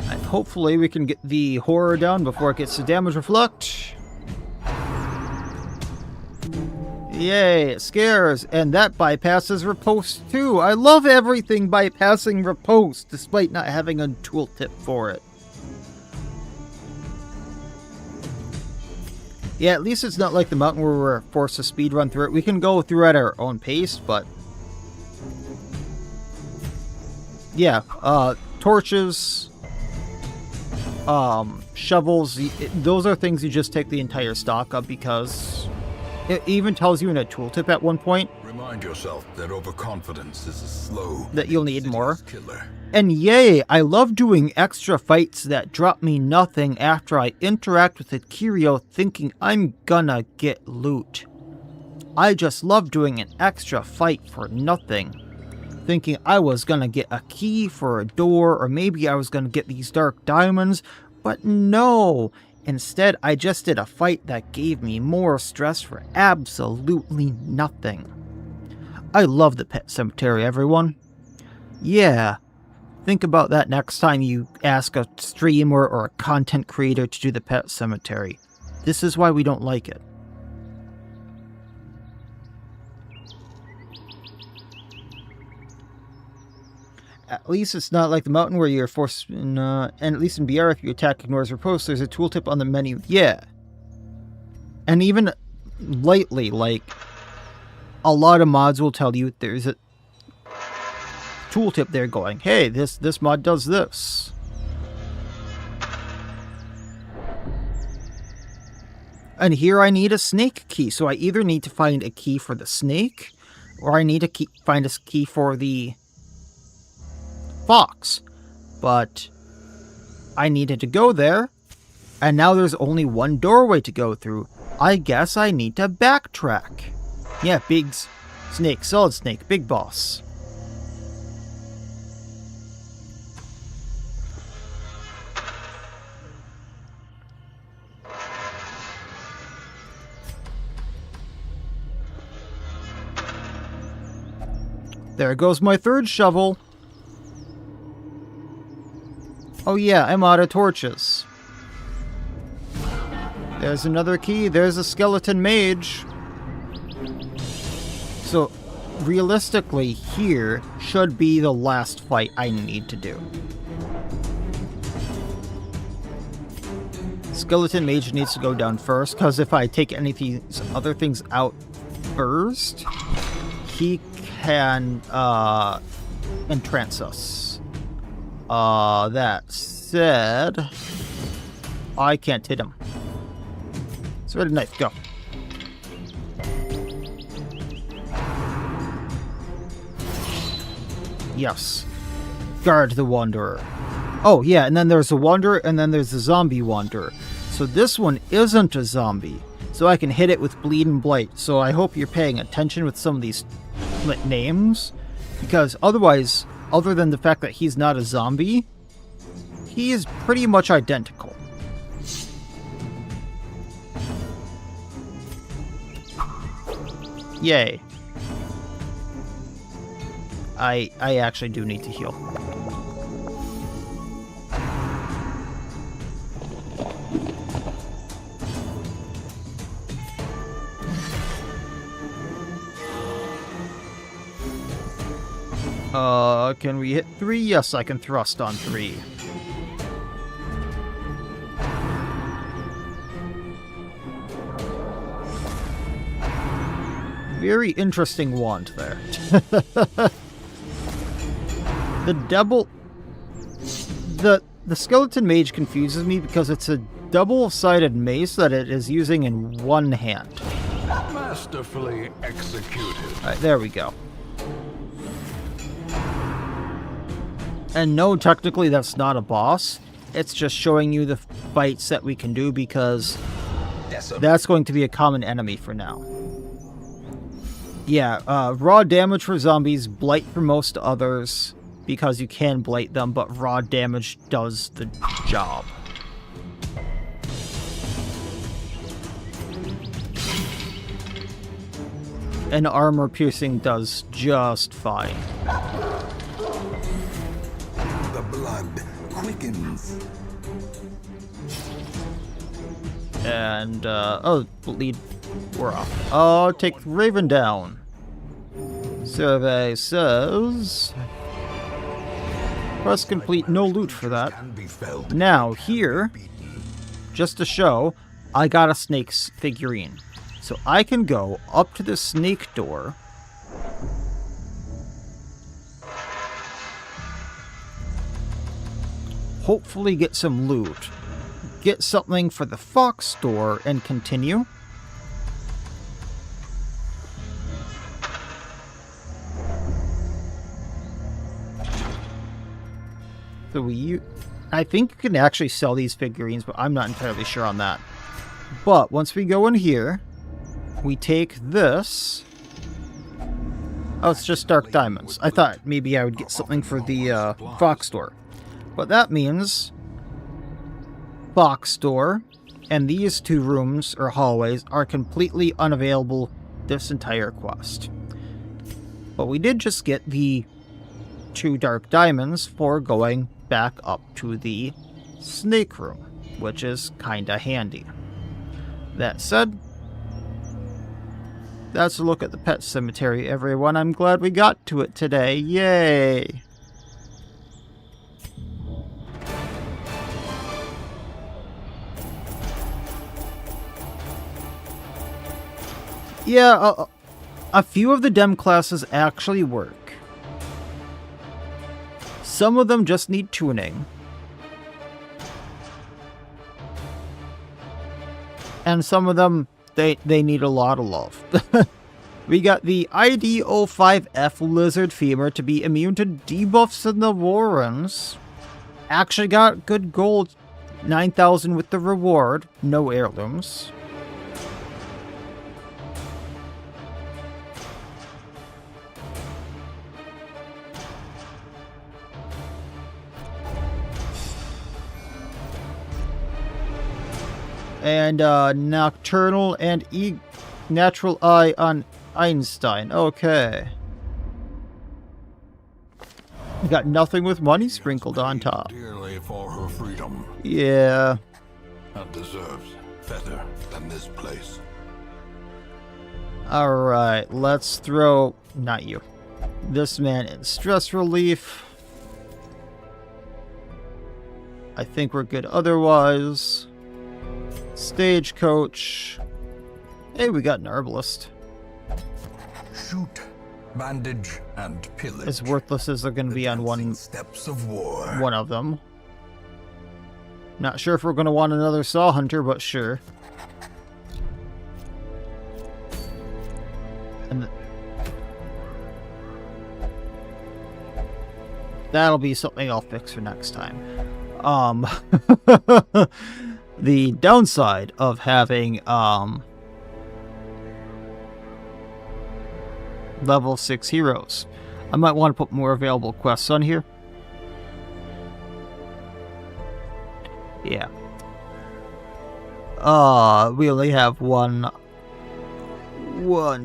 And hopefully we can get the horror down before it gets to damage reflect. Yay, it scares, and that bypasses riposte too. I love everything bypassing riposte, despite not having a tooltip for it. Yeah, at least it's not like the mountain where we're forced to speedrun through it. We can go through at our own pace, but... yeah, torches, shovels, those are things you just take the entire stock of because... it even tells you in a tooltip at one point. Remind yourself that overconfidence is a slow... that you'll need more. Killer. And yay, I love doing extra fights that drop me nothing after I interact with a curio thinking I'm gonna get loot. I just love doing an extra fight for nothing. thinking I was gonna get a key for a door, or maybe I was gonna get these dark diamonds, but no! Instead, I just did a fight that gave me more stress for absolutely nothing. I love the pet cemetery, everyone. Yeah, think about that next time you ask a streamer or a content creator to do the pet cemetery. This is why we don't like it. At least it's not like the mountain where you're forced in, and at least in BR, if your attack ignores riposte, there's a tooltip on the menu. Yeah. And even lately, like, a lot of mods will tell you there's a tooltip there going, hey, this mod does this. And here I need a snake key, so I either need to find a key for the snake, or I need to find a key for the fox. But I needed to go there, and now there's only one doorway to go through. I guess I need to backtrack. Yeah, big snake, solid snake, big boss. There goes my third shovel. Oh yeah, I'm out of torches. There's another key. There's a skeleton mage. So, realistically, here should be the last fight I need to do. Skeleton mage needs to go down first, because if I take any of these other things out first, he can entrance us. That said, I can't hit him. So where'd the knife go? Yes. Guard the Wanderer. Oh yeah, and then there's a Wanderer, and then there's the Zombie Wanderer. So this one isn't a zombie. So I can hit it with Bleed and Blight. So I hope you're paying attention with some of these names. Because otherwise, other than the fact that he's not a zombie, he is pretty much identical. Yay. I actually do need to heal. Can we hit 3? Yes, I can thrust on 3. Very interesting wand there. The skeleton mage confuses me because it's a double-sided mace that it is using in one hand. Masterfully executed. Alright, there we go. And no, technically that's not a boss. It's just showing you the fights that we can do because that's going to be a common enemy for now. Yeah, raw damage for zombies, blight for most others, because you can blight them, but raw damage does the job. And armor piercing does just fine. The blood quickens. And, oh, bleed. We're off. Oh, take Raven down. Survey says... Press complete, no loot for that. Now, here, just to show, I got a snake's figurine. So I can go up to the snake door. Hopefully get some loot. Get something for the fox door and continue. So I think you can actually sell these figurines, but I'm not entirely sure on that. But once we go in here, we take this, Oh, it's just dark diamonds. I thought maybe I would get something for the Fox door. But that means Fox door and these two rooms or hallways are completely unavailable this entire quest. But we did just get the 2 dark diamonds for going back up to the snake room, which is kinda handy. That said, that's a look at the pet cemetery, everyone. I'm glad we got to it today. Yay! Yeah, a few of the dem classes actually work. Some of them just need tuning. And some of them, they need a lot of love. We got the ID-05F Lizard Femur to be immune to debuffs in the Warrens. Actually got good gold, 9,000 with the reward, no heirlooms. And Nocturnal and Natural Eye on Einstein. Okay. We got nothing with money sprinkled on top. Dearly for her freedom, Yeah. and deserves better than this place. Alright, let's throw... not you. This man in stress relief. I think we're good otherwise. Stagecoach. Hey, we got an herbalist. Shoot, bandage, and pillage. As worthless as they're going to be on one Steps of war. of them. Not sure if we're going to want another Saw Hunter, but sure. And that'll be something I'll fix for next time. The downside of having level 6 heroes. I might want to put more available quests on here. Yeah. We only have one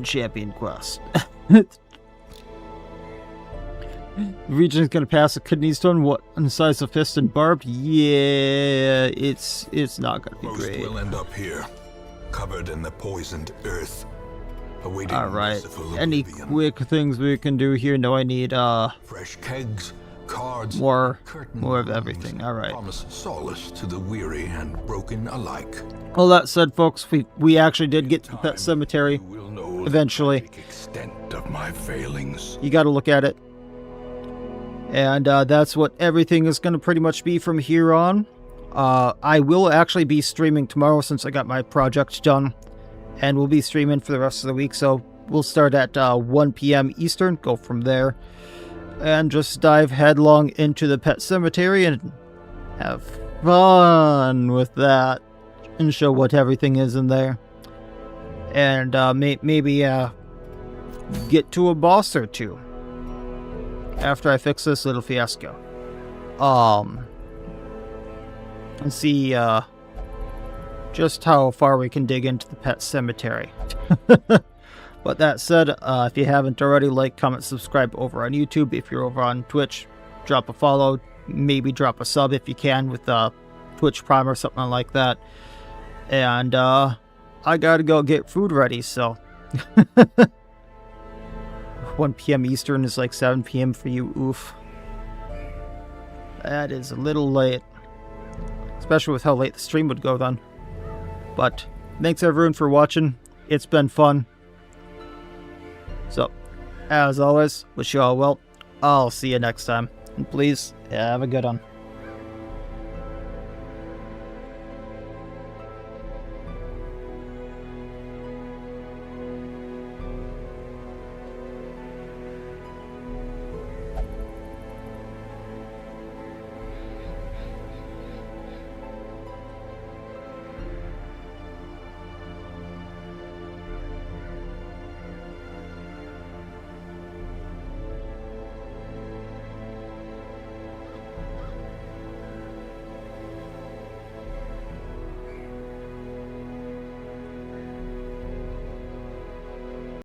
champion quest. The region's gonna pass a kidney stone. What, in the size of fist and barbed? Yeah, it's not gonna be Most great. will end up here, covered in the poisoned earth, awaiting All right. merciful Any oblivion. quick things we can do here? No, I need Fresh kegs, cards, more curtain of rings everything. All right. promise solace to the weary and broken alike. Well, that said, folks, we actually did get to the pet cemetery. You will know Eventually. the tragic extent of my failings. You got to look at it. And that's what everything is going to pretty much be from here on. I will actually be streaming tomorrow since I got my project done. And we'll be streaming for the rest of the week. So we'll start at 1 p.m. Eastern, go from there. And just dive headlong into the pet cemetery and have fun with that. And show what everything is in there. And maybe get to a boss or two after I fix this little fiasco. And see just how far we can dig into the pet cemetery. But that said, if you haven't already, like, comment, subscribe over on YouTube. If you're over on Twitch, drop a follow, maybe drop a sub if you can with Twitch Prime or something like that. And I gotta go get food ready, so 1 p.m. Eastern is like 7 p.m. for you. Oof. That is a little late. Especially with how late the stream would go then. But thanks everyone for watching. It's been fun. So, as always, wish you all well. I'll see you next time. And please, have a good one.